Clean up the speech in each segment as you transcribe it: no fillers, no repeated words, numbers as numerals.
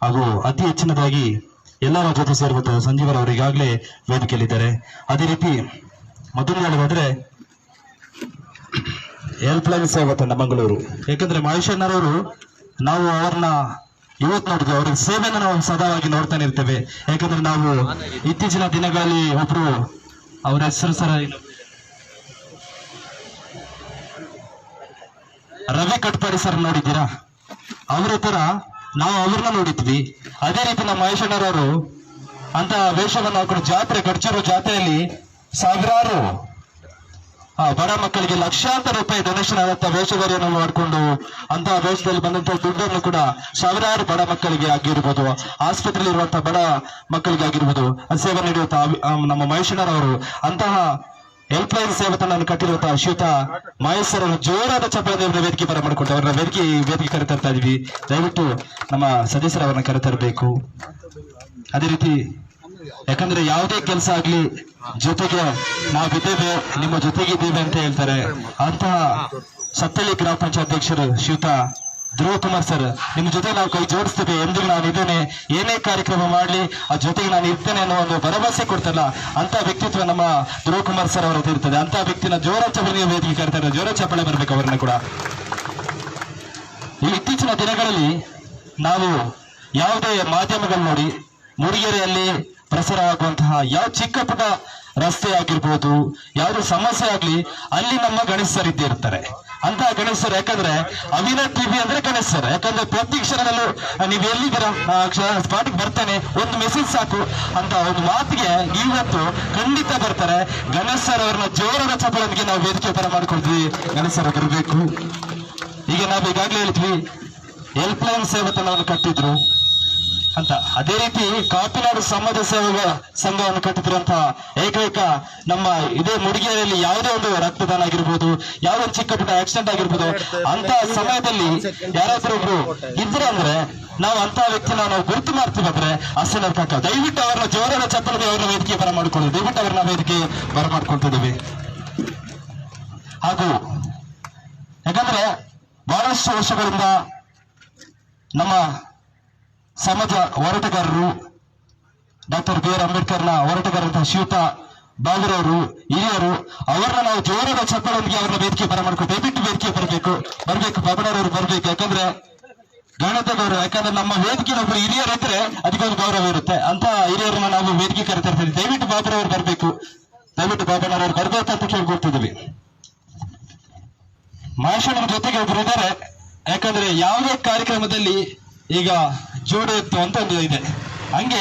ಹಾಗೂ ಅತಿ ಹೆಚ್ಚಿನದಾಗಿ ಎಲ್ಲರ ಜೊತೆ ಸೇರುವಂತಹ ಸಂಜೀವರವರು ಈಗಾಗಲೇ ವೇದಿಕೆಯಲ್ಲಿದ್ದಾರೆ. ಅದೇ ರೀತಿ ಮೊದಲು ಹೇಳೋದಾದ್ರೆ ಹೆಲ್ಪ್ ಲೈನ್ ಸೇವಾ ತಂಡ ಮಂಗಳೂರು. ಯಾಕಂದ್ರೆ ಮಹೇಶಣ್ಣರವರು ನಾವು ಅವ್ರನ್ನ ಇವತ್ತು ನೋಡಿದ್ವಿ, ಅವ್ರ ಸೇವೆಯನ್ನು ನಾವು ಸದಾವಾಗಿ ನೋಡ್ತಾನೆ ಇರ್ತೇವೆ. ಯಾಕಂದ್ರೆ ನಾವು ಇತ್ತೀಚಿನ ದಿನಗಳಲ್ಲಿ ಒಬ್ರು ಅವರ ಹೆಸರು ಸರ ರವಿ ಕಟ್ಪಾಡಿ ಸರ್ ನೋಡಿದ್ದೀರಾ? ಅವರ ತರ ನಾವು ಅವ್ರನ್ನ ನೋಡಿದ್ವಿ. ಅದೇ ರೀತಿ ನಮ್ಮ ಮಹೇಶಣ್ಣರವರು ಅಂತ ವೇಷವನ್ನು ಹಾಕೊಂಡು ಜಾತ್ರೆ ಗಡ್ಚರೋ ಜಾತ್ರೆಯಲ್ಲಿ ಸಾವಿರಾರು ಬಡ ಮಕ್ಕಳಿಗೆ ಲಕ್ಷಾಂತರ ರೂಪಾಯಿ ಡೊನೇಷನ್ ಆದಂತ ವೇಷಧಾರಿಯನ್ನು ಮಾಡಿಕೊಂಡು ಅಂತಹ ವೇಷದಲ್ಲಿ ಬಂದಂತಹ ದುಡ್ಡನ್ನು ಕೂಡ ಸಾವಿರಾರು ಬಡ ಮಕ್ಕಳಿಗೆ ಆಗಿರ್ಬೋದು, ಆಸ್ಪತ್ರೆಯಲ್ಲಿ ಇರುವಂತಹ ಬಡ ಮಕ್ಕಳಿಗೆ ಆಗಿರ್ಬೋದು ಸೇವೆ ನೀಡುವಂತಹ ನಮ್ಮ ಮಹೇಶಣ್ಣರವರು ಅಂತಹ ಹೆಲ್ಪ್ ಲೈನ್ ಸೇವೆ ತಂಡವನ್ನು ಕಟ್ಟಿರುವಂತಹ ಶ್ರೀಯುತ ಮಹೇಶ್ ಅವರು ಜೋರಾದ ಚಪ್ಪಳದ ವೇದಿಕೆ ಬರ ಮಾಡಿಕೊಂಡು ಅವರ ವೇದಿಕೆ ಕರೆತರ್ತಾ ಇದೀವಿ. ದಯವಿಟ್ಟು ನಮ್ಮ ಸದಸ್ಯರವರನ್ನ ಕರೆತರಬೇಕು. ಅದೇ ರೀತಿ ಯಾಕಂದ್ರೆ ಯಾವುದೇ ಕೆಲಸ ಆಗ್ಲಿ ಜೊತೆಗೆ ನಾವಿದ್ದೇವೆ, ನಿಮ್ಮ ಜೊತೆಗಿದ್ದೇವೆ ಅಂತ ಹೇಳ್ತಾರೆ. ಅಂತಹ ಸತ್ತಳ್ಳಿ ಗ್ರಾಮ ಪಂಚಾಯತ್ ಅಧ್ಯಕ್ಷರು ಶ್ರೀಯುತ ಧ್ರುವ ಕುಮಾರ್ ಸರ್, ನಿಮ್ಮ ಜೊತೆ ನಾವು ಕೈ ಜೋಡಿಸ್ತೇವೆ, ಎಂದಿಗೂ ನಾನು ಇದ್ದೇನೆ, ಏನೇ ಕಾರ್ಯಕ್ರಮ ಮಾಡ್ಲಿ ಆ ಜೊತೆಗೆ ನಾನು ಇರ್ತೇನೆ ಅನ್ನೋ ಒಂದು ಭರವಸೆ ಕೊಡ್ತಲ್ಲ ಅಂತ ವ್ಯಕ್ತಿತ್ವ ನಮ್ಮ ಧ್ರುವ ಕುಮಾರ್ ಸರ್ ಅವರ ಇರ್ತದೆ. ಅಂತ ವ್ಯಕ್ತಿನ ಜೋರ ಚಪ್ಪಳೆ ವೇದಿಕೆ ಕರೀತಾರೆ, ಜೋರ ಚಪ್ಪಳೆ ಬರ್ಬೇಕು ಅವರನ್ನ ಕೂಡ. ಈ ಇತ್ತೀಚಿನ ದಿನಗಳಲ್ಲಿ ನಾವು ಯಾವುದೇ ಮಾಧ್ಯಮಗಳು ನೋಡಿ ಮೂಡಿಗೆರೆಯಲ್ಲಿ ಪ್ರಸಾರವಾಗುವಂತಹ ಯಾವ ಚಿಕ್ಕ ಪುಟ್ಟ ರಸ್ತೆ ಆಗಿರ್ಬೋದು, ಯಾವುದೇ ಸಮಸ್ಯೆ ಆಗ್ಲಿ ಅಲ್ಲಿ ನಮ್ಮ ಗಣೇಶ್ ಸರ್ ಇದ್ದೇ ಇರ್ತಾರೆ. ಅಂತ ಗಣೇಶ್ ಸರ್ ಯಾಕಂದ್ರೆ ಅವಿನಾಶ್ ಟಿವಿ ಅಂದ್ರೆ ಗಣೇಶ್ ಸರ್. ಯಾಕಂದ್ರೆ ಪ್ರತಿ ಕ್ಷಣದಲ್ಲೂ ನೀವು ಎಲ್ಲಿದ್ದೀರಾ ಸ್ಪಾಟಿಗೆ ಬರ್ತಾನೆ, ಒಂದು ಮೆಸೇಜ್ ಸಾಕು ಅಂತ ಒಂದು ಮಾತಿಗೆ ಇವತ್ತು ಖಂಡಿತ ಬರ್ತಾರೆ. ಗಣೇಶ್ ಸರ್ ಅವರನ್ನ ಜೋರಾದ ಚಪ್ಪಳೊಂದಿಗೆ ನಾವು ವೇದಿಕೆ ಪರ ಮಾಡ್ಕೊಳ್ತೀವಿ. ಗಣೇಶ್ ಸರ್ ಬರಬೇಕು. ಈಗ ನಾವು ಈಗಾಗಲೇ ಹೇಳಿದ್ವಿ ಹೆಲ್ಪ್ ಲೈನ್ ಸೇವಾ ತಂಡವನ್ನು ಕಟ್ಟಿದ್ರು ಅಂತ. ಅದೇ ರೀತಿ ಕಾಪಿನಾಡು ಸಮಾಜ ಸೇವಾ ಸಂಘವನ್ನು ಕಟ್ಟಿದ್ರಂತ ಏಕೈಕ ನಮ್ಮ ಇದೇ ಮೂಡಿಗೆರೆಯಲ್ಲಿ ಯಾವುದೇ ಒಂದು ರಕ್ತದಾನ ಆಗಿರ್ಬೋದು, ಯಾವುದೇ ಚಿಕ್ಕ ಪುಟ್ಟ ಆಕ್ಸಿಡೆಂಟ್ ಆಗಿರ್ಬೋದು, ಅಂತ ಸಮಯದಲ್ಲಿ ಯಾರಾದ್ರೂ ಒಬ್ರು ಇದ್ರೆ ಅಂದ್ರೆ ನಾವು ಅಂತ ವ್ಯಕ್ತಿನ ನಾವು ಗುರುತು ಮಾಡ್ತೀವಿ ಅಂದ್ರೆ ಅಷ್ಟೇ ಕಾಕ. ದಯವಿಟ್ಟು ಅವರನ್ನ ಜೋರಾದ ಚಪ್ಪಲದ ಅವರ ವೇದಿಕೆ ಬರ ಮಾಡ್ಕೊಳ್ಳಿ. ದಯವಿಟ್ಟು ಅವರನ್ನ ವೇದಿಕೆ ಬರ ಮಾಡ್ಕೊಳ್ತಿದ್ದೇವೆ. ಹಾಗೂ ಯಾಕಂದ್ರೆ ಬಹಳಷ್ಟು ವರ್ಷಗಳಿಂದ ನಮ್ಮ ಸಮಾಜ ಹೋರಾಟಗಾರರು ಡಾಕ್ಟರ್ ಬಿ ಆರ್ ಅಂಬೇಡ್ಕರ್ನ ಹೋರಾಟಗಾರಂತಹ ಶ್ರೀಯುತ ಬಾಬುರವರು ಹಿರಿಯರು, ಅವರನ್ನ ನಾವು ಜೋರಾದ ಚಪ್ಪಳೊಂದಿಗೆ ಅವರ ವೇದಿಕೆ ಬರ ಮಾಡ್ಕೊಂಡು ದಯವಿಟ್ಟು ವೇದಿಕೆ ಬರ್ಬೇಕು ಬಾಬುರವರು ಬರ್ಬೇಕು. ಯಾಕಂದ್ರೆ ಗಣತೆ ಗೌರವ, ಯಾಕಂದ್ರೆ ನಮ್ಮ ವೇದಿಕೆ ಒಬ್ಬರು ಹಿರಿಯರು ಇದ್ರೆ ಅದಕ್ಕೊಂದು ಗೌರವ ಇರುತ್ತೆ. ಅಂತ ಹಿರಿಯರನ್ನ ನಾವು ವೇದಿಕೆ ಕರಿತಾ ಇರ್ತೀವಿ. ದಯವಿಟ್ಟು ಬಾಬುರವರು ಬರ್ಬೇಕು, ದಯವಿಟ್ಟು ಬಾಬಣ್ಣರವರು ಬರ್ಬೇಕಂತ ಕೇಳ್ಕೊಳ್ತಿದ್ದೀವಿ. ಮಹೇಶಣ್ಣನ ಜೊತೆಗೆ ಒಬ್ರು ಇದ್ದಾರೆ. ಯಾಕಂದ್ರೆ ಯಾವುದೇ ಕಾರ್ಯಕ್ರಮದಲ್ಲಿ ಈಗ ಜೋಡಿ ಎತ್ತು ಅಂತ ಒಂದು ಇದೆ, ಹಂಗೆ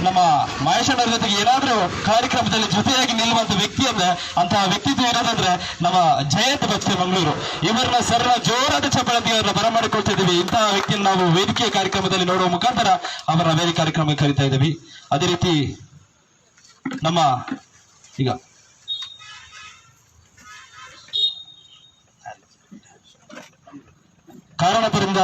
ನಮ್ಮ ಮಹೇಶಣ್ಣರ ಜೊತೆಗೆ ಏನಾದ್ರೂ ಕಾರ್ಯಕ್ರಮದಲ್ಲಿ ಜೊತೆಯಾಗಿ ನಿಲ್ಲುವಂತ ವ್ಯಕ್ತಿ ಅಂದ್ರೆ ಅಂತಹ ವ್ಯಕ್ತಿತ್ವ ಇರೋದಂದ್ರೆ ನಮ್ಮ ಜಯಂತ್ ಬಕ್ಷೆ ಮಂಗಳೂರು. ಇವರನ್ನ ಸರ್ವ ಜೋರಾದ ಚಪ್ಪಳಕ್ಕೆ ಅವರನ್ನ ಬರಮಾಡಿಕೊಳ್ತಿದ್ದೀವಿ. ಇಂತಹ ವ್ಯಕ್ತಿಯನ್ನು ನಾವು ವೇದಿಕೆ ಕಾರ್ಯಕ್ರಮದಲ್ಲಿ ನೋಡುವ ಮುಖಾಂತರ ಅವರ ವೇದಿಕೆ ಕಾರ್ಯಕ್ರಮಕ್ಕೆ ಕರಿತಾ ಇದ್ದೀವಿ. ಅದೇ ರೀತಿ ನಮ್ಮ ಈಗ ಕಾರಣದಿಂದ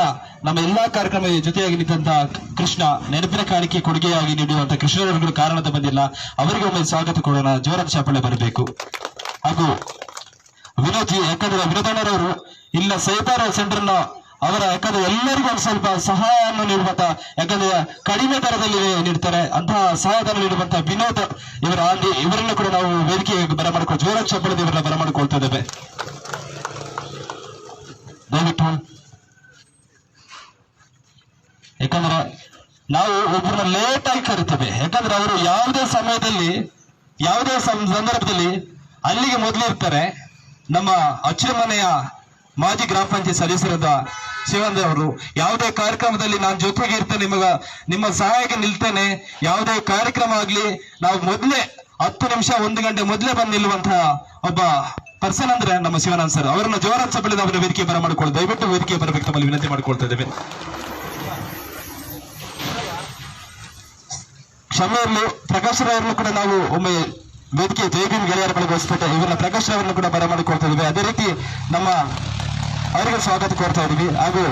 ನಮ್ಮ ಎಲ್ಲಾ ಕಾರ್ಯಕ್ರಮ ಜೊತೆಯಾಗಿ ನಿಂತಹ ಕೃಷ್ಣ ನೆನಪಿನ ಕಾಣಿಕೆ ಕೊಡುಗೆಯಾಗಿ ನೀಡುವಂತ ಕೃಷ್ಣರವರು ಕಾರಣದ ಬಂದಿಲ್ಲ, ಅವರಿಗೆ ಒಮ್ಮೆ ಸ್ವಾಗತ ಕೊಡೋಣ. ಜೋರಾದ ಚಾಪಳೆ ಬರಬೇಕು. ಹಾಗೂ ವಿನೋದ್ ಜಿ, ಯಾಕಂದ್ರೆ ವಿನೋದಣ್ಣರವರು ಇಲ್ಲ ಸೈತಾರ ಸೆಂಟರ್ನ ಅವರ ಯಾಕಂದ್ರೆ ಎಲ್ಲರಿಗೂ ಒಂದು ಸ್ವಲ್ಪ ಸಹಾಯವನ್ನು ನೀಡುವಂತ, ಯಾಕಂದ್ರೆ ಕಡಿಮೆ ದರದಲ್ಲಿ ನೀಡ್ತಾರೆ ಅಂತಹ ಸಹಾಯಧನ ನೀಡುವಂತ ವಿನೋದ್ ಇವರ ಇವರನ್ನು ಕೂಡ ನಾವು ವೇದಿಕೆಗೆ ಬರಮಾಡಿಕೊಂಡು ಜೋರಾದ ಚಾಪಳೆ ಇವರನ್ನ ಬರಮಾಡಿಕೊಳ್ತಾ ಇದ್ದೇವೆ. ದಯವಿಟ್ಟು ಯಾಕಂದ್ರೆ ನಾವು ಒಬ್ಬರನ್ನ ಲೇಟ್ ಆಗಿ ಕರಿತೇವೆ. ಯಾಕಂದ್ರೆ ಅವರು ಯಾವುದೇ ಸಮಯದಲ್ಲಿ ಯಾವುದೇ ಸಂದರ್ಭದಲ್ಲಿ ಅಲ್ಲಿಗೆ ಮೊದಲಿರ್ತಾರೆ. ನಮ್ಮ ಅಚ್ಚುಮನೆಯ ಮಾಜಿ ಗ್ರಾಮ ಪಂಚಾಯತ್ ಸದಸ್ಯರಾದ ಶಿವಂದ್ರ ಅವರು ಯಾವುದೇ ಕಾರ್ಯಕ್ರಮದಲ್ಲಿ ನಾನು ಜೊತೆಗೆ ಇರ್ತೇನೆ, ನಿಮ್ಮ ಸಹಾಯಕ್ಕೆ ನಿಲ್ತೇನೆ, ಯಾವುದೇ ಕಾರ್ಯಕ್ರಮ ಆಗ್ಲಿ ನಾವು ಮೊದಲೇ 10 ನಿಮಿಷ 1 ಗಂಟೆ ಮೊದಲೇ ಬಂದು ನಿಲ್ಲುವಂತಹ ಒಬ್ಬ ಪರ್ಸನ್ ಅಂದ್ರೆ ನಮ್ಮ ಶಿವಾನಂದ್ ಸರ್. ಅವರನ್ನ ಜೋರಾದ ಚಪ್ಪಲಿದ ಅವರ ವೇದಿಕೆ ಬರ ಮಾಡ್ಕೊಳ್ಳಿ. ದಯವಿಟ್ಟು ವೇದಿಕೆ ಬರಬೇಕು ತಮ್ಮಲ್ಲಿ ವಿನಂತಿ ಮಾಡ್ಕೊಳ್ತಾ ಇದ್ದೇವೆ. ಕ್ಷಮೆಯಲ್ಲಿ ಪ್ರಕಾಶ್ ಅವರನ್ನು ಕೂಡ ನಾವು ಒಮ್ಮೆ ವೇದಿಕೆ ಜೈಭೀಮ್ ಗೆಳೆಯರ ಬಳಿ ಹೊಸಪೇಟೆ ಇವರನ್ನ ಪ್ರಕಾಶ್ ಅವರನ್ನು ಕೂಡ ಬರಮಾಡಿಕೊಳ್ತಾ ಇದ್ದೀವಿ. ಅದೇ ರೀತಿ ನಮ್ಮ ಅವರಿಗೆ ಸ್ವಾಗತ ಕೋರ್ತಾ ಇದ್ದೀವಿ. ಹಾಗೂ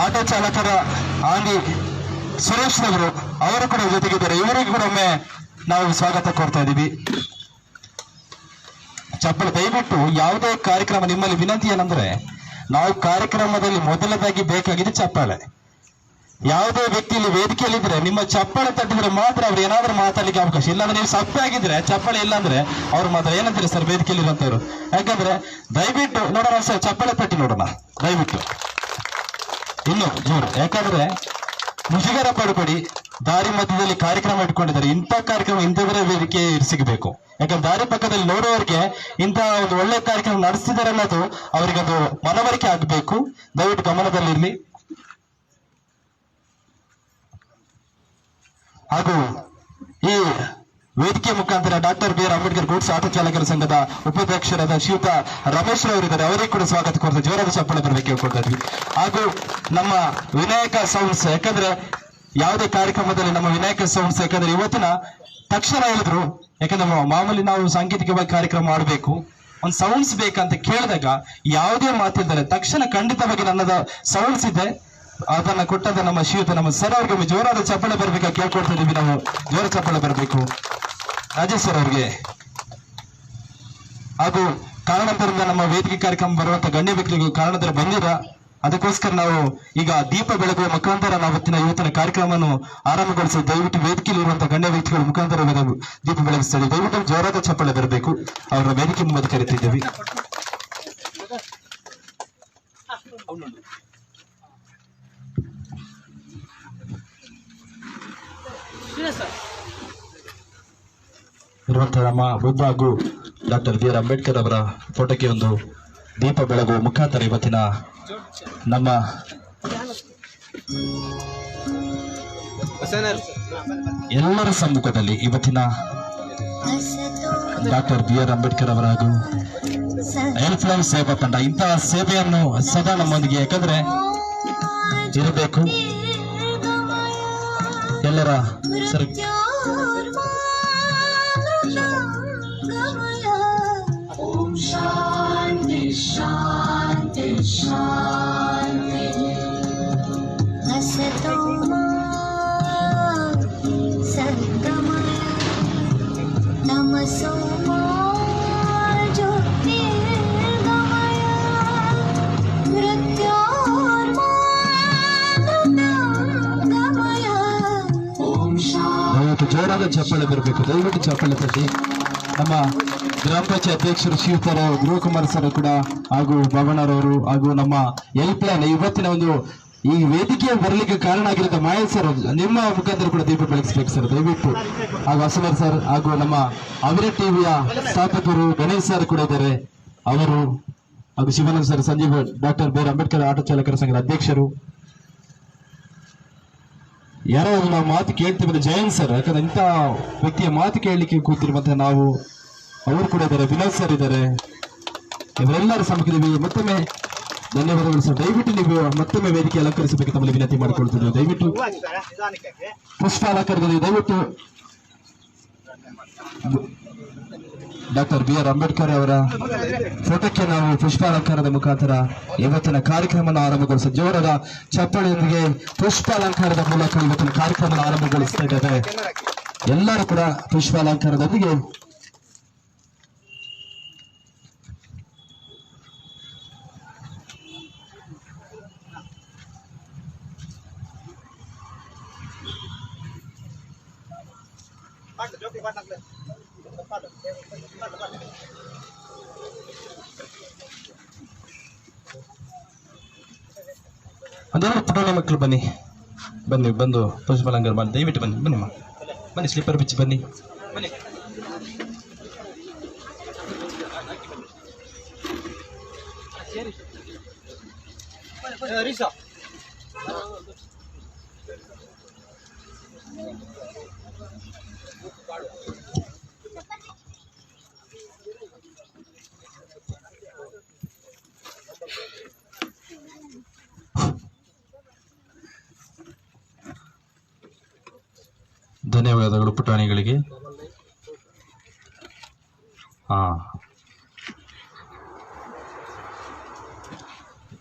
ಆಟೋ ಚಾಲಕರ ಆಂಡಿ ಸುರೇಶ್ ಅವರು ಅವರು ಕೂಡ ಜೊತೆಗಿದ್ದಾರೆ. ಇವರಿಗೆ ಕೂಡ ಒಮ್ಮೆ ನಾವು ಸ್ವಾಗತ ಕೋರ್ತಾ ಇದ್ದೀವಿ. ಚಪ್ಪಳ ದಯವಿಟ್ಟು ಯಾವುದೇ ಕಾರ್ಯಕ್ರಮ ನಿಮ್ಮಲ್ಲಿ ವಿನಂತಿ ಏನಂದ್ರೆ ನಾವು ಕಾರ್ಯಕ್ರಮದಲ್ಲಿ ಮೊದಲದಾಗಿ ಬೇಕಾಗಿದೆ ಚಪ್ಪಾಳೆ. ಯಾವುದೇ ವ್ಯಕ್ತಿ ಇಲ್ಲಿ ವೇದಿಕೆಯಲ್ಲಿ ಇದ್ರೆ ನಿಮ್ಮ ಚಪ್ಪಾಳೆ ತಟ್ಟಿದ್ರೆ ಮಾತ್ರ ಅವ್ರು ಏನಾದ್ರೂ ಮಾತಾಡ್ಲಿಕ್ಕೆ ಅವಕಾಶ. ಇಲ್ಲಾಂದ್ರೆ ನೀವು ಸಪ್ಪೆ ಆಗಿದ್ರೆ ಚಪ್ಪಾಳೆ ಇಲ್ಲ ಅಂದ್ರೆ ಅವ್ರು ಮಾತ್ರ ಏನಂತಾರೆ ಸರ್ ವೇದಿಕೆಯಲ್ಲಿ ಇರುವಂತವ್ರು. ಯಾಕಂದ್ರೆ ದಯವಿಟ್ಟು ನೋಡೋಣ ಸರ್, ಚಪ್ಪಾಳೆ ತಟ್ಟಿ ನೋಡೋಣ ದಯವಿಟ್ಟು ಇನ್ನು ಜೋರು. ಯಾಕಂದ್ರೆ ಮುಜುಗರ ಪಡ್ಕೊಡಿ, ದಾರಿ ಮಧ್ಯದಲ್ಲಿ ಕಾರ್ಯಕ್ರಮ ಇಟ್ಕೊಂಡಿದ್ದಾರೆ. ಇಂಥ ಕಾರ್ಯಕ್ರಮ ಇಂಥವರೇ ವೇದಿಕೆ ಸಿಗಬೇಕು. ಯಾಕಂದ್ರೆ ದಾರಿ ಪಕ್ಕದಲ್ಲಿ ನೋಡುವವರಿಗೆ ಇಂತಹ ಒಂದು ಒಳ್ಳೆ ಕಾರ್ಯಕ್ರಮ ನಡೆಸ್ತಿದ್ದಾರೆ ಅನ್ನೋದು ಅವರಿಗದು ಮನವರಿಕೆ ಆಗ್ಬೇಕು. ದಯವಿಟ್ಟು ಗಮನದಲ್ಲಿರ್ಲಿ. ಹಾಗೂ ಈ ವೇದಿಕೆ ಮುಖಾಂತರ doctor B R Ambedkar goods auto ಚಾಲಕರ ಸಂಘದ ಉಪಾಧ್ಯಕ್ಷರಾದ ಶ್ರೀಯುತ ರಮೇಶ್ ರವರಿದ್ದಾರೆ. ಅವರಿಗೆ ಕೂಡ ಸ್ವಾಗತ ಕೋರ್ತಾ ಜೋರಾದ ಚಪ್ಪಾಳೆ ಬರಬೇಕು ಕೇಳ್ಕೊಳ್ತಾ ಇದ್ವಿ. ಹಾಗೂ ನಮ್ಮ ವಿನಾಯಕ ಸೌಂಡ್ಸ್, ಯಾಕಂದ್ರೆ ಯಾವುದೇ ಕಾರ್ಯಕ್ರಮದಲ್ಲಿ ನಮ್ಮ ವಿನಾಯಕ ಸೌಂಡ್ಸ್, ಯಾಕಂದ್ರೆ ಇವತ್ತಿನ ತಕ್ಷಣ ಹೇಳಿದ್ರು, ಯಾಕಂದ್ರೆ ಮಾಮೂಲಿ ನಾವು ಸಾಂಕೇತಿಕವಾಗಿ ಕಾರ್ಯಕ್ರಮ ಮಾಡಬೇಕು, ಒಂದು ಸೌಂಡ್ಸ್ ಬೇಕಂತ ಕೇಳಿದಾಗ ಯಾವುದೇ ಮಾತಿದ್ದಾರೆ ತಕ್ಷಣ ಖಂಡಿತವಾಗಿ ನನ್ನದ ಸೌಂಡ್ಸ್ ಇದೆ, ಅದನ್ನ ಕೊಟ್ಟದ ನಮ್ಮ ಶ್ರೀಯುತ ನಮ್ಮ ಸರ್ ಅವ್ರಿಗೆ ಜೋರಾದ ಚಪ್ಪಾಳೆ ಬರ್ಬೇಕಾ ಕೇಳ್ಕೊಳ್ತಾ ಇದೀವಿ. ನಾವು ಜೋರ ಚಪ್ಪಾಳೆ ಬರಬೇಕು ರಾಜೇಶ್ ಸರ್ ಅವ್ರಿಗೆ. ಹಾಗೂ ಕಾರಣಾಂತರದಿಂದ ನಮ್ಮ ವೇದಿಕೆ ಕಾರ್ಯಕ್ರಮ ಬರುವಂತ ಗಣ್ಯ ವ್ಯಕ್ತಿಗಳು ಕಾರಣಾಂತರ ಬಂದಿರ, ಅದಕ್ಕೋಸ್ಕರ ನಾವು ಈಗ ದೀಪ ಬೆಳಗುವ ಮುಖಾಂತರ ನಾವು ಇವತ್ತಿನ ಕಾರ್ಯಕ್ರಮವನ್ನು ಆರಂಭಗೊಳಿಸಿ ದಯವಿಟ್ಟು ವೇದಿಕೆಯಲ್ಲಿ ಇರುವಂತಹ ಗಣ್ಯ ವ್ಯಕ್ತಿಗಳ ಮುಖಾಂತರ ದೀಪ ಬೆಳಗಿಸ್ತಾರೆ. ದಯವಿಟ್ಟು ಜೋರಾದ ಚಪ್ಪಾಳೆ ಬರಬೇಕು. ಅವರ ವೇದಿಕೆ ಮುಂದೆ ಕರೀತಿದ್ದೇವೆ. ಇರುವಂತಹ ನಮ್ಮ ಬುದ್ಧ ಹಾಗೂ ಡಾಕ್ಟರ್ ಬಿ ಆರ್ ಅಂಬೇಡ್ಕರ್ ಅವರ ಫೋಟೋಕ್ಕೆ ಒಂದು ದೀಪ ಬೆಳಗುವ ಮುಖಾಂತರ ಇವತ್ತಿನ ನಮ್ಮ ಎಲ್ಲರ ಸಮ್ಮುಖದಲ್ಲಿ ಇವತ್ತಿನ ಡಾಕ್ಟರ್ ಬಿ ಆರ್ ಅಂಬೇಡ್ಕರ್ ಅವರ ಹಾಗೂ ಹೆಲ್ಪ್ ಲೈನ್ ಸೇವಾ ತಂಡ ಇಂತಹ ಸೇವೆಯನ್ನು ಸದಾ ನಮ್ಮೊಂದಿಗೆ ಯಾಕಂದ್ರೆ ಇರಬೇಕು. ಎಲ್ಲರ ಸರ್ ಜೋರಾದ ಚಪ್ಪಾಳೆ ಬರಬೇಕು. ದಯವಿಟ್ಟು ಚಪ್ಪಾಳೆ ತಟ್ಟಿ. ನಮ್ಮ ಗ್ರಾಮ ಪಂಚಾಯತ್ ಅಧ್ಯಕ್ಷರು ಶ್ರೀಯುತರ ಗೃಹಕುಮಾರ್ ಸರ್ ಕೂಡ ಹಾಗೂ ಬಾಬಣ್ಣರವರು ಹಾಗೂ ನಮ್ಮ ಹೆಲ್ಪ್ ಲೈನ್ ಇವತ್ತಿನ ಒಂದು ಈ ವೇದಿಕೆ ಬರಲಿಕ್ಕೆ ಕಾರಣ ಆಗಿರೋ ಮಾಯಲ್ ಸರ್, ನಿಮ್ಮ ಮುಖಾಂತರ ಕೂಡ ದೀಪ ಬೆಳಗಿಸ್ಬೇಕು ಸರ್ ದಯವಿಟ್ಟು. ಹಾಗೂ ಅಸಮರ್ ಸರ್ ಹಾಗೂ ನಮ್ಮ ಅವಿರಟ್ ಟಿವಿಯ ಸ್ಥಾಪಕರು ಗಣೇಶ್ ಸರ್ ಕೂಡ ಇದ್ದಾರೆ, ಅವರು ಹಾಗೂ Shivanand sir, Sanjeev, doctor B R Ambedkar auto ಚಾಲಕರ ಸಂಘದ ಅಧ್ಯಕ್ಷರು. ಯಾರೋ ನಾವು ಮಾತು ಕೇಳ್ತೀವಿ ಜಯಂತ್ ಸರ್, ಯಾಕಂದ್ರೆ ಇಂಥ ವ್ಯಕ್ತಿಯ ಮಾತು ಕೇಳಲಿಕ್ಕೆ ಕೂತಿರುವಂತಹ ನಾವು, ಅವರು ಕೂಡ ಇದ್ದಾರೆ, ವಿನೋದ್ ಸರ್ ಇದ್ದಾರೆ, ಇವರೆಲ್ಲರ ಸಮ್ಮುಖದಲ್ಲಿ ಮತ್ತೊಮ್ಮೆ ಧನ್ಯವಾದಗಳು ಸರ್. ದಯವಿಟ್ಟು ನೀವು ಮತ್ತೊಮ್ಮೆ ವೇದಿಕೆ ಅಲಂಕರಿಸಬೇಕು ತಮ್ಮಲ್ಲಿ ವಿನಂತಿ ಮಾಡಿಕೊಳ್ತಿದ್ದೇವೆ. ದಯವಿಟ್ಟು ಪುಷ್ಪ ಅಲಂಕಾರದಲ್ಲಿ ದಯವಿಟ್ಟು ಡಾಕ್ಟರ್ ಬಿ ಆರ್ ಅಂಬೇಡ್ಕರ್ ಅವರ ಫೋಟೋಕ್ಕೆ ನಾವು ಪುಷ್ಪಾಲಂಕಾರದ ಮುಖಾಂತರ ಇವತ್ತಿನ ಕಾರ್ಯಕ್ರಮ ಆರಂಭಗೊಳಿಸ ಜೋರಾದ ಚಪ್ಪಾಳೆಯೊಂದಿಗೆ ಪುಷ್ಪಾಲಂಕಾರದ ಮೂಲಕ ಇವತ್ತಿನ ಕಾರ್ಯಕ್ರಮ ಆರಂಭಗೊಳಿಸ್ತಾ ಇದ್ದೇವೆ. ಎಲ್ಲರೂ ಕೂಡ ಪುಷ್ಪಾಲಂಕಾರದೊಂದಿಗೆ ಒಂದೆರಡು ಪುಟಾಣಿ ಮಕ್ಕಳು ಬನ್ನಿ ಬನ್ನಿ ಬಂದು ಪುಷ್ಪಾಲಂಕಾರ ಮಾಡಿ ದಯವಿಟ್ಟು ಬನ್ನಿ ಬನ್ನಿಮ್ಮ ಬನ್ನಿ ಸ್ಲಿಪ್ಪರ್ ಬಿಚ್ಚಿ ಬನ್ನಿ ಬನ್ನಿ. ಧನ್ಯವಾದಗಳು ಪುಟಾಣಿಗಳಿಗೆ.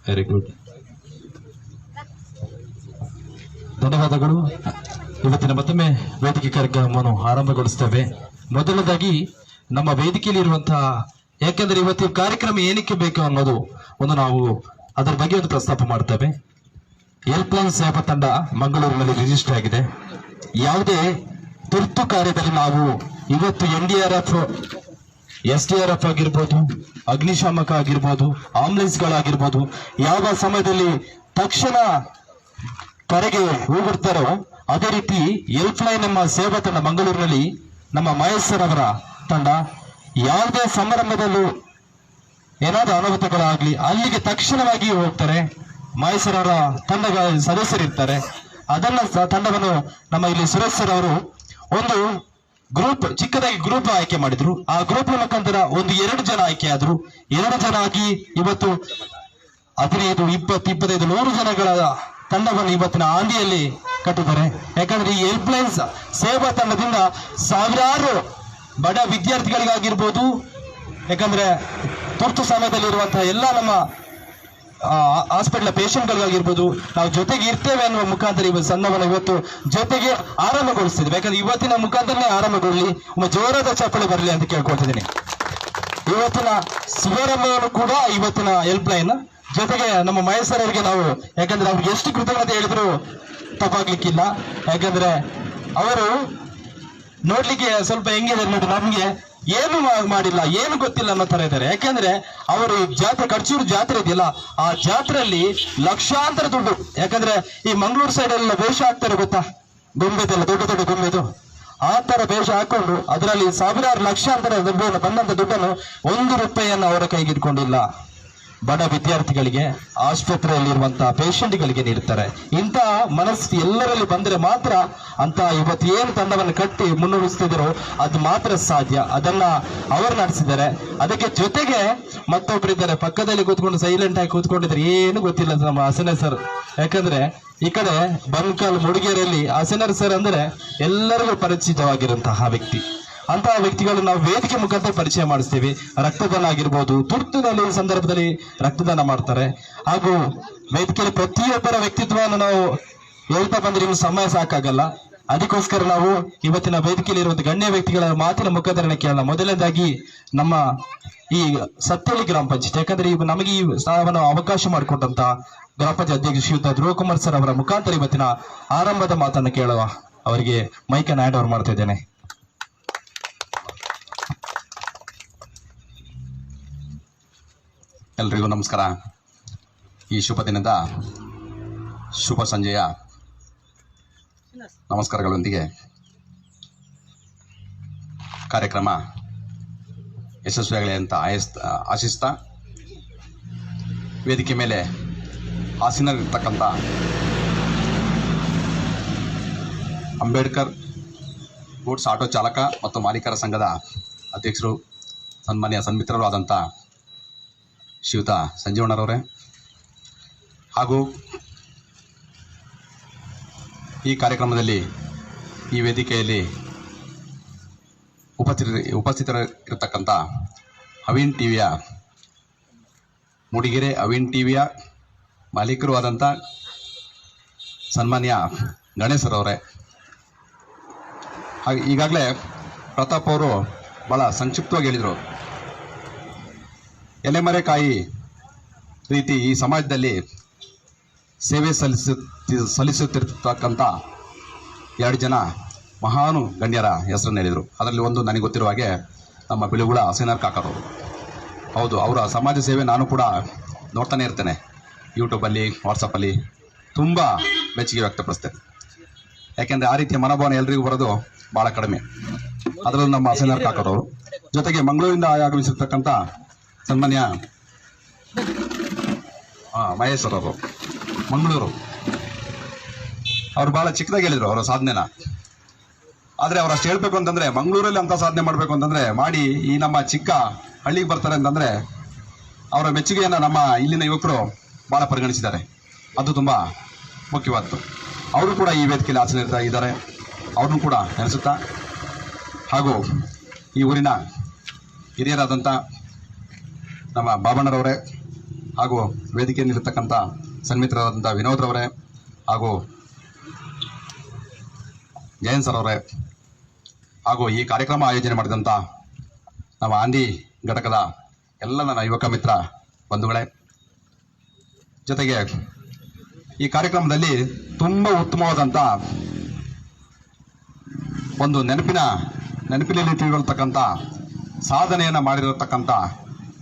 ವೆರಿ ಗುಡ್, ಧನ್ಯವಾದಗಳು. ಇವತ್ತಿನ ಮತ್ತೊಮ್ಮೆ ವೇದಿಕೆ ಕಾರ್ಯಕ್ರಮವನ್ನು ಆರಂಭಗೊಳಿಸ್ತೇವೆ. ಮೊದಲದಾಗಿ ನಮ್ಮ ವೇದಿಕೆಯಲ್ಲಿ ಇರುವಂತಹ, ಯಾಕೆಂದ್ರೆ ಇವತ್ತಿನ ಕಾರ್ಯಕ್ರಮ ಏನಕ್ಕೆ ಬೇಕು ಅನ್ನೋದು ಒಂದು ನಾವು ಅದರ ಬಗ್ಗೆ ಒಂದು ಪ್ರಸ್ತಾಪ ಮಾಡ್ತೇವೆ. ಹೆಲ್ಪ್ಲೈನ್ ಸೇವಾ ತಂಡ ಮಂಗಳೂರಿನಲ್ಲಿ ರಿಜಿಸ್ಟರ್ ಆಗಿದೆ. ಯಾವುದೇ ತುರ್ತು ಕಾರ್ಯದಲ್ಲಿ ನಾವು ಇವತ್ತು NDRF, SDRF ಆಗಿರ್ಬೋದು, ಅಗ್ನಿಶಾಮಕ ಆಗಿರ್ಬೋದು, ಆಂಬುಲೆನ್ಸ್ಗಳಾಗಿರ್ಬೋದು, ಯಾವ ಸಮಯದಲ್ಲಿ ತಕ್ಷಣ ಕರೆಗೆ ಹೋಗಿರ್ತಾರೋ ಅದೇ ರೀತಿ ಹೆಲ್ಪ್ಲೈನ್ ಎಂಬ ಸೇವಾ ತಂಡ ಮಂಗಳೂರಿನಲ್ಲಿ ನಮ್ಮ ಮಹೇಶ್ ಸರ್ ಅವರ ತಂಡ ಯಾವುದೇ ಸಮಾರಂಭದಲ್ಲೂ ಏನಾದರೂ ಅನಾಹುತಗಳಾಗ್ಲಿ ಅಲ್ಲಿಗೆ ತಕ್ಷಣವಾಗಿ ಹೋಗ್ತಾರೆ. ಮಹೇಶ್ ಸರ್ ಅವರ ತಂಡದ ಸದಸ್ಯರಿರ್ತಾರೆ. ತಂಡವನ್ನು ನಮ್ಮ ಇಲ್ಲಿ ಸುರೇಶ್ ಸರ್ ಅವರು ಒಂದು ಚಿಕ್ಕದಾಗಿ ಗ್ರೂಪ್ ಆಯ್ಕೆ ಮಾಡಿದ್ರು. ಆ ಗ್ರೂಪ್ ಮುಖಾಂತರ 2 ಜನ ಆಯ್ಕೆ ಆದ್ರು. 2 ಜನ ಆಗಿ ಇವತ್ತು 15, 20, 25, 100 ಜನಗಳ ತಂಡವನ್ನು ಇವತ್ತಿನ ಆಂದಿಯಲ್ಲಿ ಕಟ್ಟಿದ್ದಾರೆ. ಯಾಕಂದ್ರೆ ಈ ಹೆಲ್ಪ್ಲೈನ್ಸ್ ಸೇವಾ ತಂಡದಿಂದ ಸಾವಿರಾರು ಬಡ ವಿದ್ಯಾರ್ಥಿಗಳಿಗಾಗಿರ್ಬೋದು, ಯಾಕಂದ್ರೆ ತುರ್ತು ಸಮಯದಲ್ಲಿರುವಂತಹ ಎಲ್ಲ ನಮ್ಮ ಹಾಸ್ಪಿಟಲ್ ಪೇಷಂಟ್ಗಳಿಗಾಗಿರ್ಬೋದು, ನಾವು ಜೊತೆಗೆ ಇರ್ತೇವೆ ಅನ್ನುವ ಮುಖಾಂತರ ಸಂದರ್ಭವನ್ನು ಇವತ್ತು ಜೊತೆಗೆ ಆರಂಭಗೊಳಿಸ್ತಿದ್ವಿ. ಯಾಕಂದ್ರೆ ಇವತ್ತಿನ ಮುಖಾಂತರನೇ ಆರಂಭಗೊಳ್ಳಿ, ಜೋರಾದ ಚಪ್ಪಳೆ ಬರಲಿ ಅಂತ ಕೇಳ್ಕೊಳ್ತಿದ್ದೀನಿ. ಇವತ್ತಿನ ಶುಭಾರಂಭವನ್ನು ಕೂಡ ಇವತ್ತಿನ ಹೆಲ್ಪ್ಲೈನ್ ಜೊತೆಗೆ ನಮ್ಮ ಮಹೇಶ್ ಸರ್ ಅವರಿಗೆ ನಾವು, ಯಾಕಂದ್ರೆ ಅವ್ರಿಗೆ ಎಷ್ಟು ಕೃತಜ್ಞತೆ ಹೇಳಿದ್ರು ತಪ್ಪಾಗ್ಲಿಕ್ಕಿಲ್ಲ. ಯಾಕಂದ್ರೆ ಅವರು ನೋಡ್ಲಿಕ್ಕೆ ಸ್ವಲ್ಪ ಹೆಂಗಿದೆ ನೋಡಿ, ನಮ್ಗೆ ಏನು ಮಾಡಿಲ್ಲ, ಏನು ಗೊತ್ತಿಲ್ಲ ಅನ್ನೋ ತರ ಇದ್ದಾರೆ. ಯಾಕಂದ್ರೆ ಅವರು ಜಾತ್ರೆ, ಕಡ್ಚೂರು ಜಾತ್ರೆ ಇದೆಯಲ್ಲ, ಆ ಜಾತ್ರೆಯಲ್ಲಿ ಲಕ್ಷಾಂತರ ದುಡ್ಡು, ಯಾಕಂದ್ರೆ ಈ ಮಂಗಳೂರು ಸೈಡ್ ಎಲ್ಲ ವೇಷ ಹಾಕ್ತಾರೆ ಗೊತ್ತಾ, ಗೊಂಬೆದೆಲ್ಲ ದೊಡ್ಡ ದೊಡ್ಡ ಗೊಂಬೆದು, ಆ ತರ ವೇಷ ಹಾಕೊಂಡು ಅದರಲ್ಲಿ ಸಾವಿರಾರು ಲಕ್ಷಾಂತರ ಬಂದಂತ ದುಡ್ಡನ್ನು 1 ರೂಪಾಯಿಯನ್ನು ಅವರ ಕೈಗೆ ಇಟ್ಕೊಂಡಿಲ್ಲ. ಬಡ ವಿದ್ಯಾರ್ಥಿಗಳಿಗೆ, ಆಸ್ಪತ್ರೆಯಲ್ಲಿರುವಂತಹ ಪೇಷಂಟ್ಗಳಿಗೆ ನೀಡುತ್ತಾರೆ. ಇಂತಹ ಮನಸ್ಥಿತಿ ಎಲ್ಲರಲ್ಲಿ ಬಂದರೆ ಮಾತ್ರ ಅಂತ ಇವತ್ತು ಏನು ತಂಡವನ್ನು ಕಟ್ಟಿ ಮುನ್ನಡೆಸ್ತಿದ್ದಾರೋ ಅದು ಮಾತ್ರ ಸಾಧ್ಯ. ಅದನ್ನ ಅವರು ನಡೆಸಿದ್ದಾರೆ. ಅದಕ್ಕೆ ಜೊತೆಗೆ ಮತ್ತೊಬ್ಬರಿದ್ದಾರೆ ಪಕ್ಕದಲ್ಲಿ ಕೂತ್ಕೊಂಡು ಸೈಲೆಂಟ್ ಆಗಿ ಕೂತ್ಕೊಂಡಿದ್ದಾರೆ, ಏನು ಗೊತ್ತಿಲ್ಲ ನಮ್ಮ ಹಸನ ಸರ್. ಯಾಕಂದ್ರೆ ಈ ಕಡೆ ಬನ್ಕಲ್ ಮುಡಿಗೇರಿಯಲ್ಲಿ ಹಸನರ್ ಸರ್ ಅಂದ್ರೆ ಎಲ್ಲರಿಗೂ ಪರಿಚಿತವಾಗಿರುವಂತಹ ವ್ಯಕ್ತಿ. ಅಂತಹ ವ್ಯಕ್ತಿಗಳು ನಾವು ವೇದಿಕೆ ಮುಖಾಂತರ ಪರಿಚಯ ಮಾಡಿಸ್ತೀವಿ. ರಕ್ತದಾನ ಆಗಿರ್ಬೋದು, ತುರ್ತುನಲ್ಲಿ ಸಂದರ್ಭದಲ್ಲಿ ರಕ್ತದಾನ ಮಾಡ್ತಾರೆ. ಹಾಗೂ ವೇದಿಕೆಯಲ್ಲಿ ಪ್ರತಿಯೊಬ್ಬರ ವ್ಯಕ್ತಿತ್ವವನ್ನು ನಾವು ಹೇಳ್ತಾ ಬಂದ್ರೆ ಇನ್ನು ಸಮಯ ಸಾಕಾಗಲ್ಲ. ಅದಕ್ಕೋಸ್ಕರ ನಾವು ಇವತ್ತಿನ ವೇದಿಕೆಯಲ್ಲಿ ಇರುವಂತಹ ಗಣ್ಯ ವ್ಯಕ್ತಿಗಳ ಮಾತಿನ ಮುಖಾಂತರ ಕೇಳೋಣ. ಮೊದಲನೇದಾಗಿ ನಮ್ಮ ಈ ಸತ್ತಳ್ಳಿ ಗ್ರಾಮ ಪಂಚಾಯತ್, ಯಾಕಂದ್ರೆ ಈಗ ನಮಗೆ ಈ ಸ್ಥಾನವನ್ನು ಅವಕಾಶ ಮಾಡಿಕೊಟ್ಟಂತ ಗ್ರಾಮ ಪಂಚಾಯತ್ ಅಧ್ಯಕ್ಷ ಶ್ರೀಯುತ ಧ್ರುವಕುಮಾರ್ ಸರ್ ಅವರ ಮುಖಾಂತರ ಇವತ್ತಿನ ಆರಂಭದ ಮಾತನ್ನು ಕೇಳುವ. ಅವರಿಗೆ ಮೈಕನ್ನು ಹ್ಯಾಂಡ್ ಓವರ್ ಮಾಡ್ತಾ ಇದ್ದೇನೆ. ಎಲ್ರಿಗೂ ನಮಸ್ಕಾರ. ಈ ಶುಭ ದಿನದ ಶುಭ ಸಂಜೆಯ ನಮಸ್ಕಾರಗಳೊಂದಿಗೆ ಕಾರ್ಯಕ್ರಮ ಯಶಸ್ವಿಯಾಗಲಿ ಅಂತ ಆಶಿಸ್ತಾ, ವೇದಿಕೆ ಮೇಲೆ ಆಸೀನರಿರ್ತಕ್ಕಂಥ ಅಂಬೇಡ್ಕರ್ ಗೂಡ್ಸ್ ಆಟೋ ಚಾಲಕ ಮತ್ತು ಮಾಲೀಕರ ಸಂಘದ ಅಧ್ಯಕ್ಷರು, ಸನ್ಮಾನ್ಯ ಸನ್ಮಿತ್ರರು ಆದಂಥ ಶ್ರೀಯುತ ಸಂಜೀವಣ್ಣರವರೇ, ಹಾಗೂ ಈ ಕಾರ್ಯಕ್ರಮದಲ್ಲಿ ಈ ವೇದಿಕೆಯಲ್ಲಿ ಉಪಸ್ಥಿತರಿರ್ತಕ್ಕಂಥ ಅವಿನ್ ಟಿವಿಯ ಮೂಡಿಗೆರೆ ಅವಿನ್ ಟಿವಿಯ ಮಾಲೀಕರು ಆದಂಥ ಸನ್ಮಾನ್ಯ ಗಣೇಶರವರೇ, ಹಾಗೆ ಈಗಾಗಲೇ ಪ್ರತಾಪ್ ಅವರು ಭಾಳ ಸಂಕ್ಷಿಪ್ತವಾಗಿ ಹೇಳಿದರು. ಎಲೆಮರೆಕಾಯಿ ರೀತಿ ಈ ಸಮಾಜದಲ್ಲಿ ಸೇವೆ ಸಲ್ಲಿಸುತ್ತಿರ್ತಕ್ಕಂಥ 2 ಜನ ಮಹಾನು ಗಣ್ಯರ ಹೆಸರನ್ನು ಹೇಳಿದರು. ಅದರಲ್ಲಿ ಒಂದು ನನಗೆ ಗೊತ್ತಿರುವ ಹಾಗೆ ನಮ್ಮ ಬಿಳುಗುಳ ಹಸೀನರ್ ಕಾಕರವರು. ಹೌದು, ಅವರ ಸಮಾಜ ಸೇವೆ ನಾನು ಕೂಡ ನೋಡ್ತಾನೆ ಇರ್ತೇನೆ. ಯೂಟ್ಯೂಬಲ್ಲಿ, ವಾಟ್ಸಪ್ಪಲ್ಲಿ ತುಂಬ ಮೆಚ್ಚುಗೆ ವ್ಯಕ್ತಪಡಿಸ್ತೇನೆ. ಯಾಕೆಂದರೆ ಆ ರೀತಿಯ ಮನೋಭಾವನೆ ಎಲ್ರಿಗೂ ಬರೋದು ಭಾಳ ಕಡಿಮೆ. ಅದರಲ್ಲೂ ನಮ್ಮ ಹಸೀನರ್ ಕಾಕರವರು. ಜೊತೆಗೆ ಮಂಗಳೂರಿಂದ ಆಗಮಿಸಿರ್ತಕ್ಕಂಥ ಸನ್ಮಾನ್ಯ ಮಹೇಶ್ ಅವರು, ಮಂಗಳೂರು, ಅವರು ಭಾಳ ಚಿಕ್ಕದಾಗಿ ಹೇಳಿದರು ಅವರ ಸಾಧನೆನ. ಆದರೆ ಅವ್ರು ಅಷ್ಟು ಹೇಳ್ಬೇಕು ಅಂತಂದರೆ, ಮಂಗಳೂರಲ್ಲಿ ಅಂಥ ಸಾಧನೆ ಮಾಡಬೇಕು ಅಂತಂದರೆ ಮಾಡಿ ಈ ನಮ್ಮ ಚಿಕ್ಕ ಹಳ್ಳಿಗೆ ಬರ್ತಾರೆ ಅಂತಂದರೆ ಅವರ ಮೆಚ್ಚುಗೆಯನ್ನು ನಮ್ಮ ಇಲ್ಲಿನ ಯುವಕರು ಭಾಳ ಪರಿಗಣಿಸಿದ್ದಾರೆ. ಅದು ತುಂಬ ಮುಖ್ಯವಾದ್ದು. ಅವರು ಕೂಡ ಈ ವೇದಿಕೆಯಲ್ಲಿ ಆಚರಣೆ ಅವ್ರನ್ನೂ ಕೂಡ ನೆನೆಸುತ್ತಾ, ಹಾಗೂ ಈ ಊರಿನ ಹಿರಿಯರಾದಂಥ ನಮ್ಮ ಬಾಬಣ್ಣರವರೇ, ಹಾಗೂ ವೇದಿಕೆಯಲ್ಲಿರ್ತಕ್ಕಂಥ ಸನ್ಮಿತ್ರರಾದಂಥ ವಿನೋದ್ರವರೇ, ಹಾಗೂ ಜಯಂತ್ ಸರ್ ಅವರೇ, ಹಾಗೂ ಈ ಕಾರ್ಯಕ್ರಮ ಆಯೋಜನೆ ಮಾಡಿದಂಥ ನಮ್ಮ ಆಂದಿ ಘಟಕದ ಎಲ್ಲ ನನ್ನ ಯುವಕ ಮಿತ್ರ ಬಂಧುಗಳೇ, ಜೊತೆಗೆ ಈ ಕಾರ್ಯಕ್ರಮದಲ್ಲಿ ತುಂಬಾ ಉತ್ತಮವಾದಂತ ಒಂದು ನೆನಪಿನಲ್ಲಿ ತಿಳಿದಿರತಕ್ಕಂಥ ಸಾಧನೆಯನ್ನ ಮಾಡಿರತಕ್ಕಂಥ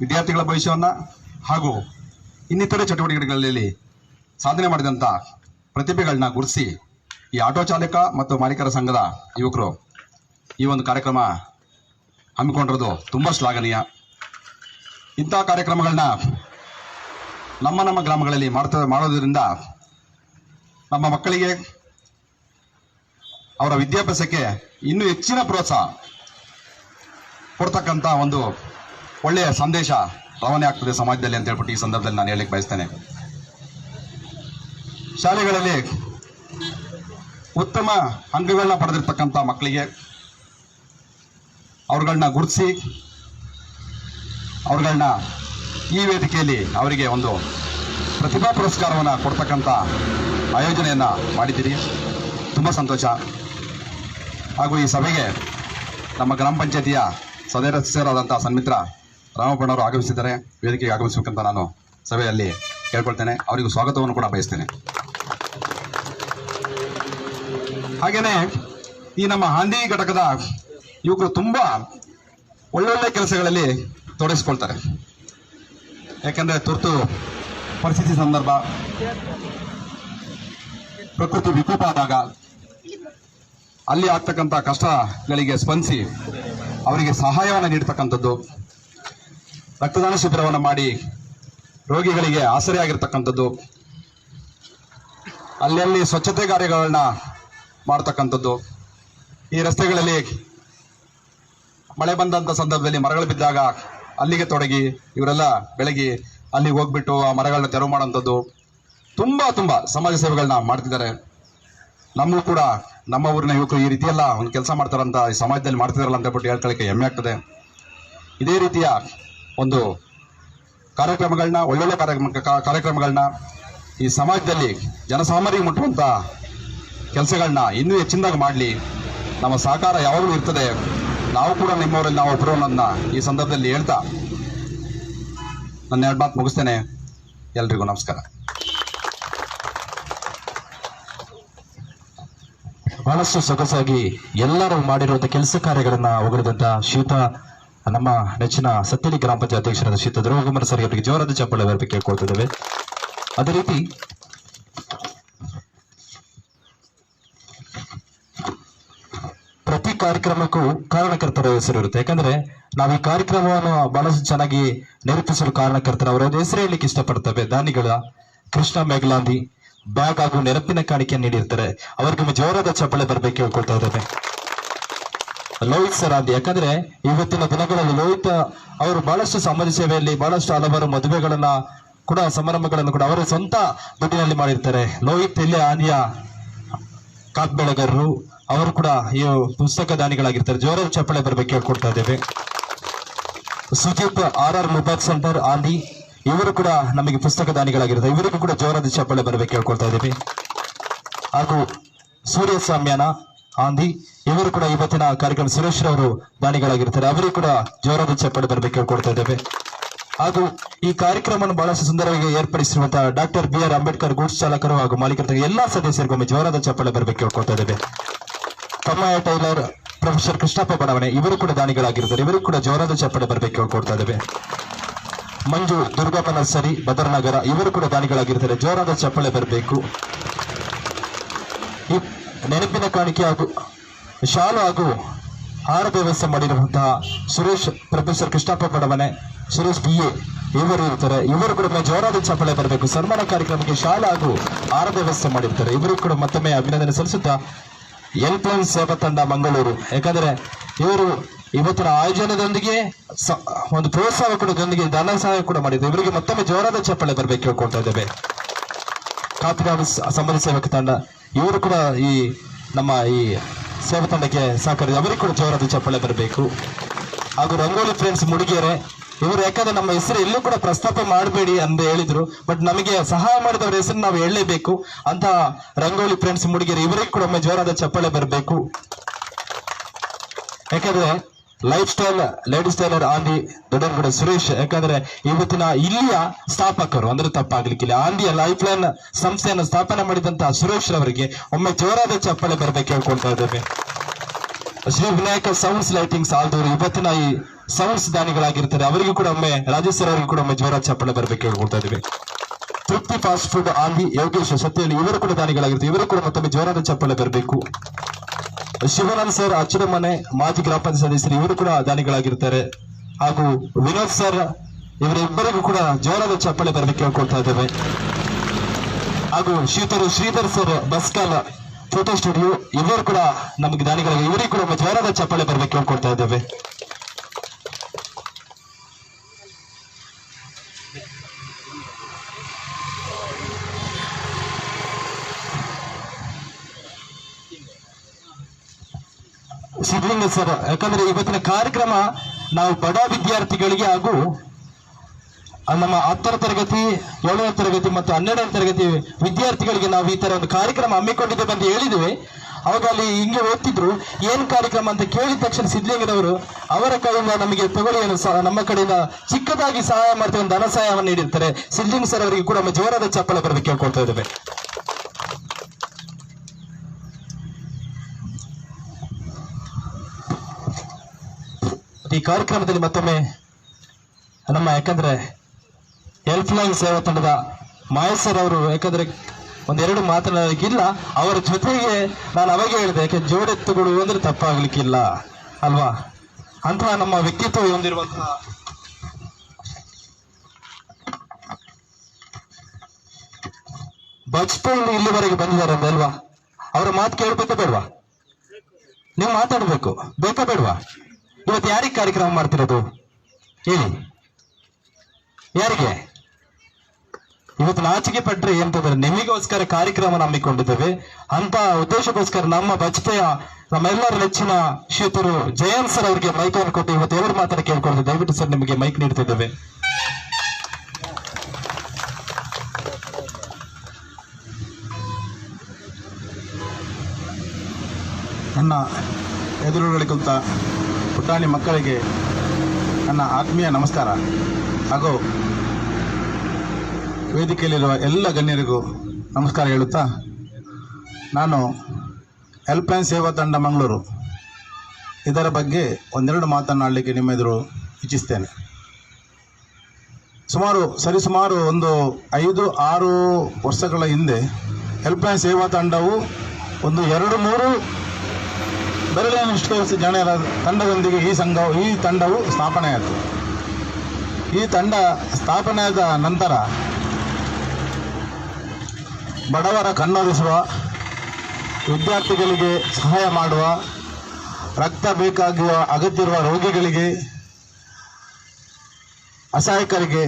ವಿದ್ಯಾರ್ಥಿಗಳ ಭವಿಷ್ಯವನ್ನ ಹಾಗೂ ಇನ್ನಿತರೆ ಚಟುವಟಿಕೆಗಳಲ್ಲಿ ಸಾಧನೆ ಮಾಡಿದಂಥ ಪ್ರತಿಭೆಗಳನ್ನ ಗುರುತಿಸಿ ಈ ಆಟೋ ಚಾಲಕ ಮತ್ತು ಮಾಲೀಕರ ಸಂಘದ ಯುವಕರು ಈ ಒಂದು ಕಾರ್ಯಕ್ರಮ ಹಮ್ಮಿಕೊಂಡಿರೋದು ತುಂಬಾ ಶ್ಲಾಘನೀಯ. ಇಂತಹ ಕಾರ್ಯಕ್ರಮಗಳನ್ನ ನಮ್ಮ ಗ್ರಾಮಗಳಲ್ಲಿ ಮಾಡೋದ್ರಿಂದ ನಮ್ಮ ಮಕ್ಕಳಿಗೆ ಅವರ ವಿದ್ಯಾಭ್ಯಾಸಕ್ಕೆ ಇನ್ನೂ ಹೆಚ್ಚಿನ ಪ್ರೋತ್ಸಾಹ ಕೊಡ್ತಕ್ಕಂಥ ಒಂದು ಒಳ್ಳೆಯ ಸಂದೇಶ ರವಾನೆ ಆಗ್ತದೆ ಸಮಾಜದಲ್ಲಿ ಅಂತ ಹೇಳ್ಬಿಟ್ಟು ಈ ಸಂದರ್ಭದಲ್ಲಿ ನಾನು ಹೇಳಲಿಕ್ಕೆ ಬಯಸ್ತೇನೆ. ಶಾಲೆಗಳಲ್ಲಿ ಉತ್ತಮ ಅಂಕಗಳನ್ನ ಪಡೆದಿರ್ತಕ್ಕಂಥ ಮಕ್ಕಳಿಗೆ ಅವ್ರುಗಳನ್ನ ಗುರುತಿಸಿ ಅವ್ರುಗಳನ್ನ ಈ ವೇದಿಕೆಯಲ್ಲಿ ಅವರಿಗೆ ಒಂದು ಪ್ರತಿಭಾ ಪುರಸ್ಕಾರವನ್ನು ಕೊಡ್ತಕ್ಕಂಥ ಆಯೋಜನೆಯನ್ನ ಮಾಡಿದ್ದೀರಿ. ತುಂಬ ಸಂತೋಷ. ಹಾಗೂ ಈ ಸಭೆಗೆ ನಮ್ಮ ಗ್ರಾಮ ಪಂಚಾಯತಿಯ ಸದಸ್ಯರಾದಂಥ ಸನ್ಮಿತ್ರ ರಾಮಪ್ಪನವರು ಆಗಮಿಸಿದ್ದಾರೆ. ವೇದಿಕೆಗೆ ಆಗಮಿಸಬೇಕಂತ ನಾನು ಸಭೆಯಲ್ಲಿ ಕೇಳ್ಕೊಳ್ತೇನೆ. ಅವರಿಗೂ ಸ್ವಾಗತವನ್ನು ಕೂಡ ಬಯಸ್ತೇನೆ. ಹಾಗೇನೆ ಈ ನಮ್ಮ ಹಾಂದಿ ಘಟಕದ ಯುವಕರು ತುಂಬಾ ಒಳ್ಳೊಳ್ಳೆ ಕೆಲಸಗಳಲ್ಲಿ ತೊಡಗಿಸ್ಕೊಳ್ತಾರೆ. ಯಾಕಂದ್ರೆ ತುರ್ತು ಪರಿಸ್ಥಿತಿ ಸಂದರ್ಭ, ಪ್ರಕೃತಿ ವಿಕೋಪ ಆದಾಗ ಅಲ್ಲಿ ಆಗ್ತಕ್ಕಂಥ ಕಷ್ಟಗಳಿಗೆ ಸ್ಪಂದಿಸಿ ಅವರಿಗೆ ಸಹಾಯವನ್ನು ನೀಡತಕ್ಕಂಥದ್ದು, ರಕ್ತದಾನ ಶಿಬಿರವನ್ನು ಮಾಡಿ ರೋಗಿಗಳಿಗೆ ಆಸರೆಯಾಗಿರ್ತಕ್ಕಂಥದ್ದು, ಅಲ್ಲಲ್ಲಿ ಸ್ವಚ್ಛತೆ ಕಾರ್ಯಗಳನ್ನ ಮಾಡ್ತಕ್ಕಂಥದ್ದು, ಈ ರಸ್ತೆಗಳಲ್ಲಿ ಮಳೆ ಬಂದಂತ ಸಂದರ್ಭದಲ್ಲಿ ಮರಗಳು ಬಿದ್ದಾಗ ಅಲ್ಲಿಗೆ ತೊಡಗಿ ಇವರೆಲ್ಲ ಬೆಳಗಿ ಅಲ್ಲಿಗೆ ಹೋಗ್ಬಿಟ್ಟು ಆ ಮರಗಳನ್ನ ತೆರವು ಮಾಡುವಂಥದ್ದು, ತುಂಬಾ ಸಮಾಜ ಸೇವೆಗಳನ್ನ ಮಾಡ್ತಿದ್ದಾರೆ. ನಮಗೂ ಕೂಡ ನಮ್ಮ ಊರಿನ ಯುವಕರು ಈ ರೀತಿಯೆಲ್ಲ ಒಂದು ಕೆಲಸ ಮಾಡ್ತಾರಂತ ಈ ಸಮಾಜದಲ್ಲಿ ಮಾಡ್ತಿದಾರಲ್ಲ ಅಂತ ಹೇಳ್ಬಿಟ್ಟು ಹೇಳ್ಕೊಳ್ಳಿಕ್ಕೆ ಹೆಮ್ಮೆ ಆಗ್ತದೆ. ಇದೇ ರೀತಿಯ ಒಂದು ಕಾರ್ಯಕ್ರಮಗಳನ್ನ, ಒಳ್ಳೊಳ್ಳೆ ಕಾರ್ಯಕ್ರಮಗಳನ್ನ ಈ ಸಮಾಜದಲ್ಲಿ ಜನಸಾಮಾನ್ಯರಿಗೆ ಮುಟ್ಟುವಂತ ಕೆಲಸಗಳನ್ನ ಇನ್ನೂ ಹೆಚ್ಚಿನದಾಗಿ ಮಾಡಲಿ. ನಮ್ಮ ಸಹಕಾರ ಯಾವಾಗಲೂ ಇರ್ತದೆ. ನಾವು ಕೂಡ ನಿಮ್ಮವರಲ್ಲಿ ನಾವು ಒಬ್ಬರು ಅನ್ನೋದನ್ನ ಈ ಸಂದರ್ಭದಲ್ಲಿ ಹೇಳ್ತಾ ನನ್ನ 2 ಮಾತು ಮುಗಿಸ್ತೇನೆ. ಎಲ್ರಿಗೂ ನಮಸ್ಕಾರ. ಬಹಳಷ್ಟು ಸೊಗಸಾಗಿ ಎಲ್ಲರೂ ಮಾಡಿರುವಂತಹ ಕೆಲಸ ಕಾರ್ಯಗಳನ್ನ ಹೊಗಳಿದಂತ ಶ್ರೀಯುತ ನಮ್ಮ ನೆಚ್ಚಿನ ಸತ್ತೇಲಿ ಗ್ರಾಮ ಪಂಚಾಯತ್ ಅಧ್ಯಕ್ಷರಾದ ಶ್ರೀಯುತ ಧ್ರುವಕುಮಾರ್ ಸರ್ ಅವರಿಗೆ ಜೋರಾದ ಚಪ್ಪಾಳೆ ಬರಬೇಕು ಕೇಳ್ಕೊಳ್ತಿದ್ದೇವೆ. ಅದೇ ರೀತಿ ಪ್ರತಿ ಕಾರ್ಯಕ್ರಮಕ್ಕೂ ಕಾರಣಕರ್ತರ ಹೆಸರು ಇರುತ್ತೆ. ಯಾಕಂದ್ರೆ ನಾವು ಈ ಕಾರ್ಯಕ್ರಮವನ್ನು ಬಹಳಷ್ಟು ಚೆನ್ನಾಗಿ ನಿರೂಪಿಸಲು ಕಾರಣಕರ್ತರ ಅವರ ಹೆಸರು ಹೇಳಲಿಕ್ಕೆ ಇಷ್ಟಪಡ್ತೇವೆ. ದಾನಿಗಳ ಕೃಷ್ಣ ಮೇಘಲಾಂದಿ ಬ್ಯಾಗ್ ಹಾಗೂ ನೆನಪಿನ ಕಾಣಿಕೆ ನೀಡಿರ್ತಾರೆ. ಅವರಿಗೆ ಜೋರಾದ ಚಪ್ಪಾಳೆ ಬರಬೇಕು ಕೇಳ್ಕೊಳ್ತಾ ಇದ್ದೇವೆ. ಲೋಹಿತ್ ಸರ್ ಅಂದಿ, ಯಾಕಂದ್ರೆ ಇವತ್ತಿನ ದಿನಗಳಲ್ಲಿ ಲೋಹಿತ್ ಅವರು ಬಹಳಷ್ಟು ಸಮಾಜ ಸೇವೆಯಲ್ಲಿ ಬಹಳಷ್ಟು ಹಲವಾರು ಮದುವೆಗಳನ್ನ ಕೂಡ ಸಮಾರಂಭಗಳನ್ನು ಕೂಡ ಅವರ ಸ್ವಂತ ದುಡ್ಡಿನಲ್ಲಿ ಮಾಡಿರ್ತಾರೆ. ಲೋಹಿತ್ ಇಲ್ಲಿ ಆಂದಿಯ ಕಾಕ್ ಬೆಳಗರರು ಅವರು ಕೂಡ ಈ ಪುಸ್ತಕ ದಾನಿಗಳಾಗಿರ್ತಾರೆ. ಜೋರಾದ ಚಪ್ಪಾಳೆ ಬರಬೇಕು ಕೇಳ್ಕೊಡ್ತಾ ಇದ್ದೇವೆ. ಸುಜಿತ್ RR ಮೊಬೈಲ್ ಸೆಂಟರ್ ಆಂದಿ ಇವರು ಕೂಡ ನಮಗೆ ಪುಸ್ತಕ ದಾನಿಗಳಾಗಿರ್ತಾರೆ. ಇವರಿಗೂ ಕೂಡ ಜೋರಾದ ಚಪ್ಪಾಳೆ ಬರಬೇಕು ಕೇಳ್ಕೊಳ್ತಾ ಇದ್ದೀವಿ. ಹಾಗೂ ಸೂರ್ಯ ಸಾಮ್ಯಾನ ಆಂದಿ ಇವರು ಕೂಡ ಇವತ್ತಿನ ಕಾರ್ಯಕ್ರಮ ಸುರೇಶ್ ರವರು ದಾನಿಗಳಾಗಿರ್ತಾರೆ. ಅವರಿಗೂ ಕೂಡ ಜೋರಾದ ಚಪ್ಪಾಳೆ ಬರಬೇಕು ಕೇಳ್ಕೊಳ್ತಾ ಇದ್ದೇವೆ. ಹಾಗೂ ಈ ಕಾರ್ಯಕ್ರಮವನ್ನು ಬಹಳಷ್ಟು ಸುಂದರವಾಗಿ ಏರ್ಪಡಿಸಿರುವಂತಹ ಡಾಕ್ಟರ್ BR ಅಂಬೇಡ್ಕರ್ ಗೂಡ್ಸ್ ಚಾಲಕರು ಹಾಗೂ ಮಾಲೀಕರ ಎಲ್ಲಾ ಸದಸ್ಯರಿಗೊಮ್ಮೆ ಜೋರಾದ ಚಪ್ಪಾಳೆ ಬರಬೇಕು ಕೇಳ್ಕೊಳ್ತಾ ಇದ್ದೇವೆ. ಕಮ್ಮಯ್ಯ ಟೈಲರ್ ಪ್ರೊಫೆಸರ್ ಕೃಷ್ಣಪ್ಪ ಬಡಾವಣೆ ಇವರು ಕೂಡ ದಾನಿಗಳಾಗಿರ್ತಾರೆ. ಇವರಿಗೂ ಕೂಡ ಜೋರಾದ ಚಪ್ಪಾಳೆ ಬರಬೇಕು ಕೇಳ್ಕೊಳ್ತಾ ಇದ್ದೇವೆ. ಮಂಜು ದುರ್ಗಪ್ಪ ನರ್ಸರಿ ಬದರನಗರ ಇವರು ಕೂಡ ದಾನಿಗಳಾಗಿರ್ತಾರೆ. ಜೋರಾದ ಚಪ್ಪಾಳೆ ಬರಬೇಕು. ಈ ನೆನಪಿನ ಕಾಣಿಕೆ ಹಾಗೂ ಶಾಲು ಹಾಗೂ ಆಹಾರ ವ್ಯವಸ್ಥೆ ಮಾಡಿರುವಂತಹ ಸುರೇಶ್ ಪ್ರೊಫೆಸರ್ ಕೃಷ್ಣಪ್ಪ ಬಡಾವಣೆ, ಸುರೇಶ್ BA ಇವರು ಇರ್ತಾರೆ. ಇವರು ಕೂಡ ಜೋರಾದ ಚಪ್ಪಾಳೆ ಬರಬೇಕು. ಸನ್ಮಾನ ಕಾರ್ಯಕ್ರಮಕ್ಕೆ ಶಾಲೆ ಹಾಗೂ ಆಹಾರ ವ್ಯವಸ್ಥೆ ಮಾಡಿರ್ತಾರೆ. ಇವರು ಕೂಡ ಮತ್ತೊಮ್ಮೆ ಅಭಿನಂದನೆ ಸಲ್ಲಿಸುತ್ತಾ ಎಲ್ಪ್ಲೈನ್ ಸೇವಾ ತಂಡ ಮಂಗಳೂರು, ಯಾಕಂದ್ರೆ ಇವರು ಇವತ್ತಿನ ಆಯೋಜನದೊಂದಿಗೆ ಒಂದು ಪ್ರೋತ್ಸಾಹ ಕೊಡೋದೊಂದಿಗೆ ಧನ ಸಹಾಯ ಕೂಡ ಮಾಡಿದ್ದಾರೆ. ಇವರಿಗೆ ಮತ್ತೊಮ್ಮೆ ಜೋರಾದ ಚಪ್ಪಾಳೆ ಬರಬೇಕು ಕೇಳ್ಕೊಳ್ತಾ ಇದ್ದೇವೆ. ಕಾಪಿನಾಡು ಸಮಾಜ ಸೇವಕ ತಂಡ ಇವರು ಕೂಡ ಈ ನಮ್ಮ ಈ ಸೇವಾ ತಂಡಕ್ಕೆ ಸಹಕರಿಸಿ ಅವರಿಗೆ ಕೂಡ ಜೋರಾದ ಚಪ್ಪಾಳೆ ಬರಬೇಕು. ಹಾಗೂ ರಂಗೋಲಿ ಫ್ರೆಂಡ್ಸ್ ಮುಡಿಗೆರೆ ಇವರು, ಯಾಕಂದ್ರೆ ನಮ್ಮ ಹೆಸರು ಎಲ್ಲೂ ಕೂಡ ಪ್ರಸ್ತಾಪ ಮಾಡಬೇಡಿ ಅಂತ ಹೇಳಿದ್ರು, ಬಟ್ ನಮಗೆ ಸಹಾಯ ಮಾಡಿದವರ ಹೆಸರು ನಾವು ಹೇಳಲೇಬೇಕು ಅಂತ ರಂಗೋಲಿ ಫ್ರೆಂಡ್ಸ್ ಮುಡಿಗೆರೆ ಇವರಿಗೆ ಕೂಡ ಒಮ್ಮೆ ಜೋರಾದ ಚಪ್ಪಾಳೆ ಬರಬೇಕು. ಯಾಕಂದ್ರೆ ಲೈಫ್ ಸ್ಟೈಲ್ ಲೇಡೀಸ್ ಟೈಲರ್ ಆಂದಿ ದೊಡ್ಡನಗೌಡ ಸುರೇಶ್, ಯಾಕಂದ್ರೆ ಇವತ್ತಿನ ಇಲ್ಲಿಯ ಸ್ಥಾಪಕರು ಅಂದ್ರೆ ತಪ್ಪಾಗ್ಲಿಕ್ಕಿಲ್ಲ, ಆಂದಿಯ ಲೈಫ್ ಲೈನ್ ಸಂಸ್ಥೆಯನ್ನು ಸ್ಥಾಪನೆ ಮಾಡಿದಂತ ಸುರೇಶ್ ರವರಿಗೆ ಒಮ್ಮೆ ಜೋರಾದ ಚಪ್ಪಾಳೆ ಬರ್ಬೇಕು ಹೇಳ್ಕೊಳ್ತಾ ಇದ್ದೇವೆ. ಶ್ರೀ ವಿನಾಯಕ ಸೌಂಡ್ಸ್ ಲೈಟಿಂಗ್ಸ್ ಆಲ್ದವರು ಇವತ್ತಿನ ಈ ಸೌಂಡ್ಸ್ ದಾನಿಗಳಾಗಿರ್ತಾರೆ, ಅವರಿಗೂ ಕೂಡ ಒಮ್ಮೆ ರಾಜೇಶ್ ಸರ್ ಅವರಿಗೂ ಕೂಡ ಒಮ್ಮೆ ಜೋರಾದ ಚಪ್ಪಾಳೆ ಬರ್ಬೇಕು ಹೇಳ್ಕೊಳ್ತಾ ಇದ್ದೇವೆ. ತೃಪ್ತಿ ಫಾಸ್ಟ್ ಫುಡ್ ಆಂದಿ ಯೋಗೇಶ್ ಸತ್ಯಹಳ್ಳಿ, ಇವರು ಕೂಡ ದಾನಿಗಳಾಗಿರ್ತಾರೆ, ಇವರು ಕೂಡ ಮತ್ತೊಮ್ಮೆ ಜೋರಾದ ಚಪ್ಪಾಳೆ ಬರಬೇಕು. ಶಿವಾನಂದ್ ಸರ್ ಅಚ್ಚುರಮನೆ ಮಾಜಿ ಗ್ರಾಮ ಪಂಚಾಯತ್ ಸದಸ್ಯರು, ಇವರು ಕೂಡ ದಾನಿಗಳಾಗಿರ್ತಾರೆ. ಹಾಗೂ ವಿನೋದ್ ಸರ್ ಇವರಿಬ್ಬರಿಗೂ ಕೂಡ ಜೋರಾದ ಚಪ್ಪಾಳೆ ಬರಬೇಕು ಹೇಳ್ಕೊಳ್ತಾ ಇದ್ದೇವೆ. ಹಾಗೂ ಶ್ರೀಧರ್ ಸರ್ ಬಸ್ಕಾಲ್ ಫೋಟೋ ಸ್ಟುಡಿಯೋ, ಇವರು ಕೂಡ ನಮಗೆ ದಾನಿಗಳಾಗಿ, ಇವರಿಗೂ ಕೂಡ ಜೋರಾದ ಚಪ್ಪಾಳೆ ಬರಬೇಕು ಹೇಳ್ಕೊಳ್ತಾ ಇದ್ದೇವೆ. ಸಿದ್ಲಿಂಗ ಸರ್, ಯಾಕಂದ್ರೆ ಇವತ್ತಿನ ಕಾರ್ಯಕ್ರಮ ನಾವು ಬಡ ವಿದ್ಯಾರ್ಥಿಗಳಿಗೆ ಹಾಗೂ ನಮ್ಮ 10ನೇ ತರಗತಿ 7ನೇ ತರಗತಿ ಮತ್ತು 12ನೇ ತರಗತಿ ವಿದ್ಯಾರ್ಥಿಗಳಿಗೆ ನಾವು ಈ ತರ ಒಂದು ಕಾರ್ಯಕ್ರಮ ಹಮ್ಮಿಕೊಂಡಿದ್ದೇವೆ ಅಂತ ಹೇಳಿದ್ವಿ. ಅವಾಗ ಅಲ್ಲಿ ಹಿಂಗೆ ಓದ್ತಿದ್ರು, ಏನ್ ಕಾರ್ಯಕ್ರಮ ಅಂತ ಕೇಳಿದ ತಕ್ಷಣ ಸಿದ್ಲಿಂಗದವರು ಅವರ ಕಡೆಯಿಂದ ನಮಗೆ ತಗೊಳ್ಳಿ, ನಮ್ಮ ಕಡೆಯಿಂದ ಚಿಕ್ಕದಾಗಿ ಸಹಾಯ ಮಾಡ್ತೇವೆ, ಧನ ಸಹಾಯವನ್ನು ನೀಡಿರ್ತಾರೆ. ಸಿದ್ಲಿಂಗ ಸರ್ ಅವರಿಗೆ ಕೂಡ ನಮ್ಮ ಜೋರಾದ ಚಪ್ಪಾಳೆ ಬರಬೇಕು ಕೇಳ್ಕೊಳ್ತಾ ಇದ್ದೇವೆ. ಈ ಕಾರ್ಯಕ್ರಮದಲ್ಲಿ ಮತ್ತೊಮ್ಮೆ ನಮ್ಮ ಯಾಕಂದ್ರೆ ಹೆಲ್ಪ್ ಲೈನ್ ಸೇವಾ ತಂಡದ ಮಹೇಶ್ ಸರ್ ಅವರು, ಯಾಕಂದ್ರೆ ಒಂದೆರಡು ಮಾತನಾಡಲಿಕ್ಕಿಲ್ಲ, ಅವರ ಜೊತೆಗೆ ನಾನು ಅವಾಗ ಹೇಳಿದೆ, ಯಾಕೆ ಜೋಡೆತ್ತುಗಳು ಅಂದ್ರೆ ತಪ್ಪಾಗ್ಲಿಕ್ಕಿಲ್ಲ ಅಲ್ವಾ, ಅಂತಹ ನಮ್ಮ ವ್ಯಕ್ತಿತ್ವ ಹೊಂದಿರುವಂತಹ ಬಜ್ಪೇಯಿ ಇಲ್ಲಿವರೆಗೆ ಬಂದಿದ್ದಾರೆ ಅಲ್ವಾ, ಅವರ ಮಾತು ಕೇಳಬೇಕಾ ಬೇಡವಾ? ನೀವು ಮಾತಾಡ್ಬೇಕು, ಬೇಕಾ ಬೇಡವಾ? ಇವತ್ತು ಯಾರಿಗೆ ಕಾರ್ಯಕ್ರಮ ಮಾಡ್ತಿರೋದು ಹೇಳಿ, ಯಾರಿಗೆ? ಇವತ್ತು ನಾಚಿಕೆ ಪಟ್ರೆ ಅಂತಂದ್ರೆ ನಿಮಗೋಸ್ಕರ ಕಾರ್ಯಕ್ರಮ ನಂಬಿಕೊಂಡಿದ್ದೇವೆ. ಅಂತ ಉದ್ದೇಶಕ್ಕೋಸ್ಕರ ನಮ್ಮ ಬಜ್ಪೆಯ ನಮ್ಮೆಲ್ಲರ ನೆಚ್ಚಿನ ಶ್ರೀತರು ಜಯಂತ್ ಸರ್ ಅವರಿಗೆ ಮೈಕ್ ಅನ್ನು ಕೊಟ್ಟು ಇವತ್ತು ಎರಡು ಮಾತನ್ನು ಕೇಳ್ಕೊಳ್ತೇವೆ. ದಯವಿಟ್ಟು ಸರ್ ನಿಮಗೆ ಮೈಕ್ ನೀಡ್ತಿದ್ದೇವೆ. ನನ್ನ ಎದುರುಗಡೆ ಕುಳಿತ ಪುಟಾಣಿ ಮಕ್ಕಳಿಗೆ ನನ್ನ ಆತ್ಮೀಯ ನಮಸ್ಕಾರ, ಹಾಗೂ ವೇದಿಕೆಯಲ್ಲಿರುವ ಎಲ್ಲ ಗಣ್ಯರಿಗೂ ನಮಸ್ಕಾರ ಹೇಳುತ್ತಾ, ನಾನು ಹೆಲ್ಪ್ ಲೈನ್ ಸೇವಾ ತಂಡ ಮಂಗಳೂರು ಇದರ ಬಗ್ಗೆ ಒಂದೆರಡು ಮಾತನಾಡಲಿಕ್ಕೆ ನಿಮ್ಮ ಎದುರು ಇಚ್ಛಿಸ್ತೇನೆ. ಸರಿಸುಮಾರು ಒಂದು 5-6 ವರ್ಷಗಳ ಹಿಂದೆ ಹೆಲ್ಪ್ ಲೈನ್ ಸೇವಾ ತಂಡವು ಒಂದು 2-3 ಬೆರಳಿನಷ್ಟು ಜನರ ತಂಡದೊಂದಿಗೆ ಈ ತಂಡವು ಸ್ಥಾಪನೆಯಾಯಿತು. ಈ ತಂಡ ಸ್ಥಾಪನೆಯಾದ ನಂತರ ಬಡವರ ಕಣ್ಣೊರೆಸುವ, ವಿದ್ಯಾರ್ಥಿಗಳಿಗೆ ಸಹಾಯ ಮಾಡುವ, ರಕ್ತ ಬೇಕಾಗುವ ಅಗತ್ಯವಿರುವ ರೋಗಿಗಳಿಗೆ, ಅಸಹಾಯಕರಿಗೆ,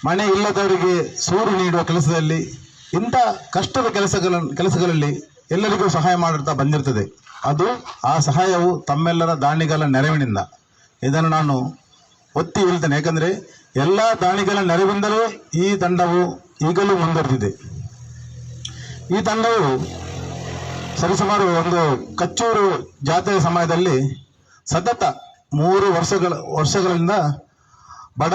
ಮನೆ ಇಲ್ಲದವರಿಗೆ ಸೂರು ನೀಡುವ ಕೆಲಸದಲ್ಲಿ, ಇಂಥ ಕಷ್ಟದ ಕೆಲಸಗಳಲ್ಲಿ ಎಲ್ಲರಿಗೂ ಸಹಾಯ ಮಾಡುತ್ತಾ ಬಂದಿರ್ತದೆ. ಅದು ಆ ಸಹಾಯವು ತಮ್ಮೆಲ್ಲರ ದಾನಿಗಳ ನೆರವಿನಿಂದ. ಇದನ್ನು ನಾನು ಒತ್ತಿ ಹೇಳ್ತೇನೆ, ಯಾಕಂದರೆ ಎಲ್ಲ ದಾನಿಗಳ ನೆರವಿಂದಲೇ ಈ ತಂಡವು ಈಗಲೂ ಮುಂದುವರೆದಿದೆ. ಈ ತಂಡವು ಸರಿಸುಮಾರು ಒಂದು ಕಚ್ಚೂರು ಜಾತ್ರೆ ಸಮಯದಲ್ಲಿ ಸತತ 3 ವರ್ಷಗಳಿಂದ ಬಡ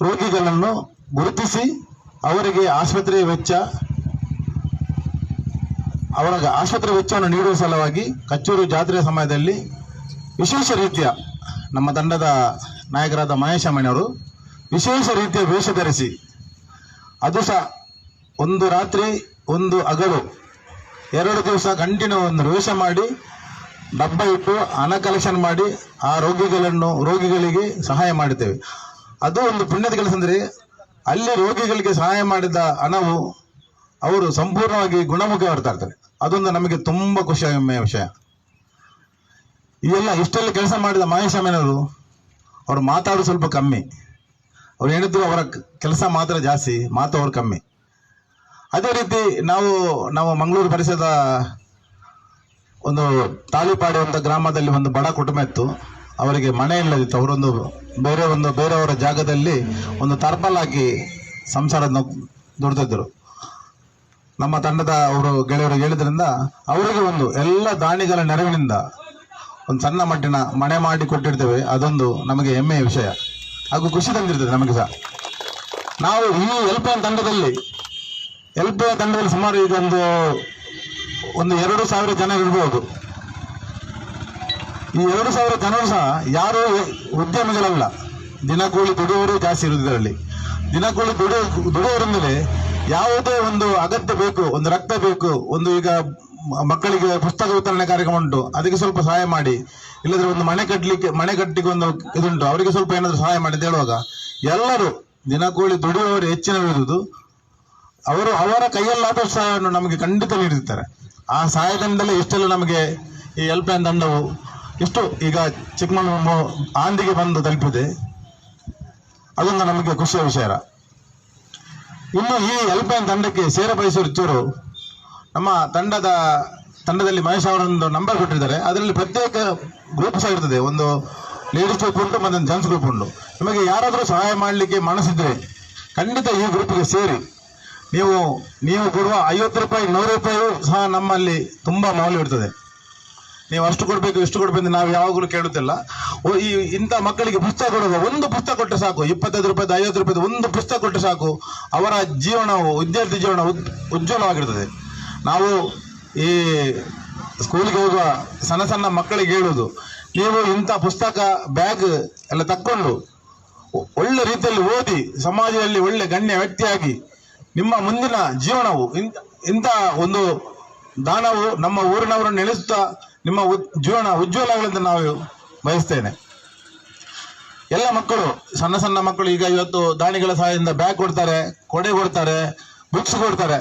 ರೋಗಿಗಳನ್ನು ಗುರುತಿಸಿ ಅವರಿಗೆ ಆಸ್ಪತ್ರೆ ವೆಚ್ಚವನ್ನು ನೀಡುವ ಸಲುವಾಗಿ ಕಚ್ಚೂರು ಜಾತ್ರೆಯ ಸಮಯದಲ್ಲಿ ವಿಶೇಷ ರೀತಿಯ ನಮ್ಮ ತಂಡದ ನಾಯಕರಾದ ಮಹೇಶ್ ಅಮ್ಮನವರು ವಿಶೇಷ ರೀತಿಯ ವೇಷ ಧರಿಸಿ, ಅದು ಸಹ ಒಂದು ರಾತ್ರಿ ಒಂದು ಹಗಲು 2 ದಿವಸ ಕಂಟಿನ್ಯೂ ಒಂದು ವೇಷ ಮಾಡಿ ಡಬ್ಬ ಇಟ್ಟು ಹಣ ಕಲೆಕ್ಷನ್ ಮಾಡಿ ಆ ರೋಗಿಗಳಿಗೆ ಸಹಾಯ ಮಾಡುತ್ತೇವೆ. ಅದು ಒಂದು ಪುಣ್ಯದ ಕೆಲಸ. ಅಂದರೆ ಅಲ್ಲಿ ರೋಗಿಗಳಿಗೆ ಸಹಾಯ ಮಾಡಿದ ಹಣವು ಅವರು ಸಂಪೂರ್ಣವಾಗಿ ಗುಣಮುಖ ಬರ್ತಾ ಇರ್ತಾರೆ. ಅದೊಂದು ನಮಗೆ ತುಂಬ ಖುಷಿಯ ವಿಷಯ. ಇಷ್ಟೆಲ್ಲ ಕೆಲಸ ಮಾಡಿದ ಮಹೇಶ್ ಅಮ್ಮನವರು ಅವರು ಮಾತಾಡೋದು ಸ್ವಲ್ಪ ಕಮ್ಮಿ. ಅವ್ರು ಹೇಳಿದ್ರು ಅವರ ಕೆಲಸ ಮಾತ್ರ ಜಾಸ್ತಿ, ಮಾತು ಅವ್ರು ಕಮ್ಮಿ. ಅದೇ ರೀತಿ ನಾವು ಮಂಗಳೂರು ಪರಿಸರದ ಒಂದು ತಾಳಿಪಾಡಿ ಅಂತ ಗ್ರಾಮದಲ್ಲಿ ಒಂದು ಬಡ ಕುಟುಂಬ ಇತ್ತು. ಅವರಿಗೆ ಮನೆ ಇಲ್ಲದಿತ್ತು. ಅವರೊಂದು ಬೇರೆಯವರ ಜಾಗದಲ್ಲಿ ಒಂದು ತರ್ಪಲ್ ಹಾಕಿ ಸಂಸಾರ ದುಡ್ದಿದ್ದರು. ನಮ್ಮ ತಂಡದ ಅವರು ಗೆಳೆಯರು ಹೇಳಿದ್ರಿಂದ ಅವರಿಗೆ ಒಂದು ಎಲ್ಲ ದಾನಿಗಳ ನೆರವಿನಿಂದ ಒಂದು ಸಣ್ಣ ಮಟ್ಟಿನ ಮನೆ ಮಾಡಿ ಕೊಟ್ಟಿರ್ತೇವೆ. ಅದೊಂದು ನಮಗೆ ಹೆಮ್ಮೆಯ ವಿಷಯ ಹಾಗೂ ಖುಷಿ ತಂದಿರ್ತದೆ ನಮಗೆ ಸಹ. ನಾವು ಈ ಹೆಲ್ಪ್ ಲೈನ್ ತಂಡದಲ್ಲಿ ಸುಮಾರು ಈಗ ಒಂದು 2,000 ಜನ ಇರ್ಬೋದು. ಈ 2,000 ಜನರು ಸಹ ಯಾರು ಉದ್ಯಮಿಗಳಲ್ಲ, ದಿನಕೂಲಿ ದುಡಿಯುವವರು ಜಾಸ್ತಿ ಇರುವುದು ಇದರಲ್ಲಿ. ದಿನಕೂಲಿ ದುಡಿಯೋರಿಂದಲೇ ಯಾವುದೇ ಒಂದು ಅಗತ್ಯ ಬೇಕು, ಒಂದು ರಕ್ತ ಬೇಕು, ಒಂದು ಈಗ ಮಕ್ಕಳಿಗೆ ಪುಸ್ತಕ ವಿತರಣೆ ಕಾರ್ಯಕ್ರಮ ಉಂಟು, ಅದಕ್ಕೆ ಸ್ವಲ್ಪ ಸಹಾಯ ಮಾಡಿ, ಇಲ್ಲದ್ರೆ ಒಂದು ಮನೆ ಕಟ್ಟಲಿಕ್ಕೆ ಒಂದು ಇದುಂಟು, ಅವರಿಗೆ ಸ್ವಲ್ಪ ಏನಾದರೂ ಸಹಾಯ ಮಾಡಿ ಅಂತ ಹೇಳುವಾಗ ಎಲ್ಲರೂ ದಿನಕೂಲಿ ದುಡಿಯುವವರು ಹೆಚ್ಚಿನವಿರುವುದು. ಅವರು ಅವರ ಕೈಯಲ್ಲಾದ ಸಹಾಯವನ್ನು ನಮಗೆ ಖಂಡಿತ ನೀಡಿರ್ತಾರೆ. ಆ ಸಹಾಯದಿಂದಲೇ ಇಷ್ಟೆಲ್ಲ ನಮಗೆ ಈ ಹೆಲ್ಪ್ ಲೈನ್ ತಂಡವು ಇಷ್ಟು ಈಗ ಚಿಕ್ಕಮಗಳೂರು ಆಂದಿಗೆ ಬಂದು ತಲುಪಿದೆ. ಅದೊಂದು ನಮಗೆ ಖುಷಿಯ ವಿಷಯ. ಇನ್ನು ಈ ಹೆಲ್ಪ್ ಲೈನ್ ತಂಡಕ್ಕೆ ಸೇರ ಬಯಸುವ ಇಚ್ಚರು ನಮ್ಮ ತಂಡದಲ್ಲಿ ಮಹೇಶ್ ಅವರೊಂದು ನಂಬರ್ ಕೊಟ್ಟಿದ್ದಾರೆ. ಅದರಲ್ಲಿ ಪ್ರತ್ಯೇಕ ಗ್ರೂಪ್ ಸಹ ಇರ್ತದೆ. ಒಂದು ಲೇಡೀಸ್ ಗ್ರೂಪ್ ಉಂಟು, ಮತ್ತೊಂದು ಜೆಂಟ್ಸ್ ಗ್ರೂಪ್ ಉಂಟು. ನಿಮಗೆ ಯಾರಾದರೂ ಸಹಾಯ ಮಾಡಲಿಕ್ಕೆ ಮನಸ್ಸಿದ್ರೆ ಖಂಡಿತ ಈ ಗ್ರೂಪ್ಗೆ ಸೇರಿ. ನೀವು ಕೊಡುವ 50 ರೂಪಾಯಿ 100 ರೂಪಾಯಿಯೂ ಸಹ ನಮ್ಮಲ್ಲಿ ತುಂಬಾ ಮೌಲ್ಯ ಇರ್ತದೆ. ನೀವು ಅಷ್ಟು ಕೊಡಬೇಕು ಇಷ್ಟು ಕೊಡಬೇಕು ನಾವು ಯಾವಾಗಲೂ ಕೇಳುತ್ತಿಲ್ಲ. ಈ ಇಂಥ ಮಕ್ಕಳಿಗೆ ಪುಸ್ತಕ ಕೊಡುವ ಒಂದು ಪುಸ್ತಕ ಕೊಟ್ಟರೆ ಸಾಕು, 25 ರೂಪಾಯಿ 50 ರೂಪಾಯಿ ಒಂದು ಪುಸ್ತಕ ಕೊಟ್ಟರೆ ಸಾಕು, ಅವರ ಜೀವನವು ವಿದ್ಯಾರ್ಥಿ ಜೀವನ ಉಜ್ವಲವಾಗಿರ್ತದೆ. ನಾವು ಈ ಸ್ಕೂಲಿಗೆ ಹೋಗುವ ಸಣ್ಣ ಮಕ್ಕಳಿಗೆ ಹೇಳುವುದು, ನೀವು ಇಂಥ ಪುಸ್ತಕ ಬ್ಯಾಗ್ ಎಲ್ಲ ತಕ್ಕೊಂಡು ಒಳ್ಳೆ ರೀತಿಯಲ್ಲಿ ಓದಿ ಸಮಾಜದಲ್ಲಿ ಒಳ್ಳೆ ಗಣ್ಯ ವ್ಯಕ್ತಿಯಾಗಿ ನಿಮ್ಮ ಮುಂದಿನ ಜೀವನವು ಇಂಥ ಒಂದು ದಾನವು ನಮ್ಮ ಊರಿನವರನ್ನು ನೆಲೆಸುತ್ತಾ ನಿಮ್ಮ ಜೀವನ ಉಜ್ವಲ ಆಗಲೆಂದು ನಾವು ಬಯಸ್ತೇನೆ. ಎಲ್ಲ ಮಕ್ಕಳು ಸಣ್ಣ ಮಕ್ಕಳು ಈಗ ಇವತ್ತು ದಾನಿಗಳ ಸಹಾಯದಿಂದ ಬ್ಯಾಗ್ ಕೊಡ್ತಾರೆ, ಕೊಡೆ ಕೊಡ್ತಾರೆ, ಬುಕ್ಸ್ ಕೊಡ್ತಾರೆ.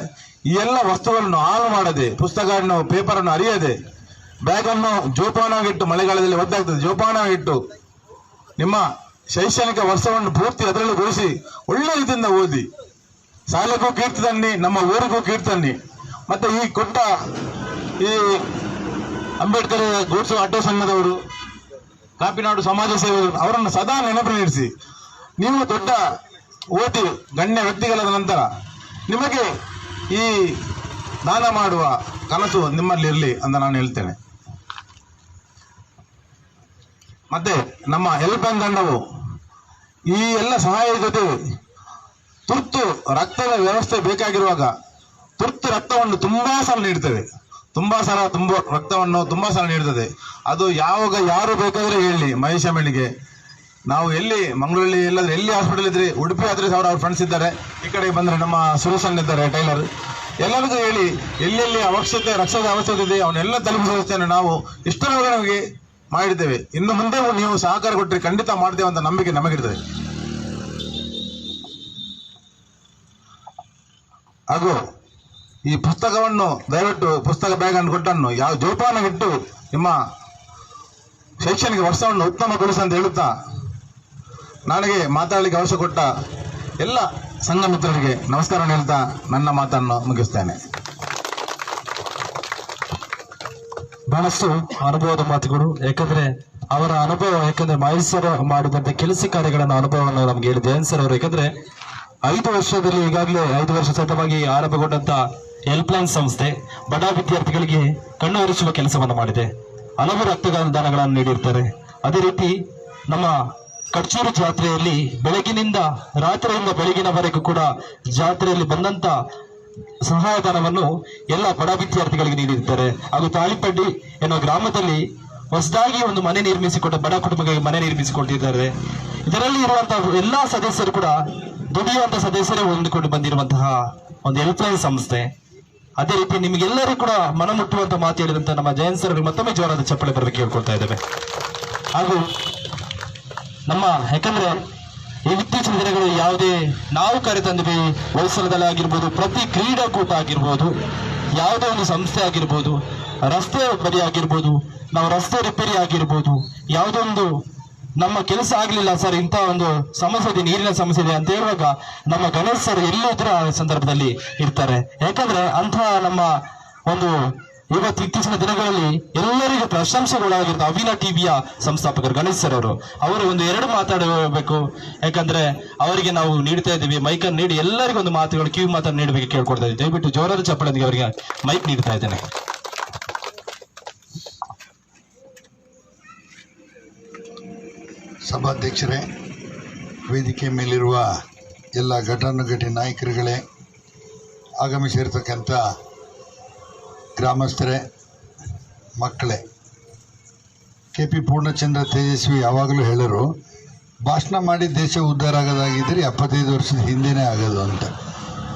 ಈ ಎಲ್ಲ ವಸ್ತುಗಳನ್ನು ಹಾಳು ಮಾಡದೆ, ಪುಸ್ತಕವನ್ನು ಪೇಪರನ್ನು ಅರಿಯದೆ, ಬ್ಯಾಗನ್ನು ಜೋಪಾನವಾಗಿಟ್ಟು, ಮಳೆಗಾಲದಲ್ಲಿ ಒದ್ದಾಗ್ತದೆ, ಜೋಪಾನವಾಗಿಟ್ಟು ನಿಮ್ಮ ಶೈಕ್ಷಣಿಕ ವರ್ಷವನ್ನು ಪೂರ್ತಿ ಅದರಲ್ಲೂ ಘೋಷಿಸಿ ಒಳ್ಳೆ ರೀತಿಯಿಂದ ಓದಿ ಶಾಲೆಗೂ ಕೀರ್ತಿ ತನ್ನಿ, ನಮ್ಮ ಊರಿಗೂ ಕೀರ್ತಿ ತನ್ನಿ. ಮತ್ತೆ ಈ ಅಂಬೇಡ್ಕರ್ ಗೂಡ್ಸು ಆಟೋ ಸಂಘದವರು, ಕಾಪಿನಾಡು ಸಮಾಜ ಸೇವಕರು ಅವರನ್ನು ಸದಾ ನೆನಪಿನಿರಿಸಿ, ನೀವು ದೊಡ್ಡ ಓದಿ ಗಣ್ಯ ವ್ಯಕ್ತಿಗಳಾದ ನಂತರ ನಿಮಗೆ ಈ ದಾನ ಮಾಡುವ ಕನಸು ನಿಮ್ಮಲ್ಲಿ ಇರಲಿ ಅಂತ ನಾನು ಹೇಳ್ತೇನೆ. ಮತ್ತೆ ನಮ್ಮ ಹೆಲ್ಪ್ ಲೈನ್ ತಂಡವು ಈ ಎಲ್ಲ ಸಹಾಯದ ಜೊತೆ ತುರ್ತು ರಕ್ತದ ವ್ಯವಸ್ಥೆ ಬೇಕಾಗಿರುವಾಗ ತುರ್ತು ರಕ್ತವನ್ನು ತುಂಬಾ ಸಲ ನೀಡ್ತೇವೆ. ರಕ್ತವನ್ನು ತುಂಬಾ ಸಲ ನೀಡುತ್ತದೆ. ಅದು ಯಾವಾಗ ಯಾರು ಬೇಕಾದ್ರೆ ಹೇಳಿ ಮಹೇಶ ಮೇಳಿಗೆ. ನಾವು ಎಲ್ಲಿ ಮಂಗಳೂರಲ್ಲಿ ಎಲ್ಲಾದ್ರೆ ಎಲ್ಲಿ ಹಾಸ್ಪಿಟಲ್ ಇದ್ರೆ, ಉಡುಪಿ ಆದ್ರೆ ಅವ್ರ ಫ್ರೆಂಡ್ಸ್ ಇದ್ದಾರೆ, ಈ ಕಡೆ ಬಂದ್ರೆ ನಮ್ಮ ಸುರೇಶನ್ ಇದ್ದಾರೆ ಟೈಲರ್, ಎಲ್ಲರಿಗೂ ಹೇಳಿ ಎಲ್ಲೆಲ್ಲಿ ರಕ್ತದ ಅವಶ್ಯಕತೆ ಇದೆ ಅವನ್ನೆಲ್ಲ ತಲುಪಿಸುವ ವ್ಯವಸ್ಥೆಯನ್ನು ನಾವು ಇಷ್ಟರವರೆಗೆ ನಮಗೆ ಮಾಡಿದ್ದೇವೆ. ಇನ್ನು ಮುಂದೆ ನೀವು ಸಹಕಾರ ಕೊಟ್ಟರೆ ಖಂಡಿತ ಮಾಡ್ತೇವೆ ಅಂತ ನಂಬಿಕೆ ನಮಗಿರ್ತದೆ. ಹಾಗೂ ಈ ಪುಸ್ತಕವನ್ನು ದಯವಿಟ್ಟು ಪುಸ್ತಕ ಬ್ಯಾಗ್ ಅನ್ನು ಕೊಟ್ಟನ್ನು ಯಾವ ಜೋಪಾನವಿಟ್ಟು ನಿಮ್ಮ ಶೈಕ್ಷಣಿಕ ವರ್ಷವನ್ನು ಉತ್ತಮಗೊಳಿಸ ಅಂತ ಹೇಳುತ್ತಾ ನನಗೆ ಮಾತಾಡಲಿಕ್ಕೆ ಅವಕಾಶ ಕೊಟ್ಟ ಎಲ್ಲ ಸಂಘ ಮಿತ್ರರಿಗೆ ನಮಸ್ಕಾರ ಹೇಳ್ತಾ ನನ್ನ ಮಾತನ್ನು ಮುಗಿಸ್ತೇನೆ. ಬಹಳಷ್ಟು ಅನುಭವದ ಮಾತುಗಳು. ಯಾಕಂದ್ರೆ ಅವರ ಅನುಭವ, ಯಾಕಂದ್ರೆ ಮಹೇಶ್ ಸರ್ ಮಾಡಿದಂತ ಕೆಲಸ ಕಾರ್ಯಗಳನ್ನು ಅನುಭವವನ್ನು ನಮ್ಗೆ ಹೇಳಿ ಜಯಂತ್ ಸರ್ ಅವರು. ಯಾಕಂದ್ರೆ 5 ವರ್ಷದಲ್ಲಿ ಈಗಾಗಲೇ 5 ವರ್ಷ ಸತತವಾಗಿ ಆರಂಭಗೊಂಡಂತ ಹೆಲ್ಪ್ ಲೈನ್ ಸಂಸ್ಥೆ ಬಡ ವಿದ್ಯಾರ್ಥಿಗಳಿಗೆ ಕಣ್ಣು ಒರೆಸುವ ಕೆಲಸವನ್ನು ಮಾಡಿದೆ. ಹಲವು ರಕ್ತದಾನಗಳನ್ನು ನೀಡಿರ್ತಾರೆ. ಅದೇ ರೀತಿ ನಮ್ಮ ಕಡ್ಚೂರು ಜಾತ್ರೆಯಲ್ಲಿ ಬೆಳಗಿನಿಂದ ರಾತ್ರಿಯಿಂದ ಬೆಳಗಿನವರೆಗೂ ಕೂಡ ಜಾತ್ರೆಯಲ್ಲಿ ಬಂದಂತ ಸಹಾಯಧನವನ್ನು ಎಲ್ಲ ಬಡ ವಿದ್ಯಾರ್ಥಿಗಳಿಗೆ ನೀಡಿರ್ತಾರೆ. ಹಾಗೂ ತಾಳಿಪಡ್ಡಿ ಎನ್ನುವ ಗ್ರಾಮದಲ್ಲಿ ಹೊಸದಾಗಿ ಒಂದು ಮನೆ ನಿರ್ಮಿಸಿಕೊಟ್ಟ ಬಡ ಕುಟುಂಬಗಳಿಗೆ ಮನೆ ನಿರ್ಮಿಸಿಕೊಟ್ಟಿದ್ದಾರೆ. ಇದರಲ್ಲಿ ಇರುವಂತಹ ಎಲ್ಲಾ ಸದಸ್ಯರು ಕೂಡ ದುಡಿಯುವಂತಹ ಸದಸ್ಯರೇ ಹೊಂದಿಕೊಂಡು ಬಂದಿರುವಂತಹ ಒಂದು ಹೆಲ್ಪ್ ಲೈನ್ ಸಂಸ್ಥೆ. ಅದೇ ರೀತಿ ನಿಮಗೆಲ್ಲರೂ ಕೂಡ ಮನಮುಟ್ಟುವಂತ ಮಾತು ಹೇಳಿದಂತ ನಮ್ಮ ಜಯಂತ್ ಸರ್ ಮತ್ತೊಮ್ಮೆ ಜೋರಾದ ಚಪ್ಪಳೆ ಬರಬೇಕು ಕೇಳ್ಕೊಳ್ತಾ ಇದ್ದೇವೆ. ಹಾಗೂ ಯಾಕಂದ್ರೆ ಈ ಇತ್ತೀಚಿನ ದಿನಗಳು ಯಾವುದೇ ನಾವು ಕರೆತಂದ್ವಿ ಹೊಯ್ಸಳದಲ್ಲಿ ಆಗಿರ್ಬೋದು, ಪ್ರತಿ ಕ್ರೀಡಾಕೂಟ ಆಗಿರ್ಬೋದು, ಯಾವುದೇ ಒಂದು ಸಂಸ್ಥೆ ಆಗಿರ್ಬೋದು, ರಸ್ತೆ ಬದಿ ಆಗಿರ್ಬೋದು, ನಾವು ರಸ್ತೆ ರಿಪೇರಿ ಆಗಿರ್ಬೋದು, ಯಾವುದೊಂದು ನಮ್ಮ ಕೆಲಸ ಆಗ್ಲಿಲ್ಲ ಸರ್, ಇಂಥ ಒಂದು ಸಮಸ್ಯೆ ಇದೆ, ನೀರಿನ ಸಮಸ್ಯೆ ಇದೆ ಅಂತ ಹೇಳುವಾಗ ನಮ್ಮ ಗಣೇಶ್ ಸರ್ ಎಲ್ಲೋದ್ರ ಸಂದರ್ಭದಲ್ಲಿ ಇರ್ತಾರೆ. ಯಾಕಂದ್ರೆ ಅಂತಹ ನಮ್ಮ ಒಂದು ಇವತ್ತು ಇತ್ತೀಚಿನ ದಿನಗಳಲ್ಲಿ ಎಲ್ಲರಿಗೂ ಪ್ರಶಂಸೆಗೊಳಗಾಗಿರುವ ಅವಿನಾ ಟಿವಿಯ ಸಂಸ್ಥಾಪಕರು ಗಣೇಶ್ ಸರ್ ಅವರು ಒಂದು 2 ಮಾತಾಡಬೇಕು. ಯಾಕಂದ್ರೆ ಅವರಿಗೆ ನಾವು ನೀಡ್ತಾ ಇದ್ದೀವಿ ಮೈಕನ್ನು ನೀಡಿ ಎಲ್ಲರಿಗೂ ಒಂದು ಮಾತುಗಳು ಕಿವಿ ಮಾತನ್ನು ನೀಡಬೇಕು ಕೇಳ್ಕೊಡ್ತಾ ಇದ್ದೀವಿ. ದಯವಿಟ್ಟು ಜೋರಾದ ಚಪ್ಪಳೊಂದಿಗೆ ಅವರಿಗೆ ಮೈಕ್ ನೀಡ್ತಾ ಇದ್ದೇನೆ. ಸಭಾಧ್ಯಕ್ಷರೇ, ವೇದಿಕೆ ಮೇಲಿರುವ ಎಲ್ಲ ಘಟಾನುಘಟಿ ನಾಯಕರುಗಳೇ, ಆಗಮಿಸಿರ್ತಕ್ಕಂಥ ಗ್ರಾಮಸ್ಥರೇ, ಮಕ್ಕಳೇ, KP ಪೂರ್ಣಚಂದ್ರ ತೇಜಸ್ವಿ ಯಾವಾಗಲೂ ಹೇಳೋರು, ಭಾಷಣ ಮಾಡಿ ದೇಶ ಉದ್ಧಾರ ಆಗೋದಾಗಿದ್ದರೆ 75 ವರ್ಷದ ಹಿಂದೆನೇ ಆಗೋದು ಅಂತ.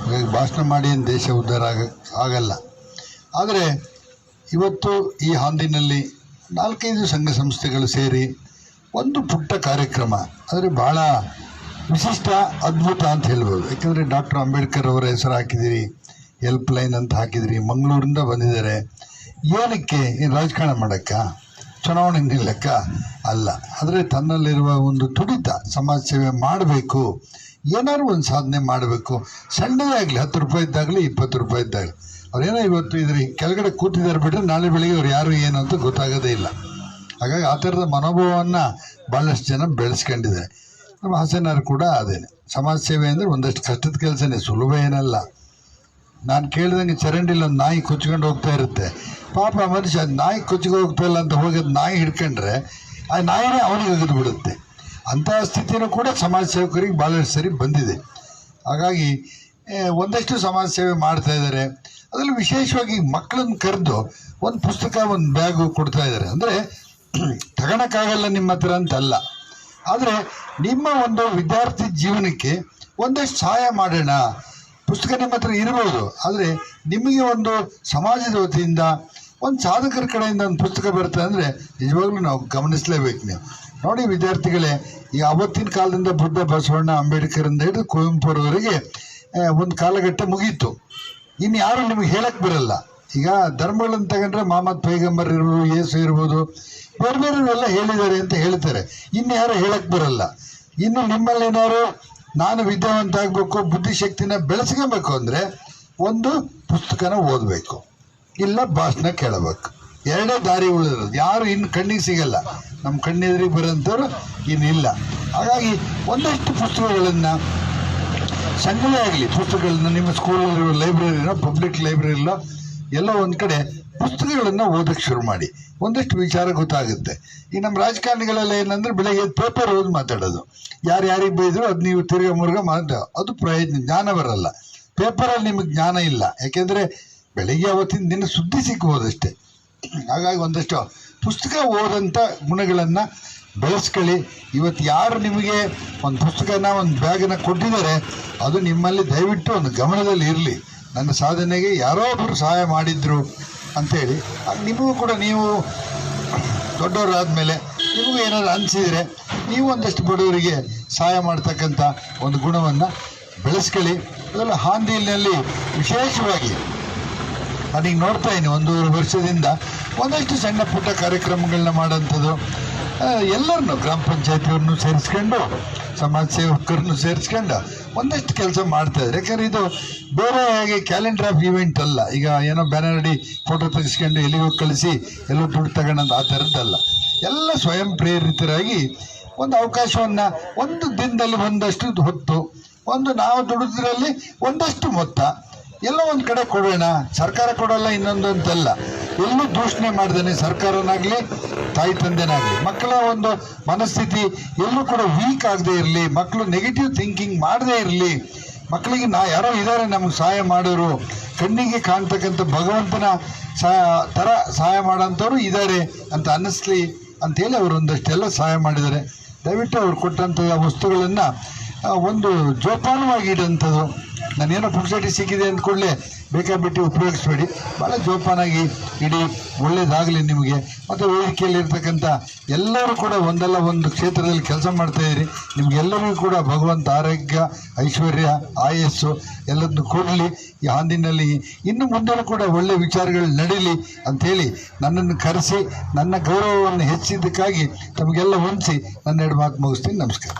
ಹಾಗಾಗಿ ಭಾಷಣ ಮಾಡಿ ಏನು ದೇಶ ಉದ್ಧಾರ ಆಗಲ್ಲ. ಆದರೆ ಇವತ್ತು ಈ ಹಾಂದಿನಲ್ಲಿ 4-5 ಸಂಘ ಸಂಸ್ಥೆಗಳು ಸೇರಿ ಒಂದು ಪುಟ್ಟ ಕಾರ್ಯಕ್ರಮ, ಆದರೆ ಭಾಳ ವಿಶಿಷ್ಟ, ಅದ್ಭುತ ಅಂತ ಹೇಳ್ಬೋದು. ಯಾಕೆಂದರೆ ಡಾಕ್ಟರ್ ಅಂಬೇಡ್ಕರ್ ಅವರ ಹೆಸರು ಹಾಕಿದಿರಿ, ಹೆಲ್ಪ್ ಲೈನ್ ಅಂತ ಹಾಕಿದಿರಿ, ಮಂಗಳೂರಿಂದ ಬಂದಿದ್ದಾರೆ. ಏನಕ್ಕೆ? ಏನು ರಾಜಕಾರಣ ಮಾಡೋಕ್ಕ, ಚುನಾವಣೆ ನಿಲ್ಲಕ್ಕ ಅಲ್ಲ. ಆದರೆ ತನ್ನಲ್ಲಿರುವ ಒಂದು ತುಡಿತ, ಸಮಾಜ ಸೇವೆ ಮಾಡಬೇಕು, ಏನಾದ್ರು ಒಂದು ಸಾಧನೆ ಮಾಡಬೇಕು. ಸಣ್ಣದೇ ಆಗಲಿ, 10 ರೂಪಾಯಿ ಇದ್ದಾಗಲಿ 20 ರೂಪಾಯಿ ಇದ್ದಾಗಲಿ. ಅವ್ರೇನೋ ಇವತ್ತು ಇದ್ರ ಕೆಳಗಡೆ ಕೂತಿದ್ದಾರೆ ಬಿಟ್ಟರೆ ನಾಳೆ ಬೆಳಿಗ್ಗೆ ಅವ್ರು ಯಾರು ಏನು ಅಂತ ಗೊತ್ತಾಗೋದೇ ಇಲ್ಲ. ಹಾಗಾಗಿ ಆ ಥರದ ಮನೋಭಾವವನ್ನು ಭಾಳಷ್ಟು ಜನ ಬೆಳೆಸ್ಕೊಂಡಿದ್ದಾರೆ. ನಮ್ಮ ಹಾಸನರು ಕೂಡ ಅದೇನೆ. ಸಮಾಜ ಸೇವೆ ಅಂದರೆ ಒಂದಷ್ಟು ಕಷ್ಟದ ಕೆಲಸನೇ, ಸುಲಭ ಏನಲ್ಲ. ನಾನು ಕೇಳಿದಂಗೆ ಚರಂಡಿಲಿ ಒಂದು ನಾಯಿ ಕೊಚ್ಕೊಂಡು ಹೋಗ್ತಾ ಇರುತ್ತೆ. ಪಾಪ ಮನುಷ್ಯ ನಾಯಿ ಕೊಚ್ಚಿಗೆ ಹೋಗ್ತಾ ಇಲ್ಲ ಅಂತ ಹೋಗೋದು ನಾಯಿ ಹಿಡ್ಕೊಂಡ್ರೆ ಆ ನಾಯಿನೇ ಅವನಿಗೆ ಅಗದು ಬಿಡುತ್ತೆ. ಅಂತಹ ಸ್ಥಿತಿನೂ ಕೂಡ ಸಮಾಜ ಸೇವಕರಿಗೆ ಭಾಳಷ್ಟು ಸರಿ ಬಂದಿದೆ. ಹಾಗಾಗಿ ಒಂದಷ್ಟು ಸಮಾಜ ಸೇವೆ ಮಾಡ್ತಾ ಇದ್ದಾರೆ. ಅದರಲ್ಲಿ ವಿಶೇಷವಾಗಿ ಮಕ್ಕಳನ್ನು ಕರೆದು ಒಂದು ಪುಸ್ತಕ, ಒಂದು ಬ್ಯಾಗು ಕೊಡ್ತಾ ಇದ್ದಾರೆ. ಅಂದರೆ ತಗೊಳಕ್ಕಾಗಲ್ಲ ನಿಮ್ಮ ಹತ್ರ ಅಂತಲ್ಲ, ಆದರೆ ನಿಮ್ಮ ಒಂದು ವಿದ್ಯಾರ್ಥಿ ಜೀವನಕ್ಕೆ ಒಂದಷ್ಟು ಸಹಾಯ ಮಾಡೋಣ. ಪುಸ್ತಕ ನಿಮ್ಮ ಹತ್ರ ಇರ್ಬೋದು, ಆದರೆ ನಿಮಗೆ ಒಂದು ಸಮಾಜದ ವತಿಯಿಂದ, ಒಂದು ಸಾಧಕರ ಕಡೆಯಿಂದ ಒಂದು ಪುಸ್ತಕ ಬರ್ತದೆ ಅಂದರೆ ನಿಜವಾಗ್ಲೂ ನಾವು ಗಮನಿಸಲೇಬೇಕು. ನೀವು ನೋಡಿ ವಿದ್ಯಾರ್ಥಿಗಳೇ, ಈ ಆವತ್ತಿನ ಕಾಲದಿಂದ ಬುದ್ಧ, ಬಸವಣ್ಣ, ಅಂಬೇಡ್ಕರಿಂದ ಹಿಡಿದು ಕುವೆಂಪುರವರೆಗೆ ಒಂದು ಕಾಲಘಟ್ಟ ಮುಗೀತು. ಇನ್ನು ಯಾರು ನಿಮಗೆ ಹೇಳಕ್ಕೆ ಬರಲ್ಲ. ಈಗ ಧರ್ಮಗಳನ್ನು ತಗೊಂಡ್ರೆ ಮೊಹಮ್ಮದ್ ಪೈಗಂಬರ್ ಇರ್ಬೋದು, ಯೇಸು ಇರ್ಬೋದು, ಬೇರೆ ಬೇರೆಲ್ಲ ಹೇಳಿದ್ದಾರೆ ಅಂತ ಹೇಳ್ತಾರೆ. ಇನ್ನು ಯಾರು ಹೇಳಕ್ಕೆ ಬರಲ್ಲ. ಇನ್ನು ನಿಮ್ಮಲ್ಲಿ ಏನಾದ್ರು ನಾನು ವಿದ್ಯಾವಂತ ಆಗಬೇಕು, ಬುದ್ಧಿಶಕ್ತಿನ ಬೆಳೆಸ್ಕೊಬೇಕು ಅಂದರೆ ಒಂದು ಪುಸ್ತಕನ ಓದಬೇಕು, ಇಲ್ಲ ಭಾಷಣ ಕೇಳಬೇಕು. 2 ದಾರಿ ಉಳಿದಿರೋದು. ಯಾರು ಇನ್ನು ಕಣ್ಣಿಗೆ ಸಿಗಲ್ಲ, ನಮ್ಮ ಕಣ್ಣೆದುರಿಗೆ ಬರೋಂಥವ್ರು ಇನ್ನಿಲ್ಲ. ಹಾಗಾಗಿ ಒಂದಷ್ಟು ಪುಸ್ತಕಗಳನ್ನು, ಸಂಘವೇ ಆಗಲಿ, ಪುಸ್ತಕಗಳನ್ನ ನಿಮ್ಮ ಸ್ಕೂಲಲ್ಲಿರೋ ಲೈಬ್ರರಿನೋ, ಪಬ್ಲಿಕ್ ಲೈಬ್ರರಿಲೋ ಎಲ್ಲ ಒಂದು ಕಡೆ ಪುಸ್ತಕಗಳನ್ನು ಓದಕ್ಕೆ ಶುರು ಮಾಡಿ. ಒಂದಷ್ಟು ವಿಚಾರ ಗೊತ್ತಾಗುತ್ತೆ. ಈ ನಮ್ಮ ರಾಜಕಾರಣಿಗಳೆಲ್ಲ ಏನಂದ್ರೆ ಬೆಳಗ್ಗೆ ಪೇಪರ್ ಓದಿ ಮಾತಾಡೋದು, ಯಾರಿಗೆ ಬೈದ್ರು ಅದು ನೀವು ತಿರ್ಗ ಮುರ್ಗ ಅದು ಪ್ರಯೋಜನ, ಜ್ಞಾನ ಬರಲ್ಲ. ಪೇಪರಲ್ಲಿ ನಿಮಗೆ ಜ್ಞಾನ ಇಲ್ಲ, ಯಾಕೆಂದರೆ ಬೆಳಗ್ಗೆ ಅವತ್ತಿನ ದಿನ ಸುದ್ದಿ ಸಿಕ್ಕೋದಷ್ಟೇ. ಹಾಗಾಗಿ ಒಂದಷ್ಟು ಪುಸ್ತಕ ಓದಂಥ ಗುಣಗಳನ್ನು ಬೆಳೆಸ್ಕೊಳ್ಳಿ. ಇವತ್ತು ಯಾರು ನಿಮಗೆ ಒಂದು ಪುಸ್ತಕನ, ಒಂದು ಬ್ಯಾಗನ್ನು ಕೊಟ್ಟಿದ್ದಾರೆ, ಅದು ನಿಮ್ಮಲ್ಲಿ ದಯವಿಟ್ಟು ಒಂದು ಗಮನದಲ್ಲಿ ಇರಲಿ. ನನ್ನ ಸಾಧನೆಗೆ ಯಾರೋ ಒಬ್ಬರು ಸಹಾಯ ಮಾಡಿದ್ರು ಅಂಥೇಳಿ ನಿಮಗೂ ಕೂಡ, ನೀವು ದೊಡ್ಡವರಾದಮೇಲೆ ನಿಮಗೂ ಏನಾದ್ರು ಅನಿಸಿದರೆ ನೀವು ಒಂದಷ್ಟು ಬಡವರಿಗೆ ಸಹಾಯ ಮಾಡ್ತಕ್ಕಂಥ ಒಂದು ಗುಣವನ್ನು ಬೆಳೆಸ್ಕೊಳ್ಳಿ. ಅದೆಲ್ಲ ಹಾಂದಿಯಲ್ಲಿ ವಿಶೇಷವಾಗಿ ನಾನೀಗ ನೋಡ್ತಾ ಇದ್ದೀನಿ, 1.5 ವರ್ಷದಿಂದ ಒಂದಷ್ಟು ಸಣ್ಣ ಪುಟ್ಟ ಕಾರ್ಯಕ್ರಮಗಳನ್ನ ಮಾಡೋಂಥದ್ದು. ಎಲ್ಲರನ್ನು, ಗ್ರಾಮ ಪಂಚಾಯತಿಯವ್ರನ್ನೂ ಸೇರಿಸ್ಕೊಂಡು, ಸಮಾಜ ಸೇವಕರನ್ನು ಸೇರಿಸ್ಕೊಂಡು ಒಂದಷ್ಟು ಕೆಲಸ ಮಾಡ್ತಾಯಿದ್ದಾರೆ. ಯಾಕಂದರೆ ಇದು ಬೇರೆ ಹಾಗೆ ಕ್ಯಾಲೆಂಡರ್ ಆಫ್ ಈವೆಂಟ್ ಅಲ್ಲ. ಈಗ ಏನೋ ಬ್ಯಾನರ್ ಅಡಿ ಫೋಟೋ ತೆಗೆಸ್ಕೊಂಡು ಎಲ್ಲಿಗೋ ಕಳಿಸಿ ಎಲ್ಲೋ ದುಡ್ಡು ತಗೊಳ್ಳೋದು ಆ ಥರದ್ದಲ್ಲ. ಎಲ್ಲ ಸ್ವಯಂ ಪ್ರೇರಿತರಾಗಿ ಒಂದು ಅವಕಾಶವನ್ನು ಒಂದು ದಿನದಲ್ಲಿ ಒಂದಷ್ಟು ಹೊತ್ತು, ಒಂದು ನಾವು ದುಡಿದ್ರಲ್ಲಿ ಒಂದಷ್ಟು ಮೊತ್ತ ಎಲ್ಲ ಒಂದು ಕಡೆ ಕೊಡೋಣ. ಸರ್ಕಾರ ಕೊಡೋಲ್ಲ ಇನ್ನೊಂದು ಅಂತಲ್ಲ, ಎಲ್ಲೂ ದೂಷಣೆ ಮಾಡ್ದೇನೆ ಸರ್ಕಾರನಾಗಲಿ ತಾಯಿ ತಂದೆನಾಗಲಿ ಮಕ್ಕಳ ಒಂದು ಮನಸ್ಥಿತಿ ಎಲ್ಲೂ ಕೂಡ ವೀಕ್ ಆಗದೆ ಇರಲಿ, ಮಕ್ಕಳು ನೆಗೆಟಿವ್ ಥಿಂಕಿಂಗ್ ಮಾಡದೇ ಇರಲಿ. ಮಕ್ಕಳಿಗೆ ಯಾರೋ ಇದ್ದಾರೆ ನಮಗೆ ಸಹಾಯ ಮಾಡೋರು, ಕಣ್ಣಿಗೆ ಕಾಣ್ತಕ್ಕಂಥ ಭಗವಂತನ ಥರ ಸಹಾಯ ಮಾಡೋಂಥವ್ರು ಇದ್ದಾರೆ ಅಂತ ಅನ್ನಿಸ್ಲಿ ಅಂಥೇಳಿ ಅವರು ಒಂದಷ್ಟೆಲ್ಲ ಸಹಾಯ ಮಾಡಿದ್ದಾರೆ. ದಯವಿಟ್ಟು ಅವ್ರು ಕೊಟ್ಟಂಥ ವಸ್ತುಗಳನ್ನು ಒಂದು ಜೋಪಾನವಾಗಿ ಇಡೋಂಥದ್ದು. ನಾನೇನೋ ಪುಕ್ಸಟಿ ಸಿಕ್ಕಿದೆ ಅಂದ್ಕೊಳ್ಳೆ ಬೇಕಾಬಿಟ್ಟು ಉಪಯೋಗಿಸ್ಬೇಡಿ, ಭಾಳ ಜೋಪಾನಾಗಿ ಇಡೀ, ಒಳ್ಳೇದಾಗಲಿ ನಿಮಗೆ. ಮತ್ತು ವೇದಿಕೆಯಲ್ಲಿ ಇರ್ತಕ್ಕಂಥ ಎಲ್ಲರೂ ಕೂಡ ಒಂದಲ್ಲ ಒಂದು ಕ್ಷೇತ್ರದಲ್ಲಿ ಕೆಲಸ ಮಾಡ್ತಾಯಿದ್ದೀರಿ. ನಿಮಗೆಲ್ಲರಿಗೂ ಕೂಡ ಭಗವಂತ ಆರೋಗ್ಯ, ಐಶ್ವರ್ಯ, ಆಯಸ್ಸು ಎಲ್ಲದನ್ನು ಕೊಡಲಿ. ಈ ಹಾಂದಿನಲ್ಲಿ ಇನ್ನು ಮುಂದೆ ಕೂಡ ಒಳ್ಳೆಯ ವಿಚಾರಗಳು ನಡೀಲಿ ಅಂಥೇಳಿ ನನ್ನನ್ನು ಕರೆಸಿ ನನ್ನ ಗೌರವವನ್ನು ಹೆಚ್ಚಿದ್ದಕ್ಕಾಗಿ ತಮಗೆಲ್ಲ ಹೊಂದಿಸಿ ನನ್ನ 2 ಮಾತು ಮುಗಿಸ್ತೀನಿ. ನಮಸ್ಕಾರ.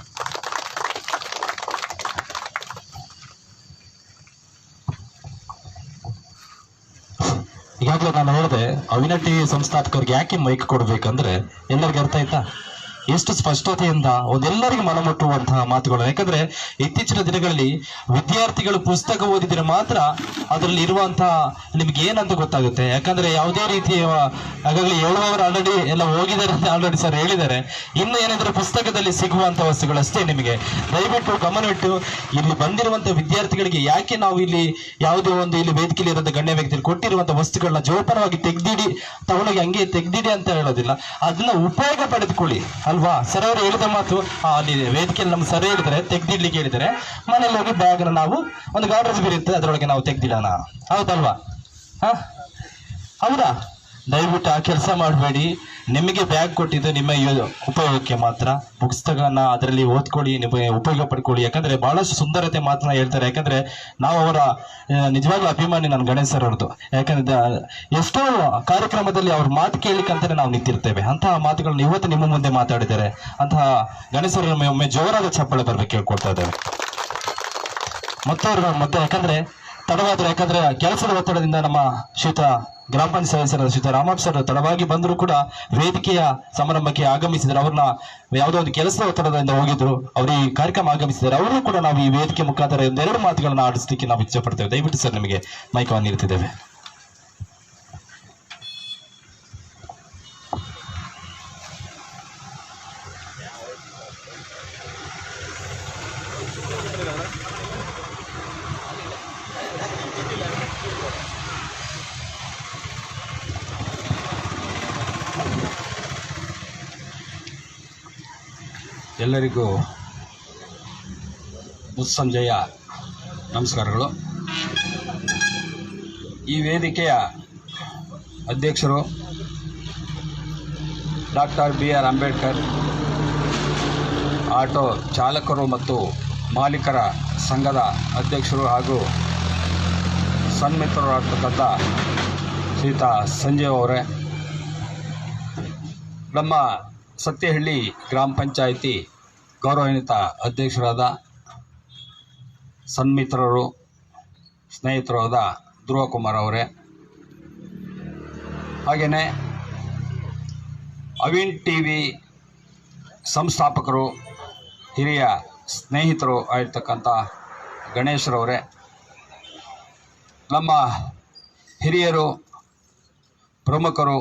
ಈಗಾಗಲೇ ನಾನು ಹೇಳಿದೆ, ಅವಿನ ಟಿವಿ ಸಂಸ್ಥಾಪಕರಿಗೆ ಯಾಕೆ ಮೈಕ್ ಕೊಡ್ಬೇಕಂದ್ರೆ ಎಲ್ಲರಿಗೂ ಅರ್ಥ ಆಯ್ತಾ, ಎಷ್ಟು ಸ್ಪಷ್ಟತೆಯಿಂದ ಒಂದೆಲ್ಲರಿಗೂ ಮನಮುಟ್ಟುವಂತಹ ಮಾತುಗಳು. ಯಾಕಂದ್ರೆ ಇತ್ತೀಚಿನ ದಿನಗಳಲ್ಲಿ ವಿದ್ಯಾರ್ಥಿಗಳು ಪುಸ್ತಕ ಓದಿದ್ರೆ ಮಾತ್ರ ಅದರಲ್ಲಿ ಇರುವಂತಹ ನಿಮ್ಗೆ ಏನಂತ ಗೊತ್ತಾಗುತ್ತೆ. ಯಾಕಂದ್ರೆ ಯಾವುದೇ ರೀತಿಯ ಹಾಗಾಗಿ ಹೇಳುವವರು ಆಲ್ರೆಡಿ ಎಲ್ಲ ಹೋಗಿದ್ದಾರೆ ಅಂತ ಆಲ್ರೆಡಿ ಸರ್ ಹೇಳಿದ್ದಾರೆ. ಇನ್ನು ಏನಾದ್ರೆ ಪುಸ್ತಕದಲ್ಲಿ ಸಿಗುವಂತ ವಸ್ತುಗಳಷ್ಟೇ ನಿಮಗೆ. ದಯವಿಟ್ಟು ಗಮನವಿಟ್ಟು ಇಲ್ಲಿ ಬಂದಿರುವಂತಹ ವಿದ್ಯಾರ್ಥಿಗಳಿಗೆ ಯಾಕೆ ನಾವು ಇಲ್ಲಿ ಯಾವುದೇ ಒಂದು ಇಲ್ಲಿ ವೇದಿಕೆಯಲ್ಲಿ ಇರೋದು ಗಣ್ಯ ವ್ಯಕ್ತಿಗಳು ಕೊಟ್ಟಿರುವಂತಹ ವಸ್ತುಗಳನ್ನ ಜೋಪಾನವಾಗಿ ತೆಗ್ದಿಡಿ, ತಗೊಂಡೋಗಿ ಹಂಗೆ ತೆಗ್ದಿಡಿ ಅಂತ ಹೇಳೋದಿಲ್ಲ, ಅದನ್ನ ಉಪಯೋಗ ಪಡೆದುಕೊಳ್ಳಿ ಅಲ್ವಾ. ಸರ್ ಅವರು ಹೇಳಿದ ಮಾತು ಅಲ್ಲಿ ವೇದಿಕೆಯಲ್ಲಿ ನಮ್ಮ ಸರ್ ಹೇಳಿದರೆ ತೆಗ್ದಿಡ್ಲಿಕ್ಕೆ ಹೇಳಿದರೆ, ಮನೇಲಿ ಹೋಗಿ ಬ್ಯಾಗ್ನ ನಾವು ಒಂದು ಗಾರ್ಡರ್ಸ್ ಬೀರುತ್ತೆ ಅದರೊಳಗೆ ನಾವು ತೆಗ್ದಿಡೋಣ, ಹೌದಲ್ವಾ? ಹೌದಾ? ದಯವಿಟ್ಟು ಆ ಕೆಲಸ ಮಾಡಬೇಡಿ. ನಿಮಗೆ ಬ್ಯಾಗ್ ಕೊಟ್ಟಿದ್ದು ನಿಮ್ಮ ಉಪಯೋಗಕ್ಕೆ ಮಾತ್ರ. ಪುಸ್ತಕನ ಅದರಲ್ಲಿ ಓದ್ಕೊಳ್ಳಿ, ನಿಮಗೆ ಉಪಯೋಗ ಪಡ್ಕೊಳ್ಳಿ. ಯಾಕಂದ್ರೆ ಬಹಳಷ್ಟು ಸುಂದರತೆ ಮಾತನ್ನ ಹೇಳ್ತಾರೆ. ಯಾಕಂದ್ರೆ ನಾವು ಅವರ ನಿಜವಾಗ್ಲೂ ಅಭಿಮಾನಿ ನಾನು ಗಣೇಶ್ ಸರ್ ಅವ್ರದ್ದು. ಯಾಕಂದ್ರೆ ಎಷ್ಟೋ ಕಾರ್ಯಕ್ರಮದಲ್ಲಿ ಅವ್ರ ಮಾತು ಕೇಳಲಿಕ್ಕಂತಾನೆ ನಾವು ನಿಂತಿರ್ತೇವೆ. ಅಂತಹ ಮಾತುಗಳನ್ನ ಇವತ್ತು ನಿಮ್ಮ ಮುಂದೆ ಮಾತಾಡಿದ್ದಾರೆ. ಅಂತಹ ಗಣೇಶ್ ಸರ್ ಒಮ್ಮೆ ಜೋರಾದ ಚಪ್ಪಾಳೆ ಬರ್ಬೇಕು ಕೇಳ್ಕೊಳ್ತಾ ಇದ್ದೇವೆ. ಮತ್ತೆ ಯಾಕಂದ್ರೆ ತಡವಾದ್ರೆ, ಯಾಕಂದ್ರೆ ಕೆಲಸದ ಒತ್ತಡದಿಂದ ನಮ್ಮ ಶ್ರೀತ ಗ್ರಾಮ ಪಂಚಾಯತ್ ಸದಸ್ಯರಾದ ಶ್ರೀತ ರಾಮಪ್ಪ ಸರ್ ತಡವಾಗಿ ಬಂದರೂ ಕೂಡ ವೇದಿಕೆಯ ಸಮಾರಂಭಕ್ಕೆ ಆಗಮಿಸಿದ್ರು. ಅವ್ರನ್ನ ಯಾವುದೋ ಒಂದು ಕೆಲಸದ ಒತ್ತಡದಿಂದ ಹೋಗಿದ್ರು, ಅವರು ಈ ಕಾರ್ಯಕ್ರಮ ಆಗಮಿಸಿದ್ದಾರೆ. ಅವರು ಕೂಡ ನಾವು ಈ ವೇದಿಕೆ ಮುಖಾಂತರ ಒಂದೆರಡು ಮಾತುಗಳನ್ನ ಆಡಿಸ್ಲಿಕ್ಕೆ ನಾವು ಇಚ್ಛೆ ಪಡ್ತೇವೆ. ದಯವಿಟ್ಟು ಸರ್ ನಿಮಗೆ ಮೈಕವನ್ನು ನೀಡ್ತಿದ್ದೇವೆ. ಎಲ್ಲರಿಗೂ ಮುಸ್ಸಂಜೆಯ ನಮಸ್ಕಾರಗಳು. ಈ ವೇದಿಕೆಯ ಅಧ್ಯಕ್ಷರು ಡಾಕ್ಟರ್ BR ಅಂಬೇಡ್ಕರ್ ಆಟೋ ಚಾಲಕರು ಮತ್ತು ಮಾಲೀಕರ ಸಂಘದ ಅಧ್ಯಕ್ಷರು ಹಾಗೂ ಸನ್ಮಿತ್ರರಾಗಿರ್ತಕ್ಕಂಥ ಶ್ರೀತ ಸಂಜೀವ್ ಅವರೇ, ನಮ್ಮ ಸತ್ಯಹಳ್ಳಿ ಗ್ರಾಮ ಪಂಚಾಯಿತಿ ಗೌರವಾನ್ವಿತ ಅಧ್ಯಕ್ಷರಾದ ಸನ್ಮಿತ್ರರು ಸ್ನೇಹಿತರಾದ ಧ್ರುವ ಕುಮಾರ್ ಅವರೇ, ಹಾಗೆಯೇ ಅವಿನ್ ಟಿವಿ ಸಂಸ್ಥಾಪಕರು ಹಿರಿಯ ಸ್ನೇಹಿತರು ಆಗಿರ್ತಕ್ಕಂಥ ಗಣೇಶ್ರವರೇ, ನಮ್ಮ ಹಿರಿಯರು ಪ್ರಮುಖರು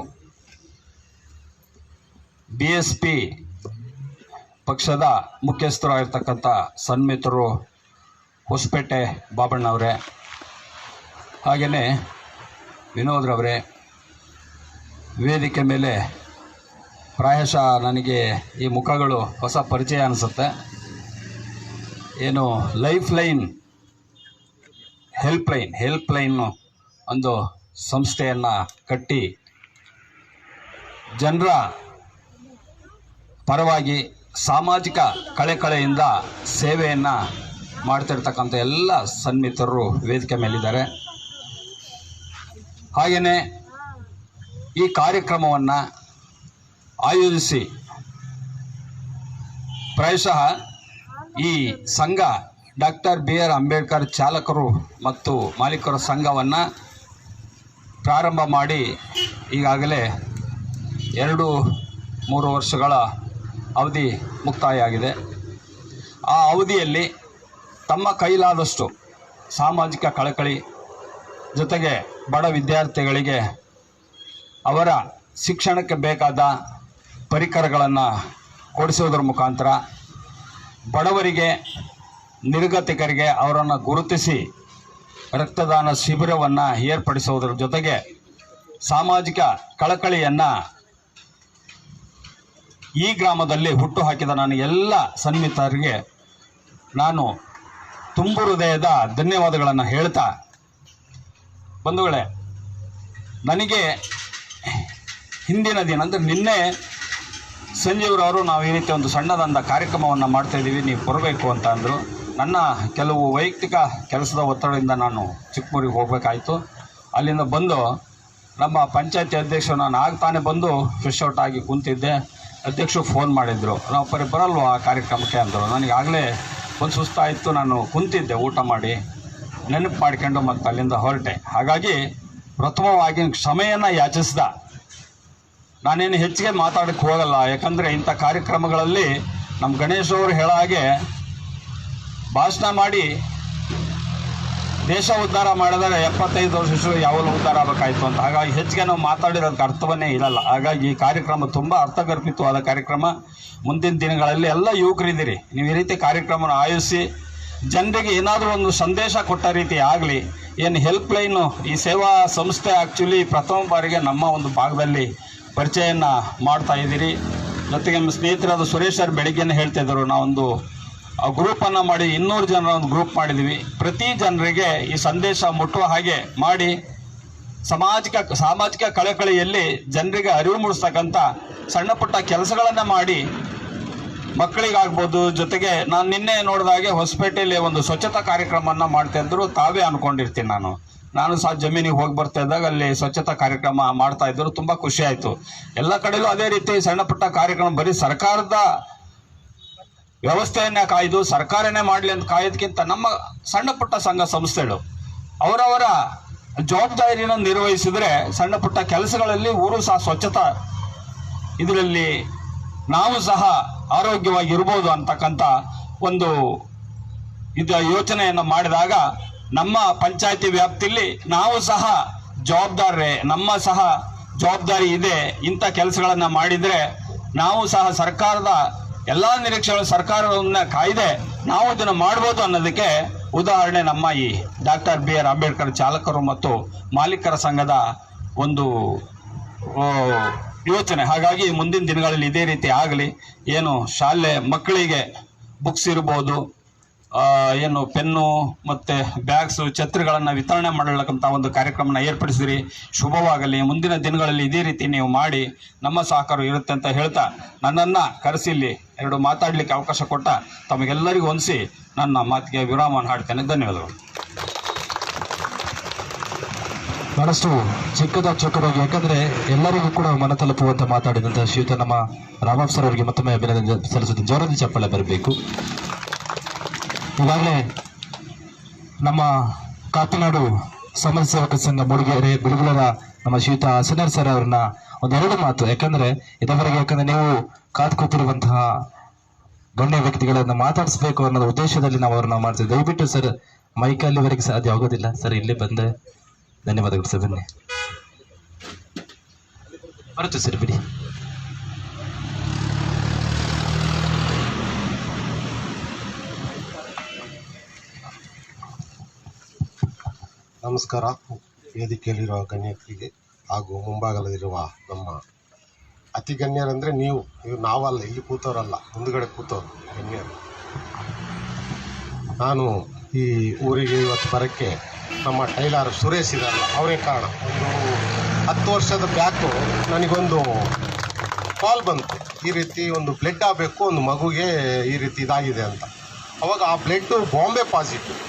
BSP ಪಕ್ಷದ ಮುಖ್ಯಸ್ಥರಾಗಿರ್ತಕ್ಕಂಥ ಸನ್ಮಿತ್ರರು ಹೊಸಪೇಟೆ ಬಾಬಣ್ಣವರೇ, ಹಾಗೆಯೇ ವಿನೋದ್ರವರೇ, ವೇದಿಕೆ ಮೇಲೆ ಪ್ರಾಯಶಃ ನನಗೆ ಈ ಮುಖಗಳು ಹೊಸ ಪರಿಚಯ ಅನಿಸುತ್ತೆ. ಏನು ಲೈಫ್ ಲೈನ್ ಹೆಲ್ಪ್ ಲೈನ್ ಒಂದು ಸಂಸ್ಥೆಯನ್ನು ಕಟ್ಟಿ ಜನರ ಪರವಾಗಿ ಸಾಮಾಜಿಕ ಕಳೆಕಳೆಯಿಂದ ಸೇವೆಯನ್ನು ಮಾಡ್ತಿರ್ತಕ್ಕಂಥ ಎಲ್ಲ ಸನ್ಮಿತ್ರರು ವೇದಿಕೆ ಮೇಲಿದ್ದಾರೆ. ಹಾಗೆಯೇ ಈ ಕಾರ್ಯಕ್ರಮವನ್ನು ಆಯೋಜಿಸಿ ಪ್ರಾಯಶಃ ಈ ಸಂಘ ಡಾಕ್ಟರ್ BR ಅಂಬೇಡ್ಕರ್ ಚಾಲಕರು ಮತ್ತು ಮಾಲೀಕರ ಸಂಘವನ್ನು ಪ್ರಾರಂಭ ಮಾಡಿ ಈಗಾಗಲೇ 2-3 ವರ್ಷಗಳ ಅವಧಿ ಮುಕ್ತಾಯ ಆಗಿದೆ. ಆ ಅವಧಿಯಲ್ಲಿ ತಮ್ಮ ಕೈಲಾದಷ್ಟು ಸಾಮಾಜಿಕ ಕಳಕಳಿ ಜೊತೆಗೆ ಬಡ ವಿದ್ಯಾರ್ಥಿಗಳಿಗೆ ಅವರ ಶಿಕ್ಷಣಕ್ಕೆ ಬೇಕಾದ ಪರಿಕರಗಳನ್ನು ಕೊಡಿಸೋದ್ರ ಮುಖಾಂತರ, ಬಡವರಿಗೆ ನಿರ್ಗತಿಕರಿಗೆ ಅವರನ್ನು ಗುರುತಿಸಿ ರಕ್ತದಾನ ಶಿಬಿರವನ್ನು ಏರ್ಪಡಿಸುವುದರ ಜೊತೆಗೆ ಸಾಮಾಜಿಕ ಕಳಕಳಿಯನ್ನು ಈ ಗ್ರಾಮದಲ್ಲಿ ಹುಟ್ಟು ಹಾಕಿದ ನಾನು ಎಲ್ಲ ಸನ್ಮಿತರಿಗೆ ನಾನು ತುಂಬು ಹೃದಯದ ಧನ್ಯವಾದಗಳನ್ನು ಹೇಳ್ತಾ, ಬಂಧುಗಳೇ, ನನಗೆ ಹಿಂದಿನ ದಿನ ಅಂದರೆ ನಿನ್ನೆ ಸಂಜೀವ್ರವರು ನಾವು ಈ ರೀತಿ ಒಂದು ಸಣ್ಣದಂದ ಕಾರ್ಯಕ್ರಮವನ್ನು ಮಾಡ್ತಾಯಿದ್ದೀವಿ, ನೀವು ಬರಬೇಕು ಅಂತ ಅಂದರು. ನನ್ನ ಕೆಲವು ವೈಯಕ್ತಿಕ ಕೆಲಸದ ಒತ್ತಡದಿಂದ ನಾನು ಚಿಕ್ಕಮೂರಿಗೆ ಹೋಗಬೇಕಾಯಿತು. ಅಲ್ಲಿಂದ ಬಂದು ನಮ್ಮ ಪಂಚಾಯತಿ ಅಧ್ಯಕ್ಷರು, ನಾನು ಆಗ್ತಾನೆ ಬಂದು ಫ್ರೆಶ್ ಔಟ್ ಆಗಿ ಕುಂತಿದ್ದೆ. ಅಧ್ಯಕ್ಷರು ಫೋನ್ ಮಾಡಿದರು, ನಾವು ಬರಲ್ವ ಆ ಕಾರ್ಯಕ್ರಮಕ್ಕೆ ಅಂದರು. ನನಗಾಗಲೇ ಒಂದು ಸುಸ್ತಾಯಿತು, ನಾನು ಕುಂತಿದ್ದೆ ಊಟ ಮಾಡಿ, ನೆನಪು ಮಾಡ್ಕೊಂಡು ಮತ್ತು ಅಲ್ಲಿಂದ ಹೊರಟೆ. ಹಾಗಾಗಿ ಪ್ರಥಮವಾಗಿ ಕ್ಷಮೆಯನ್ನು ಯಾಚಿಸಿದ. ನಾನೇನು ಹೆಚ್ಚಿಗೆ ಮಾತಾಡಕ್ಕೆ ಹೋಗಲ್ಲ, ಯಾಕಂದರೆ ಇಂಥ ಕಾರ್ಯಕ್ರಮಗಳಲ್ಲಿ ನಮ್ಮ ಗಣೇಶ್ ಅವರು ಹೇಳೋ ಹಾಗೆ ಭಾಷಣ ಮಾಡಿ ದೇಶ ಉದ್ಧಾರ ಮಾಡಿದರೆ 75 ವರ್ಷಗಳು ಯಾವಾಗ ಉದ್ಧಾರ ಆಗಬೇಕಾಯ್ತು ಅಂತ. ಹಾಗಾಗಿ ಹೆಚ್ಚಿಗೆ ನಾವು ಮಾತಾಡಿರೋದಕ್ಕೆ ಅರ್ಥವನ್ನೇ ಇರಲ್ಲ. ಹಾಗಾಗಿ ಈ ಕಾರ್ಯಕ್ರಮ ತುಂಬ ಅರ್ಥಗರ್ಭಿತವಾದ ಕಾರ್ಯಕ್ರಮ. ಮುಂದಿನ ದಿನಗಳಲ್ಲಿ ಎಲ್ಲ ಯುವಕರಿದ್ದೀರಿ, ನೀವು ಈ ರೀತಿ ಕಾರ್ಯಕ್ರಮನ ಆಯೋಜಿಸಿ ಜನರಿಗೆ ಏನಾದರೂ ಒಂದು ಸಂದೇಶ ಕೊಟ್ಟ ರೀತಿ ಆಗಲಿ. ಏನು ಹೆಲ್ಪ್ ಲೈನು ಈ ಸೇವಾ ಸಂಸ್ಥೆ ಆ್ಯಕ್ಚುಲಿ ಪ್ರಥಮ ಬಾರಿಗೆ ನಮ್ಮ ಒಂದು ಭಾಗದಲ್ಲಿ ಪರಿಚಯನ ಮಾಡ್ತಾ ಇದ್ದೀರಿ. ಜೊತೆಗೆ ನಮ್ಮ ಸ್ನೇಹಿತರಾದ ಸುರೇಶ್ ಸರ್ ಬೆಳಿಗ್ಗೆನೇ ಹೇಳ್ತಾ ಇದ್ದರು, ನಾವೊಂದು ಗ್ರೂಪನ್ನು ಮಾಡಿ 200 ಜನರ ಒಂದು ಗ್ರೂಪ್ ಮಾಡಿದ್ದೀವಿ. ಪ್ರತಿ ಜನರಿಗೆ ಈ ಸಂದೇಶ ಮುಟ್ಟುವ ಹಾಗೆ ಮಾಡಿ ಸಾಮಾಜಿಕ ಕಳಕಳಿಯಲ್ಲಿ ಜನರಿಗೆ ಅರಿವು ಮೂಡಿಸ್ತಕ್ಕಂಥ ಸಣ್ಣ ಪುಟ್ಟ ಕೆಲಸಗಳನ್ನು ಮಾಡಿ ಮಕ್ಕಳಿಗಾಗ್ಬೋದು. ಜೊತೆಗೆ ನಾನು ನಿನ್ನೆ ನೋಡಿದಾಗೆ ಹೊಸಪೇಟೆಯಲ್ಲಿ ಒಂದು ಸ್ವಚ್ಛತಾ ಕಾರ್ಯಕ್ರಮವನ್ನು ಮಾಡ್ತಾ ಇದ್ರು. ತಾವೇ ಅಂದ್ಕೊಂಡಿರ್ತೀನಿ ನಾನು ಸಹ ಜಮೀನಿಗೆ ಹೋಗಿ ಬರ್ತಾ ಇದ್ದಾಗ ಅಲ್ಲಿ ಸ್ವಚ್ಛತಾ ಕಾರ್ಯಕ್ರಮ ಮಾಡ್ತಾ ಇದ್ರು. ತುಂಬ ಖುಷಿ ಆಯಿತು. ಎಲ್ಲ ಕಡೆಯಲ್ಲೂ ಅದೇ ರೀತಿ ಸಣ್ಣ ಪುಟ್ಟ ಕಾರ್ಯಕ್ರಮ, ಬರೀ ಸರ್ಕಾರದ ವ್ಯವಸ್ಥೆಯನ್ನೇ ಕಾಯ್ದು ಸರ್ಕಾರನೇ ಮಾಡಲಿ ಅಂತ ಕಾಯೋದಕ್ಕಿಂತ ನಮ್ಮ ಸಣ್ಣ ಪುಟ್ಟ ಸಂಘ ಸಂಸ್ಥೆಗಳು ಅವರವರ ಜವಾಬ್ದಾರಿಯನ್ನು ನಿರ್ವಹಿಸಿದರೆ ಸಣ್ಣ ಪುಟ್ಟ ಕೆಲಸಗಳಲ್ಲಿ ಊರು ಸಹ ಸ್ವಚ್ಛತಾ ಇದರಲ್ಲಿ ನಾವು ಸಹ ಆರೋಗ್ಯವಾಗಿ ಇರ್ಬೋದು ಅಂತಕ್ಕಂಥ ಒಂದು ಯೋಚನೆಯನ್ನು ಮಾಡಿದಾಗ ನಮ್ಮ ಪಂಚಾಯತಿ ವ್ಯಾಪ್ತಿಯಲ್ಲಿ ನಾವು ಸಹ ನಮ್ಮ ಸಹ ಜವಾಬ್ದಾರಿ ಇದೆ. ಇಂಥ ಕೆಲಸಗಳನ್ನು ಮಾಡಿದರೆ ನಾವು ಸಹ ಸರ್ಕಾರದ ಎಲ್ಲ ನಿರೀಕ್ಷೆಗಳು ಸರ್ಕಾರವನ್ನು ಕಾಯ್ದೆ ನಾವು ಇದನ್ನು ಮಾಡ್ಬೋದು ಅನ್ನೋದಕ್ಕೆ ಉದಾಹರಣೆ ನಮ್ಮ ಈ ಡಾಕ್ಟರ್ BR ಅಂಬೇಡ್ಕರ್ ಚಾಲಕರು ಮತ್ತು ಮಾಲೀಕರ ಸಂಘದ ಒಂದು ಯೋಚನೆ. ಹಾಗಾಗಿ ಮುಂದಿನ ದಿನಗಳಲ್ಲಿ ಇದೇ ರೀತಿ ಆಗಲಿ. ಏನು ಶಾಲೆ ಮಕ್ಕಳಿಗೆ ಬುಕ್ಸ್ ಇರ್ಬೋದು, ಏನು ಪೆನ್ನು ಮತ್ತು ಬ್ಯಾಗ್ಸು, ಛತ್ರಿಗಳನ್ನು ವಿತರಣೆ ಮಾಡತಕ್ಕಂಥ ಒಂದು ಕಾರ್ಯಕ್ರಮನ ಏರ್ಪಡಿಸಿದ್ರಿ. ಶುಭವಾಗಲಿ. ಮುಂದಿನ ದಿನಗಳಲ್ಲಿ ಇದೇ ರೀತಿ ನೀವು ಮಾಡಿ ನಮ್ಮ ಸಹಕಾರ ಇರುತ್ತೆ ಅಂತ ಹೇಳ್ತಾ ನನ್ನನ್ನು ಕರೆಸಿ ಇಲ್ಲಿ 2 ಮಾತಾಡಲಿಕ್ಕೆ ಅವಕಾಶ ಕೊಟ್ಟ ತಮಗೆಲ್ಲರಿಗೂ ಹೊಂದಿಸಿ ನನ್ನ ಮಾತಿಗೆ ವಿರಾಮವನ್ನು ಹಾಡ್ತೇನೆ. ಧನ್ಯವಾದಗಳು. ಬಹಳಷ್ಟು ಚೊಕ್ಕದಾಗಿ, ಯಾಕಂದರೆ ಎಲ್ಲರಿಗೂ ಕೂಡ ಮನ ತಲುಪುವಂತ ಮಾತಾಡಿದಂಥ ಶ್ರೀಯುತ ನಮ್ಮ ರಾಮಪ್ಪ ಸರ್ ಅವರಿಗೆ ಮತ್ತೊಮ್ಮೆ ಅಭಿನಂದನೆ ಸಲ್ಲಿಸುತ್ತೆ. ಜೋರಾದ ಚಪ್ಪಾಳೆ ಬರಬೇಕು. ಈಗಾಗಲೇ ನಮ್ಮ ಕಾಪಿನಾಡು ಸಮಾಜ ಸೇವಕ ಸಂಘ ಮೂಡಿಗೆರೆ ಬಿಳುಗುಳರ ನಮ್ಮ ಶ್ರೀಯುತ ಹಸನರ್ ಸರ್ ಅವ್ರನ್ನ 2 ಮಾತು, ಯಾಕಂದ್ರೆ ಇದುವರೆಗೆ ನೀವು ಕಾದು ಕೂತಿರುವಂತಹ ಗಣ್ಯ ವ್ಯಕ್ತಿಗಳನ್ನ ಮಾತಾಡಿಸ್ಬೇಕು ಅನ್ನೋ ಉದ್ದೇಶದಲ್ಲಿ ನಾವು ಅವ್ರನ್ನ ಮಾಡ್ತೀವಿ. ದಯವಿಟ್ಟು ಸರ್ ಮೈಕಲ್ಲಿವರೆಗೆ ಸಾಧ್ಯ ಆಗೋದಿಲ್ಲ ಸರ್, ಇಲ್ಲೇ ಬಂದೆ. ಧನ್ಯವಾದಗಳು ಸರ್. ಬನ್ನಿ, ಬರುತ್ತೆ ಸರ್, ಬಿಡಿ. ನಮಸ್ಕಾರ. ವೇದಿಕೆಯಲ್ಲಿರುವ ಗಣ್ಯರಿಗೆ ಹಾಗೂ ಮುಂಭಾಗದಲ್ಲಿರುವ ನಮ್ಮ ಅತಿ ಗಣ್ಯರಂದರೆ ನೀವು ನಾವಲ್ಲ, ಇಲ್ಲಿ ಕೂತವರಲ್ಲ, ಮುಂದುಗಡೆ ಕೂತವರು ಗಣ್ಯರು. ನಾನು ಈ ಊರಿಗೆ ಇವತ್ತು ಬರೋಕ್ಕೆ ನಮ್ಮ ಟೈಲರ್ ಸುರೇಶ್ ಇರಲ್ಲ, ಅವರೇ ಕಾರಣ. ಒಂದು 10 ವರ್ಷದ ಬ್ಯಾಕು ನನಗೊಂದು ಕಾಲ್ ಬಂತು, ಈ ರೀತಿ ಒಂದು ಬ್ಲಡ್ ಆಗಬೇಕು, ಒಂದು ಮಗುಗೆ ಈ ರೀತಿ ಇದಾಗಿದೆ ಅಂತ. ಅವಾಗ ಆ ಬ್ಲಡ್ಡು ಬಾಂಬೆ ಪಾಸಿಟಿವ್.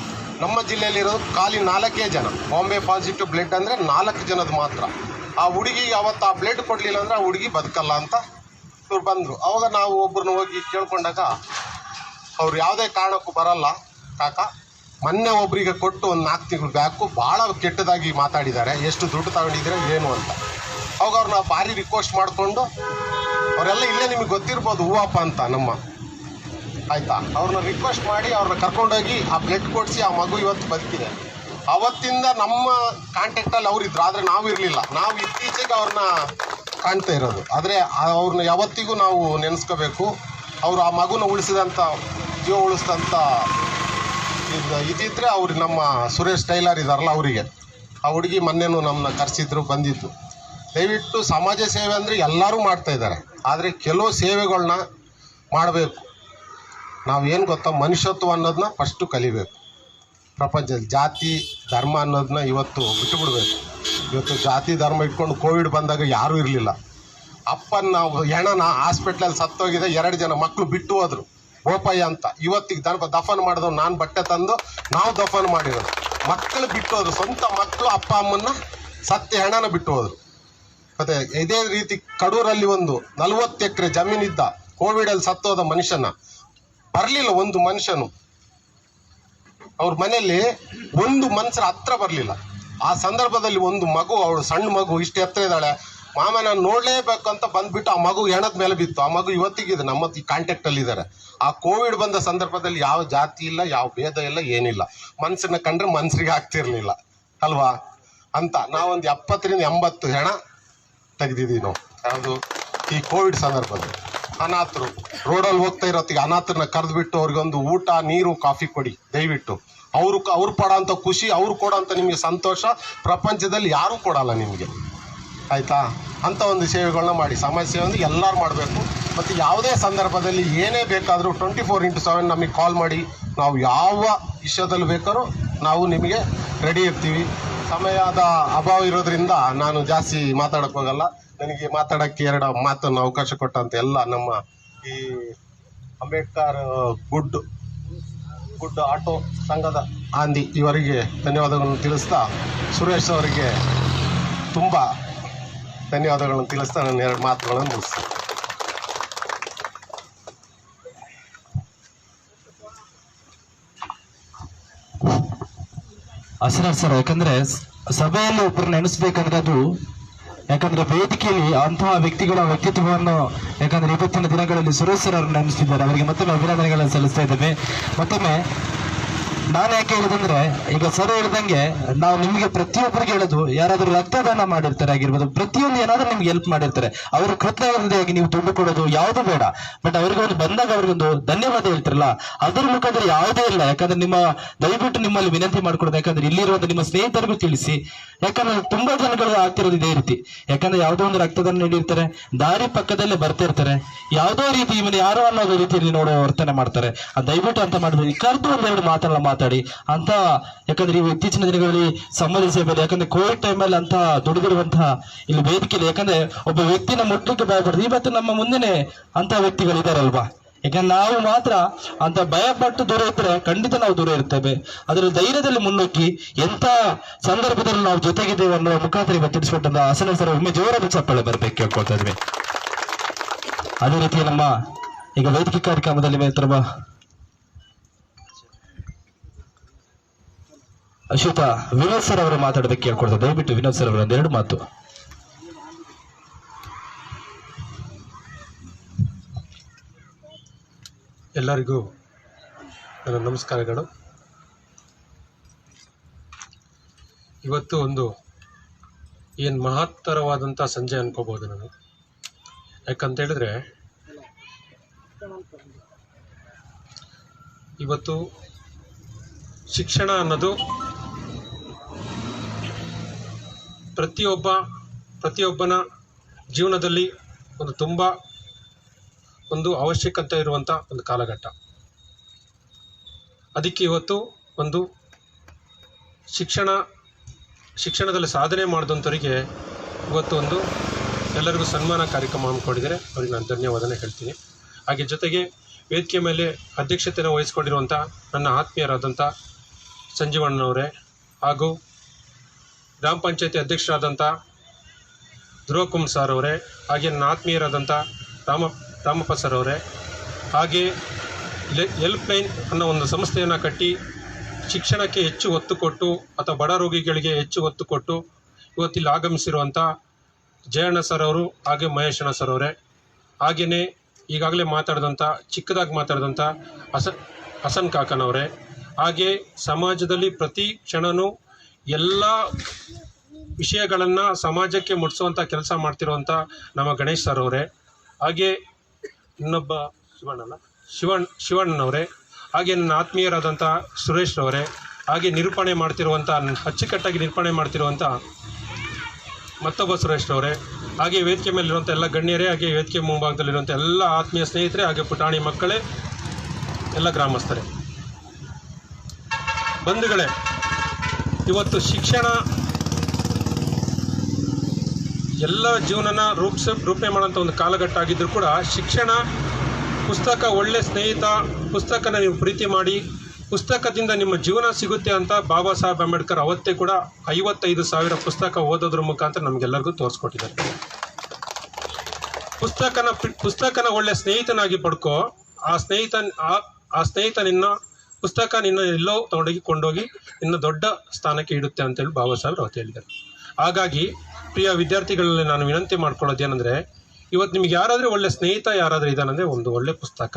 ನಮ್ಮ ಜಿಲ್ಲೆಯಲ್ಲಿರೋದು ಖಾಲಿ 4 ಜನ ಬಾಂಬೆ ಪಾಸಿಟಿವ್ ಬ್ಲಡ್, ಅಂದರೆ 4 ಜನದ ಮಾತ್ರ. ಆ ಹುಡುಗಿಗೆ ಅವತ್ತು ಆ ಬ್ಲಡ್ ಕೊಡಲಿಲ್ಲ ಅಂದರೆ ಆ ಹುಡುಗಿ ಬದುಕಲ್ಲ ಅಂತ ಇವ್ರು ಬಂದರು. ಅವಾಗ ನಾವು ಒಬ್ಬರನ್ನ ಹೋಗಿ ಕೇಳ್ಕೊಂಡಾಗ ಅವ್ರು ಯಾವುದೇ ಕಾರಣಕ್ಕೂ ಬರಲ್ಲ ಕಾಕ, ಮೊನ್ನೆ ಒಬ್ಬರಿಗೆ ಕೊಟ್ಟು ಒಂದು 4 ತಿಂಗಳು ಬ್ಯಾಕು ಭಾಳ ಕೆಟ್ಟದಾಗಿ ಮಾತಾಡಿದ್ದಾರೆ, ಎಷ್ಟು ದುಡ್ಡು ತಗೊಂಡಿದ್ರೆ ಏನು ಅಂತ. ಅವಾಗ ಅವ್ರನ್ನ ಭಾರಿ ರಿಕ್ವೆಸ್ಟ್ ಮಾಡಿಕೊಂಡು, ಅವರೆಲ್ಲ ಇಲ್ಲೇ ನಿಮಗೆ ಗೊತ್ತಿರ್ಬೋದು ಹೂವಪ್ಪ ಅಂತ ನಮ್ಮ, ಆಯಿತಾ, ಅವ್ರನ್ನ ರಿಕ್ವೆಸ್ಟ್ ಮಾಡಿ ಅವ್ರನ್ನ ಕರ್ಕೊಂಡೋಗಿ ಆ ಬ್ಲಡ್ ಕೊಡಿಸಿ ಆ ಮಗು ಇವತ್ತು ಬದುಕಿದೆ. ಅವತ್ತಿಂದ ನಮ್ಮ ಕಾಂಟ್ಯಾಕ್ಟಲ್ಲಿ ಅವರಿದ್ರು, ಆದರೆ ನಾವು ಇರಲಿಲ್ಲ. ನಾವು ಇತ್ತೀಚೆಗೆ ಅವ್ರನ್ನ ಕಾಣ್ತಾ ಇರೋದು. ಆದರೆ ಅವ್ರನ್ನ ಯಾವತ್ತಿಗೂ ನಾವು ನೆನೆಸ್ಕೋಬೇಕು. ಅವರು ಆ ಮಗುನ ಉಳಿಸಿದಂಥ, ಜೀವ ಉಳಿಸಿದಂಥ ಇದಿದ್ರೆ ಅವ್ರು ನಮ್ಮ ಸುರೇಶ್ ಟೈಲರ್ ಇದ್ದಾರಲ್ಲ ಅವರಿಗೆ. ಆ ಹುಡುಗಿ ಮೊನ್ನೆನೂ ನಮ್ಮನ್ನ ಕರೆಸಿದ್ರು, ಬಂದಿದ್ದು. ದಯವಿಟ್ಟು ಸಮಾಜ ಸೇವೆ ಅಂದರೆ ಎಲ್ಲರೂ ಮಾಡ್ತಾಯಿದ್ದಾರೆ, ಆದರೆ ಕೆಲವು ಸೇವೆಗಳನ್ನ ಮಾಡಬೇಕು. ನಾವೇನು ಗೊತ್ತಾ, ಮನುಷ್ಯತ್ವ ಅನ್ನೋದನ್ನ ಫಸ್ಟು ಕಲಿಬೇಕು. ಪ್ರಪಂಚದಲ್ಲಿ ಜಾತಿ ಧರ್ಮ ಅನ್ನೋದನ್ನ ಇವತ್ತು ಬಿಟ್ಟುಬಿಡ್ಬೇಕು. ಇವತ್ತು ಜಾತಿ ಧರ್ಮ ಇಟ್ಕೊಂಡು ಕೋವಿಡ್ ಬಂದಾಗ ಯಾರೂ ಇರಲಿಲ್ಲ. ಅಪ್ಪನ ಹೆಣನ ಹಾಸ್ಪಿಟ್ಲಲ್ಲಿ ಸತ್ತೋಗಿದೆ, 2 ಜನ ಮಕ್ಕಳು ಬಿಟ್ಟು ಹೋದ್ರು, ಗೋಪಯ್ಯ ಅಂತ. ಇವತ್ತಿಗೆ ದಫನ್ ಮಾಡಿದವು ನಾನು ಬಟ್ಟೆ ತಂದು ನಾವು ದಫನ್ ಮಾಡಿರೋದು. ಮಕ್ಕಳು ಬಿಟ್ಟು ಹೋದ್ರು, ಸ್ವಂತ ಮಕ್ಕಳು ಅಪ್ಪ ಅಮ್ಮನ್ನ ಸತ್ಯ ಹೆಣನ ಬಿಟ್ಟು ಹೋದ್ರು. ಮತ್ತೆ ಇದೇ ರೀತಿ ಕಡೂರಲ್ಲಿ ಒಂದು 40 ಎಕರೆ ಜಮೀನಿದ್ದ, ಕೋವಿಡಲ್ಲಿ ಸತ್ತೋದ ಮನುಷ್ಯನ ಬರಲಿಲ್ಲ ಒಂದು ಮನುಷ್ಯನು. ಅವ್ರ ಮನೆಯಲ್ಲಿ ಒಂದು ಮನುಷ್ಯರ ಹತ್ರ ಬರಲಿಲ್ಲ. ಆ ಸಂದರ್ಭದಲ್ಲಿ ಒಂದು ಮಗು, ಅವಳು ಸಣ್ಣ ಮಗು ಇಷ್ಟು ಎತ್ತರ ಇದ್ದಾಳೆ, ಮಾಮ ನಾನು ನೋಡ್ಲೇಬೇಕು ಅಂತ ಬಂದ್ಬಿಟ್ಟು ಆ ಮಗು ಹೆಣದ ಮೇಲೆ ಬಿತ್ತು. ಆ ಮಗು ಇವತ್ತಿಗಿದೆ ನಮ್ಮ ಕಾಂಟ್ಯಾಕ್ಟ್ ಅಲ್ಲಿ ಇದ್ದಾರೆ. ಆ ಕೋವಿಡ್ ಬಂದ ಸಂದರ್ಭದಲ್ಲಿ ಯಾವ ಜಾತಿ ಇಲ್ಲ, ಯಾವ ಭೇದ ಇಲ್ಲ, ಏನಿಲ್ಲ. ಮನ್ಸನ್ನ ಕಂಡ್ರೆ ಮನ್ಸರಿಗೆ ಆಗ್ತಿರ್ಲಿಲ್ಲ ಅಲ್ವಾ ಅಂತ ನಾವೊಂದು 70ರಿಂದ 80 ಹೆಣ ತೆಗೆದಿದ್ದೀವಿ ನಾವು. ಯಾವುದು ಈ ಕೋವಿಡ್ ಸಂದರ್ಭದಲ್ಲಿ. ಅನಾಥರು ರೋಡಲ್ಲಿ ಹೋಗ್ತಾ ಇರೋತ್ತಿಗೆ ಅನಾಥರನ್ನ ಕರೆದ್ಬಿಟ್ಟು ಅವ್ರಿಗೊಂದು ಊಟ, ನೀರು, ಕಾಫಿ ಕೊಡಿ ದಯವಿಟ್ಟು. ಅವ್ರು ಕೊಡೋಂಥ ಖುಷಿ, ಅವ್ರು ಕೊಡೋಂಥ ನಿಮಗೆ ಸಂತೋಷ ಪ್ರಪಂಚದಲ್ಲಿ ಯಾರೂ ಕೊಡಲ್ಲ ನಿಮಗೆ, ಆಯಿತಾ? ಅಂಥ ಒಂದು ಸೇವೆಗಳನ್ನ ಮಾಡಿ. ಸಮಾಜ ಸೇವೆ ಅಂದರೆ ಎಲ್ಲರೂ ಮಾಡಬೇಕು. ಮತ್ತು ಯಾವುದೇ ಸಂದರ್ಭದಲ್ಲಿ ಏನೇ ಬೇಕಾದರೂ 24x7 ನಮಗೆ ಕಾಲ್ ಮಾಡಿ, ನಾವು ಯಾವ ವಿಷಯದಲ್ಲಿ ಬೇಕಾದ್ರೂ ನಾವು ನಿಮಗೆ ರೆಡಿ ಇರ್ತೀವಿ. ಸಮಯದ ಅಭಾವ ಇರೋದ್ರಿಂದ ನಾನು ಜಾಸ್ತಿ ಮಾತಾಡೋಕ್ಕೆ ಹೋಗಲ್ಲ. ನನಗೆ ಮಾತಾಡೋಕ್ಕೆ 2 ಮಾತನ್ನು ಅವಕಾಶ ಕೊಟ್ಟಂತ ಎಲ್ಲ ನಮ್ಮ ಈ ಅಂಬೇಡ್ಕರ್ ಗುಡ್ ಆಟೋ ಸಂಘದ ಆಂದಿ ಇವರಿಗೆ ಧನ್ಯವಾದಗಳನ್ನು ತಿಳಿಸ್ತಾ, ಸುರೇಶ್ ಅವರಿಗೆ ತುಂಬ ಧನ್ಯವಾದಗಳನ್ನು ತಿಳಿಸ್ತಾ ನಾನು 2 ಮಾತುಗಳನ್ನು ಮುಗಿಸ್ತೀನಿ. ಅಸರ ಸರ್, ಯಾಕಂದ್ರೆ ಸಭೆಯಲ್ಲಿ ಒಬ್ಬರು ನೆನೆಸ್ಬೇಕಂದ್ರೆ ಅದು, ಯಾಕಂದ್ರೆ ವೇದಿಕೆಯಲ್ಲಿ ಅಂತಹ ವ್ಯಕ್ತಿಗಳ ವ್ಯಕ್ತಿತ್ವವನ್ನು, ಯಾಕಂದ್ರೆ ಇವತ್ತಿನ ದಿನಗಳಲ್ಲಿ ಸುರೇಶ್ ಸರ್ ಅವರು ನೆನೆಸ್ತಿದ್ದಾರೆ. ಅವರಿಗೆ ಮತ್ತೊಮ್ಮೆ ಅಭಿನಂದನೆಗಳನ್ನು ಸಲ್ಲಿಸ್ತಾ ಇದ್ದೇವೆ. ಮತ್ತೊಮ್ಮೆ ನಾನು ಯಾಕೆ ಹೇಳಿದಂದ್ರೆ, ಈಗ ಸರ್ ಹೇಳಿದಂಗೆ ನಾವು ನಿಮಗೆ ಪ್ರತಿಯೊಬ್ಬರಿಗೆ ಹೇಳೋದು, ಯಾರಾದರೂ ರಕ್ತದಾನ ಮಾಡಿರ್ತಾರೆ ಆಗಿರ್ಬೋದು, ಪ್ರತಿಯೊಂದು ಏನಾದ್ರೂ ನಿಮ್ಗೆ ಹೆಲ್ಪ್ ಮಾಡಿರ್ತಾರೆ, ಅವರು ಕೃತಜ್ಞತೆಯಾಗಿ ನೀವು ದುಡ್ಡು ಕೊಡೋದು ಯಾವುದು ಬೇಡ, ಬಟ್ ಅವ್ರಿಗೆ ಒಂದು ಬಂದಾಗ ಅವ್ರಿಗೊಂದು ಧನ್ಯವಾದ ಹೇಳ್ತಿರಲ್ಲ, ಅದ್ರ ಮುಖಾಂತರ ಯಾವುದೇ ಇಲ್ಲ. ಯಾಕಂದ್ರೆ ದಯವಿಟ್ಟು ನಿಮ್ಮಲ್ಲಿ ವಿನಂತಿ ಮಾಡ್ಕೊಡೋದು, ಯಾಕಂದ್ರೆ ಇಲ್ಲಿರುವಂತ ನಿಮ್ಮ ಸ್ನೇಹಿತರಿಗೂ ತಿಳಿಸಿ. ಯಾಕಂದ್ರೆ ತುಂಬಾ ಜನಗಳು ಆಗ್ತಿರೋದು ಇದೇ ರೀತಿ. ಯಾಕಂದ್ರೆ ಯಾವುದೋ ಒಂದು ರಕ್ತದಾನ ನೀಡಿರ್ತಾರೆ, ದಾರಿ ಪಕ್ಕದಲ್ಲೇ ಬರ್ತಿರ್ತಾರೆ, ಯಾವುದೋ ರೀತಿ ಇವನು ಯಾರೋ ಅನ್ನೋ ರೀತಿಯಲ್ಲಿ ನೋಡೋ ವರ್ತನೆ ಮಾಡ್ತಾರೆ. ದಯವಿಟ್ಟು ಅಂತ ಮಾಡಿದ್ರೆ ಕರೆದು 1-2 ಮಾತನ್ನ ಮಾತಾಡಿ ಅಂತ. ಯಾಕಂದ್ರೆ ಈ ಇತ್ತೀಚಿನ ದಿನಗಳಲ್ಲಿ ಸಮಾಜ ಸೇವೆ, ಯಾಕಂದ್ರೆ ಕೋವಿಡ್ ಟೈಮಲ್ಲಿ ಅಂತ ದುಡಿದಿರುವಂತಹ ಇಲ್ಲಿ ವೇದಿಕೆಯಲ್ಲಿ, ಯಾಕಂದ್ರೆ ಒಬ್ಬ ವ್ಯಕ್ತಿನ ಮುಟ್ಲಿಕ್ಕೆ ಭಯಪಡ್ದು ಇವತ್ತು ನಮ್ಮ ಮುಂದೆನೆ ಅಂತ ವ್ಯಕ್ತಿಗಳು ಇದಾರಲ್ವಾ. ಯಾಕಂದ್ರೆ ನಾವು ಮಾತ್ರ ಅಂತ ಭಯಪಟ್ಟು ದೂರ ಇದ್ರೆ ಖಂಡಿತ ನಾವು ದೂರ ಇರ್ತೇವೆ. ಅದರ ಧೈರ್ಯದಲ್ಲಿ ಮುನ್ನುಗ್ಗಿ ಎಂತ ಸಂದರ್ಭದಲ್ಲಿ ನಾವು ಜೊತೆಗಿದ್ದೇವೆ ಅನ್ನೋ ಮುಖಾಂತರ ಇವತ್ತು ತಿಳಿಸ್ಕೊಟ್ಟಂತ ಹಾಸನ ಸರ್ ಒಮ್ಮೆ ಜೋರಾದ ಚಪ್ಪಾಳೆ ಬರ್ಬೇಕು ಕೇಳ್ಕೊಳ್ತಾ ಇದ್ವಿ. ಅದೇ ರೀತಿ ನಮ್ಮ ಈಗ ವೇದಿಕೆ ಕಾರ್ಯಕ್ರಮದಲ್ಲಿ ಶ್ರೀಯುತ ವಿನೋದ್ ಸರ್ ಅವರು ಮಾತಾಡೋದಕ್ಕೆ ಕೇಳ್ಕೊಳ್ತಾರೆ. ದಯವಿಟ್ಟು ವಿನೋದ್ ಸರ್ ಅವರ 2 ಮಾತು. ಎಲ್ಲರಿಗೂ ನನ್ನ ನಮಸ್ಕಾರಗಳು. ಇವತ್ತು ಒಂದು ಏನು ಮಹತ್ತರವಾದಂಥ ಸಂಜೆ ಅನ್ಕೋಬೋದು ನಾನು. ಯಾಕಂತ ಹೇಳಿದ್ರೆ ಇವತ್ತು ಶಿಕ್ಷಣ ಅನ್ನೋದು ಪ್ರತಿಯೊಬ್ಬನ ಜೀವನದಲ್ಲಿ ತುಂಬ ಒಂದು ಅವಶ್ಯಕತೆ ಇರುವಂಥ ಒಂದು ಕಾಲಘಟ್ಟ. ಅದಕ್ಕೆ ಇವತ್ತು ಒಂದು ಶಿಕ್ಷಣದಲ್ಲಿ ಸಾಧನೆ ಮಾಡಿದಂಥವರಿಗೆ ಇವತ್ತು ಎಲ್ಲರಿಗೂ ಸನ್ಮಾನ ಕಾರ್ಯಕ್ರಮ ಹಮ್ಮಿಕೊಂಡಿದ್ದಾರೆ. ಅವರಿಗೆ ನಾನು ಧನ್ಯವಾದನೆ ಹೇಳ್ತೀನಿ. ಹಾಗೆ ಜೊತೆಗೆ ವೇದಿಕೆ ಮೇಲೆ ಅಧ್ಯಕ್ಷತೆಯನ್ನು ವಹಿಸಿಕೊಂಡಿರುವಂಥ ನನ್ನ ಆತ್ಮೀಯರಾದಂಥ ಸಂಜೀವಣ್ಣನವರೇ, ಹಾಗೂ ಗ್ರಾಮ ಪಂಚಾಯತಿ ಅಧ್ಯಕ್ಷರಾದಂಥ ಧ್ರುವಕುಮಾರ್ ಸರ್ ಅವರೇ, ಹಾಗೆ ನನ್ನ ಆತ್ಮೀಯರಾದಂಥ ರಾಮಪ್ಪ ಸರ್ ಅವರೇ, ಹಾಗೆ ಹೆಲ್ಪ್ ಲೈನ್ ಅನ್ನೋ ಒಂದು ಸಂಸ್ಥೆಯನ್ನು ಕಟ್ಟಿ ಶಿಕ್ಷಣಕ್ಕೆ ಹೆಚ್ಚು ಒತ್ತು ಕೊಟ್ಟು ಅಥವಾ ಬಡ ರೋಗಿಗಳಿಗೆ ಹೆಚ್ಚು ಒತ್ತು ಕೊಟ್ಟು ಇವತ್ತಿಲ್ಲಿ ಆಗಮಿಸಿರುವಂಥ ಜಯಣ್ಣ ಸರ್ ಅವರು, ಹಾಗೆ ಮಹೇಶಣ್ಣ ಸರ್ ಅವರೇ, ಹಾಗೆಯೇ ಈಗಾಗಲೇ ಚಿಕ್ಕದಾಗಿ ಮಾತಾಡಿದಂಥ ಹಸನ್ ಕಾಕನವರೇ, ಹಾಗೆ ಸಮಾಜದಲ್ಲಿ ಪ್ರತಿ ಕ್ಷಣವೂ ಎಲ್ಲ ವಿಷಯಗಳನ್ನು ಸಮಾಜಕ್ಕೆ ಮುಟ್ಟಿಸುವಂಥ ಕೆಲಸ ಮಾಡ್ತಿರುವಂಥ ನಮ್ಮ ಗಣೇಶ್ ಸರ್ ಅವರೇ, ಹಾಗೆ ಇನ್ನೊಬ್ಬ ಶಿವಣ್ಣನವರೇ, ಹಾಗೆ ನನ್ನ ಆತ್ಮೀಯರಾದಂಥ ಸುರೇಶ್ ಅವರೇ, ಹಾಗೆ ನಿರೂಪಣೆ ಮಾಡ್ತಿರುವಂಥ ಅಚ್ಚುಕಟ್ಟಾಗಿ ನಿರೂಪಣೆ ಮಾಡ್ತಿರುವಂಥ ಮತ್ತೊಬ್ಬ ಸುರೇಶ್ ಅವರೇ, ಹಾಗೆ ವೇದಿಕೆ ಮೇಲಿರುವಂಥ ಎಲ್ಲ ಗಣ್ಯರೇ, ಹಾಗೆ ವೇದಿಕೆ ಮುಂಭಾಗದಲ್ಲಿರುವಂಥ ಎಲ್ಲ ಆತ್ಮೀಯ ಸ್ನೇಹಿತರೆ, ಹಾಗೆ ಪುಟಾಣಿ ಮಕ್ಕಳೇ, ಎಲ್ಲ ಗ್ರಾಮಸ್ಥರೇ, ಬಂಧುಗಳೇ, ಇವತ್ತು ಶಿಕ್ಷಣ ಎಲ್ಲ ಜೀವನನ ರೂಪಣೆ ಮಾಡೋಂಥ ಒಂದು ಕಾಲಘಟ್ಟ ಆಗಿದ್ದರೂ ಕೂಡ ಶಿಕ್ಷಣ, ಪುಸ್ತಕ ಒಳ್ಳೆ ಸ್ನೇಹಿತ, ಪುಸ್ತಕನ ನೀವು ಪ್ರೀತಿ ಮಾಡಿ, ಪುಸ್ತಕದಿಂದ ನಿಮ್ಮ ಜೀವನ ಸಿಗುತ್ತೆ ಅಂತ ಬಾಬಾ ಸಾಹೇಬ್ ಅಂಬೇಡ್ಕರ್ ಅವತ್ತೇ ಕೂಡ 55,000 ಪುಸ್ತಕ ಓದೋದ್ರ ಮುಖಾಂತರ ನಮಗೆಲ್ಲರಿಗೂ ತೋರಿಸ್ಕೊಟ್ಟಿದ್ದಾರೆ. ಪುಸ್ತಕನ ಒಳ್ಳೆ ಸ್ನೇಹಿತನಾಗಿ ಪಡ್ಕೋ, ಆ ಸ್ನೇಹಿತ ನಿನ್ನ ಪುಸ್ತಕ ನಿನ್ನ ಎಲ್ಲೋ ಕೊಂಡೋಗಿ ನಿನ್ನ ದೊಡ್ಡ ಸ್ಥಾನಕ್ಕೆ ಇಡುತ್ತೆ ಅಂತೇಳಿ ಬಾಬಾ ಸಾಹೇಬ್ ಅವತ್ತು ಹೇಳಿದ್ದಾರೆ. ಹಾಗಾಗಿ ಪ್ರಿಯ ವಿದ್ಯಾರ್ಥಿಗಳಲ್ಲಿ ನಾನು ವಿನಂತಿ ಮಾಡ್ಕೊಳ್ಳೋದೇನೆಂದರೆ, ಇವತ್ತು ನಿಮ್ಗೆ ಯಾರಾದರೂ ಒಳ್ಳೆ ಸ್ನೇಹಿತ ಯಾರಾದರೂ ಇದ್ದಾನಂದರೆ ಒಂದು ಒಳ್ಳೆ ಪುಸ್ತಕ.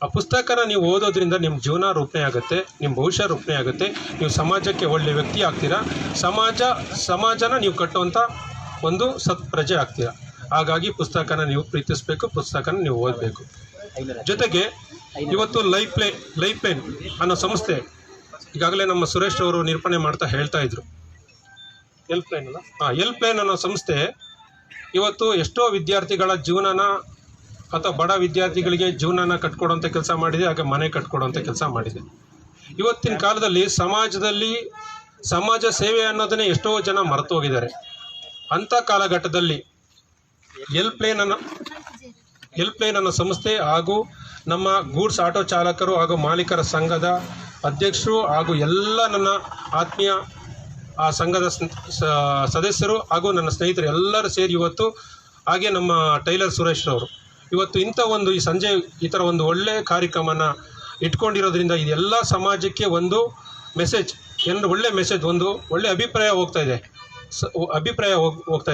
ಆ ಪುಸ್ತಕನ ನೀವು ಓದೋದ್ರಿಂದ ನಿಮ್ಮ ಜೀವನ ರೂಪಣೆ ಆಗುತ್ತೆ, ನಿಮ್ಮ ಭವಿಷ್ಯ ರೂಪಣೆ ಆಗುತ್ತೆ, ನೀವು ಸಮಾಜಕ್ಕೆ ಒಳ್ಳೆ ವ್ಯಕ್ತಿ ಆಗ್ತೀರಾ, ಸಮಾಜನ ನೀವು ಕಟ್ಟುವಂಥ ಒಂದು ಸತ್ಪ್ರಜೆ ಆಗ್ತೀರಾ. ಹಾಗಾಗಿ ಪುಸ್ತಕನ ನೀವು ಪ್ರೀತಿಸಬೇಕು, ಪುಸ್ತಕನ ನೀವು ಓದಬೇಕು. ಜೊತೆಗೆ ಇವತ್ತು ಲೈಫ್ ಲೈನ್ ಅನ್ನೋ ಸಂಸ್ಥೆ ಈಗಾಗಲೇ ನಮ್ಮ ಸುರೇಶ್ ಅವರು ನಿರೂಪಣೆ ಮಾಡ್ತಾ ಹೇಳ್ತಾ ಇದ್ರು. ಹೆಲ್ಪ್ ಲೈನ್ ಅನ್ನೋ ಸಂಸ್ಥೆ ಇವತ್ತು ಎಷ್ಟೋ ವಿದ್ಯಾರ್ಥಿಗಳ ಜೀವನನ ಅಥವಾ ಬಡ ವಿದ್ಯಾರ್ಥಿಗಳಿಗೆ ಜೀವನನ ಕಟ್ಕೊಡೋಂಥ ಕೆಲಸ ಮಾಡಿದೆ, ಹಾಗೆ ಮನೆ ಕಟ್ಕೊಡೋಂಥ ಕೆಲಸ ಮಾಡಿದೆ. ಇವತ್ತಿನ ಕಾಲದಲ್ಲಿ ಸಮಾಜ ಸೇವೆ ಅನ್ನೋದನ್ನೇ ಎಷ್ಟೋ ಜನ ಮರೆತು ಹೋಗಿದ್ದಾರೆ. ಅಂಥ ಕಾಲಘಟ್ಟದಲ್ಲಿ ಹೆಲ್ಪ್ ಲೈನ್ ಅನ್ನೋ ಸಂಸ್ಥೆ ಹಾಗೂ ನಮ್ಮ ಗೂಡ್ಸ್ ಆಟೋ ಚಾಲಕರು ಹಾಗೂ ಮಾಲೀಕರ ಸಂಘದ ಅಧ್ಯಕ್ಷರು ಹಾಗೂ ಎಲ್ಲ ನನ್ನ ಆತ್ಮೀಯ ಆ ಸಂಘದ ಸದಸ್ಯರು ಹಾಗೂ ನನ್ನ ಸ್ನೇಹಿತರು ಎಲ್ಲರೂ ಸೇರಿ ಇವತ್ತು, ಹಾಗೆ ನಮ್ಮ ಟೈಲರ್ ಸುರೇಶ್ ಅವರು ಇವತ್ತು ಇಂಥ ಒಂದು ಈ ಸಂಜೆ ಈ ಥರ ಒಂದು ಒಳ್ಳೆಯ ಕಾರ್ಯಕ್ರಮನ ಇಟ್ಕೊಂಡಿರೋದ್ರಿಂದ ಇದೆಲ್ಲ ಸಮಾಜಕ್ಕೆ ಒಂದು ಮೆಸೇಜ್, ಒಳ್ಳೆ ಮೆಸೇಜ್, ಒಂದು ಒಳ್ಳೆ ಅಭಿಪ್ರಾಯ ಹೋಗ್ತಾ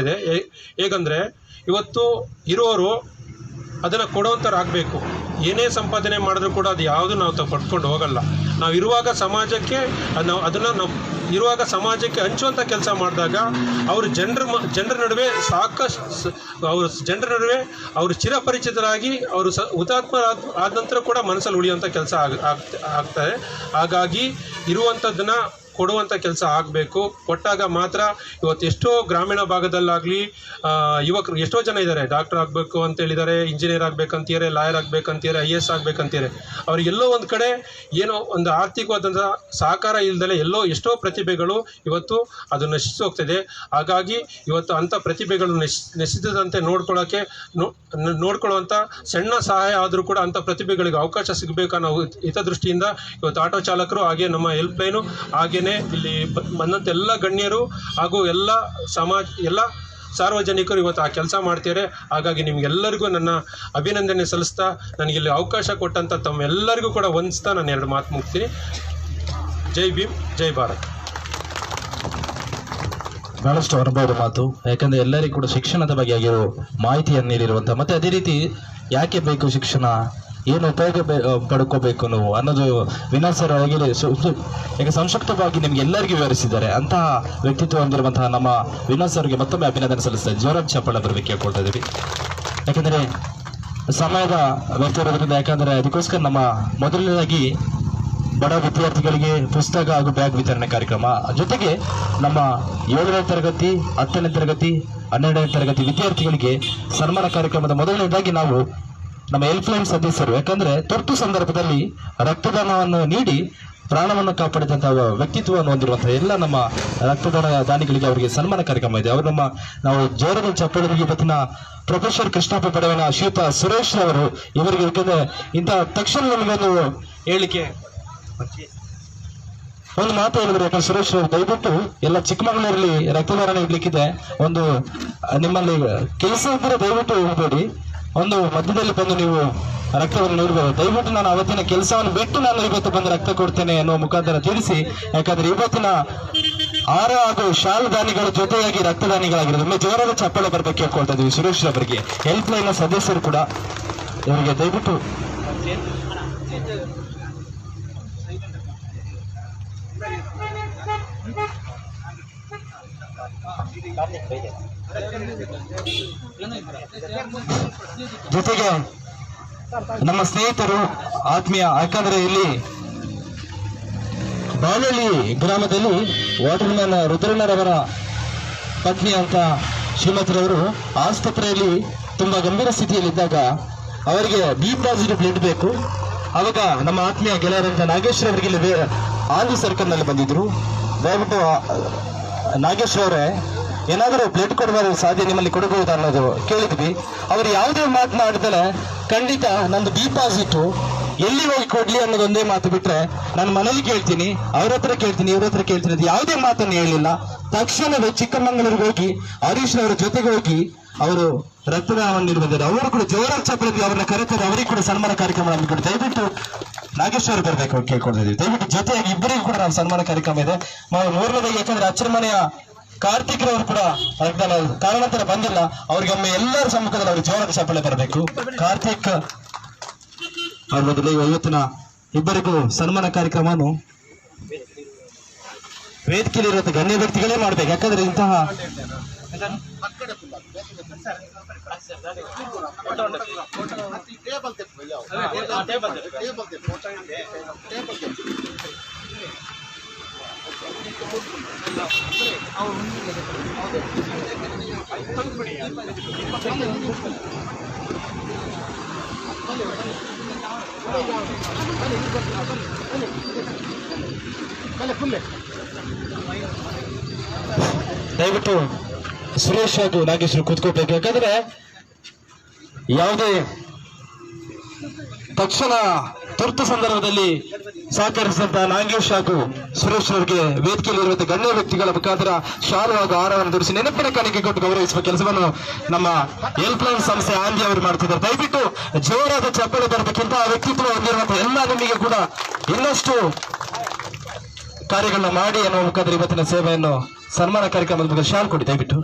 ಇದೆ. ಹೇಗಂದರೆ ಇವತ್ತು ಇರೋರು ಅದನ್ನು ಕೊಡೋವಂಥರಾಗಬೇಕು. ಏನೇ ಸಂಪಾದನೆ ಮಾಡಿದ್ರೂ ಕೂಡ ಅದು ಯಾವುದು ನಾವು ಪಡ್ಕೊಂಡು ಹೋಗಲ್ಲ. ನಾವು ಇರುವಾಗ ಸಮಾಜಕ್ಕೆ ನಾವು ಇರುವಾಗ ಸಮಾಜಕ್ಕೆ ಹಂಚುವಂಥ ಕೆಲಸ ಮಾಡಿದಾಗ ಅವರು ಜನರ ನಡುವೆ ಅವರು ಚಿರಪರಿಚಿತರಾಗಿ ಅವರು ಹುತಾತ್ಮ ಆದ ನಂತರ ಕೂಡ ಮನಸ್ಸಲ್ಲಿ ಉಳಿಯುವಂಥ ಕೆಲಸ ಆಗ್ತಾರೆ. ಹಾಗಾಗಿ ಇರುವಂಥದ್ದನ್ನು ಕೊಡುವಂಥ ಕೆಲಸ ಆಗಬೇಕು. ಕೊಟ್ಟಾಗ ಮಾತ್ರ ಇವತ್ತು ಎಷ್ಟೋ ಗ್ರಾಮೀಣ ಭಾಗದಲ್ಲಾಗಲಿ ಯುವಕರು ಎಷ್ಟೋ ಜನ ಇದ್ದಾರೆ, ಡಾಕ್ಟರ್ ಆಗಬೇಕು ಅಂತೇಳಿದ್ದಾರೆ, ಇಂಜಿನಿಯರ್ ಆಗಬೇಕಂತೀರೆ, ಲಾಯರ್ ಆಗಬೇಕಂತೀರೆ, IAS ಆಗಬೇಕಂತೀರೆ. ಅವರಿಗೆಲ್ಲೋ ಒಂದು ಕಡೆ ಏನೋ ಒಂದು ಆರ್ಥಿಕವಾದಂಥ ಸಹಕಾರ ಇಲ್ಲದಲೇ ಎಷ್ಟೋ ಪ್ರತಿಭೆಗಳು ಇವತ್ತು ಅದು ನಶಿಸಿ ಹೋಗ್ತಿದೆ. ಹಾಗಾಗಿ ಇವತ್ತು ಅಂಥ ಪ್ರತಿಭೆಗಳು ನಶಿಸದಂತೆ ನೋಡ್ಕೊಳ್ಳುವಂಥ ಸಣ್ಣ ಸಹಾಯ ಆದರೂ ಕೂಡ ಅಂಥ ಪ್ರತಿಭೆಗಳಿಗೆ ಅವಕಾಶ ಸಿಗಬೇಕು ಅನ್ನೋ ಹಿತದೃಷ್ಟಿಯಿಂದ ಇವತ್ತು ಆಟೋ ಚಾಲಕರು ಹಾಗೆ ನಮ್ಮ ಹೆಲ್ಪ್ ಲೈನು ಹಾಗೆಯೇ ಇಲ್ಲಿ ಬಂದಂಥ ಎಲ್ಲ ಗಣ್ಯರು ಹಾಗೂ ಎಲ್ಲ ಸಾರ್ವಜನಿಕರು ಇವತ್ತು ಆ ಕೆಲಸ ಮಾಡ್ತಾರೆ. ಹಾಗಾಗಿ ನಿಮಗೆಲ್ಲರಿಗೂ ನನ್ನ ಅಭಿನಂದನೆ ಸಲ್ಲಿಸ್ತಾ, ನನಗಿಲ್ಲಿ ಅವಕಾಶ ಕೊಟ್ಟಂಥ ತಮ್ಮೆಲ್ಲರಿಗೂ ಕೂಡ ವಂದಿಸ್ತಾ ನಾನು 2 ಮಾತು ಮುಗ್ತೀನಿ. ಜೈ ಭೀಮ್, ಜೈ ಭಾರತ್. ಬಹಳಷ್ಟು ಅನುಭವದ ಮಾತು. ಯಾಕಂದ್ರೆ ಎಲ್ಲರಿಗೂ ಕೂಡ ಶಿಕ್ಷಣದ ಬಗ್ಗೆ ಆಗಿರೋ ಮಾಹಿತಿಯನ್ನು ನೀಡಿರುವಂಥ, ಮತ್ತೆ ಅದೇ ರೀತಿ ಯಾಕೆ ಬೇಕು ಶಿಕ್ಷಣ, ಏನು ಉಪಯೋಗ ಪಡ್ಕೋಬೇಕು ನಾವು ಅನ್ನೋದು ವಿನಾಶ್ ಸರ್ ಆಗಿದೆ ಯಾಕೆ ಸಂಕ್ಷಿಪ್ತವಾಗಿ ನಿಮ್ಗೆ ಎಲ್ಲರಿಗೂ ವಿವರಿಸಿದ್ದಾರೆ. ಅಂತಹ ವ್ಯಕ್ತಿತ್ವ ಹೊಂದಿರುವಂತಹ ನಮ್ಮ ವಿನಾಶ್ ಸರ್ಗೆ ಮತ್ತೊಮ್ಮೆ ಅಭಿನಂದನೆ ಸಲ್ಲಿಸ್ತಾರೆ. ಜೋರಾಗಿ ಚಪ್ಪಾಳೆ ಬರಬೇಕು ಕೇಳ್ಕೊಳ್ತಾ ಇದ್ದೀವಿ. ಯಾಕಂದರೆ ಸಮಯದ ವ್ಯಕ್ತಿ ಇರೋದ್ರಿಂದ, ಯಾಕಂದರೆ ಅದಕ್ಕೋಸ್ಕರ ನಮ್ಮ ಮೊದಲನೇದಾಗಿ ಬಡ ವಿದ್ಯಾರ್ಥಿಗಳಿಗೆ ಪುಸ್ತಕ ಹಾಗೂ ಬ್ಯಾಗ್ ವಿತರಣೆ ಕಾರ್ಯಕ್ರಮ, ಜೊತೆಗೆ ನಮ್ಮ 7ನೇ ತರಗತಿ 10ನೇ ತರಗತಿ 12ನೇ ತರಗತಿ ವಿದ್ಯಾರ್ಥಿಗಳಿಗೆ ಸನ್ಮಾನ ಕಾರ್ಯಕ್ರಮದ ಮೊದಲನೇದಾಗಿ ನಾವು ನಮ್ಮ ಹೆಲ್ಪ್ ಲೈನ್ ಸದಸ್ಯರು, ಯಾಕಂದ್ರೆ ತುರ್ತು ಸಂದರ್ಭದಲ್ಲಿ ರಕ್ತದಾನವನ್ನು ನೀಡಿ ಪ್ರಾಣವನ್ನು ಕಾಪಾಡಿದಂತಹ ವ್ಯಕ್ತಿತ್ವವನ್ನು ಹೊಂದಿರುವಂತಹ ಎಲ್ಲ ನಮ್ಮ ರಕ್ತದಾನ ದಾನಿಗಳಿಗೆ ಅವರಿಗೆ ಸನ್ಮಾನ ಕಾರ್ಯಕ್ರಮ ಇದೆ. ಅವರು ನಾವು ಜೋರದ ಚಪ್ಪಳಿಗೆ ಇವತ್ತಿನ ಪ್ರೊಫೆಸರ್ ಕೃಷ್ಣಪ್ಪ ಪಡವಿನ ಶ್ರೀಯುತ ಸುರೇಶ್ ಅವರು ಇವರಿಗೆ, ಯಾಕಂದ್ರೆ ಇಂಥ ತಕ್ಷಣ ನಮಗೊಂದು ಹೇಳಿಕೆ ಒಂದು ಮಾತು ಹೇಳಿದ್ರು. ಯಾಕಂದ್ರೆ ಸುರೇಶ್ ಅವರು ದಯವಿಟ್ಟು ಎಲ್ಲ ಚಿಕ್ಕಮಗಳೂರಲ್ಲಿ ರಕ್ತದಾನ ಇಡ್ಲಿಕ್ಕಿದೆ, ಒಂದು ನಿಮ್ಮಲ್ಲಿ ಕೆಲಸ ಇದ್ದರೆ ದಯವಿಟ್ಟು ಹೋಗಬೇಡಿ, ಒಂದು ಮಧ್ಯದಲ್ಲಿ ಬಂದು ನೀವು ರಕ್ತವನ್ನು ನೀಡಬಹುದು. ದಯವಿಟ್ಟು ನಾನು ಅವತ್ತಿನ ಕೆಲಸವನ್ನು ಬಿಟ್ಟು ನಾನು ಇವತ್ತು ಬಂದು ರಕ್ತ ಕೊಡ್ತೇನೆ ಅನ್ನುವ ಮುಖಾಂತರ ತಿಳಿಸಿ. ಯಾಕಂದ್ರೆ ಇವತ್ತಿನ ಆಹಾರ ಹಾಗೂ ಶಾಲು ದಾನಿಗಳ ಜೊತೆಯಾಗಿ ರಕ್ತದಾನಿಗಳಾಗಿರೋದು. ಒಮ್ಮೆ ಜೋರಾದ ಚಪ್ಪಾಳೆ ಬರ್ಬೇಕು ಕೇಳ್ಕೊಳ್ತಾ ಇದೀವಿ ಸುರೇಶ್ ಅವರಿಗೆ, ಹೆಲ್ಪ್ ಲೈನ್ ಸದಸ್ಯರು ಕೂಡ ಇವರಿಗೆ ದಯವಿಟ್ಟು ಜೊತೆಗೆ ನಮ್ಮ ಸ್ನೇಹಿತರು ಆತ್ಮೀಯ, ಯಾಕಂದ್ರೆ ಇಲ್ಲಿ ಬಾಳಳ್ಳಿ ಗ್ರಾಮದಲ್ಲಿ ವಾಟರ್ಮ್ಯಾನ್ ರುದ್ರಣ್ಣರವರ ಪತ್ನಿ ಅಂತ ಶ್ರೀಮತಿರವರು ಆಸ್ಪತ್ರೆಯಲ್ಲಿ ತುಂಬಾ ಗಂಭೀರ ಸ್ಥಿತಿಯಲ್ಲಿದ್ದಾಗ ಅವರಿಗೆ B ಪಾಸಿಟಿವ್ ಬ್ಲಡ್ ಬೇಕು. ಅವಾಗ ನಮ್ಮ ಆತ್ಮೀಯ ಗೆಳೆಯರಂತ ನಾಗೇಶ್ ಅವರಿಗೆ ಇಲ್ಲಿ ಆಂಧ್ರ ಸರ್ಕಲ್ನಲ್ಲಿ ಬಂದಿದ್ರು. ದಯವಿಟ್ಟು ನಾಗೇಶ್ ಅವರೇ ಏನಾದರೂ ಬ್ಲಡ್ ಕೊಡುವ ಸಾಧ್ಯ ನಿಮ್ಮಲ್ಲಿ ಕೊಡಬಹುದು ಅನ್ನೋದು ಕೇಳಿದ್ವಿ. ಅವರು ಯಾವುದೇ ಮಾತನಾಡಿದರೆ ಖಂಡಿತ ನಂದು B ಪಾಸಿಟಿವ್ ಎಲ್ಲಿ ಹೋಗಿ ಕೊಡ್ಲಿ ಅನ್ನೋದೊಂದೇ ಮಾತು ಬಿಟ್ರೆ ನಾನು ಮನೇಲಿ ಕೇಳ್ತೀನಿ, ಅವ್ರ ಹತ್ರ ಕೇಳ್ತೀನಿ, ಇವ್ರ ಹತ್ರ ಕೇಳ್ತೀನಿ ಅದು ಯಾವುದೇ ಮಾತನ್ನು ಹೇಳಿಲ್ಲ. ತಕ್ಷಣವೇ ಚಿಕ್ಕಮಗಳೂರಿಗೆ ಹೋಗಿ ಹರೀಶ್ ಅವರ ಜೊತೆಗೆ ಹೋಗಿ ಅವರು ರಕ್ತದಾನವನ್ನು ನೀಡಿ ಬಂದಿದ್ದಾರೆ. ಅವರು ಕೂಡ ಜೋರಾಗಿ ಚಪ್ಪಲಿ ಅವ್ರನ್ನ ಕರೆತಾರೆ, ಅವರಿಗೆ ಕೂಡ ಸನ್ಮಾನ ಕಾರ್ಯಕ್ರಮ ಹಮ್ಮಿಕೊಂಡು ದಯವಿಟ್ಟು ನಾಗೇಶ್ ಅವರು ಬರಬೇಕು ಕೇಳ್ಕೊಳ್ತಿದ್ದೀವಿ. ದಯವಿಟ್ಟು ಜೊತೆಯಾಗಿ ಇಬ್ಬರಿಗೂ ಕೂಡ ನಾವು ಸನ್ಮಾನ ಕಾರ್ಯಕ್ರಮ ಇದೆ. ಮೂರನೇದಾಗಿ ಯಾಕಂದ್ರೆ ಅಚ್ಚರಮನೆಯ ಕಾರ್ತಿಕ್ ರವರು ಕೂಡ ರಕ್ತದಾನ ಕಾರಣಾಂತರ ಬಂದಿಲ್ಲ, ಅವ್ರಿಗೆ ಒಮ್ಮೆ ಎಲ್ಲರ ಸಮ್ಮುಖದಲ್ಲಿ ಅವ್ರಿಗೆ ಜೋರಾಗಿ ಚಪ್ಪಲೆ ಬರಬೇಕು. ಕಾರ್ತಿಕ್ ಅವ್ರ ಮೊದಲು ಇವತ್ತಿನ ಇಬ್ಬರಿಗೂ ಸನ್ಮಾನ ಕಾರ್ಯಕ್ರಮವನ್ನು ವೇದಿಕೆಯಲ್ಲಿರುವಂತಹ ಗಣ್ಯ ವ್ಯಕ್ತಿಗಳೇ ಮಾಡ್ಬೇಕು. ಯಾಕಂದ್ರೆ ಇಂತಹ ದಯವಿಟ್ಟು ಸುರೇಶ್ ಹಾಗೂ ನಾಗೇಶ್ವರು ಕೂತ್ಕೋಬೇಕು. ಯಾಕಂದ್ರೆ ಯಾವುದೇ ತಕ್ಷಣ ತುರ್ತು ಸಂದರ್ಭದಲ್ಲಿ ಸಹಕರಿಸಿದಂತಹ ನಾಗೇಶ್ ಹಾಗೂ ಸುರೇಶ್ ಅವರಿಗೆ ವೇದಿಕೆಯಲ್ಲಿರುವಂತಹ ಗಣ್ಯ ವ್ಯಕ್ತಿಗಳ ಮುಖಾಂತರ ಶಾಲು ಹಾಗೂ ಆಹಾರವನ್ನು ಧರಿಸಿ ನೆನಪಿನ ಕಾಣಿಕೆ ಕೊಟ್ಟು ಗೌರವಿಸುವ ಕೆಲಸವನ್ನು ನಮ್ಮ ಹೆಲ್ಪ್ ಲೈನ್ ಸಂಸ್ಥೆ ಆಂದಿ ಅವರು ಮಾಡ್ತಿದ್ದಾರೆ. ದಯವಿಟ್ಟು ಜೋರಾದ ಚಪ್ಪಳೆ ಬರಬೇಕಿಂತ ಆ ವ್ಯಕ್ತಿತ್ವ ಹೊಂದಿರುವಂತಹ ಎಲ್ಲ ನಿಮಗೆ ಕೂಡ ಇನ್ನಷ್ಟು ಕಾರ್ಯಗಳನ್ನ ಮಾಡಿ ಅನ್ನುವ ಮುಖಾಂತರ ಇವತ್ತಿನ ಸೇವೆಯನ್ನು ಸನ್ಮಾನ ಕಾರ್ಯಕ್ರಮದ ಬಗ್ಗೆ ಶಾಲ್ ಕೊಡಿ ದಯವಿಟ್ಟು.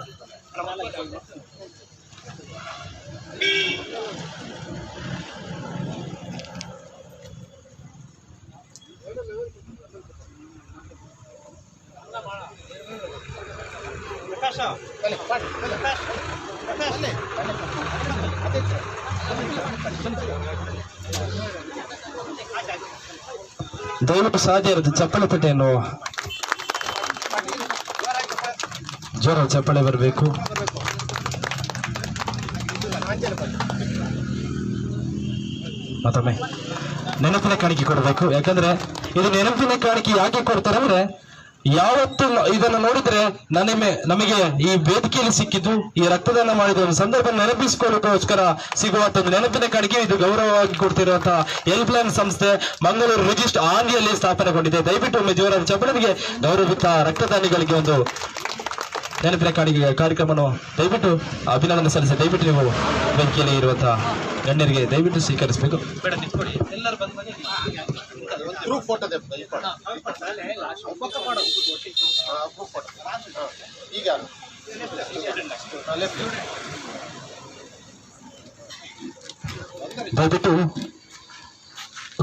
ದಯವಿಟ್ಟು ಸಾಧ್ಯ ಇರುತ್ತೆ ಚಪ್ಪಳೆ ಪಟ್ಟೆಯನ್ನು ಜೋರ ಚಪ್ಪಳೆ ಬರಬೇಕು. ಮತ್ತೊಮ್ಮೆ ನೆನಪಿನ ಕಾಣಿಕೆ ಕೊಡಬೇಕು. ಯಾಕಂದ್ರೆ ಇದು ನೆನಪಿನ ಕಾಣಿಕೆ ಯಾಕೆ ಕೊಡ್ತಾರೆ ಅಂದ್ರೆ ಯಾವತ್ತು ಇದನ್ನು ನೋಡಿದ್ರೆ ನಮಗೆ ಈ ವೇದಿಕೆಯಲ್ಲಿ ಸಿಕ್ಕಿದ್ದು ಈ ರಕ್ತದಾನ ಮಾಡಿದ ಒಂದು ಸಂದರ್ಭ ನೆನಪಿಸಿಕೊಳ್ಳೋಕೋಸ್ಕರ ಸಿಗುವಂತ ಒಂದು ನೆನಪಿನ ಕಾಣಿಕೆ ಇದು ಗೌರವವಾಗಿ ಕೊಡ್ತಿರುವಂತಹ ಹೆಲ್ಪ್ ಲೈನ್ ಸಂಸ್ಥೆ ಮಂಗಳೂರು ರಿಜಿಸ್ಟರ್ ಆಂದಿಯಲ್ಲಿ ಸ್ಥಾಪನೆಗೊಂಡಿದೆ. ದಯವಿಟ್ಟು ಒಮ್ಮೆ ಜೋರಾದ ಚಪ್ಪಲಿಗೆ ಗೌರವಿತ ರಕ್ತದಾನಿಗಳಿಗೆ ಒಂದು ನೆನಪಿನ ಕಾಣಿಕೆ ಕಾರ್ಯಕ್ರಮವನ್ನು ದಯವಿಟ್ಟು ಅಭಿನಂದನೆ ಸಲ್ಲಿಸಿ ದಯವಿಟ್ಟು ನೀವು ವೇದಿಕೆಯಲ್ಲಿ ಇರುವಂತಹ ಗಣ್ಯರಿಗೆ ದಯವಿಟ್ಟು ಸ್ವೀಕರಿಸಬೇಕು. ದಯವಿಟ್ಟು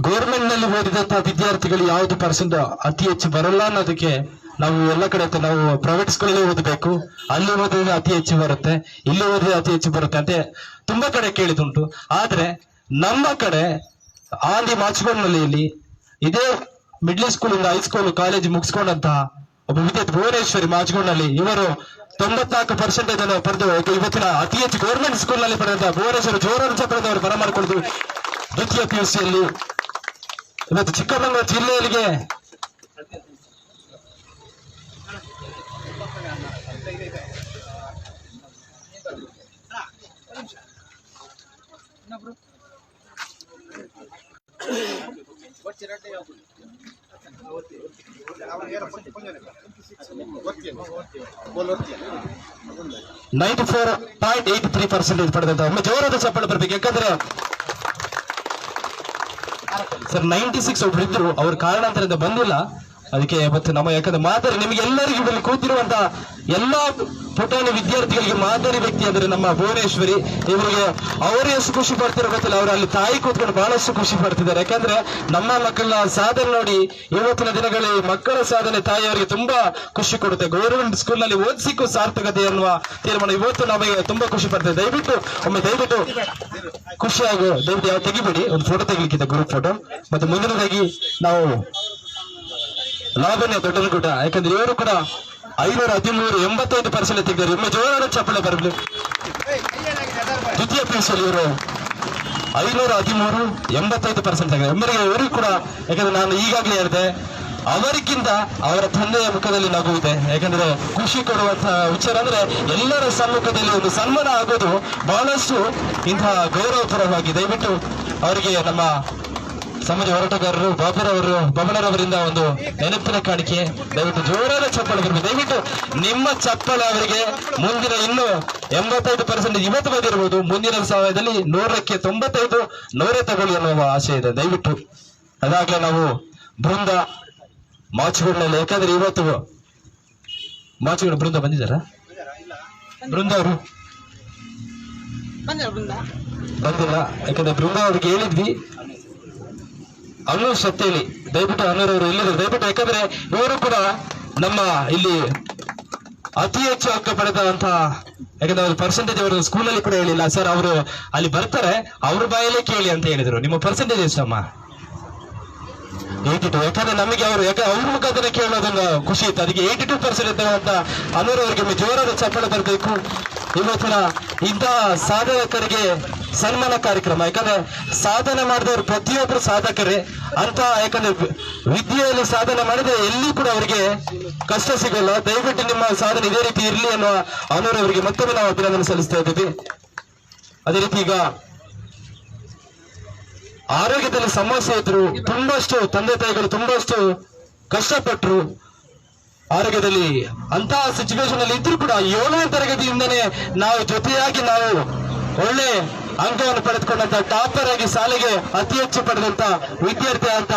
ಗೌರ್ಮೆಂಟ್ ನಲ್ಲಿ ಓದಿದಂತಹ ವಿದ್ಯಾರ್ಥಿಗಳು ಯಾವ್ದು ಪರ್ಸೆಂಟ್ ಅತಿ ಹೆಚ್ಚು ಬರಲ್ಲ ಅನ್ನೋದಕ್ಕೆ ನಾವು ಎಲ್ಲ ಕಡೆ ನಾವು ಪ್ರೈವೇಟ್ ಸ್ಕೂಲಲ್ಲಿ ಓದಬೇಕು, ಅಲ್ಲಿ ಓದಿದ್ರೆ ಅತಿ ಹೆಚ್ಚು ಬರುತ್ತೆ, ಇಲ್ಲಿ ಓದಿದ್ರೆ ಅತಿ ಹೆಚ್ಚು ಬರುತ್ತೆ ಅಂತ ತುಂಬಾ ಕಡೆ ಕೇಳಿದುಂಟು. ಆದ್ರೆ ನಮ್ಮ ಕಡೆ ಆಂದಿ ಮಾಚಗೊಂಡಲ್ಲಿ ಇದೇ ಮಿಡ್ಲ್ ಸ್ಕೂಲ್ ಇಂದ ಹೈಸ್ಕೂಲ್ ಕಾಲೇಜ್ ಮುಗಿಸ್ಕೊಂಡಂತಹ ಒಬ್ಬ ವಿದ್ಯಾರ್ಥಿ ಭುವನೇಶ್ವರಿ ಮಾಚಗೊಂಡಲ್ಲಿ ಇವರು 94% ಅನ್ನು ಪಡೆದು ಇವತ್ತಿನ ಅತಿ ಹೆಚ್ಚು ಗೌರ್ಮೆಂಟ್ ಸ್ಕೂಲ್ ನಲ್ಲಿ ಪಡೆದಂತಹ ಭುವನೇಶ್ವರಿ ಜೋರಾದ ಚಪ್ಪಳದವರು ಬರಮಾಡಿಕೊಳ್ಳುದು ದ್ವಿತೀಯ PUCಯಲ್ಲಿ ಇವತ್ತು ಚಿಕ್ಕಮಗಳೂರು ಜಿಲ್ಲೆಯಲ್ಲಿಗೆ (94.83% ಪಡೆದಂತ ಒಮ್ಮೆ ಜೋರಾದ ಚಪ್ಪಳ ಬರಬೇಕು. ಯಾಕಂದ್ರೆ ಸರ್ 96 ಒಬ್ರು ಇದ್ರು, ಅವ್ರ ಕಾರಣಾಂತರದಿಂದ ಬಂದಿಲ್ಲ, ಅದಕ್ಕೆ ಇವತ್ತು ನಮ್ಮ ಯಾಕಂದ್ರೆ ಮಾದರಿ ನಿಮಗೆ ಎಲ್ಲರಿಗೂ ಇಲ್ಲಿ ಕೂತಿರುವಂತಹ ಎಲ್ಲಾ ಪುಟಾಣಿ ವಿದ್ಯಾರ್ಥಿಗಳಿಗೆ ಮಾದರಿ ವ್ಯಕ್ತಿ ಅಂದ್ರೆ ನಮ್ಮ ಭುವನೇಶ್ವರಿ. ಇವರಿಗೆ ಅವರು ಎಷ್ಟು ಖುಷಿ ಪಡ್ತಿರೋ ಗೊತ್ತಿಲ್ಲ, ಅವರು ಅಲ್ಲಿ ತಾಯಿ ಕೂತ್ಕೊಂಡು ಬಹಳಷ್ಟು ಖುಷಿ ಪಡ್ತಿದ್ದಾರೆ. ಯಾಕಂದ್ರೆ ನಮ್ಮ ಮಕ್ಕಳ ಸಾಧನೆ ನೋಡಿ ಇವತ್ತಿನ ದಿನಗಳಲ್ಲಿ ಮಕ್ಕಳ ಸಾಧನೆ ತಾಯಿಯವರಿಗೆ ತುಂಬಾ ಖುಷಿ ಕೊಡುತ್ತೆ. ಗೌರ್ಮೆಂಟ್ ಸ್ಕೂಲ್ ನಲ್ಲಿ ಓದಿಸಿಕ್ಕೂ ಸಾರ್ಥಕತೆ ಅನ್ನುವ ತೀರ್ಮಾನ ಇವತ್ತು ನಮಗೆ ತುಂಬಾ ಖುಷಿ ಪಡ್ತದೆ. ದಯವಿಟ್ಟು ಖುಷಿಯಾಗಿ ದಯವಿಟ್ಟು ಯಾವ ತೆಗಿಬೇಡಿ, ಒಂದು ಫೋಟೋ ತೆಗಿಲಿಕ್ಕಿದೆ, ಗ್ರೂಪ್ ಫೋಟೋ. ಮತ್ತೆ ಮುಂದಿನದಾಗಿ ನಾವು ಲಾಭನ್ಯ ದೊಡ್ಡನಗುಡ್ಡ, ಯಾಕಂದ್ರೆ ಇವರು ಕೂಡ 513 85% ತೆಗೆದರು. ಒಮ್ಮೆ ಜೋರಾದ ಚಪ್ಪಳೆ ಬರಲಿ. ದ್ವಿತೀಯ PUCಯಲ್ಲಿ ಇವರು 513 85% ತೆಗೆದರು. ಒಮ್ಮರಿಗೆ ಇವರು ಕೂಡ, ಯಾಕಂದ್ರೆ ನಾನು ಈಗಾಗಲೇ ಹೇಳಿದೆ, ಅವರಿಗಿಂತ ಅವರ ತಂದೆಯ ಮುಖದಲ್ಲಿ ನಗು ಇದೆ. ಯಾಕಂದ್ರೆ ಖುಷಿ ಕೊಡುವಂತಹ ವಿಚಾರ ಅಂದ್ರೆ ಎಲ್ಲರ ಸಮ್ಮುಖದಲ್ಲಿ ಒಂದು ಸನ್ಮಾನ ಆಗೋದು ಬಹಳಷ್ಟು ಇಂತಹ ಗೌರವಪರವಾಗಿ. ದಯವಿಟ್ಟು ಅವರಿಗೆ ನಮ್ಮ ಸಮಾಜ ಹೋರಾಟಗಾರರು ಬಾಬನರವರಿಂದ ಒಂದು ನೆನಪಿನ ಕಾಣಿಕೆ. ದಯವಿಟ್ಟು ಜೋರಾದ ಚಪ್ಪಳ ಬರಬೇಕು. ದಯವಿಟ್ಟು ನಿಮ್ಮ ಚಪ್ಪಳ ಅವರಿಗೆ ಮುಂದಿನ ಇನ್ನು 85% ಇವತ್ತು ಬಂದಿರಬಹುದು, ಮುಂದಿನ ಸಮಯದಲ್ಲಿ 100ಕ್ಕೆ 95 100 ತಗೊಳ್ಳಿ ಅನ್ನುವ ಆಶೆ ಇದೆ. ದಯವಿಟ್ಟು ಅದಾಗಲೇ ನಾವು ಬೃಂದ ಮಾಚುಗಳಲ್ಲಿ, ಯಾಕಂದ್ರೆ ಇವತ್ತು ಮಾಚುಗಳು ಬೃಂದ ಬಂದಿದ್ದಾರಾ? ಬೃಂದ ಅವರು ಬಂದಿಲ್ಲ, ಯಾಕಂದ್ರೆ ಬೃಂದ ಅವ್ರಿಗೆ ಹೇಳಿದ್ವಿ ಅನ್ನೂರ್ ಸತ್ತೇಳಿ. ದಯವಿಟ್ಟು ಅನ್ನೂರವರು ಇಲ್ಲಿದ್ದಾರೆ ದಯವಿಟ್ಟು, ಯಾಕಂದ್ರೆ ಇವರು ಕೂಡ ನಮ್ಮ ಇಲ್ಲಿ ಅತಿ ಹೆಚ್ಚು ಅಂಕ ಪಡೆದಂತಹ, ಯಾಕಂದ್ರೆ ಅವ್ರ ಪರ್ಸೆಂಟೇಜ್ ಅವರು ಸ್ಕೂಲಲ್ಲಿ ಕೂಡ ಹೇಳಿಲ್ಲ ಸರ್, ಅವರು ಅಲ್ಲಿ ಬರ್ತಾರೆ ಅವ್ರ ಬಾಯಲ್ಲೇ ಕೇಳಿ ಅಂತ ಹೇಳಿದ್ರು. ನಿಮ್ಮ ಪರ್ಸೆಂಟೇಜ್ ಎಷ್ಟಮ್ಮ? 82. ಯಾಕಂದ್ರೆ ನಮಗೆ ಅವರು ಅವ್ರ ಮುಖಾಂತರ ಕೇಳೋದೊಂದು ಖುಷಿ ಇತ್ತು, ಅದಕ್ಕೆ 82% ಇರ್ತಕ್ಕಂಥ ಅನ್ನೂರ್ ಅವರಿಗೆ ಜೋರಾದ ಚಪ್ಪಳ ಬರಬೇಕು. ಇವತ್ತಿನ ಇಂತಹ ಸಾಧಕರಿಗೆ ಸನ್ಮಾನ ಕಾರ್ಯಕ್ರಮ, ಯಾಕಂದ್ರೆ ಸಾಧನೆ ಮಾಡಿದವರು ಪ್ರತಿಯೊಬ್ಬರು ಸಾಧಕರೇ ಅಂತ, ಯಾಕಂದ್ರೆ ವಿದ್ಯೆಯಲ್ಲಿ ಸಾಧನೆ ಮಾಡಿದ್ರೆ ಎಲ್ಲಿ ಕೂಡ ಅವರಿಗೆ ಕಷ್ಟ ಸಿಗಲ್ಲ. ದಯವಿಟ್ಟು ನಿಮ್ಮ ಸಾಧನೆ ಇದೇ ರೀತಿ ಇರಲಿ ಅನ್ನುವ ಅನ್ನೂರ್ ಅವರಿಗೆ ಮತ್ತೊಮ್ಮೆ ನಾವು ಅಭಿನಂದನೆ ಸಲ್ಲಿಸ್ತಾ ಇದ್ದೀವಿ. ಅದೇ ರೀತಿ ಈಗ ಆರೋಗ್ಯದಲ್ಲಿ ಸಮಸ್ಯೆ ಇದ್ರು, ತುಂಬಷ್ಟು ತಂದೆ ತಾಯಿಗಳು ತುಂಬಷ್ಟು ಕಷ್ಟಪಟ್ಟರು ಆರೋಗ್ಯದಲ್ಲಿ. ಅಂತಹ ಸಿಚುವೇಶನ್ ಅಲ್ಲಿ ಇದ್ರು ಕೂಡ 7ನೇ ತರಗತಿಯಿಂದನೇ ನಾವು ಜೊತೆಯಾಗಿ ನಾವು ಒಳ್ಳೆ ಅಂಕವನ್ನು ಪಡೆದುಕೊಂಡಂತ, ಟಾಪರ್ ಆಗಿ ಶಾಲೆಗೆ ಅತಿ ಹೆಚ್ಚು ಪಡೆದಂತ ವಿದ್ಯಾರ್ಥಿ ಅಂತ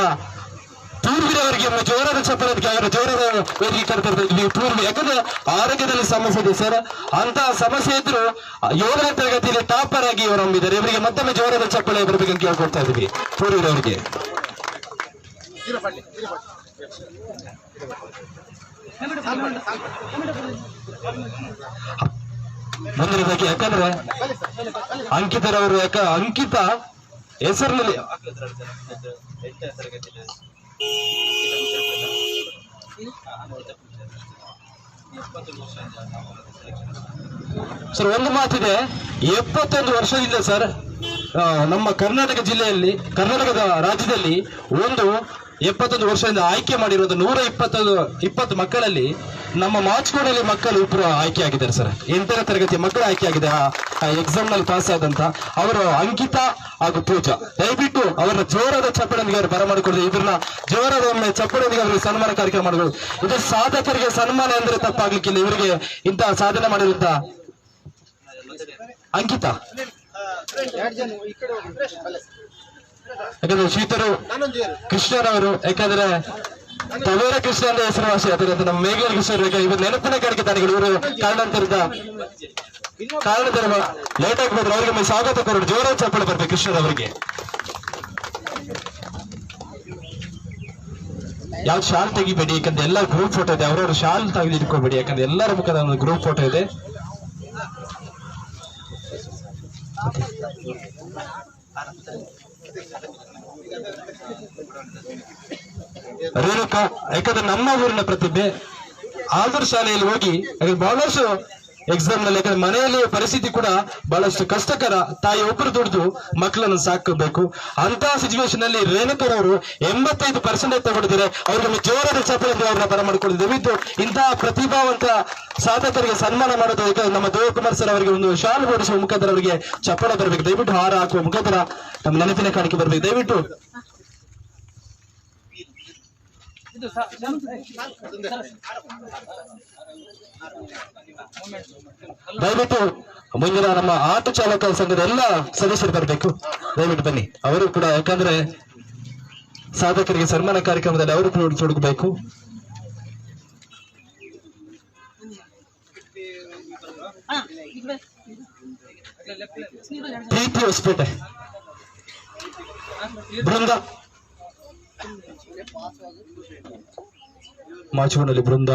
ಪೂರ್ವಿರವರಿಗೆ ಜೋರಾದ ಚಪ್ಪಲಕ್ಕೆ ಅವರ ಜೋರಾದ ವೇದಿಕೆ ಕರೆತಾ ಇದ್ವಿ. ಪೂರ್ವಿ ಯಾಕಂದ್ರೆ ಆರೋಗ್ಯದಲ್ಲಿ ಸಮಸ್ಯೆ ಇದೆ ಸರ್, ಅಂತ ಸಮಸ್ಯೆ ಇದ್ರು 7ನೇ ತರಗತಿಯಲ್ಲಿ ಟಾಪರ್ ಆಗಿ ಇವರು ನಂಬಿದ್ದಾರೆ. ಇವರಿಗೆ ಮತ್ತೊಮ್ಮೆ ಜೋರಾದ ಚಪ್ಪಳೆ ಬರಬೇಕಂತ ಕೇಳ್ಕೊಳ್ತಾ ಇದ್ವಿ ಪೂರ್ವಿರವರಿಗೆ. ಮುಂದಿನದಾಗಿ ಯಾಕಂದ್ರೆ ಅಂಕಿತರವರು, ಅಂಕಿತ ಹೆಸರಿನಲ್ಲಿ ಸರ್ ಒಂದು ಮಾತಿದೆ, 71 ವರ್ಷದಿಂದ ಸರ್ ನಮ್ಮ ಕರ್ನಾಟಕ ಜಿಲ್ಲೆಯಲ್ಲಿ, ಕರ್ನಾಟಕದ ರಾಜ್ಯದಲ್ಲಿ ಒಂದು 71 ವರ್ಷದಿಂದ ಆಯ್ಕೆ ಮಾಡಿರೋದು 120 ಮಕ್ಕಳಲ್ಲಿ ನಮ್ಮ ಮಾಚ್ಕೋಡಲ್ಲಿ ಮಕ್ಕಳು ಇಬ್ಬರು ಆಯ್ಕೆ ಆಗಿದ್ದಾರೆ ಸರ್. 8ನೇ ತರಗತಿ ಮಕ್ಕಳು ಆಯ್ಕೆ ಆಗಿದೆ ಎಕ್ಸಾಮ್ ನಲ್ಲಿ ಪಾಸ್ ಆದಂತ ಅವರು ಅಂಕಿತಾ ಹಾಗೂ ಪೂಜಾ. ದಯವಿಟ್ಟು ಅವರ ಜೋರಾದ ಚಪ್ಪಳನಿಗೆ ಅವರು ಬರಮಾಡಿಕೊಳ್ಳಿ. ಇವ್ರನ್ನ ಜೋರಾದ ಒಮ್ಮೆ ಚಪ್ಪಳನಿಗೆ ಅವರಿಗೆ ಸನ್ಮಾನ ಕಾರ್ಯಕ್ರಮ ಮಾಡಬಹುದು. ಇದು ಸಾಧಕರಿಗೆ ಸನ್ಮಾನ ಅಂದ್ರೆ ತಪ್ಪಾಗ್ಲಿಕ್ಕಿಲ್ಲ. ಇವರಿಗೆ ಇಂತಹ ಸಾಧನೆ ಮಾಡಿರುವಂತ ಅಂಕಿತಾ, ಯಾಕಂದ್ರೆ ಶ್ರೀತರು ಕೃಷ್ಣರವರು, ಯಾಕಂದ್ರೆ ತವೇರ ಕೃಷ್ಣ ಅಂತ ಹೆಸರುವಾಸಿ ಅದರಿಂದ ನಮ್ಮ ಮೇಘಲ ಕೃಷ್ಣ ಇವರು ನೆನಪಿನ ಕಾಣಿಕೆತಾನಿಗಳು. ಇವರು ಕಾರಣಾಂತರದ ಲೇಟ್ ಆಗಿ ಬಂದ್ರೆ ಅವರಿಗೆ ಸ್ವಾಗತ ಕೊಡೋಣ, ಜೋರಾದ ಚಪ್ಪಳ ಬರ್ಬೇಕು ಕೃಷ್ಣರವರಿಗೆ. ಯಾವ್ದು ಶಾಲ್ ತೆಗಿಬೇಡಿ, ಯಾಕಂದ್ರೆ ಎಲ್ಲ ಗ್ರೂಪ್ ಫೋಟೋ ಇದೆ. ಅವರವ್ರ ಶಾಲ್ ತೆಗೆದು ಇಟ್ಕೋಬೇಡಿ, ಯಾಕಂದ್ರೆ ಎಲ್ಲರ ಮುಖದ ಒಂದು ಗ್ರೂಪ್ ಫೋಟೋ ಇದೆ. ರೇಣುಕಾ, ಯಾಕಂದ್ರೆ ನಮ್ಮ ಊರಿನ ಪ್ರತಿಭೆ. ಆದರ್ಶ ಶಾಲೆಯಲ್ಲಿ ಹೋಗಿ ಬಹಳಷ್ಟು ಎಕ್ಸಾಮ್ ನಲ್ಲಿ, ಯಾಕಂದ್ರೆ ಮನೆಯಲ್ಲಿ ಪರಿಸ್ಥಿತಿ ಕೂಡ ಬಹಳಷ್ಟು ಕಷ್ಟಕರ, ತಾಯಿ ಒಬ್ಬರು ದುಡಿದು ಮಕ್ಕಳನ್ನು ಸಾಕಬೇಕು. ಅಂತಹ ಸಿಚುವೇಶನ್ ಅಲ್ಲಿ ರೇಣುಕರವರು 85% ತಗೊಂಡಿದ್ದಾರೆ. ಅವ್ರಿಗೆ ಜೋರಾದ ಚಪ್ಪಲಿಂದ ಅವ್ರನ್ನ ಬರಮಾಡಿಕೊಂಡಿದ್ದೇವೆ. ಇದು ಇಂತಹ ಪ್ರತಿಭಾವಂತ ಸಾಧಕರಿಗೆ ಸನ್ಮಾನ ಮಾಡೋದು. ಯಾಕಂದ್ರೆ ನಮ್ಮ ದೇವಕುಮಾರ್ ಸರ್ ಅವರಿಗೆ ಒಂದು ಶಾಲು ಓಡಿಸುವ ಮುಖಾಂತರ ಅವರಿಗೆ ಚಪ್ಪಳ ಬರಬೇಕು. ದಯವಿಟ್ಟು ಹಾರ ಹಾಕುವ ಮುಖಾಂತರ ನಮ್ಮ ನೆನಪಿನ ಕಾಣಿಕೆ ಬರಬೇಕು. ದಯವಿಟ್ಟು ಮುಂದಿನ ನಮ್ಮ ಆಟೋ ಚಾಲಕ ಸಂಘದ ಎಲ್ಲ ಸದಸ್ಯರು ಬರಬೇಕು. ದಯವಿಟ್ಟು ಬನ್ನಿ, ಅವರು ಕೂಡ, ಯಾಕಂದ್ರೆ ಸಾಧಕರಿಗೆ ಸನ್ಮಾನ ಕಾರ್ಯಕ್ರಮದಲ್ಲಿ ಅವರು ಕೂಡ ತೊಡಗಬೇಕು. ಪ್ರೀತಿ ಹೊಸಪೇಟೆ ಬೃಂದ, ಮಾಚುಗೊಂಡಲ್ಲಿ ಬೃಂದ.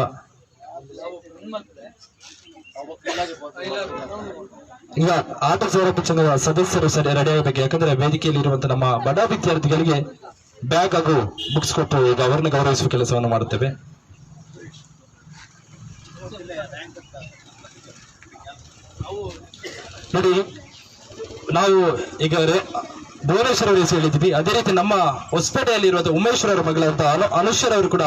ಈಗ ಆಟ ಸೌರಭ ಸಂಘದ ಸದಸ್ಯರು ಸರಿ ರೆಡಿ ಆಗಬೇಕು. ಯಾಕಂದ್ರೆ ವೇದಿಕೆಯಲ್ಲಿ ಇರುವಂತಹ ನಮ್ಮ ಬಡ ವಿದ್ಯಾರ್ಥಿಗಳಿಗೆ ಬ್ಯಾಗ್ ಹಾಗೂ ಬುಕ್ಸ್ ಕೊಟ್ಟು ಈಗ ಅವರನ್ನು ಗೌರವಿಸುವ ಕೆಲಸವನ್ನು ಮಾಡುತ್ತೇವೆ. ನೋಡಿ, ನಾವು ಈಗ ಭುವನೇಶ್ವರ ಹೆಸರು ಹೇಳಿದ್ವಿ. ಅದೇ ರೀತಿ ನಮ್ಮ ಹೊಸಪೇಟೆಯಲ್ಲಿ ಇರುವಂತಹ ಉಮೇಶ್ವರ ಮಗಳಂತ ಅನುಶ್ವರ ಅವರು ಕೂಡ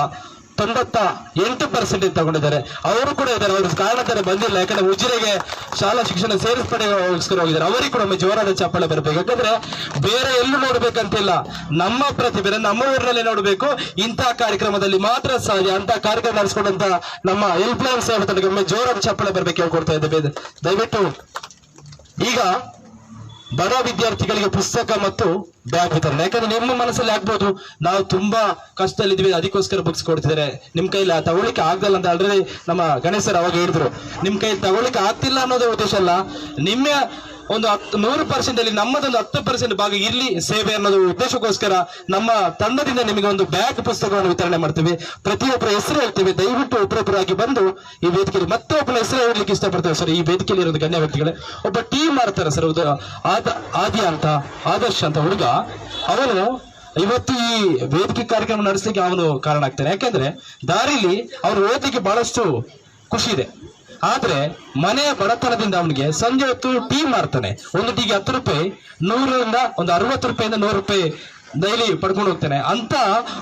98% ತಗೊಂಡಿದ್ದಾರೆ. ಅವರು ಕೂಡ ಇದ್ದಾರೆ, ಅವ್ರ ಕಾರಣತಾರೆ ಬಂದಿಲ್ಲ, ಯಾಕಂದ್ರೆ ಉಜಿರೆಗೆ ಶಾಲಾ ಶಿಕ್ಷಣ ಸೇರಿಸ್ಪಡೆಗೋಸ್ಕರ ಹೋಗಿದ್ದಾರೆ. ಅವರಿಗೆ ಕೂಡ ಒಮ್ಮೆ ಜೋರಾದ ಚಪ್ಪಾಳೆ ಬರಬೇಕು. ಯಾಕಂದ್ರೆ ಬೇರೆ ಎಲ್ಲೂ ನೋಡ್ಬೇಕಂತಿಲ್ಲ, ನಮ್ಮ ಪ್ರತಿಭೆ ನಮ್ಮ ಊರಿನಲ್ಲಿ ನೋಡ್ಬೇಕು. ಇಂತಹ ಕಾರ್ಯಕ್ರಮದಲ್ಲಿ ಮಾತ್ರ ಸಾಧ್ಯ. ಅಂತ ಕಾರ್ಯಕ್ರಮ ನಡೆಸಿಕೊಂಡಂತ ನಮ್ಮ ಹೆಲ್ಪ್ ಲೈನ್ ಸೇವಾ ತಂಡಕ್ಕೆ ಒಮ್ಮೆ ಜೋರಾದ ಚಪ್ಪಾಳೆ ಬರಬೇಕು ಹೇಳ್ಕೊಡ್ತಾ ಇದ್ದೇವೆ. ದಯವಿಟ್ಟು ಈಗ ಬಡ ವಿದ್ಯಾರ್ಥಿಗಳಿಗೆ ಪುಸ್ತಕ ಮತ್ತು ಬ್ಯಾಗ್ ವಿತರಣೆ. ಯಾಕಂದ್ರೆ ನಿಮ್ಮ ಮನಸ್ಸಲ್ಲಿ ಆಗ್ಬೋದು, ನಾವು ತುಂಬಾ ಕಷ್ಟದಲ್ಲಿದ್ವಿ, ಅದಕ್ಕೋಸ್ಕರ ಬುಕ್ಸ್ ಕೊಡ್ತಿದ್ದಾರೆ, ನಿಮ್ ಕೈಲಿ ತಗೊಳ್ಳಿಕ್ಕೆ ಆಗ್ದಲ್ಲ ಅಂತ ಆಲ್ರೆಡಿ ನಮ್ಮ ಗಣೇಶ್ ಸರ್ ಅವಾಗ ಹೇಳಿದ್ರು. ನಿಮ್ ಕೈ ತಗೊಳ್ಳಿಕ್ಕೆ ಆಗ್ತಿಲ್ಲ ಅನ್ನೋದೇ ಉದ್ದೇಶ ಅಲ್ಲ, ನಿಮ್ಮ ಒಂದು 100% ಅಲ್ಲಿ ನಮ್ಮದೊಂದು 10% ಭಾಗ ಇರ್ಲಿ ಸೇವೆ ಅನ್ನೋದು ಉದ್ದೇಶಕ್ಕೋಸ್ಕರ ನಮ್ಮ ತಂಡದಿಂದ ನಿಮಗೆ ಒಂದು ಬ್ಯಾಗ್ ಪುಸ್ತಕವನ್ನು ವಿತರಣೆ ಮಾಡ್ತೀವಿ. ಪ್ರತಿಯೊಬ್ಬರ ಹೆಸರು ಹೇಳ್ತೇವೆ. ದಯವಿಟ್ಟು ಒಬ್ಬರೊಬ್ಬರಾಗಿ ಬಂದು ಈ ವೇದಿಕೆಯಲ್ಲಿ ಮತ್ತೆ ಒಬ್ಬನ ಹೆಸರು ಹೇಳಲಿಕ್ಕೆ ಇಷ್ಟಪಡ್ತೇವೆ ಸರ್. ಈ ವೇದಿಕೆಯಲ್ಲಿ ಇರೋದು ಗಣ್ಯ ವ್ಯಕ್ತಿಗಳೇ, ಒಬ್ಬ ಟೀಮ್ ಮಾಡ್ತಾರೆ ಸರ್. ಆದಿ ಅಂತ ಆದರ್ಶ ಅಂತ ಹುಡುಗ, ಅವನು ಇವತ್ತು ಈ ವೇದಿಕೆ ಕಾರ್ಯಕ್ರಮ ನಡೆಸಲಿಕ್ಕೆ ಅವನು ಕಾರಣ ಆಗ್ತಾನೆ. ಯಾಕಂದ್ರೆ ದಾರಿಲಿ ಅವ್ರು ಓದಲಿಕ್ಕೆ ಬಹಳಷ್ಟು ಖುಷಿ ಇದೆ, ಆದ್ರೆ ಮನೆಯ ಬಡತನದಿಂದ ಅವನಿಗೆ ಸಂಜೆ ಹೊತ್ತು ಟೀ ಮಾಡ್ತಾನೆ. ಒಂದು ಟೀಗೆ 10 ರೂಪಾಯಿ, 100ರಿಂದ ಒಂದು 60 ರೂಪಾಯಿಂದ 100 ರೂಪಾಯಿ ಡೈಲಿ ಪಡ್ಕೊಂಡು ಹೋಗ್ತಾನೆ. ಅಂತ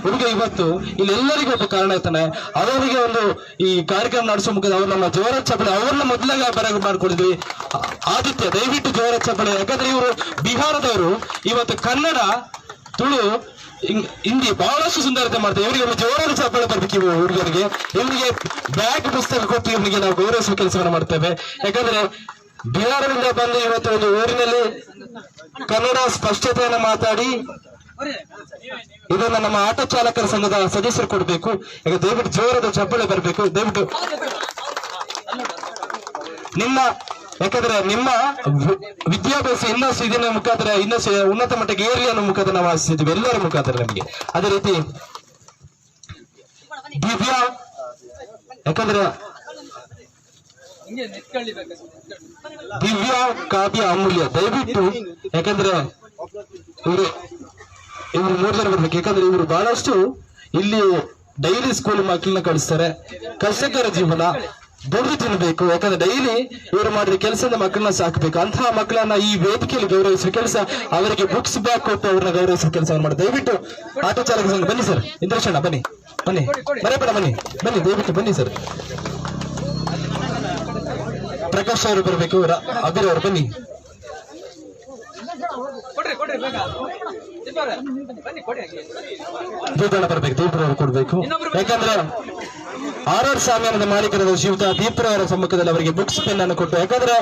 ಹುಡುಗ ಇವತ್ತು ಇಲ್ಲೆಲ್ಲರಿಗೂ ಒಬ್ಬ ಕಾರಣ ಇರ್ತಾನೆ. ಅವರಿಗೆ ಒಂದು ಈ ಕಾರ್ಯಕ್ರಮ ನಡೆಸೋ ಮುಖದ ಅವ್ರು ನಮ್ಮ ಜೋರ ಚಪ್ಪಳೆ ಅವ್ರನ್ನ ಮೊದಲಾಗ ಬರ ಮಾಡ್ಕೊಂಡಿದ್ವಿ. ಆದಿತ್ಯ, ದಯವಿಟ್ಟು ಜೋರ ಚಪ್ಪಳೆ. ಯಾಕಂದ್ರೆ ಇವರು ಬಿಹಾರದವರು, ಇವತ್ತು ಕನ್ನಡ, ತುಳು, ಹಿಂದಿ ಬಹಳಷ್ಟು ಸುಂದರತೆ ಮಾಡ್ತಾರೆ. ಇವರಿಗೆ ಒಂದು ಜೋರಾದ ಚಪ್ಪಾಳೆ ಬರ್ಬೇಕು. ಇವರು ಹುಡುಗರಿಗೆ, ಇವರಿಗೆ ಬ್ಯಾಗ್ ಪುಸ್ತಕ ಕೊಟ್ಟು ಇವರಿಗೆ ನಾವು ಗೌರವಿಸುವ ಕೆಲಸವನ್ನು ಮಾಡ್ತೇವೆ. ಯಾಕಂದ್ರೆ ಬಿಹಾರದಿಂದ ಬಂದು ಇವತ್ತು ಒಂದು ಊರಿನಲ್ಲಿ ಕನ್ನಡ ಸ್ಪಷ್ಟತೆಯನ್ನು ಮಾತಾಡಿ ಇದನ್ನ ನಮ್ಮ ಆಟೋ ಚಾಲಕರ ಸಂಘದ ಸದಸ್ಯರು ಕೊಡಬೇಕು. ಈಗ ದಯವಿಟ್ಟು ಜೋರಾದ ಚಪ್ಪಾಳೆ ಬರಬೇಕು. ದಯವಿಟ್ಟು ಯಾಕಂದ್ರೆ ನಿಮ್ಮ ವಿದ್ಯಾಭ್ಯಾಸ ಇನ್ನಷ್ಟು ಇದನ್ನ ಮುಖಾಂತರ ಇನ್ನಷ್ಟು ಉನ್ನತ ಮಟ್ಟಕ್ಕೆ ಏರ್ಲಿ ಅನ್ನೋ ಮುಖಾಂತರ ನಾವು ಆಶಿಸಿದ್ವಿ, ಎಲ್ಲರ ಮುಖಾಂತರ ನಮಗೆ. ಅದೇ ರೀತಿ ದಿವ್ಯಾ, ಯಾಕಂದ್ರೆ ದಿವ್ಯಾ, ಕಾವ್ಯ, ಅಮೂಲ್ಯ, ದಯವಿಟ್ಟು ಯಾಕಂದ್ರೆ ಇವರು 3 ಜನ ಬರ್ಬೇಕು. ಯಾಕಂದ್ರೆ ಇವರು ಬಹಳಷ್ಟು ಇಲ್ಲಿ ಡೈಲಿ ಸ್ಕೂಲ್ ಮಕ್ಕಳನ್ನ ಕಳಿಸ್ತಾರೆ. ಕಷ್ಟಕರ ಜೀವನ, ದುಡ್ಡು ತಿನ್ಬೇಕು. ಯಾಕಂದ್ರೆ ಡೈಲಿ ಇವರು ಮಾಡಿದ ಕೆಲಸದ ಮಕ್ಕಳನ್ನ ಸಾಕಬೇಕು. ಅಂತಹ ಮಕ್ಕಳನ್ನ ಈ ವೇದಿಕೆಯಲ್ಲಿ ಗೌರವಿಸುವ ಕೆಲಸ, ಅವರಿಗೆ ಬುಕ್ಸ್ ಬ್ಯಾಗ್ ಕೊಟ್ಟು ಅವ್ರನ್ನ ಗೌರವಿಸುವ ಕೆಲಸವನ್ನು ಮಾಡಿ. ದಯವಿಟ್ಟು ಆಟೋ ಚಾಲಕ ಸಂಘ ಬನ್ನಿ ಸರ್. ಇಂದ್ರಶಣ್ಣ ಬನ್ನಿ, ಮರೆಬೇಡ, ಬನ್ನಿ, ದಯವಿಟ್ಟು ಬನ್ನಿ ಸರ್. ಪ್ರಕಾಶ್ ಅವರು ಬರಬೇಕು, ಅಭಿರ್ ಅವರು ಬನ್ನಿ. ದೀಪಣ್ಣ ಬರ್ಬೇಕು, ದೀಪರವರು ಕೊಡ್ಬೇಕು. ಯಾಕಂದ್ರೆ RR ಸಾಮ್ಯಾನದ ಮಾಲೀಕರಾದ ಶ್ರೀಯುತ ದೀಪರವರ ಸಮ್ಮುಖದಲ್ಲಿ ಅವರಿಗೆ ಬುಕ್ಸ್ ಪೆನ್ ಅನ್ನು ಕೊಟ್ಟು, ಯಾಕಂದ್ರೆ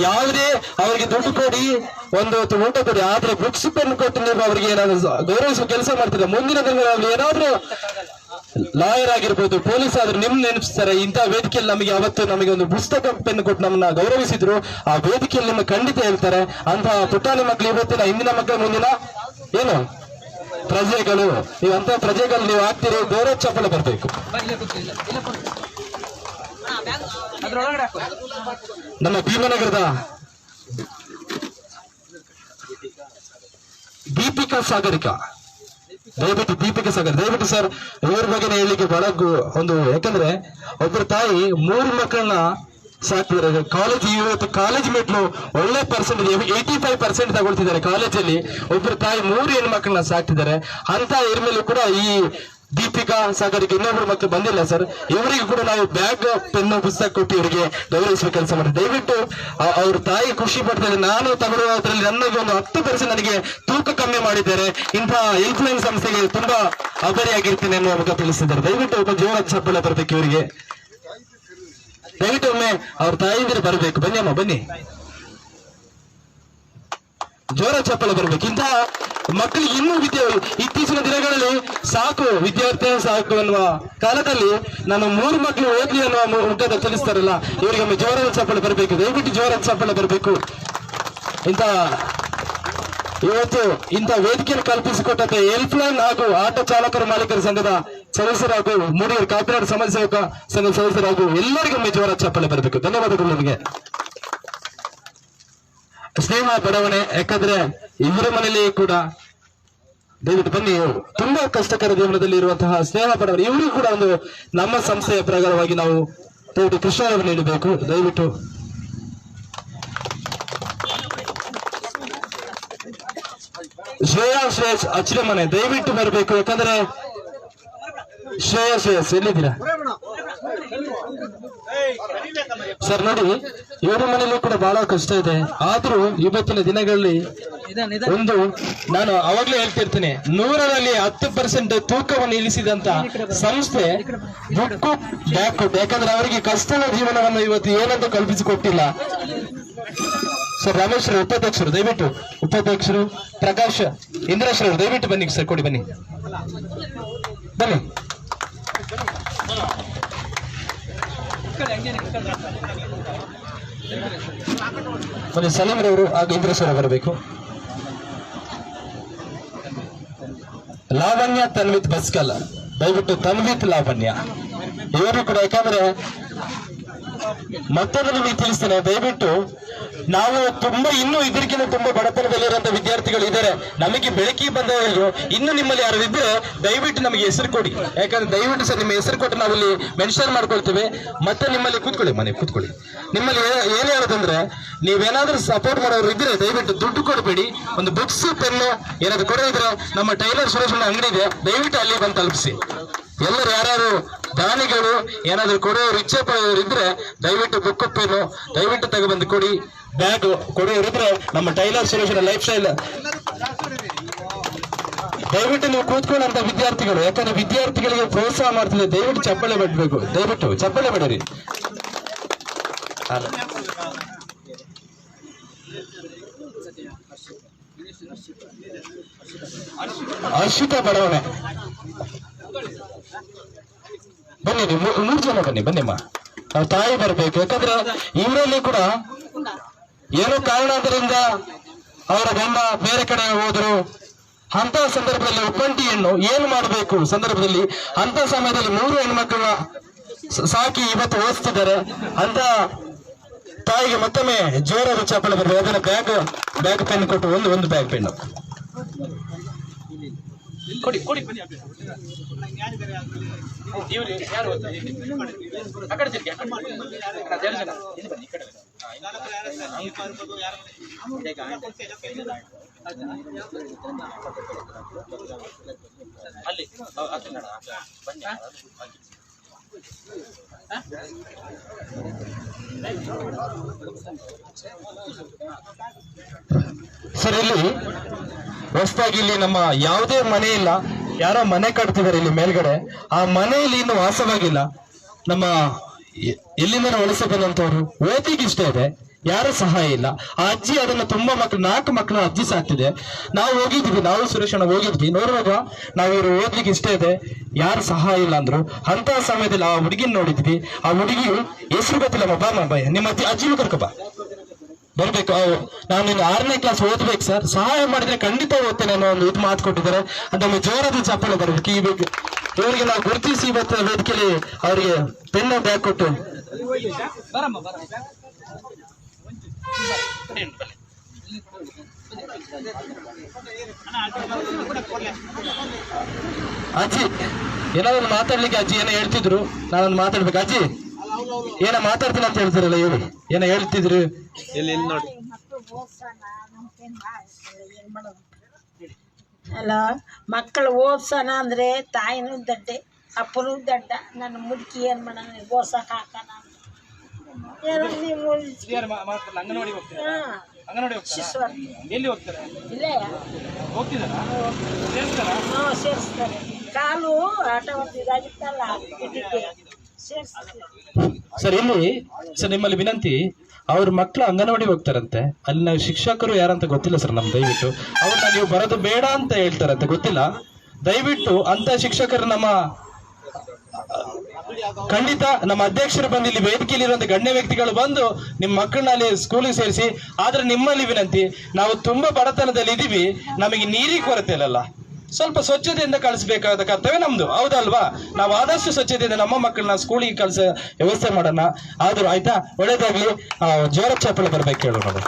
ಯಾವುದೇ ಅವರಿಗೆ ದುಡ್ಡು ಕೊಡಿ, ಒಂದು ಊಟ ಕೊಡಿ, ಆದ್ರೆ ಬುಕ್ಸ್ ಪೆನ್ ಕೊಟ್ಟು ನೀವು ಅವರಿಗೆ ಏನಾದ್ರು ಗೌರವಿಸುವ ಕೆಲಸ ಮಾಡ್ತಿಲ್ಲ. ಮುಂದಿನ ದಿನಗಳಲ್ಲಿ ಏನಾದ್ರೂ ಲಾಯರ್ ಆಗಿರ್ಬೋದು, ಪೊಲೀಸ್ ಆದ್ರೂ ನಿಮ್ ನೆನಪಿಸ್ತಾರೆ. ಇಂತಹ ವೇದಿಕೆಯಲ್ಲಿ ನಮಗೆ ಅವತ್ತು ನಮಗೆ ಒಂದು ಪುಸ್ತಕ ಪೆನ್ ಕೊಟ್ಟು ನಮ್ಮನ್ನ ಗೌರವಿಸಿದ್ರು. ಆ ವೇದಿಕೆಯಲ್ಲಿ ನಿಮ್ಮ ಖಂಡಿತ ಹೇಳ್ತಾರೆ. ಅಂತಹ ಪುಟಾಣಿ ಮಕ್ಕಳು ಇವತ್ತಿನ ಹಿಂದಿನ ಮಕ್ಕಳ ಮುಂದಿನ ಏನು ಪ್ರಜೆಗಳು, ನೀವಂತ ಪ್ರಜೆಗಳು ನೀವು ಆಗ್ತೀರಿ. ಗೌರವ ಚಪ್ಪಲ ಬರಬೇಕು. ನಮ್ಮ ಭೀಮನಗರದ ದೀಪಿಕಾ ಸಾಗರಿಕಾ, ದಯವಿಟ್ಟು ದೀಪಿಕಾ ಸಾಗರ್, ದಯವಿಟ್ಟು ಸರ್ ಇವ್ರ ಬಗ್ಗೆ ಹೇಳಲಿಕ್ಕೆ ಬಹಳ ಒಂದು, ಯಾಕಂದ್ರೆ ಒಬ್ಬರ ತಾಯಿ 3 ಮಕ್ಕಳನ್ನ ಸಾಕ್ತಿದ್ದಾರೆ. ಇವತ್ತು ಕಾಲೇಜ್ ಮೆಟ್ಲು ಒಳ್ಳೆ ಪರ್ಸೆಂಟೇಜ್ 85% ತಗೊಳ್ತಿದ್ದಾರೆ ಕಾಲೇಜಲ್ಲಿ. ಒಬ್ಬರು ತಾಯಿ 3 ಹೆಣ್ಮಕ್ಳನ್ನ ಸಾಕ್ತಿದ್ದಾರೆ. ಅಂತ ಇದ್ರ ಮೇಲೂ ಕೂಡ ಈ ದೀಪಿಕಾ ಸಾಗರಿಗೆ ಇನ್ನೊಬ್ರು ಮಕ್ಕಳು ಬಂದಿಲ್ಲ ಸರ್. ಇವರಿಗೆ ಕೂಡ ನಾವು ಬ್ಯಾಗ್, ಪೆನ್ನು, ಪುಸ್ತಕ ಕೊಟ್ಟು ಇವರಿಗೆ ಗೌರವಿಸುವ ಕೆಲಸ ಮಾಡಿ. ದಯವಿಟ್ಟು ಅವ್ರ ತಾಯಿ ಖುಷಿ ಪಡ್ತಾರೆ. ನಾನು ತಗೊಳ್ಳುವುದರಲ್ಲಿ ನನಗೆ ಒಂದು 10% ನನಗೆ ತೂಕ ಕಮ್ಮಿ ಮಾಡಿದ್ದಾರೆ. ಇಂತಹ ಹೆಲ್ಪ್ ಲೈನ್ ಸಂಸ್ಥೆಗೆ ತುಂಬಾ ಆಭಾರಿಯಾಗಿರ್ತೇನೆ ಅನ್ನುವ ಮುಖ ತಿಳಿಸಿದ್ದಾರೆ. ದಯವಿಟ್ಟು ಒಬ್ಬ ಜೋರ ಚಪ್ಪಲ ಬರಬೇಕು ಇವರಿಗೆ. ದಯವಿಟ್ಟು ಒಮ್ಮೆ ಅವ್ರ ತಾಯಿಂದಿರು ಬರಬೇಕು. ಬನ್ನಿ ಅಮ್ಮ, ಬನ್ನಿ, ಜೋರ ಚಪ್ಪಲ ಬರಬೇಕು. ಇಂತಹ ಮಕ್ಕಳಿಗೆ ಇನ್ನೂ ಇತ್ತೀಚಿನ ದಿನಗಳಲ್ಲಿ ಸಾಕು, ವಿದ್ಯಾರ್ಥಿ ಸಾಕು ಅನ್ನುವ ಕಾಲದಲ್ಲಿ ನಾನು 3 ಮಕ್ಕಳು ಓದ್ಲಿ ಅನ್ನುವ ಮುಖದ ತಿಳಿಸ್ತಾರಲ್ಲ, ಇವರಿಗೆ ಒಮ್ಮೆ ಜೋರದ ಚಪ್ಪಲ ಬರಬೇಕು. ದಯವಿಟ್ಟು ಜೋರದ ಚಪ್ಪಲ ಬರಬೇಕು. ಇವತ್ತು ಇಂಥ ವೇದಿಕೆಯನ್ನು ಕಲ್ಪಿಸಿಕೊಟ್ಟಂತೆ ಹೆಲ್ಪ್ ಲೈನ್ ಹಾಗೂ ಆಟೋ ಚಾಲಕರ ಮಾಲೀಕರ ಸಂಘದ ಸದಸ್ಯರಾಗೂ ಮೂಡಿಗೆರೆ ಕಾಪಿನಾಡು ಸಮಾಜ ಸೇವಕ ಸಂಘದ ಸದಸ್ಯರಾಗೂ ಎಲ್ಲರಿಗೊಮ್ಮೆ ಜೋರ ಚಪ್ಪಲೆ ಬರಬೇಕು. ಧನ್ಯವಾದಗಳು ನಿಮಗೆ. ಸ್ನೇಹ ಬಡವಣೆ, ಯಾಕಂದ್ರೆ ಇವರ ಮನೆಯಲ್ಲಿ ಕೂಡ ದಯವಿಟ್ಟು ಬನ್ನಿ. ತುಂಬಾ ಕಷ್ಟಕರ ಜೀವನದಲ್ಲಿ ಇರುವಂತಹ ಸ್ನೇಹ ಬಡವಣೆ, ಇವರಿಗೂ ಕೂಡ ಒಂದು ನಮ್ಮ ಸಂಸ್ಥೆಯ ಪ್ರಕಾರವಾಗಿ ನಾವು ದಯವಿಟ್ಟು ಕೃಷ್ಣವನ್ನು ನೀಡಬೇಕು. ದಯವಿಟ್ಟು ಶ್ರೇಯಾ ಶ್ರೇಯಸ್ ಅಚ್ಚರಿ ಮನೆ ದಯವಿಟ್ಟು ಬರಬೇಕು. ಯಾಕಂದ್ರೆ ಶ್ರೇಯಸ್ ಎಲ್ಲಿದ್ದೀರಾ ಸರ್? ನೋಡಿ, ಇವರ ಮನೇಲಿ ಕೂಡ ಬಹಳ ಕಷ್ಟ ಇದೆ. ಆದ್ರೂ ಇವತ್ತಿನ ದಿನಗಳಲ್ಲಿ ಒಂದು ನಾನು ಅವಾಗ್ಲೇ ಹೇಳ್ತಿರ್ತೀನಿ, 100ರಲ್ಲಿ 10% ತೂಕವನ್ನು ಇಳಿಸಿದಂತ ಸಂಸ್ಥೆ ಬುಕ್ಕು ಬ್ಯಾಕ್. ಯಾಕಂದ್ರೆ ಅವರಿಗೆ ಕಷ್ಟದ ಜೀವನವನ್ನು ಇವತ್ತು ಏನಂತ ಕಲ್ಪಿಸಿಕೊಟ್ಟಿಲ್ಲ. ಸರ್ ರಮೇಶ್ ಅವರು ಉಪಾಧ್ಯಕ್ಷರು, ದಯವಿಟ್ಟು ಉಪಾಧ್ಯಕ್ಷರು ಪ್ರಕಾಶ್ ಇಂದ್ರೇಶ್ ಅವರು ದಯವಿಟ್ಟು ಬನ್ನಿ ಸರ್, ಕೊಡಿ ಬನ್ನಿ ಬನ್ನಿ. ಬನ್ನಿ ಸಲೀಂ ರವರು ಹಾಗೂ ಇಂದ್ರೇಶ್ ಅವರು ಬರಬೇಕು. ಲಾವಣ್ಯ ತನ್ವಿತ್ ಬಸ್ಕಲ್, ದಯವಿಟ್ಟು ತನ್ವಿತ್ ಲಾವಣ್ಯ ಇವರು ಕೂಡ. ಯಾಕಂದ್ರೆ ಮತ್ತೊಂದು ನಿಮಗೆ ತಿಳಿಸ್ತೇನೆ, ದಯವಿಟ್ಟು ನಾವು ಇನ್ನೂ ಇದಕ್ಕಿಂತ ತುಂಬಾ ಬಡತನದಲ್ಲಿರುವಂತ ವಿದ್ಯಾರ್ಥಿಗಳು ಇದ್ದಾರೆ. ನಮಗೆ ಬೆಳಕಿ ಬಂದವರು ಇನ್ನು ನಿಮ್ಮಲ್ಲಿ ಯಾರು ಇದ್ರೆ ದಯವಿಟ್ಟು ನಮಗೆ ಹೆಸರು ಕೊಡಿ. ಯಾಕಂದ್ರೆ ದಯವಿಟ್ಟು ಸರ್ ನಿಮ್ಮ ಹೆಸರು ಕೊಟ್ಟು ನಾವಿಲ್ಲಿ ಮೆನ್ಷನ್ ಮಾಡ್ಕೊಳ್ತೇವೆ. ಮತ್ತೆ ನಿಮ್ಮಲ್ಲಿ ಕೂತ್ಕೊಳ್ಳಿ, ಮನೆ ಕೂತ್ಕೊಳ್ಳಿ. ನಿಮ್ಮಲ್ಲಿ ಏನ್ ಹೇಳೋದಂದ್ರೆ, ನೀವೇನಾದ್ರೂ ಸಪೋರ್ಟ್ ಮಾಡೋರು ಇದ್ರೆ ದಯವಿಟ್ಟು ದುಡ್ಡು ಕೊಡಬೇಡಿ. ಒಂದು ಬುಕ್ಸ್ ಪೆನ್ನು ಏನಾದ್ರು ಕೊಡೋದಿದ್ರೆ ನಮ್ಮ ಟೈಲರ್ ಸುರೇಶ್ ಅಂಗಡಿ ಇದೆ, ದಯವಿಟ್ಟು ಅಲ್ಲಿ ಬಂದು ತಲುಪಿಸಿ. ಎಲ್ಲರೂ ಯಾರು ದಾನಿಗಳು ಏನಾದ್ರು ಕೊಡೋರು ಇಚ್ಛೆ ಪಡೋರು ಇದ್ರೆ ದಯವಿಟ್ಟು ಬುಕ್ ಪೆನ್ನು ದಯವಿಟ್ಟು ತಗೊಬಂದು ಕೊಡಿ. ಬ್ಯಾಗ್ ಕೊಡೋರು ಇದ್ರೆ ನಮ್ಮ ಟೈಲರ್ ಸುರೇಶನ ಲೈಫ್ ಸ್ಟೈಲ್ ದಯವಿಟ್ಟು ನೀವು ಕೂತ್ಕೊಳ್ಳುವಂತ ವಿದ್ಯಾರ್ಥಿಗಳು. ಯಾಕಂದ್ರೆ ವಿದ್ಯಾರ್ಥಿಗಳಿಗೆ ಪ್ರೋತ್ಸಾಹ ಮಾಡ್ತಿದೆ, ದಯವಿಟ್ಟು ಚಪ್ಪಳೆ ಬಡ್ಬೇಕು, ದಯವಿಟ್ಟು ಚಪ್ಪಳೆ ಬಡಿರಿ. ಹರ್ಷಿತಾ ಬಡವಣೆ ಬನ್ನಿ, ನೀವು 3 ಜನ ಬನ್ನಿ, ಬನ್ನಿಮ್ಮ. ನಾವು ತಾಯಿ ಬರ್ಬೇಕು. ಯಾಕಂದ್ರೆ ಇವರಲ್ಲಿ ಕೂಡ ಏನೋ ಕಾರಣಾಂತರದಿಂದ ಅವರ ಗಂಡ ಬೇರೆ ಕಡೆ ಹೋದ್ರು. ಅಂತ ಸಂದರ್ಭದಲ್ಲಿ ಒಬ್ಬಂಟಿ ಹೆಣ್ಣು ಏನು ಮಾಡಬೇಕು ಸಂದರ್ಭದಲ್ಲಿ ಅಂತ ಸಮಯದಲ್ಲಿ 3 ಹೆಣ್ಮಕ್ಳನ್ನ ಸಾಕಿ ಇವತ್ತು ಓದಿಸ್ತಿದ್ದಾರೆ. ಅಂತ ತಾಯಿಗೆ ಮತ್ತೊಮ್ಮೆ ಜೋರಾದ ಚಪ್ಪಳ ಬರಬೇಕು. ಅದನ್ನ ಬ್ಯಾಗ್ ಪೆನ್ ಕೊಟ್ಟು ಒಂದು ಬ್ಯಾಗ್ ಪೆನ್ನು ಕೊಡಿ ಕೊಡಿ. ಸರ್ ಇಲ್ಲಿ ಹೊಸದಾಗಿ ಇಲ್ಲಿ ನಮ್ಮ ಯಾವುದೇ ಮನೆ ಇಲ್ಲ, ಯಾರೋ ಮನೆ ಕಟ್ತಿದ್ದಾರೆ ಇಲ್ಲಿ ಮೇಲ್ಗಡೆ. ಆ ಮನೆಯಲ್ಲಿ ಇನ್ನು ವಾಸವಾಗಿಲ್ಲ. ನಮ್ಮ ಎಲ್ಲಿಂದ ವಲಸೆ ಬಂದಂತವ್ರು ಓದಿಗೆ ಇಷ್ಟ ಇದೆ, ಯಾರು ಸಹಾಯ ಇಲ್ಲ. ಆ ಅಜ್ಜಿ ಅದನ್ನ ತುಂಬಾ ಮಕ್ಕಳು 4 ಮಕ್ಕಳು ಅಜ್ಜಿ ಸಾಕ್ತಿದೆ. ನಾವು ಹೋಗಿದ್ವಿ, ನಾವು ಸುರೇಶಣ್ಣ ಹೋಗಿದ್ವಿ. ನೋಡುವಾಗ ನಾವು ಇವರು ಓದ್ಲಿಕ್ಕೆ ಇಷ್ಟ ಇದೆ, ಯಾರು ಸಹಾಯ ಇಲ್ಲ ಅಂದ್ರು. ಅಂತ ಸಮಯದಲ್ಲಿ ಆ ಹುಡುಗಿನ ನೋಡಿದ್ವಿ. ಆ ಹುಡುಗಿ ಹೆಸರು ಗೊತ್ತಿಲ್ಲ, ಬಾಯ್ ನಿಮ್ಮ ಅಜ್ಜಿನೂ ಕರ್ಕೊಬ ಬರ್ಬೇಕು. ನಾನು ಇನ್ನು 6ನೇ ಕ್ಲಾಸ್ ಓದ್ಬೇಕು ಸರ್, ಸಹಾಯ ಮಾಡಿದ್ರೆ ಖಂಡಿತ ಓದ್ತೇನೆ ಅನ್ನೋ ಒಂದು ಇದು ಮಾತು ಕೊಟ್ಟಿದ್ದಾರೆ. ಅದೊಮ್ಮೆ ಜೋರಾದ ಚಪ್ಪಳೆ ಬರಬೇಕು. ಇವರಿಗೆ ನಾವು ಗುರುತಿಸಿ ಇವತ್ತು ವೇದಿಕೆಯಲ್ಲಿ ಅವರಿಗೆ ಪೆನ್ ಬ್ಯಾಗ್ ಕೊಟ್ಟು ಅಜ್ಜಿ ಏನಾದ್ರು ಮಾತಾಡ್ಲಿಕ್ಕೆ ಅಜ್ಜಿ ಏನೋ ಹೇಳ್ತಿದ್ರು, ನಾನೊಂದು ಮಾತಾಡ್ಬೇಕು. ಅಜ್ಜಿ ಏನೋ ಮಾತಾಡ್ತೀನಿ ಅಂತ ಹೇಳ್ತಾರಲ್ಲ, ಹೇಳಿ ಏನೋ ಹೇಳ್ತಿದ್ರು. ಅಲ್ಲ, ಮಕ್ಕಳು ಓದ್ಸೋಣ ಅಂದ್ರೆ ತಾಯಿನೂ ದಡ್ಡೆ ಅಪ್ಪನೂ ದಡ್ಡ. ನನ್ನ ಮುದುಕಿ ಏನ್ ಮಾಡೋಣ, ಓದ್ಸಕ್ ಹಾಕೋಣ ಸೇರಿಸ್ತಾರೆ. ಕಾಲು ಆಟ ಇದಾಗಿತ್ತಲ್ಲ ಸರ್. ಇಲ್ಲಿ ಸರ್ ನಿಮ್ಮಲ್ಲಿ ವಿನಂತಿ, ಅವ್ರ ಮಕ್ಕಳು ಅಂಗನವಾಡಿ ಹೋಗ್ತಾರಂತೆ. ಅಲ್ಲಿ ನಾವು ಶಿಕ್ಷಕರು ಯಾರಂತ ಗೊತ್ತಿಲ್ಲ ಸರ್. ನಮ್ ದಯವಿಟ್ಟು ಅವ್ರನ್ನ ನೀವು ಬರೋದು ಬೇಡ ಅಂತ ಹೇಳ್ತಾರಂತೆ, ಗೊತ್ತಿಲ್ಲ. ದಯವಿಟ್ಟು ಅಂತ ಶಿಕ್ಷಕರು ನಮ್ಮ ಖಂಡಿತ ನಮ್ಮ ಅಧ್ಯಕ್ಷರು ಬಂದು ಇಲ್ಲಿ ವೇದಿಕೆಯಲ್ಲಿ ಇರುವಂತ ಗಣ್ಯ ವ್ಯಕ್ತಿಗಳು ಬಂದು ನಿಮ್ಮ ಮಕ್ಕಳನ್ನ ಅಲ್ಲಿ ಸ್ಕೂಲಿಗೆ ಸೇರಿಸಿ. ಆದ್ರೆ ನಿಮ್ಮಲ್ಲಿ ವಿನಂತಿ, ನಾವು ತುಂಬಾ ಬಡತನದಲ್ಲಿ ಇದೀವಿ, ನಮಗೆ ನೀರಿಗೆ ಕೊರತೆ ಇಲ್ಲಲ್ಲ, ಸ್ವಲ್ಪ ಸ್ವಚ್ಛತೆಯಿಂದ ಕಳಿಸ್ಬೇಕಾದ ಕರ್ತವ್ಯ ನಮ್ದು, ಹೌದಲ್ವಾ? ನಾವು ಆದಷ್ಟು ಸ್ವಚ್ಛತೆಯಿಂದ ನಮ್ಮ ಮಕ್ಕಳನ್ನ ಸ್ಕೂಲಿಗೆ ಕಳಿಸ ವ್ಯವಸ್ಥೆ ಮಾಡೋಣ. ಆದ್ರೂ ಆಯ್ತಾ, ಒಳ್ಳೇದಾಗ್ಲಿ. ಜೋರ ಚಪ್ಪಳೆ ಬರ್ಬೇಕು ಹೇಳು ನಾವು.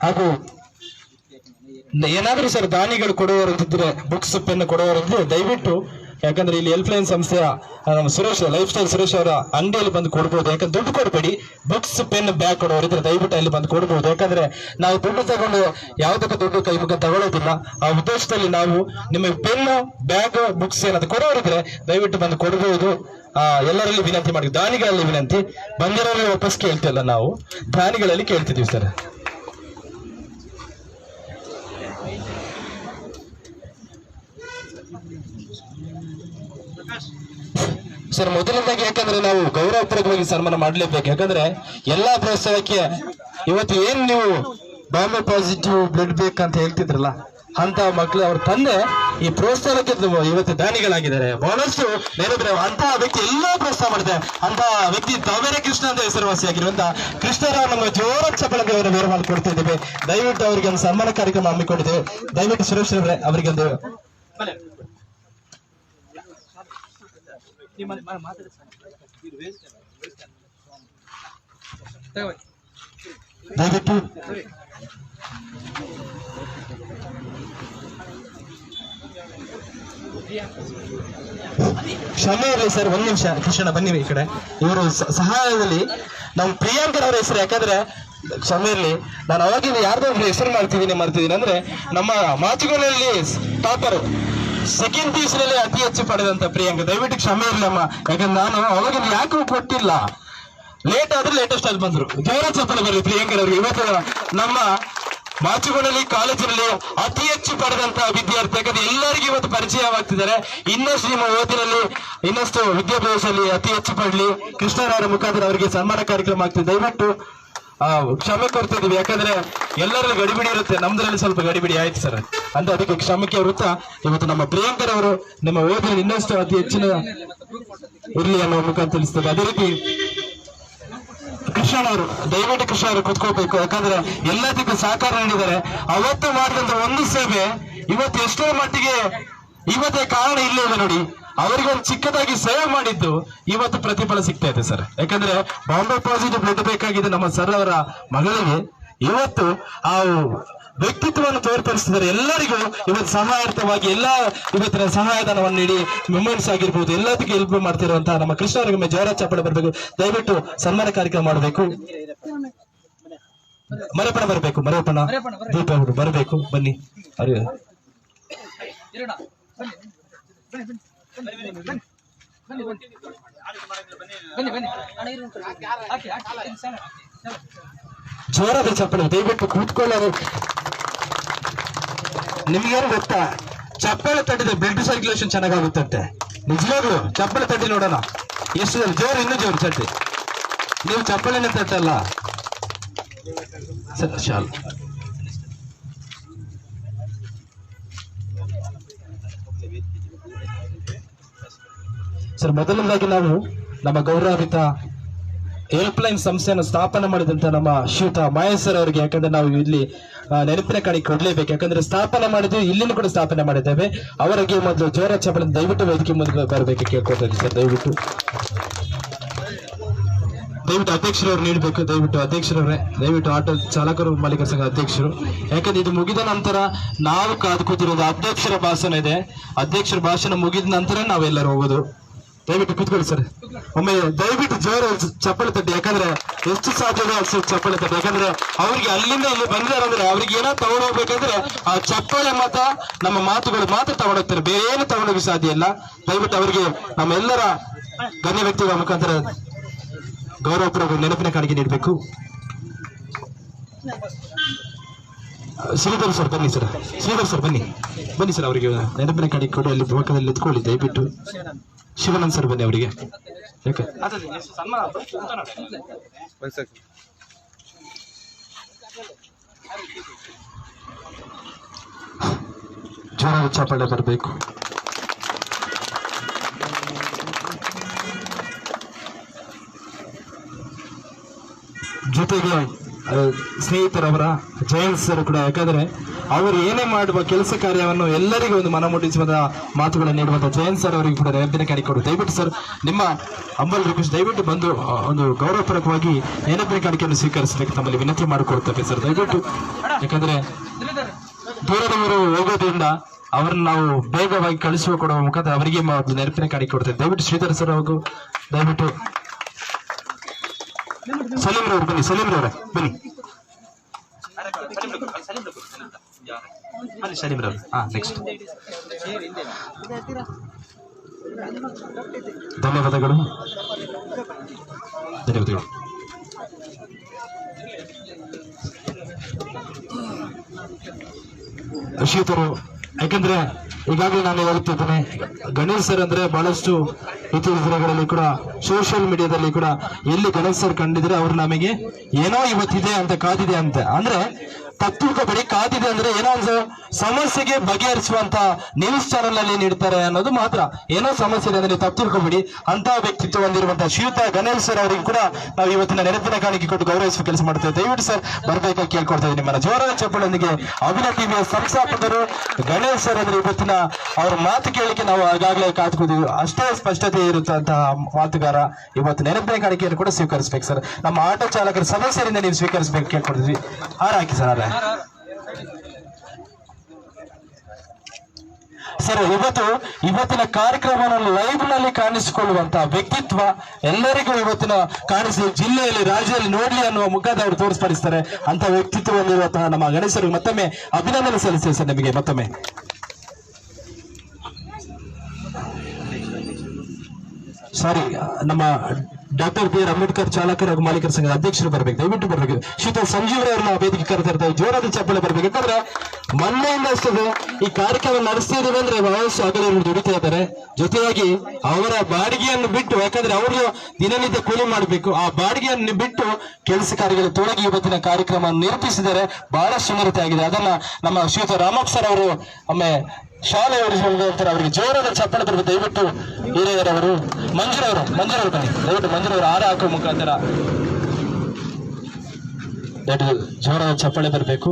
ಹಾಗೂ ಏನಾದ್ರೂ ಸರ್ ದಾನಿಗಳು ಕೊಡುವವರಿದ್ರೆ, ಬುಕ್ಸ್ ಪೆನ್ ಕೊಡುವವರಿದ್ರೆ ದಯವಿಟ್ಟು ಯಾಕಂದ್ರೆ ಇಲ್ಲಿ ಹೆಲ್ಪ್ ಲೈನ್ ಸಂಸ್ಥೆಯ ನಮ್ಮ ಸುರೇಶ್ ಲೈಫ್ ಸ್ಟೈಲ್ ಸುರೇಶ್ ಅವರ ಅಂಗಡಿಯಲ್ಲಿ ಬಂದು ಕೊಡ್ಬೋದು. ಯಾಕಂದ್ರೆ ದುಡ್ಡು ಕೊಡಬೇಡಿ, ಬುಕ್ಸ್ ಪೆನ್ ಬ್ಯಾಗ್ ಕೊಡೋರಿದ್ರೆ ದಯವಿಟ್ಟು ಅಲ್ಲಿ ಬಂದು ಕೊಡ್ಬೋದು. ಯಾಕಂದ್ರೆ ನಾವು ದುಡ್ಡು ತಗೊಂಡು ಯಾವುದಕ್ಕೂ ದುಡ್ಡು ಕೈ ಮುಖ ತಗೊಳ್ಳೋದಿಲ್ಲ. ಆ ಉದ್ದೇಶದಲ್ಲಿ ನಾವು ನಿಮಗೆ ಪೆನ್ ಬ್ಯಾಗ್ ಬುಕ್ಸ್ ಏನಾದ್ರು ಕೊಡೋರಿದ್ರೆ ದಯವಿಟ್ಟು ಬಂದು ಕೊಡಬಹುದು. ಎಲ್ಲರಲ್ಲಿ ವಿನಂತಿ ಮಾಡಿ, ದಾನಿಗಳಲ್ಲಿ ವಿನಂತಿ, ಬಂದಿರೋರಲ್ಲಿ ವಾಪಸ್ ಕೇಳ್ತಿಲ್ಲ, ನಾವು ದಾನಿಗಳಲ್ಲಿ ಕೇಳ್ತಿದೀವಿ ಸರ್. ಸರ್ ಮೊದಲನೇದಾಗಿ ಯಾಕಂದ್ರೆ ನಾವು ಗೌರವಪೂರ್ವಕವಾಗಿ ಸನ್ಮಾನ ಮಾಡಲೇಬೇಕು. ಯಾಕಂದ್ರೆ ಎಲ್ಲಾ ಪ್ರೋತ್ಸಾಹಕ್ಕೆ ಇವತ್ತು ಏನ್ ನೀವು ಬಾಂಬೆ ಪಾಸಿಟಿವ್ ಬ್ಲಡ್ ಬೇಕಂತ ಹೇಳ್ತಿದ್ರಲ್ಲ, ಅಂತ ಮಕ್ಕಳು ಅವ್ರ ತಂದೆ ಈ ಪ್ರೋತ್ಸಾಹಕ್ಕೆ ಇವತ್ತು ದಾನಿಗಳಾಗಿದ್ದಾರೆ. ಬಹಳಷ್ಟು ಬೇರೆ ಅಂತಹ ವ್ಯಕ್ತಿ ಎಲ್ಲಾ ಪ್ರೋತ್ಸಾಹ ಮಾಡಿದೆ. ಅಂತ ವ್ಯಕ್ತಿ ತಾವೇರೆ ಕೃಷ್ಣ ಅಂತ ಹೆಸರುವಾಸಿಯಾಗಿರುವಂತ ಕೃಷ್ಣರಾವ್ ನಮಗೆ ಜೋರ ಚಪ್ಪಳಕ್ಕೆ ಬೇರೆ ಮಾಡಿಕೊಡ್ತಿದ್ದೇವೆ. ದಯವಿಟ್ಟು ಅವರಿಗೆ ಒಂದು ಸನ್ಮಾನ ಕಾರ್ಯಕ್ರಮ ಹಮ್ಮಿಕೊಂಡಿದ್ದೇವೆ. ದಯವಿಟ್ಟು ಸುರೇಶ್ ಅವರಿಗೆ ಒಂದು ದಯವಿಟ್ಟು ಕ್ಷಮೆ ಇರಲಿ ಸರ್, ಒಂದ್ ನಿಮಿಷ. ಕೃಷ್ಣ ಬನ್ನಿ ಈ ಕಡೆ. ಇವರು ಸಹಾಯದಲ್ಲಿ ನಮ್ಮ ಪ್ರಿಯಾಂಕರವರ ಹೆಸರು, ಯಾಕಂದ್ರೆ ಕ್ಷಮೆ ಇರಲಿ, ನಾನು ಅವಾಗಿಂದ ಯಾರ್ದೋ ಹೆಸರು ಮಾಡ್ತಿದ್ದೀನಿ ಅಂದ್ರೆ ನಮ್ಮ ಮಾಚುಗೋಲಲ್ಲಿ ಟಾಪರ್ ಸೆಕೆಂಡ್ ಪೀಸ್ನಲ್ಲಿ ಅತಿ ಹೆಚ್ಚು ಪಡೆದಂತ ಪ್ರಿಯಾಂಕ. ದಯವಿಟ್ಟು ಕ್ಷಮೆ ಇರಲಿ ಅಮ್ಮ, ಯಾಕಂದ್ರೆ ನಾನು ಅವಾಗಿಂದ ಯಾಕೂ ಕೊಟ್ಟಿಲ್ಲ. ಲೇಟ್ ಆದ್ರೆ ಲೇಟೆಸ್ಟ್ ಅಲ್ಲಿ ಬಂದ್ರು. ಜೋರ ಚಪ್ಪಲಿ ಬರ್ರಿ ಪ್ರಿಯಾಂಕರವ್ರಿಗೆ. ಇವತ್ತು ನಮ್ಮ ಮಾಚುಗೋಲಲ್ಲಿ ಕಾಲೇಜಿನಲ್ಲಿ ಅತಿ ಹೆಚ್ಚು ಪಡೆದಂತಹ ವಿದ್ಯಾರ್ಥಿ, ಯಾಕಂದ್ರೆ ಎಲ್ಲರಿಗೂ ಇವತ್ತು ಪರಿಚಯವಾಗ್ತಿದ್ದಾರೆ. ಇನ್ನಷ್ಟು ನಿಮ್ಮ ಓದಿನಲ್ಲಿ ಇನ್ನಷ್ಟು ವಿದ್ಯಾಭ್ಯಾಸದಲ್ಲಿ ಅತಿ ಹೆಚ್ಚು ಪಡಲಿ. ಕೃಷ್ಣರಾಯರ ಮುಖಾಂತರ ಅವರಿಗೆ ಸನ್ಮಾನ ಕಾರ್ಯಕ್ರಮ ಆಗ್ತದೆ. ದಯವಿಟ್ಟು ಕ್ಷಮೆ ಕೊಡ್ತಿದೀವಿ, ಯಾಕಂದ್ರೆ ಎಲ್ಲರಲ್ಲಿ ಗಡಿಬಿಡಿ ಇರುತ್ತೆ, ನಮ್ದ್ರಲ್ಲಿ ಸ್ವಲ್ಪ ಗಡಿಬಿಡಿ ಆಯ್ತು ಸರ್ ಅಂತ, ಅದಕ್ಕೆ ಕ್ಷಮಕ್ಕೆ ವೃತ್ತ. ಇವತ್ತು ನಮ್ಮ ಪ್ರಿಯಾಂಕರವರು ನಿಮ್ಮ ಓದಿನಲ್ಲಿ ಇನ್ನಷ್ಟು ಅತಿ ಹೆಚ್ಚಿನ ಇರ್ಲಿ ಅನ್ನೋ ಮುಖಾಂತರ ತಿಳಿಸ್ತದೆ. ಅದೇ ರೀತಿ ಕೃಷ್ಣನವರು, ದಯವಿಟ್ಟು ಕೃಷ್ಣವರು ಕೂತ್ಕೋಬೇಕು, ಯಾಕಂದ್ರೆ ಎಲ್ಲದಕ್ಕೂ ಸಹಕಾರ ನೀಡಿದ್ದಾರೆ. ಅವತ್ತು ಮಾಡಿದಂತ ಒಂದು ಸೇವೆ ಇವತ್ತು ಎಷ್ಟರ ಮಟ್ಟಿಗೆ ಇವತ್ತೇ ಕಾರಣ ಇಲ್ಲೇ ಇದೆ ನೋಡಿ. ಅವರಿಗೊಂದು ಚಿಕ್ಕದಾಗಿ ಸೇವೆ ಮಾಡಿದ್ದು ಇವತ್ತು ಪ್ರತಿಫಲ ಸಿಗ್ತಾ ಇದೆ ಸರ್. ಯಾಕಂದ್ರೆ ಬಾಂಬೆ ಪಾಸಿಟಿವ್ ಬ್ಲಡ್ ಬೇಕಾಗಿದೆ ನಮ್ಮ ಸರ್ ಅವರ ಮಗಳಿಗೆ. ಇವತ್ತು ಆ ವ್ಯಕ್ತಿತ್ವವನ್ನು ತೋರ್ಪಡಿಸಿದರೆ ಎಲ್ಲರಿಗೂ ಇವತ್ತು ಸಹಾಯಾರ್ಥವಾಗಿ ಎಲ್ಲ ಇವತ್ತಿನ ಸಹಾಯಧನವನ್ನು ನೀಡಿ ಮೆಮೊರೀಸ್ ಆಗಿರ್ಬೋದು ಎಲ್ಲದಕ್ಕೆ ಹೆಲ್ಪ್ ಮಾಡ್ತಿರುವಂತಹ ನಮ್ಮ ಕೃಷ್ಣ ಅವರಿಗೆ ಜೋರ ಚಾಪಡೆ ಬರಬೇಕು. ದಯವಿಟ್ಟು ಸನ್ಮಾನ ಕಾರ್ಯಕ್ರಮ ಮಾಡಬೇಕು. ಮರೆಪಣ ಬರಬೇಕು, ಮರೆಪಣ ದೀಪ ಬರಬೇಕು. ಬನ್ನಿ ಅವ್ರಿಗೆ ಜೋರಾದ ಚಪ್ಪಳೆ. ದಯವಿಟ್ಟು ಕೂತ್ಕೊಳ್ಳೋದು. ನಿಮ್ಗೇನು ಗೊತ್ತಾ, ಚಪ್ಪಳೆ ತಟ್ಟಿದ ಬ್ಲಡ್ ಸರ್ಕ್ಯುಲೇಷನ್ ಚೆನ್ನಾಗಾಗುತ್ತಂತೆ. ನಿಜವಾಗ್ಲು ಚಪ್ಪಳೆ ತಟ್ಟಿ ನೋಡೋಣ ಎಷ್ಟು ಜೋರು, ಇನ್ನೂ ಜೋರು ಚಟ್ಟಿ. ನೀವು ಚಪ್ಪಳೆನೇ ತಟ್ಟಲ್ಲ ಶಾಲ್. ಸರ್ ಮೊದಲನೇದಾಗಿ ನಾವು ನಮ್ಮ ಗೌರವಾನ್ವಿತ ಹೆಲ್ಪ್ ಲೈನ್ ಸಂಸ್ಥೆಯನ್ನು ಸ್ಥಾಪನೆ ಮಾಡಿದಂತ ನಮ್ಮ ಶ್ರೀಯುತ ಮಹೇಶ್ ಸರ್ ಅವರಿಗೆ, ಯಾಕಂದ್ರೆ ನಾವು ಇಲ್ಲಿ ನೆನಪಿನ ಕಾಣಿಕೆ ಕೊಡ್ಲೇಬೇಕು. ಯಾಕಂದ್ರೆ ಸ್ಥಾಪನೆ ಮಾಡಿದ್ವಿ, ಇಲ್ಲಿನೂ ಕೂಡ ಸ್ಥಾಪನೆ ಮಾಡಿದ್ದೇವೆ. ಅವರಿಗೆ ಮೊದಲು ಜೋರ ಚಪ್ಪಳ ದಯವಿಟ್ಟು ವೇದಿಕೆ ಮುಂದೆ ಬರಬೇಕು ಕೇಳ್ಕೊಳ್ತಾ ಸರ್. ದಯವಿಟ್ಟು ಅಧ್ಯಕ್ಷರವ್ರು ನೀಡಬೇಕು. ದಯವಿಟ್ಟು ಅಧ್ಯಕ್ಷರವ್ರೆ, ದಯವಿಟ್ಟು ಆಟೋ ಚಾಲಕರು ಮಾಲೀಕರ ಸಂಘ ಅಧ್ಯಕ್ಷರು. ಯಾಕಂದ್ರೆ ಇದು ಮುಗಿದ ನಂತರ ನಾವು ಕಾದು ಕೂತಿರೋದು ಅಧ್ಯಕ್ಷರ ಭಾಷಣ ಇದೆ. ಅಧ್ಯಕ್ಷರ ಭಾಷಣ ಮುಗಿದ ನಂತರ ನಾವೆಲ್ಲರೂ ಹೋಗೋದು. ದಯವಿಟ್ಟು ಕೂತ್ಕೊಳ್ಳಿ ಸರ್. ಒಮ್ಮೆ ದಯವಿಟ್ಟು ಜೋರ ಚಪ್ಪಳೆ ತಟ್ಟಿ, ಯಾಕಂದ್ರೆ ಎಷ್ಟು ಸಾಧ್ಯವೋ ಅಷ್ಟು ಚಪ್ಪಳೆ ತಟ್ಟಿ. ಯಾಕಂದ್ರೆ ಅವ್ರಿಗೆ ಅಲ್ಲಿಂದ ಇಲ್ಲಿ ಬಂದಿದ್ದಾರೆ, ಅವ್ರಿಗೆ ಏನೋ ತಗೊಂಡೋಗ್ಬೇಕಂದ್ರೆ ಆ ಚಪ್ಪಳೆ ಮಾತ್ರ ನಮ್ಮ ಮಾತುಗಳು ಮಾತ್ರ ತಗೊಂಡೋಗ್ತಾರೆ, ಬೇರೆ ಏನು ತಗೊಂಡೋಗಿ ಸಾಧ್ಯ ಇಲ್ಲ. ದಯವಿಟ್ಟು ಅವರಿಗೆ ನಮ್ಮೆಲ್ಲರ ಗಣ್ಯ ವ್ಯಕ್ತಿಗಳ ಮುಖಾಂತರ ಗೌರವಪೂರ್ವಕ ನೆನಪಿನ ಕಾಣಿಕೆ ನೀಡಬೇಕು. ಶ್ರೀಧರ್ ಸರ್ ಬನ್ನಿ ಸರ್. ಶ್ರೀಧರ್ ಸರ್ ಬನ್ನಿ ಸರ್. ಅವರಿಗೆ ನೆನಪಿನ ಕಾಣಿಕೆ ಕೊಡಿ, ಅಲ್ಲಿ ಪಕ್ಕದಲ್ಲಿ ಎತ್ಕೊಳ್ಳಿ ದಯವಿಟ್ಟು. ಶಿವಾನಂದ್ ಸರ್ ಬನ್ನಿ ಅವರಿಗೆ. ಜೋರಾದ ಚಪ್ಪಾಳೆ ಬರಬೇಕು. ಜೊತೆಗೆ ಸ್ನೇಹಿತರವರ ಜಯಂತ್ ಸರ್ ಕೂಡ, ಯಾಕಂದ್ರೆ ಅವರು ಏನೇ ಮಾಡುವ ಕೆಲಸ ಕಾರ್ಯವನ್ನು ಎಲ್ಲರಿಗೂ ಒಂದು ಮನಮುಟ್ಟಿಸುವ ಮಾತುಗಳನ್ನು ನೀಡುವಂತಹ ಜಯಂತ್ ಸರ್ ಅವರಿಗೆ ಕೂಡ ನೆನಪಿನ ಕಾಣಿಕೆ ಕೊಡು. ದಯವಿಟ್ಟು ಸರ್ ನಿಮ್ಮ ಅಂಬಲ್ ರಿಕ್ವೆಸ್ಟ್, ದಯವಿಟ್ಟು ಬಂದು ಒಂದು ಗೌರವಪೂರ್ವಕವಾಗಿ ನೆನಪಿನ ಕಾಣಿಕೆಯನ್ನು ಸ್ವೀಕರಿಸಬೇಕು ತಮ್ಮಲ್ಲಿ ವಿನಂತಿ ಮಾಡಿಕೊಡ್ತೇವೆ ಸರ್. ದಯವಿಟ್ಟು, ಯಾಕಂದ್ರೆ ದೂರದವರು ಹೋಗೋದ್ರಿಂದ ಅವ್ರನ್ನ ನಾವು ಬೇಗವಾಗಿ ಕಳಿಸುವ ಕೊಡುವ ಮುಖಾಂತರ ಅವರಿಗೆ ಒಂದು ನೆನಪಿನ ಕಾಣಿಕೆ ಕೊಡ್ತೇವೆ. ದಯವಿಟ್ಟು ಶ್ರೀಧರ್ ಸರ್ ಹಾಗೂ ದಯವಿಟ್ಟು ಸಲೀಮ್ರವ್ರು ಬನ್ನಿ, ಸಲೀಮ್ರವ್ರೆ ಬನ್ನಿ, ಸಲೀಮ್ರವ್ರು. ನೆಕ್ಸ್ಟ್ ಧನ್ಯವಾದಗಳು. ಶ್ರೀತರು, ಯಾಕಂದ್ರೆ ಈಗಾಗಲೇ ನಾನು ಹೇಳ್ತಿದ್ದೇನೆ, ಗಣೇಶ್ ಸರ್ ಅಂದ್ರೆ ಬಹಳಷ್ಟು ಇತ್ತೀಚಿನ ದಿನಗಳಲ್ಲಿ ಕೂಡ ಸೋಷಿಯಲ್ ಮೀಡಿಯಾದಲ್ಲಿ ಕೂಡ ಎಲ್ಲಿ ಗಣೇಶ್ ಸರ್ ಕಂಡಿದ್ರೆ ಅವ್ರು ನಮಗೆ ಏನೋ ಇವತ್ತಿದೆ ಅಂತ ಕಾದಿದೆ ಅಂತ ಅಂದ್ರೆ ತಪ್ಪುಕಬೇಡಿ. ಕಾದಿದೆ ಅಂದ್ರೆ ಏನೋ ಒಂದು ಸಮಸ್ಯೆಗೆ ಬಗೆಹರಿಸುವಂತ ನ್ಯೂಸ್ ಚಾನೆಲ್ ಅಲ್ಲಿ ನೀಡ್ತಾರೆ ಅನ್ನೋದು ಮಾತ್ರ. ಏನೋ ಸಮಸ್ಯೆ ಇದೆ ಅಂದ್ರೆ ತಪ್ಪುಕಬೇಡಿ. ಅಂತ ವ್ಯಕ್ತಿತ್ವ ಹೊಂದಿರುವಂತಹ ಶ್ರೀಯುತ ಗಣೇಶ್ ಸರ್ ಅವರಿಗೆ ಕೂಡ ನಾವು ಇವತ್ತಿನ ನೆನಪಿನ ಕಾಣಿಕೆ ಕೊಟ್ಟು ಗೌರವಿಸುವ ಕೆಲಸ ಮಾಡ್ತೇವೆ. ದಯವಿಟ್ಟು ಸರ್ ಬರ್ಬೇಕಾಗಿ ಕೇಳ್ಕೊಡ್ತಾ ಇದ್ದೀನಿ. ನಿಮ್ಮನ್ನ ಜೋರಾದ ಚಪ್ಪಳೊಂದಿಗೆ ಅಭಿನಯ ಟಿವಿಯ ಸಂಸ್ಥಾಪಕರು ಗಣೇಶ್ ಸರ್ ಅಂದ್ರೆ ಇವತ್ತಿನ ಅವ್ರ ಮಾತು ಕೇಳಿಕೆ ನಾವು ಈಗಾಗಲೇ ಕಾತ್ಕೋತೀವಿ. ಅಷ್ಟೇ ಸ್ಪಷ್ಟತೆ ಇರುತ್ತಂತಹ ಮಾತುಗಾರ ಇವತ್ತು ನೆನಪಿನ ಕಾಣಿಕೆಯನ್ನು ಕೂಡ ಸ್ವೀಕರಿಸಬೇಕು ಸರ್. ನಮ್ಮ ಆಟೋ ಚಾಲಕರ ಸದಸ್ಯರಿಂದ ನೀವು ಸ್ವೀಕರಿಸಬೇಕು ಕೇಳ್ಕೊಡ್ತೀವಿ. ಹಾಕಿ ಸರ್. ಸರ್, ಇವತ್ತಿನ ಕಾರ್ಯಕ್ರಮವನ್ನು ಲೈವ್ ನಲ್ಲಿ ಕಾಣಿಸಿಕೊಳ್ಳುವಂತಹ ವ್ಯಕ್ತಿತ್ವ ಎಲ್ಲರಿಗೂ ಇವತ್ತಿನ ಕಾಣಿಸಿ ಜಿಲ್ಲೆಯಲ್ಲಿ ರಾಜ್ಯದಲ್ಲಿ ನೋಡ್ಲಿ ಅನ್ನುವ ಮುಖದ ಅವರು ತೋರಿಸ್ಪಡಿಸ್ತಾರೆ. ಅಂತ ವ್ಯಕ್ತಿತ್ವ ಹೊಂದಿರುವಂತಹ ನಮ್ಮ ಗಣೇಶರಿಗೆ ಮತ್ತೊಮ್ಮೆ ಅಭಿನಂದನೆ ಸಲ್ಲಿಸ್ತೇವೆ ಸರ್. ನಿಮಗೆ ಮತ್ತೊಮ್ಮೆ ಸಾರಿ, ನಮ್ಮ ಡಾಕ್ಟರ್ ಬಿ.ಆರ್. ಅಂಬೇಡ್ಕರ್ ಚಾಲಕರ ಹಾಗೂ ಮಾಲೀಕರ ಸಂಘದ ಅಧ್ಯಕ್ಷರು ಬರಬೇಕು, ದಯವಿಟ್ಟು ಬರಬೇಕು. ಶ್ರೀಯುತ ಸಂಜೀವರವ್ರನ್ನ ವೇದಿಕೆ ಕರೆತಾ ಇರ್ತಾರೆ, ಜೋರಾದ ಚಪ್ಪಳೆ ಬರಬೇಕು. ಯಾಕಂದ್ರೆ ಮೊನ್ನೆಯಿಂದ ಅಷ್ಟೇ ಈ ಕಾರ್ಯಕ್ರಮ ನಡೆಸ್ತಿದ್ದೀವಿ ಅಂದ್ರೆ ಬಹಳಷ್ಟು ಅಗಲಿಯವರು ದುಡಿತಾ ಇದ್ದಾರೆ. ಜೊತೆಯಾಗಿ ಅವರ ಬಾಡಿಗೆಯನ್ನು ಬಿಟ್ಟು, ಯಾಕಂದ್ರೆ ಅವರು ದಿನನಿತ್ಯ ಕೂಲಿ ಮಾಡಬೇಕು, ಆ ಬಾಡಿಗೆಯನ್ನು ಬಿಟ್ಟು ಕೆಲಸ ಕಾರ್ಯಗಳು ತೊಡಗಿ ಇವತ್ತಿನ ಕಾರ್ಯಕ್ರಮ ನಿರೂಪಿಸಿದ್ದಾರೆ. ಬಹಳ ಸುಂದರತೆ ಆಗಿದೆ. ಅದನ್ನ ನಮ್ಮ ಶ್ರೀಯುತ ರಾಮಪ್ಪ ಸರ್ ಅವರು ಒಮ್ಮೆ ಶಾಲೆ ಅವರಿಗೆ ಜೋರಾದ ಚಪ್ಪಳೆ ಬರಬೇಕು. ದಯವಿಟ್ಟು ಹಿರಿಯರವರು ಮಂಜುರವರು ಬನ್ನಿ, ದಯವಿಟ್ಟು ಮಂಜುರವರು ಹಾರ ಹಾಕುವ ಮುಖಾಂತರ ಜೋರಾದ ಚಪ್ಪಳೆ ಬರಬೇಕು.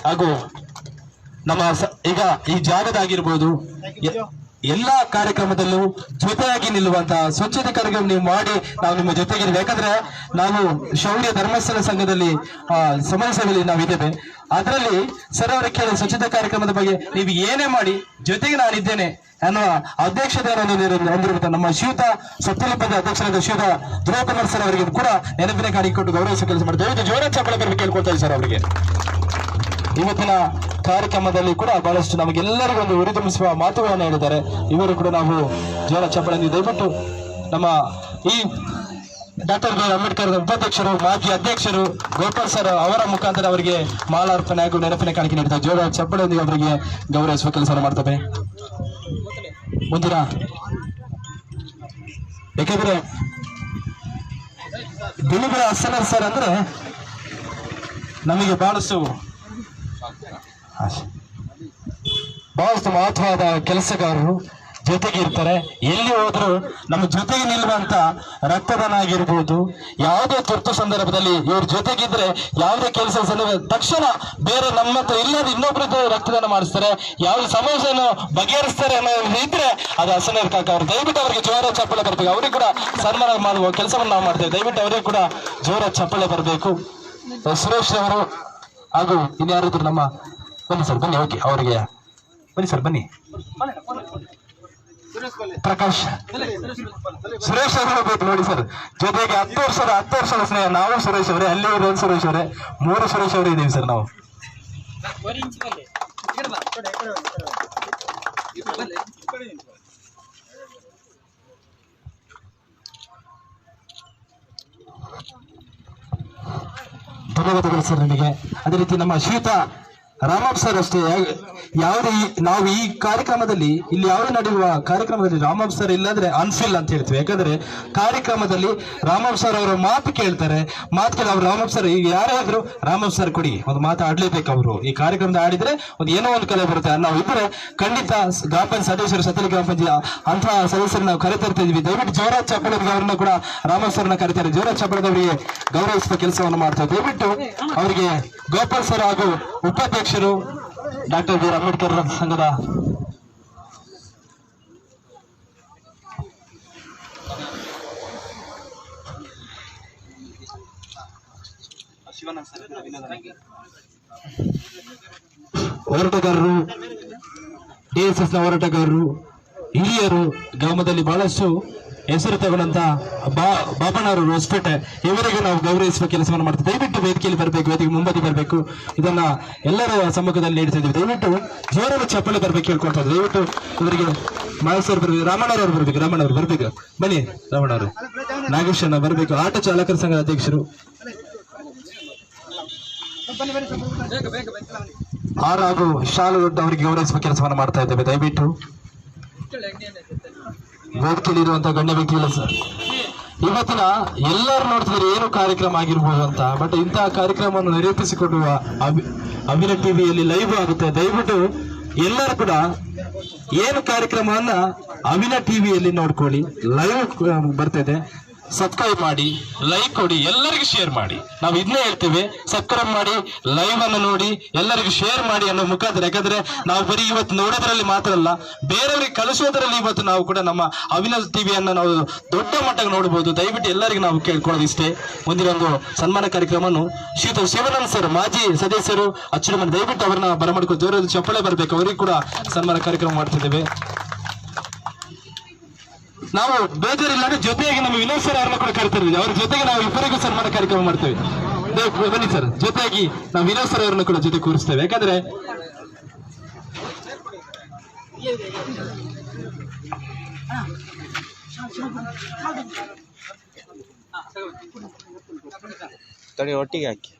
ಹಾಗೂ ನಮ್ಮ ಈಗ ಈ ಜಾಗದಾಗಿರ್ಬೋದು ಎಲ್ಲಾ ಕಾರ್ಯಕ್ರಮದಲ್ಲೂ ಜೊತೆಯಾಗಿ ನಿಲ್ಲುವಂತಹ ಸ್ವಚ್ಛತೆ ಕಾರ್ಯಕ್ರಮ ನೀವು ಮಾಡಿ ನಾವು ನಿಮ್ಮ ಜೊತೆಗಿರ್ಬೇಕು. ಯಾಕಂದ್ರೆ ನಾವು ಶೌರ್ಯ ಧರ್ಮಸ್ಥಳ ಸಂಘದಲ್ಲಿ ಸಮಾಜ ಸೇವೆಯಲ್ಲಿ ನಾವಿದ್ದೇವೆ. ಅದರಲ್ಲಿ ಸರ್ ಅವರ ಕೇಳಿ ಸ್ವಚ್ಛತಾ ಕಾರ್ಯಕ್ರಮದ ಬಗ್ಗೆ ನೀವು ಏನೇ ಮಾಡಿ ಜೊತೆಗೆ ನಾನಿದ್ದೇನೆ ಅನ್ನುವ ಅಧ್ಯಕ್ಷತೆಯನ್ನು ಹೊಂದಿರುವಂತಹ ನಮ್ಮ ಶ್ರೀಯುತ ಸತ್ಯಲಿಪದ ಅಧ್ಯಕ್ಷರಾದ ಶ್ರೀಯುತ ಧ್ರುವಕುಮಾರ್ ಸರ್ ಅವರಿಗೆ ಕೂಡ ನೆನಪಿನ ಕಾಣಿಕೆ ಕೊಟ್ಟು ಗೌರವಿಸುವ ಕೆಲಸ ಮಾಡ್ತೇವೆ. ಜೋರ ಚಪ್ಪಳ ಬರಬೇಕು ಕೇಳ್ಕೊಳ್ತಾ ಸರ್ ಅವರಿಗೆ. ಇವತ್ತಿನ ಕಾರ್ಯಕ್ರಮದಲ್ಲಿ ಕೂಡ ಬಹಳಷ್ಟು ನಮಗೆಲ್ಲರಿಗೂ ಒಂದು ಉರಿದುಂಬಿಸುವ ಮಾತುಗಳನ್ನು ಹೇಳಿದ್ದಾರೆ. ಇವರು ಕೂಡ ನಾವು ಜೋರ ಚಪ್ಪಳ ದಯವಿಟ್ಟು ನಮ್ಮ ಈ ಡಾಕ್ಟರ್ ಬಿ.ಆರ್. ಅಂಬೇಡ್ಕರ್ ಉಪಾಧ್ಯಕ್ಷರು ಮಾಜಿ ಅಧ್ಯಕ್ಷರು ಗೋಪಾಲ್ ಸರ್ ಅವರ ಮುಖಾಂತರ ಅವರಿಗೆ ಮಾಲಾರ್ಪಣೆ ಹಾಗೂ ನೆನಪಿನ ಕಾಣಿಕೆ ನೀಡಿದ್ದಾರೆ. ಜೋರ ಚಪ್ಪಳೊಂದಿಗೆ ಅವರಿಗೆ ಗೌರವಿಸುವ ಕೆಲಸ ಮಾಡ್ತೇವೆ. ಮುಂದಿನ ಯಾಕೆಂದ್ರೆ ಬಿಳಿಬರ ಅಸನರ್ ಸರ್ ಅಂದ್ರೆ ನಮಗೆ ಬಹಳಷ್ಟು ಮಹತ್ವದ ಕೆಲಸಗಾರರು, ಜೊತೆಗೆ ಇರ್ತಾರೆ. ಎಲ್ಲಿ ಹೋದ್ರು ನಮ್ಮ ಜೊತೆಗೆ ನಿಲ್ಲುವಂತ ರಕ್ತದಾನ ಆಗಿರ್ಬೋದು, ಯಾವುದೇ ತುರ್ತು ಸಂದರ್ಭದಲ್ಲಿ ಇವ್ರ ಜೊತೆಗಿದ್ರೆ ಯಾವುದೇ ಕೆಲಸ ತಕ್ಷಣ ಬೇರೆ ನಮ್ಮ ಹತ್ರ ಇಲ್ಲದ ಇನ್ನೊಬ್ಬರ ರಕ್ತದಾನ ಮಾಡಿಸ್ತಾರೆ. ಯಾವುದೇ ಸಮಸ್ಯೆಯನ್ನು ಬಗೆಹರಿಸ್ತಾರೆ ಅನ್ನೋದು ಇದ್ರೆ ಅದು ಹಸನರ್ ಕಾಕ ಅವರು. ದಯವಿಟ್ಟು ಅವರಿಗೆ ಜೋರ ಚಪ್ಪಳೆ ಬರಬೇಕು. ಅವರಿಗೆ ಕೂಡ ಸನ್ಮಾನ ಮಾಡುವ ಕೆಲಸವನ್ನು ನಾವು ಮಾಡ್ತೇವೆ. ದಯವಿಟ್ಟು ಅವರಿಗೆ ಕೂಡ ಜೋರ ಚಪ್ಪಳೆ ಬರಬೇಕು. ಸುರೇಶ್ ಅವರು ಹಾಗೂ ಇನ್ಯಾರಿದ್ರು ನಮ್ಮ ಬನ್ನಿ ಸರ್, ಬನ್ನಿ. ಓಕೆ, ಅವರಿಗೆ ಬನ್ನಿ ಸರ್, ಬನ್ನಿ. ಪ್ರಕಾಶ್ ಸುರೇಶ್ ಅವರು ಬೇಕು ನೋಡಿ ಸರ್. ಜೊತೆಗೆ 10 ವರ್ಷದ ಸ್ನೇಹ. ನಾವು ಸುರೇಶ್ ಅವರೇ, ಅಲ್ಲಿ ಒಂದು ಸುರೇಶ್ ಅವರೇ, 3 ಸುರೇಶ್ ಅವರೇ ಇದ್ದೀವಿ ಸರ್ ನಾವು. ಧನ್ಯವಾದಗಳು ಸರ್ ನಿಮಗೆ. ಅದೇ ರೀತಿ ನಮ್ಮ ಶ್ರೀಯುತ ರಾಮಪ್ಪ ಸರ್ ಅಷ್ಟೇ. ಯಾವುದೇ ನಾವು ಈ ಕಾರ್ಯಕ್ರಮದಲ್ಲಿ ಇಲ್ಲಿ ಯಾವುದೇ ನಡೆಯುವ ಕಾರ್ಯಕ್ರಮದಲ್ಲಿ ರಾಮಪ್ಪ ಸರ್ ಇಲ್ಲಾಂದ್ರೆ ಅನ್ಫಿಲ್ ಅಂತ ಹೇಳ್ತೀವಿ. ಯಾಕಂದ್ರೆ ಕಾರ್ಯಕ್ರಮದಲ್ಲಿ ರಾಮಪ್ಪ ಸರ್ ಅವರ ಮಾತು ಕೇಳ್ತಾರೆ. ಮಾತು ಕೇಳಿ ಅವ್ರು ರಾಮಪ್ಪ ಸರ್ ಈಗ ಯಾರೇ ಆದ್ರು ರಾಮಪ್ಪ ಸರ್ ಕೊಡಿ ಒಂದು ಮಾತು ಆಡ್ಲೇಬೇಕು. ಅವರು ಈ ಕಾರ್ಯಕ್ರಮದ ಆಡಿದ್ರೆ ಒಂದು ಏನೋ ಒಂದು ಕಲೆ ಬರುತ್ತೆ. ನಾವು ಇದ್ರೆ ಖಂಡಿತ ಗ್ರಾಮ ಪಂಚಾಯತ್ ಸದಸ್ಯರು, ಸತ್ತಲಿ ಗ್ರಾಮ ಪಂಚಾಯತ್ ಅಂತಹ ಸದಸ್ಯರು ನಾವು ಕರೆತರ್ತಾ ಇದ್ವಿ. ದಯವಿಟ್ಟು ಜೋರ ಚಪ್ಪಳದವರಿಗೆ ಅವ್ರನ್ನ ಕೂಡ ರಾಮಪ್ಪ ಸರ್ನ ಕರೀತಾರೆ. ಜೋರ ಚಪ್ಪಳದವರಿಗೆ ಗೌರವಿಸುವ ಕೆಲಸವನ್ನು ಮಾಡ್ತಾರೆ. ದಯವಿಟ್ಟು ಅವರಿಗೆ ಗೋಪಾಲ್ ಸರ್ ಹಾಗೂ ಉಪಾಧ್ಯಕ್ಷರು ಡಾಕ್ಟರ್ ಬಿ.ಆರ್. ಅಂಬೇಡ್ಕರ್ ಸಂಘದ ಹೋರಾಟಗಾರರು, DSS ನ ಹೋರಾಟಗಾರರು, ಹಿರಿಯರು, ಗ್ರಾಮದಲ್ಲಿ ಬಹಳಷ್ಟು ಹೆಸರು ತಗೊಂಡಂತ ಬಾಬಣ್ಣವರು ಹೊಸಪೇಟೆ, ಇವರಿಗೆ ನಾವು ಗೌರವಿಸುವ ಕೆಲಸವನ್ನು ಮಾಡ್ತೀವಿ. ದಯವಿಟ್ಟು ವೇದಿಕೆಯಲ್ಲಿ ಬರಬೇಕು, ವೇದಿಕೆ ಮುಂಬದಿ ಬರಬೇಕು. ಇದನ್ನ ಎಲ್ಲರ ಸಮ್ಮುಖದಲ್ಲಿ ನೀಡ್ತಾ ಇದ್ದೀವಿ. ದಯವಿಟ್ಟು ಜೋರಾದ ಚಪ್ಪಳೆ ಬರಬೇಕು ಹೇಳ್ಕೊಳ್ತಾ ಇದ್ದೀವಿ. ದಯವಿಟ್ಟು ಇವರಿಗೆ ಮಹೇಶ್ವರ್ ಬರಬೇಕು, ರಾಮಣ್ಣವರು ಬರಬೇಕು, ರಾಮಣ್ಣವರು ಬರಬೇಕು, ಬನ್ನಿ ರಾಮಣ್ಣವರು, ನಾಗೇಶಣ್ಣ ಬರಬೇಕು, ಆಟೋ ಚಾಲಕರ ಸಂಘದ ಅಧ್ಯಕ್ಷರು, ಆರ್ ಹಾಗೂ ಶಾಲು ದೊಡ್ಡ ಅವರಿಗೆ ಗೌರವಿಸುವ ಕೆಲಸವನ್ನು ಮಾಡ್ತಾ ಇದ್ದೇವೆ. ದಯವಿಟ್ಟು ವೇದಿಕೆಯಲ್ಲಿ ಇರುವಂತಹ ಗಣ್ಯ ವ್ಯಕ್ತಿಗಳು ಸರ್, ಇವತ್ತಿನ ಎಲ್ಲರೂ ನೋಡ್ತಿದ್ರೆ ಏನು ಕಾರ್ಯಕ್ರಮ ಆಗಿರ್ಬೋದು ಅಂತ, ಬಟ್ ಇಂತಹ ಕಾರ್ಯಕ್ರಮವನ್ನು ನಿರೂಪಿಸಿಕೊಡುವ ಅಭಿನಯ ಟಿವಿಯಲ್ಲಿ ಲೈವ್ ಆಗುತ್ತೆ. ದಯವಿಟ್ಟು ಎಲ್ಲರೂ ಕೂಡ ಏನು ಕಾರ್ಯಕ್ರಮವನ್ನ ಅಭಿನಯ ಟಿವಿಯಲ್ಲಿ ನೋಡ್ಕೊಳ್ಳಿ, ಲೈವ್ ಬರ್ತಿದೆ. ಸಬ್ಸ್ಕ್ರೈಬ್ ಮಾಡಿ, ಲೈಕ್ ಕೊಡಿ, ಎಲ್ಲರಿಗೂ ಶೇರ್ ಮಾಡಿ. ನಾವು ಇದನ್ನೇ ಹೇಳ್ತೇವೆ, ಸಬ್ಸ್ಕ್ರೈಬ್ ಮಾಡಿ, ಲೈವ್ ಅನ್ನು ನೋಡಿ, ಎಲ್ಲರಿಗೂ ಶೇರ್ ಮಾಡಿ ಅನ್ನೋ ಮುಖಾಂತರ. ಯಾಕಂದ್ರೆ ನಾವು ಬರೀ ಇವತ್ತು ನೋಡೋದ್ರಲ್ಲಿ ಮಾತ್ರ ಅಲ್ಲ, ಬೇರೆಯವರಿಗೆ ಕಳಿಸೋದ್ರಲ್ಲಿ ಇವತ್ತು ನಾವು ಕೂಡ ನಮ್ಮ ಅವಿನಾಶ್ ಟಿವಿಯನ್ನ ನಾವು ದೊಡ್ಡ ಮಟ್ಟಕ್ಕೆ ನೋಡಬಹುದು. ದಯವಿಟ್ಟು ಎಲ್ಲರಿಗೂ ನಾವು ಕೇಳ್ಕೊಳ್ಳೋದು ಇಷ್ಟೇ. ಮುಂದಿನ ಒಂದು ಸನ್ಮಾನ ಕಾರ್ಯಕ್ರಮವನ್ನು ಶ್ರೀಯುತ ಶಿವಾನಂದ್ ಸರ್, ಮಾಜಿ ಸದಸ್ಯರು, ಅಚ್ಚುಮನೆ, ದಯವಿಟ್ಟು ಅವರನ್ನ ಬರಮಾಡ್ಕೊಂಡು ಜೋರಾದ ಚಪ್ಪಳೆ ಬರಬೇಕು. ಅವರಿಗೆ ಕೂಡ ಸನ್ಮಾನ ಕಾರ್ಯಕ್ರಮ ಮಾಡ್ತಿದ್ದೇವೆ. ನಾವು ಬೇಜಾರಿಲ್ಲ, ಜೊತೆಯಾಗಿ ನಮ್ಮ ವಿನೋದ್ ಸರ್ ಅವರನ್ನ ಕೂಡ ಕರಿತಿರ್ತೀವಿ. ಅವ್ರ ಜೊತೆಗೆ ನಾವು ಇಬ್ಬರಿಗೂ ಸನ್ಮಾನ ಕಾರ್ಯಕ್ರಮ ಮಾಡ್ತೇವೆ. ಬನ್ನಿ ಸರ್, ಜೊತೆಯಾಗಿ ನಾವು ವಿನೋದ್ ಸರ್ ಅವರನ್ನು ಕೂಡ ಜೊತೆ ಕೂರಿಸ್ತೇವೆ. ಯಾಕಂದ್ರೆ ಒಟ್ಟಿಗೆ ಹಾಕಿ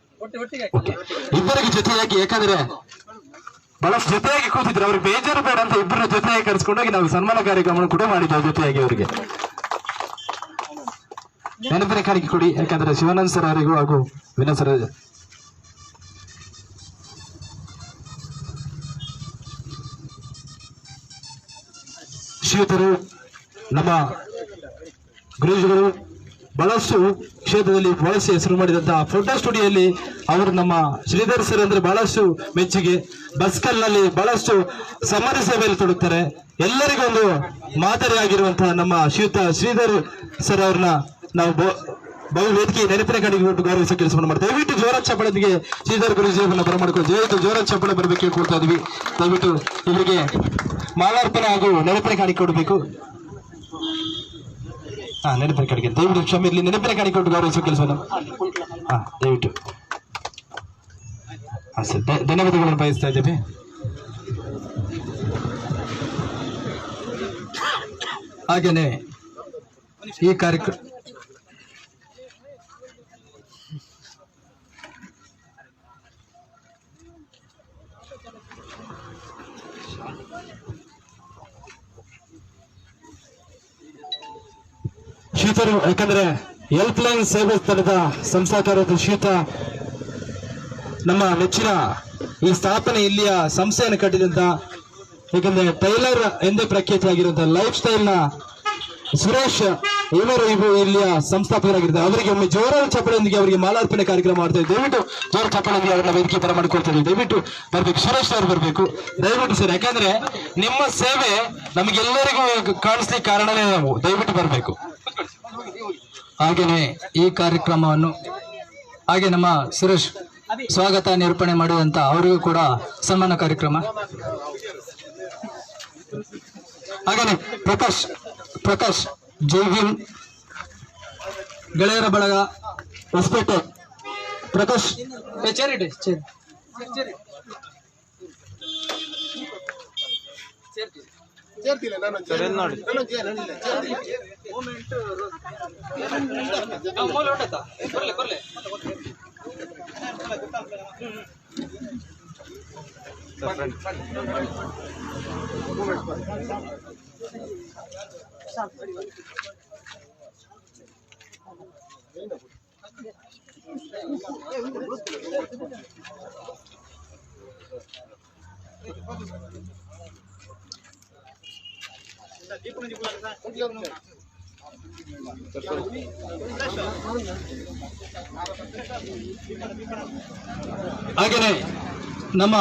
ಇಬ್ಬರಿಗೆ ಜೊತೆಯಾಗಿ, ಯಾಕಂದ್ರೆ ಬಹಳಷ್ಟು ಜೊತೆಯಾಗಿ ಕೂತಿದ್ರು, ಅವ್ರಿಗೆ ಬೇಜಾರು ಬೇಡ ಅಂತ ಇಬ್ಬರ ಜೊತೆಯಾಗಿ ಕರೆಸ್ಕೊಂಡೋಗಿ ನಾವು ಸನ್ಮಾನ ಕಾರ್ಯಕ್ರಮ ಕೂಡ ಮಾಡಿದ್ದೇವೆ ಜೊತೆಯಾಗಿ. ಅವರಿಗೆ ನೆನಪಿನ ಕಾಣಿಕೆ ಕೊಡಿ, ಯಾಕಂದ್ರೆ ಶಿವಾನಂದ್ ಸರ್ ಅವರಿಗೂ ಹಾಗೂ ವಿನೋದ್ ಸರ್ ಶ್ರೀಯುತರು, ನಮ್ಮ ಗುರುಜಿಗಳು ಬಹಳಷ್ಟು ಕ್ಷೇತ್ರದಲ್ಲಿ ಬಹಳಷ್ಟು ಹೆಸರು ಮಾಡಿದಂತಹ ಫೋಟೋ ಸ್ಟುಡಿಯೋಲ್ಲಿ ಅವರು ನಮ್ಮ ಶ್ರೀಧರ್ ಸರ್ ಅಂದ್ರೆ ಬಹಳಷ್ಟು ಮೆಚ್ಚುಗೆ. ಬಸ್ಕಲ್ನಲ್ಲಿ ಬಹಳಷ್ಟು ಸಮಾಜ ಸೇವೆಯಲ್ಲಿ ತೊಡಗುತ್ತಾರೆ. ಎಲ್ಲರಿಗೂ ಒಂದು ಮಾದರಿಯಾಗಿರುವಂತಹ ನಮ್ಮ ಶ್ರೀಯುತ ಶ್ರೀಧರ್ ಸರ್ ಅವ್ರನ್ನ ನಾವು ಬಹು ವೇದಿಕೆ ನೆನಪಿನ ಕಡೆಗೆ ಕೊಟ್ಟು ಗೌರವಿಸುವ ಕೆಲಸವನ್ನು ಮಾಡ್ತಾರೆ. ದಯವಿಟ್ಟು ಜೋರಾದ ಚಪ್ಪಳದಿಗೆ ಶ್ರೀಧರ್ ಗುರುಜಿಯವರನ್ನ ಬರಮಾಡ್ಕೊಂಡು ದಯವಿಟ್ಟು ಜೋರಾದ ಚಪ್ಪಳ ಬರಬೇಕು ಹೇಳ್ಕೊಳ್ತಾ ಇದ್ವಿ. ದಯವಿಟ್ಟು ಇವರಿಗೆ ಮಾಲಾರ್ಪಣೆ ಹಾಗೂ ನೆನಪಿನ ಕಾಣಿಕೆ ಕೊಡಬೇಕು. ನೆನಪಿನ ಕಾಣಿಕೆ ದಯವಿಟ್ಟು ಕ್ಷಮೆ ಇರಲಿ, ನೆನಪಿನ ಕಾಣಿಕೆ ಕೊಟ್ಟು ಗೌರವಿಸುವ ಕೆಲಸವನ್ನು ದಯವಿಟ್ಟು ಸರ್ ಧನ್ಯವಾದಗಳನ್ನು ಬಯಸ್ತಾ ಇದ್ದೇವೆ. ಹಾಗೇನೆ ಈ ಕಾರ್ಯಕ್ರಮ ಶ್ರೀತರು, ಯಾಕಂದ್ರೆ ಹೆಲ್ಪ್ ಲೈನ್ ಸೇವೆ ತಂಡದ ಸಂಸ್ಥಾಕಾರರು ಶ್ರೀಯುತ ನಮ್ಮ ನೆಚ್ಚಿನ ಈ ಸ್ಥಾಪನೆ ಇಲ್ಲಿಯ ಸಂಸ್ಥೆಯನ್ನು ಕಟ್ಟಿದಂತ, ಯಾಕಂದ್ರೆ ಟೈಲರ್ ಎಂದೇ ಪ್ರಖ್ಯಾತಿಯಾಗಿರುವಂತಹ ಲೈಫ್ ಸ್ಟೈಲ್ ನ ಸುರೇಶ್ ಇವರು ಇಲ್ಲಿಯ ಸಂಸ್ಥಾಪಕರಾಗಿರ್ತಾರೆ. ಅವರಿಗೆ ಒಮ್ಮೆ ಜೋರಾದ ಚಪ್ಪಳೊಂದಿಗೆ ಅವರಿಗೆ ಮಾಲಾರ್ಪಣೆ ಕಾರ್ಯಕ್ರಮ ಮಾಡ್ತೇವೆ. ದಯವಿಟ್ಟು ಜೋರ ಚಪ್ಪಳೊಂದಿಗೆ ಅವರನ್ನ ವೇದಿಕೆ ಬರ ಮಾಡಿಕೊಳ್ತೇವೆ. ದಯವಿಟ್ಟು ಬರ್ಬೇಕು, ಸುರೇಶ್ ಅವರು ಬರ್ಬೇಕು ದಯವಿಟ್ಟು ಸರ್. ಯಾಕಂದ್ರೆ ನಿಮ್ಮ ಸೇವೆ ನಮಗೆಲ್ಲರಿಗೂ ಕಾಣಿಸ್ಲಿಕ್ಕೆ ಕಾರಣನೇ ನಾವು. ದಯವಿಟ್ಟು ಬರ್ಬೇಕು. ಹಾಗೆಯೇ ಈ ಕಾರ್ಯಕ್ರಮವನ್ನು ಹಾಗೆ ನಮ್ಮ ಸುರೇಶ್ ಸ್ವಾಗತ ನಿರೂಪಣೆ ಮಾಡುವಂತ ಅವರಿಗೂ ಕೂಡ ಸನ್ಮಾನ ಕಾರ್ಯಕ್ರಮ. ಹಾಗೇನೆ ಪ್ರಕಾಶ್ ಜೈವಿನ್ ಗೆಳೆಯರ ಬಳಗ ಹೊಸಪೇಟೆ. ಪ್ರಕಾಶ್ ಹಾಗೇನೆ ನಮ್ಮ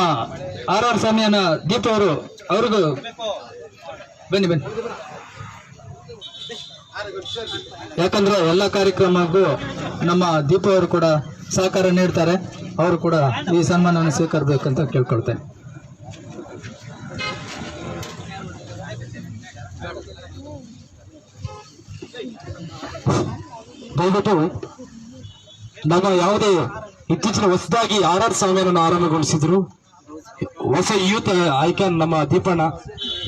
RR ಸಾಮಿಯಾನ ದೀಪ ಅವ್ರಿಗೂ ಬನ್ನಿ. ಯಾಕಂದ್ರೆ ಎಲ್ಲ ಕಾರ್ಯಕ್ರಮಕ್ಕೂ ನಮ್ಮ ದೀಪ ಅವರು ಕೂಡ ಸಹಕಾರ ನೀಡ್ತಾರೆ. ಅವರು ಕೂಡ ಈ ಸನ್ಮಾನವನ್ನು ಸ್ವೀಕರಿಸಬೇಕಂತ ಕೇಳ್ಕೊಳ್ತೇನೆ. ದಯವಿಟ್ಟು ನಮ್ಮ ಯಾವುದೇ ಇತ್ತೀಚಿನ ಹೊಸದಾಗಿ RR ಸ್ವಾಮಿಯನ್ನು ಆರಂಭಗೊಳಿಸಿದ್ರು, ಹೊಸ ಯೂತ್ ಐಕಾನ್ ನಮ್ಮ ದೀಪಣ್ಣ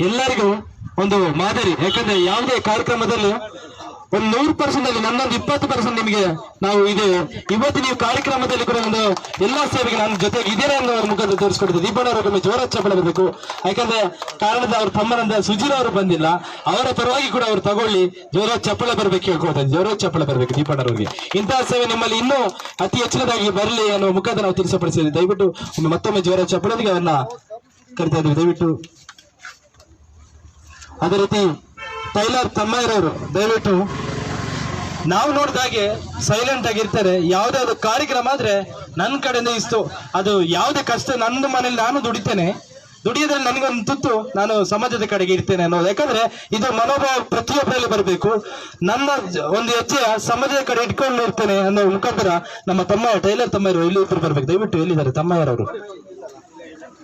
ಎಲ್ಲರಿಗೂ ಒಂದು ಮಾದರಿ. ಯಾಕಂದ್ರೆ ಯಾವುದೇ ಕಾರ್ಯಕ್ರಮದಲ್ಲಿ ಒಂದು 100% ಅಲ್ಲಿ ನನ್ನೊಂದು 20% ನಿಮಗೆ ನಾವು ಇದೆ. ಇವತ್ತು ನೀವು ಕಾರ್ಯಕ್ರಮದಲ್ಲಿ ಕೂಡ ಒಂದು ಎಲ್ಲಾ ಸೇವೆಗೆ ನನ್ನ ಜೊತೆಗೆ ಇದೇನೆ ಅನ್ನೋ ಮುಖದ ತೋರಿಸ್ಕೊಡ್ತೀವಿ. ದೀಪಣ್ಣವರೊಮ್ಮೆ ಜೋರ ಚಪ್ಪಳ ಬರಬೇಕು. ಯಾಕಂದ್ರೆ ಕಾರಣದ ಅವ್ರ ತಮ್ಮನಂದ ಸುಜೀರ್ ಅವರು ಬಂದಿಲ್ಲ, ಅವರ ಪರವಾಗಿ ಕೂಡ ಅವ್ರು ತಗೊಳ್ಳಿ, ಜೋರ ಚಪ್ಪಳ ಬರಬೇಕು ಹೇಳ್ಕೊಳ್ತಾರೆ. ಜೋರ ಚಪ್ಪಳ ಬರಬೇಕು ದೀಪಣ್ಣವರಿಗೆ. ಇಂತಹ ಸೇವೆ ನಿಮ್ಮಲ್ಲಿ ಇನ್ನೂ ಅತಿ ಹೆಚ್ಚಿನದಾಗಿ ಬರಲಿ ಅನ್ನೋ ಮುಖದ ನಾವು ತಿಳಿಸಪಡಿಸಿದ್ವಿ. ದಯವಿಟ್ಟು ಮತ್ತೊಮ್ಮೆ ಜೋರ ಚಪ್ಪಳದಿಗೆ ಅವ್ರನ್ನ ಕರಿತಾ ಇದ್ವಿ. ದಯವಿಟ್ಟು ಅದೇ ರೀತಿ ಟೈಲರ್ ತಮ್ಮಯ್ಯರವರು ದಯವಿಟ್ಟು ನಾವು ನೋಡಿದಾಗೆ ಸೈಲೆಂಟ್ ಆಗಿರ್ತಾರೆ. ಯಾವುದಾದ್ರು ಕಾರ್ಯಕ್ರಮ ಆದ್ರೆ ನನ್ನ ಕಡೆಯಿಂದ ಇಷ್ಟು ಅದು ಯಾವುದೇ ಕಷ್ಟ, ನನ್ನ ಮನೇಲಿ ನಾನು ದುಡಿಯೋದ್ರಲ್ಲಿ ನನಗೊಂದು ತುತ್ತು ನಾನು ಸಮಾಜದ ಕಡೆಗೆ ಇರ್ತೇನೆ ಅನ್ನೋದು. ಯಾಕಂದ್ರೆ ಇದು ಮನೋಭಾವ ಪ್ರತಿಯೊಬ್ಬರಲ್ಲಿ ಬರಬೇಕು. ನನ್ನ ಒಂದು ಹೆಜ್ಜೆ ಸಮಾಜದ ಕಡೆ ಇಟ್ಕೊಂಡು ಇರ್ತೇನೆ ಅನ್ನೋ ಮುಖಾಂತರ ನಮ್ಮ ತಮ್ಮಯ್ಯ ಟೈಲರ್ ತಮ್ಮಯ್ಯರು ಇಲ್ಲಿ ಇಬ್ಬರು ಬರ್ಬೇಕು. ದಯವಿಟ್ಟು ಎಲ್ಲಿದ್ದಾರೆ ತಮ್ಮಯ್ಯರವರು?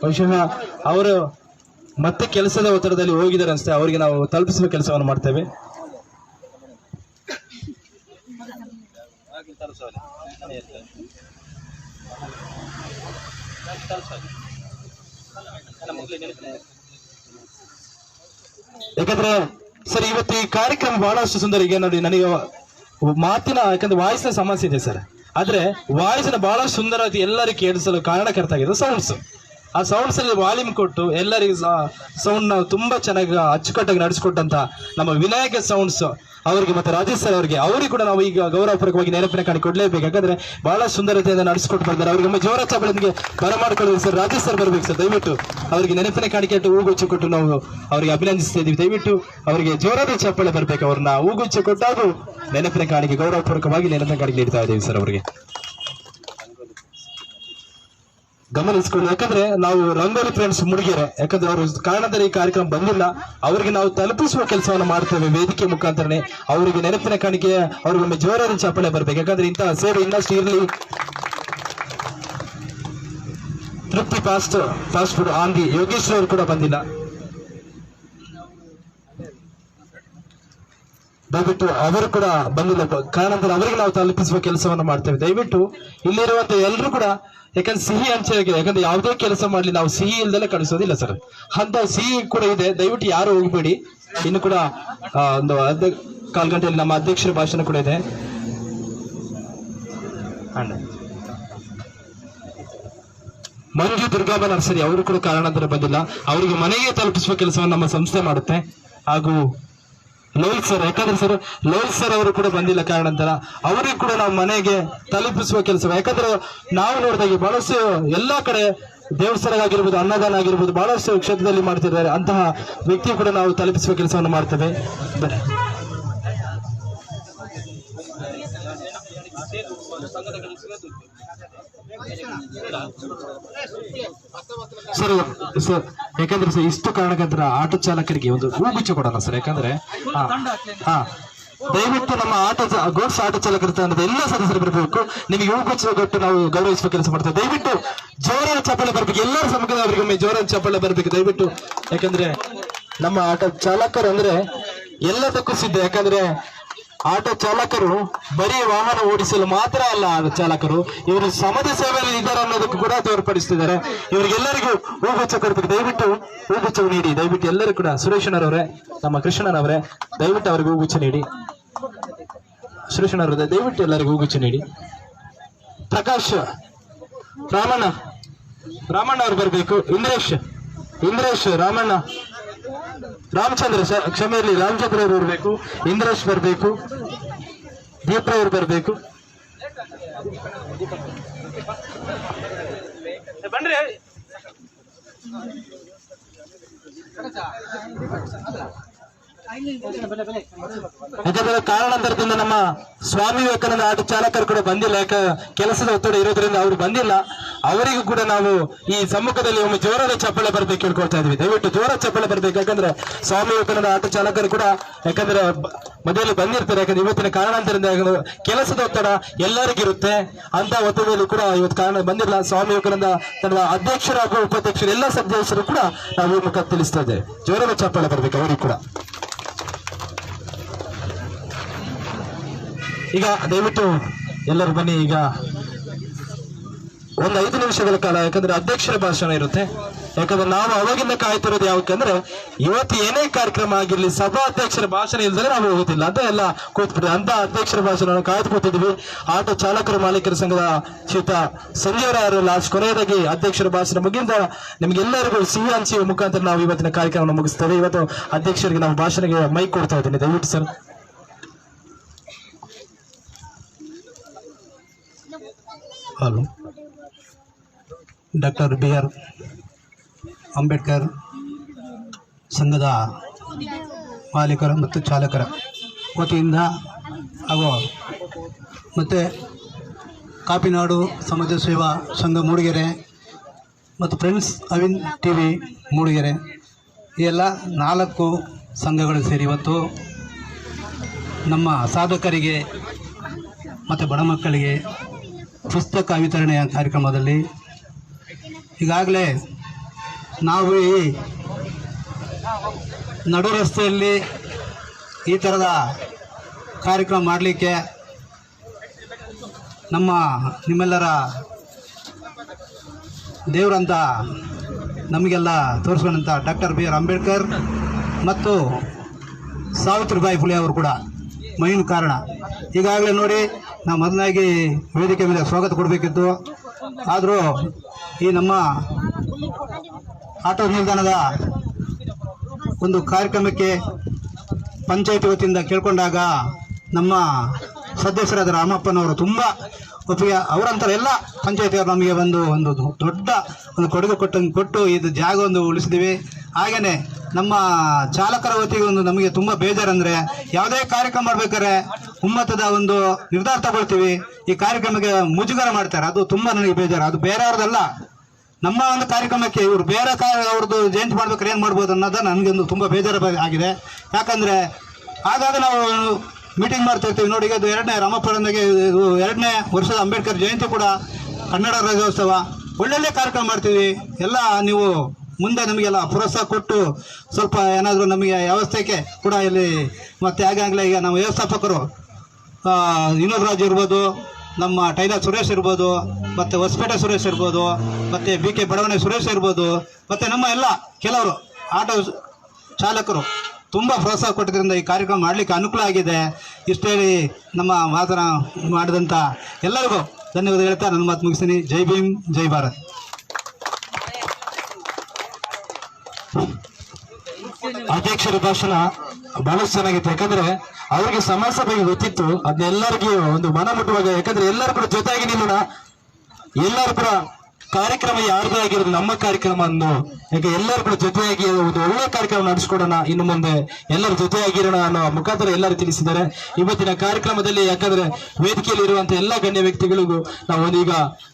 ಬಹುಶಃ ಅವರು ಮತ್ತೆ ಕೆಲಸದ ಒತ್ತಡದಲ್ಲಿ ಹೋಗಿದ್ದಾರೆ ಅನ್ಸುತ್ತೆ. ಅವರಿಗೆ ನಾವು ತಲುಪಿಸುವ ಕೆಲಸವನ್ನು ಮಾಡ್ತೇವೆ. ಯಾಕಂದ್ರೆ ಸರ್ ಇವತ್ತು ಈ ಕಾರ್ಯಕ್ರಮ ಬಹಳಷ್ಟು ಸುಂದರ. ಈಗ ನೋಡಿ ನನಗೆ ಮಾತಿನ ಯಾಕಂದ್ರೆ ವಾಯ್ಸ್ನ ಸಮಸ್ಯೆ ಇದೆ ಸರ್, ಆದ್ರೆ ವಾಯ್ಸ್ನ ಬಹಳ ಸುಂದರವಾಗಿ ಎಲ್ಲರಿಗೂ ಕೇಳಿಸಲು ಕಾರಣಕರ್ತಾಗಿದೆ ಸೌಂಡ್ಸ್. ಆ ಸೌಂಡ್ಸ್ ಅಲ್ಲಿ ವಾಲ್ಯೂಮ್ ಕೊಟ್ಟು ಎಲ್ಲರಿಗೂ ಸೌಂಡ್ ನಾವು ತುಂಬಾ ಚೆನ್ನಾಗಿ ಅಚ್ಚುಕಟ್ಟಾಗಿ ನಡೆಸಿಕೊಟ್ಟಂತ ನಮ್ಮ ವಿನಾಯಕ ಸೌಂಡ್ಸ್ ಅವರಿಗೆ ಮತ್ತೆ ರಾಜೇಶ್ ಸರ್ ಅವರಿಗೆ ಕೂಡ ನಾವು ಈಗ ಗೌರವಪೂರ್ವಕವಾಗಿ ನೆನಪಿನ ಕಾಣಿ ಕೊಡ್ಲೇಬೇಕು. ಯಾಕಂದ್ರೆ ಬಹಳ ಸುಂದರತೆಯಿಂದ ನಡೆಸಿಕೊಟ್ಟು ಬಂದ್ದಾರೆ. ಅವರಿಗೆ ಒಮ್ಮೆ ಜೋರ ಚಾಪಳಿಗೆ ಬರಮಾಡ್ಕೊಳ್ಳೋದು ಸರ್. ರಾಜೇಶ್ ಸರ್ ಬರ್ಬೇಕು ಸರ್. ದಯವಿಟ್ಟು ಅವರಿಗೆ ನೆನಪಿನ ಕಾಣಿಕೆ ಹೂಗುಚ್ಚು ಕೊಟ್ಟು ನಾವು ಅವರಿಗೆ ಅಭಿನಂದಿಸ್ತಾ ಇದ್ದೀವಿ. ದಯವಿಟ್ಟು ಅವರಿಗೆ ಜೋರಾದ ಚಪ್ಪಳೆ ಬರ್ಬೇಕು. ಅವ್ರನ್ನ ಹೂಗುಚ್ಚು ಕೊಟ್ಟಾಗೂ ನೆನಪಿನ ಕಾಣಿಕೆ ಗೌರವಪೂರ್ವಕವಾಗಿ ನೆನಪಿನ ಕಾಣಿಕೆ ನೀಡ್ತಾ ಇದ್ದೀವಿ ಸರ್. ಅವರಿಗೆ ಗಮನಿಸಿಕೊಳ್ಳಿ. ಯಾಕಂದ್ರೆ ನಾವು ರಂಗೋಲಿ ಫ್ರೆಂಡ್ಸ್ ಮುಡಿಗೆರೆ, ಯಾಕಂದ್ರೆ ಅವರು ಕಾರಣದಲ್ಲಿ ಈ ಕಾರ್ಯಕ್ರಮ ಬಂದಿಲ್ಲ, ಅವರಿಗೆ ನಾವು ತಲುಪಿಸುವ ಕೆಲಸವನ್ನು ಮಾಡ್ತೇವೆ ವೇದಿಕೆ ಮುಖಾಂತರನೇ. ಅವರಿಗೆ ನೆನಪಿನ ಕಾಣಿಕೆ ಅವ್ರಿಗೊಮ್ಮೆ ಜೋರಾದ ಚಪ್ಪಳೆ ಬರ್ಬೇಕು. ಯಾಕಂದ್ರೆ ಇಂತಹ ಸೇವೆ ಇನ್ನಷ್ಟು ಇರಲಿ. ತೃಪ್ತಿ ಫಾಸ್ಟ್ ಫುಡ್ ಆಂಗಿ ಯೋಗೇಶ್ವರ ಅವರು ಕೂಡ ಬಂದಿಲ್ಲ. ದಯವಿಟ್ಟು ಅವರು ಕೂಡ ಬಂದಿಲ್ಲ, ಕಾರಣಾಂತರ ಅವರಿಗೆ ನಾವು ತಲುಪಿಸುವ ಕೆಲಸವನ್ನು ಮಾಡ್ತೇವೆ. ದಯವಿಟ್ಟು ಇಲ್ಲಿರುವಂತ ಎಲ್ಲರೂ ಕೂಡ, ಯಾಕಂದ್ರೆ ಸಿಹಿ ಹಂಚಿಕೆ, ಯಾಕಂದ್ರೆ ಯಾವುದೇ ಕೆಲಸ ಮಾಡ್ಲಿ ನಾವು ಸಿಹಿ ಇಲ್ದೆಲ್ಲ ಕಳಿಸೋದಿಲ್ಲ ಸರ್. ಅಂತ ಸಿಹಿ ಕೂಡ ಇದೆ. ದಯವಿಟ್ಟು ಯಾರು ಹೋಗ್ಬೇಡಿ. ಇನ್ನು ಕೂಡ ಒಂದು ಕಾಲು ಗಂಟೆಯಲ್ಲಿ ನಮ್ಮ ಅಧ್ಯಕ್ಷರ ಭಾಷಣ ಕೂಡ ಇದೆ. ಮಂಜು ದುರ್ಗಾಬ ನರ್ಸರಿ ಅವರು ಕೂಡ ಕಾರಣಾಂತರ ಬಂದಿಲ್ಲ. ಅವರಿಗೆ ಮನೆಗೆ ತಲುಪಿಸುವ ಕೆಲಸವನ್ನು ನಮ್ಮ ಸಂಸ್ಥೆ ಮಾಡುತ್ತೆ. ಹಾಗೂ ಲೋಹಿತ್ ಸರ್, ಯಾಕಂದ್ರೆ ಸರ್ ಲೋಹಿತ್ ಸರ್ ಅವರು ಕೂಡ ಬಂದಿಲ್ಲ ಕಾರಣಾಂತರ, ಅವರಿಗೆ ಕೂಡ ನಾವು ಮನೆಗೆ ತಲುಪಿಸುವ ಕೆಲಸ. ಯಾಕಂದ್ರೆ ನಾವು ನೋಡಿದಾಗೆ ಬಹಳಷ್ಟು ಎಲ್ಲಾ ಕಡೆ ದೇವಸ್ಥಾನ ಆಗಿರ್ಬೋದು, ಅನ್ನದಾನ ಆಗಿರ್ಬೋದು, ಬಹಳಷ್ಟು ಕ್ಷೇತ್ರದಲ್ಲಿ ಮಾಡ್ತಿದ್ದಾರೆ. ಅಂತಹ ವ್ಯಕ್ತಿ ಕೂಡ ನಾವು ತಲುಪಿಸುವ ಕೆಲಸವನ್ನು ಮಾಡ್ತೇವೆ. ಸರ್ ಸರ್ ಯಾಕಂದ್ರೆ ಸರ್ ಇಷ್ಟು ಕಾರಣಕ್ಕಂತರ ಆಟೋ ಚಾಲಕರಿಗೆ ಒಂದು ಹೂಗುಚ್ಚ ಕೊಡೋಣ ಸರ್. ಯಾಕಂದ್ರೆ ದಯವಿಟ್ಟು ನಮ್ಮ ಗೋಡ್ಸ್ ಆಟೋ ಚಾಲಕರ ತಂಡದ ಎಲ್ಲ ಸದಸ್ಯರು ಬರಬೇಕು. ನಿಮಗೆ ಹೂಗುಚ್ಚ ಕೊಟ್ಟು ನಾವು ಗೌರವಿಸುವ ಕೆಲಸ ಮಾಡ್ತೇವೆ. ದಯವಿಟ್ಟು ಜೋರಾದ ಚಪ್ಪಾಳೆ ಬರ್ಬೇಕು. ಎಲ್ಲರ ಸಮ್ಮುಖದ ಅವರಿಗೊಮ್ಮೆ ಜೋರಾದ ಚಪ್ಪಾಳೆ ಬರ್ಬೇಕು ದಯವಿಟ್ಟು. ಯಾಕಂದ್ರೆ ನಮ್ಮ ಆಟೋ ಚಾಲಕರು ಅಂದ್ರೆ ಎಲ್ಲದಕ್ಕೂ ಸಿದ್ಧ. ಯಾಕಂದ್ರೆ ಆಟೋ ಚಾಲಕರು ಬರೀ ವಾಹನ ಓಡಿಸಲು ಮಾತ್ರ ಅಲ್ಲ, ಆಟೋ ಚಾಲಕರು ಇವರು ಸಮಾಜ ಸೇವೆಯಲ್ಲಿ ಇದ್ದಾರೆ ಅನ್ನೋದಕ್ಕೂ ಕೂಡ ತೋರ್ಪಡಿಸ್ತಿದ್ದಾರೆ. ಇವರಿಗೆಲ್ಲರಿಗೂ ಹೂಗುಚ್ಚ ಕೊಡ್ಬೇಕು. ದಯವಿಟ್ಟು ಹೂಗುಚ್ಚ ನೀಡಿ. ದಯವಿಟ್ಟು ಎಲ್ಲರೂ ಕೂಡ ಸುರೇಶಣ್ಣರವರೇ, ನಮ್ಮ ಕೃಷ್ಣನವರೇ, ದಯವಿಟ್ಟು ಅವರಿಗೆ ಹೂಗುಚ್ಚ ನೀಡಿ. ಸುರೇಶಣ್ಣರವರೇ ದಯವಿಟ್ಟು ಎಲ್ಲರಿಗೂ ಹೂಗುಚ್ಚ ನೀಡಿ. ಪ್ರಕಾಶ್ ರಾಮಣ್ಣ ಅವರು ಬರಬೇಕು. ಇಂದ್ರೇಶ್ ರಾಮಣ್ಣ, ರಾಮಚಂದ್ರ ಕ್ಷಮೆ ಇರಲಿ, ರಾಮಚಂದ್ರ ಅವರು ಬರಬೇಕು. ಇಂದ್ರೇಶ್ ಬರಬೇಕು. ದೀಪ್ರವರು ಬರಬೇಕು. ಬನ್ರಿ. ಯಾಕಂದ್ರೆ ಕಾರಣಾಂತರದಿಂದ ನಮ್ಮ ಸ್ವಾಮಿ ವಿವೇಕಾನಂದ ಆಟೋ ಚಾಲಕರು ಕೂಡ ಬಂದಿಲ್ಲ. ಕೆಲಸದ ಒತ್ತಡ ಇರೋದ್ರಿಂದ ಅವರು ಬಂದಿಲ್ಲ. ಅವರಿಗೂ ಕೂಡ ನಾವು ಈ ಸಮ್ಮುಖದಲ್ಲಿ ಒಮ್ಮೆ ಜೋರಾದ ಚಪ್ಪಾಳೆ ಬರ್ಬೇಕು ಕೇಳ್ಕೊಳ್ತಾ ಇದ್ವಿ. ದಯವಿಟ್ಟು ಜೋರ ಚಪ್ಪಾಳೆ ಬರ್ಬೇಕು. ಯಾಕಂದ್ರೆ ಸ್ವಾಮಿ ವಿವೇಕಾನಂದ ಆಟೋ ಚಾಲಕರು ಕೂಡ ಯಾಕಂದ್ರೆ ಮೊದಲು ಬಂದಿರ್ತಾರೆ. ಯಾಕಂದ್ರೆ ಇವತ್ತಿನ ಕಾರಣಾಂತರದಿಂದ ಕೆಲಸದ ಒತ್ತಡ ಎಲ್ಲರಿಗಿರುತ್ತೆ. ಅಂತ ಒತ್ತಡದಲ್ಲಿ ಕೂಡ ಇವತ್ತು ಕಾರಣ ಬಂದಿಲ್ಲ. ಸ್ವಾಮಿ ವಿವೇಕಾನಂದ ತಂಡದ ಅಧ್ಯಕ್ಷರು ಹಾಗೂ ಉಪಾಧ್ಯಕ್ಷರು ಎಲ್ಲ ಸದಸ್ಯರು ಕೂಡ ನಾವು ಈ ಮುಖ ತಿಳಿಸ್ತಾ ಇದ್ದೇವೆ. ಜೋರಾದ ಚಪ್ಪಾಳೆ ಬರ್ಬೇಕು ಅವರಿಗೆ ಕೂಡ. ಈಗ ದಯವಿಟ್ಟು ಎಲ್ಲರೂ ಬನ್ನಿ. ಈಗ ಒಂದು 5 ನಿಮಿಷಗಳ ಕಾಲ ಯಾಕಂದ್ರೆ ಅಧ್ಯಕ್ಷರ ಭಾಷಣ ಇರುತ್ತೆ. ಯಾಕಂದ್ರೆ ನಾವು ಅವಾಗಿಂದ ಕಾಯ್ತಿರೋದು ಯಾಕಂದ್ರೆ ಇವತ್ತು ಏನೇ ಕಾರ್ಯಕ್ರಮ ಆಗಿರ್ಲಿ ಸಭಾ ಅಧ್ಯಕ್ಷರ ಭಾಷಣ ಇಲ್ದರೆ ನಾವು ಹೋಗುದಿಲ್ಲ ಅಂತ ಎಲ್ಲ ಕೂತ್ಬಿಟ್ಟು ಅಂತ ಅಧ್ಯಕ್ಷರ ಭಾಷಣ ಕಾಯ್ದು ಕೂತಿದ್ವಿ. ಆಟೋ ಚಾಲಕರ ಮಾಲೀಕರ ಸಂಘದ ಶ್ರೀಯುತ ಸಂಜೀವರಾಯರು ಲಾಸ್ಟ್ ಕೊನೆಯದಾಗಿ ಅಧ್ಯಕ್ಷರ ಭಾಷಣ ಮುಗಿದ ನಿಮ್ಗೆಲ್ಲರಿಗೂ ಸಿಹಿ ಹಂಚುವ ಮುಖಾಂತರ ನಾವು ಇವತ್ತಿನ ಕಾರ್ಯಕ್ರಮವನ್ನು ಮುಗಿಸ್ತೇವೆ. ಇವತ್ತು ಅಧ್ಯಕ್ಷರಿಗೆ ನಾವು ಭಾಷಣಕ್ಕೆ ಮೈಕ್ ಕೊಡ್ತಾ ಇದ್ದೀನಿ. ದಯವಿಟ್ಟು sir. Hello. Doctor BR Ambedkar ಸಂಘದ ಮಾಲೀಕರ ಮತ್ತು ಚಾಲಕರ ವತಿಯಿಂದ ಹಾಗೂ ಮತ್ತು ಕಾಪಿನಾಡು ಸಮಾಜ ಸೇವಾ ಸಂಘ ಮೂಡಿಗೆರೆ ಮತ್ತು ಫ್ರೆಂಡ್ಸ್ ಅವಿನ್ TV ಮೂಡಿಗೆರೆ ಈ ಎಲ್ಲ 4 ಸಂಘಗಳು ಸೇರಿ ಇವತ್ತು ನಮ್ಮ ಸಾಧಕರಿಗೆ ಮತ್ತು ಬಡ ಮಕ್ಕಳಿಗೆ ಪುಸ್ತಕ ವಿತರಣೆಯ ಕಾರ್ಯಕ್ರಮದಲ್ಲಿ ಈಗಾಗಲೇ ನಾವು ಈ ನಡು ರಸ್ತೆಯಲ್ಲಿ ಈ ಥರದ ಕಾರ್ಯಕ್ರಮ ಮಾಡಲಿಕ್ಕೆ ನಿಮ್ಮೆಲ್ಲರ ದೇವರಂತ ನಮಗೆಲ್ಲ ತೋರಿಸ್ಕೊಂಡಂಥ ಡಾಕ್ಟರ್ BR ಅಂಬೇಡ್ಕರ್ ಮತ್ತು ಸಾವಿತ್ರಿಬಾಯಿ ಫುಲೆ ಅವರು ಕೂಡ ಮೈನ್ ಕಾರಣ. ಈಗಾಗಲೇ ನೋಡಿ ನಾವು ಮೊದಲಾಗಿ ವೇದಿಕೆ ಮೇಲೆ ಸ್ವಾಗತ ಕೊಡಬೇಕಿತ್ತು. ಆದರೂ ಈ ನಮ್ಮ ಆಟೋ ನಿಲ್ದಾಣದ ಒಂದು ಕಾರ್ಯಕ್ರಮಕ್ಕೆ ಪಂಚಾಯತಿ ವತಿಯಿಂದ ಕೇಳ್ಕೊಂಡಾಗ ನಮ್ಮ ಸದಸ್ಯರಾದ ರಾಮಪ್ಪನವರು ತುಂಬ ಒಪ್ಪಿಗೆ ಅವರಂತರ ಎಲ್ಲ ಪಂಚಾಯತಿಯವರು ನಮಗೆ ಒಂದು ದೊಡ್ಡ ಒಂದು ಕೊಡುಗೆ ಕೊಟ್ಟು ಇದು ಜಾಗ ಒಂದು ಉಳಿಸಿದ್ದೀವಿ. ಹಾಗೆಯೇ ನಮ್ಮ ಚಾಲಕರ ವತಿಗೆ ನಮಗೆ ತುಂಬ ಬೇಜಾರಂದರೆ ಯಾವುದೇ ಕಾರ್ಯಕ್ರಮ ಮಾಡ್ಬೇಕಾದ್ರೆ ಒಮ್ಮತದ ಒಂದು ನಿರ್ಧಾರ ತಗೊಳ್ತೀವಿ. ಈ ಕಾರ್ಯಕ್ರಮಕ್ಕೆ ಮುಜುಗರ ಮಾಡ್ತಾರೆ. ಅದು ತುಂಬ ನನಗೆ ಬೇಜಾರು. ಅದು ಬೇರೆಯವ್ರದ್ದಲ್ಲ, ನಮ್ಮ ಒಂದು ಕಾರ್ಯಕ್ರಮಕ್ಕೆ ಇವರು ಬೇರೆ ಅವ್ರದ್ದು ಜಯಂತಿ ಮಾಡ್ಬೇಕಾದ್ರೆ ಏನು ಮಾಡ್ಬೋದು ಅನ್ನೋದು ನನಗೊಂದು ತುಂಬ ಬೇಜಾರು ಆಗಿದೆ. ಯಾಕಂದರೆ ಆಗಾಗ ನಾವು ಮೀಟಿಂಗ್ ಮಾಡ್ತಾ ಇರ್ತೀವಿ. ನೋಡಿ, ಇದು 2ನೇ ರಾಮಪ್ಪನಿಗೆ 2ನೇ ವರ್ಷದ ಅಂಬೇಡ್ಕರ್ ಜಯಂತಿ ಕೂಡ ಕನ್ನಡ ರಾಜ್ಯೋತ್ಸವ ಒಳ್ಳೊಳ್ಳೆ ಕಾರ್ಯಕ್ರಮ ಮಾಡ್ತೀವಿ. ಎಲ್ಲ ನೀವು ಮುಂದೆ ನಮಗೆಲ್ಲ ಪ್ರೋತ್ಸಾಹ ಕೊಟ್ಟು ಸ್ವಲ್ಪ ಏನಾದರೂ ನಮಗೆ ವ್ಯವಸ್ಥೆಗೆ ಕೂಡ ಇಲ್ಲಿ ಮತ್ತು ಆಗಾಗಲೇ ಈಗ ನಮ್ಮ ವ್ಯವಸ್ಥಾಪಕರು ವಿನೋದ್ ರಾಜ್ ಇರ್ಬೋದು, ನಮ್ಮ ಟೈಲರ್ ಸುರೇಶ್ ಇರ್ಬೋದು, ಮತ್ತು ಹೊಸಪೇಟೆ ಸುರೇಶ್ ಇರ್ಬೋದು, ಮತ್ತು BK ಬಡವಣೆ ಸುರೇಶ್ ಇರ್ಬೋದು, ಮತ್ತು ನಮ್ಮ ಎಲ್ಲ ಕೆಲವರು ಆಟೋ ಚಾಲಕರು ತುಂಬ ಪ್ರೋತ್ಸಾಹ ಕೊಟ್ಟಿದ್ದರಿಂದ ಈ ಕಾರ್ಯಕ್ರಮ ಮಾಡಲಿಕ್ಕೆ ಅನುಕೂಲ ಆಗಿದೆ. ಇಷ್ಟೇಳಿ ನಮ್ಮ ಮಾಡಿದಂಥ ಎಲ್ಲರಿಗೂ ಧನ್ಯವಾದ ಹೇಳ್ತಾ ನನ್ನ ಮಾತು ಮುಗಿಸ್ತೀನಿ. ಜೈ ಭೀಮ್, ಜೈ ಭಾರತ್. ಅಧ್ಯಕ್ಷರ ಭಾಷಣ ಬಹಳಷ್ಟು ಚೆನ್ನಾಗಿತ್ತು. ಯಾಕಂದ್ರೆ ಅವರಿಗೆ ಸಮಾಜ ಬಗ್ಗೆ ಗೊತ್ತಿತ್ತು. ಅದನ್ನೆಲ್ಲರಿಗೂ ಒಂದು ಮನ ಮುಟ್ಟುವಾಗ, ಯಾಕಂದ್ರೆ ಎಲ್ಲರೂ ಕೂಡ ಜೊತೆಯಾಗಿ ನಿಲ್ಲೋಣ, ಎಲ್ಲರೂ ಕೂಡ ಕಾರ್ಯಕ್ರಮ ಯಾರ್ದೇ ಆಗಿರೋದು ನಮ್ಮ ಕಾರ್ಯಕ್ರಮ ಅಂದು, ಯಾಕೆ ಎಲ್ಲರೂ ಕೂಡ ಜೊತೆಯಾಗಿ ಒಂದು ಒಳ್ಳೆ ಕಾರ್ಯಕ್ರಮ ನಡೆಸ್ಕೊಡೋಣ, ಇನ್ನು ಮುಂದೆ ಎಲ್ಲರೂ ಜೊತೆಯಾಗಿರೋಣ ಅನ್ನೋ ಮುಖಾಂತರ ಎಲ್ಲರೂ ತಿಳಿಸಿದ್ದಾರೆ ಇವತ್ತಿನ ಕಾರ್ಯಕ್ರಮದಲ್ಲಿ. ಯಾಕಂದ್ರೆ ವೇದಿಕೆಯಲ್ಲಿ ಇರುವಂತಹ ಎಲ್ಲ ಗಣ್ಯ ವ್ಯಕ್ತಿಗಳಿಗೂ ನಾವು ಈಗ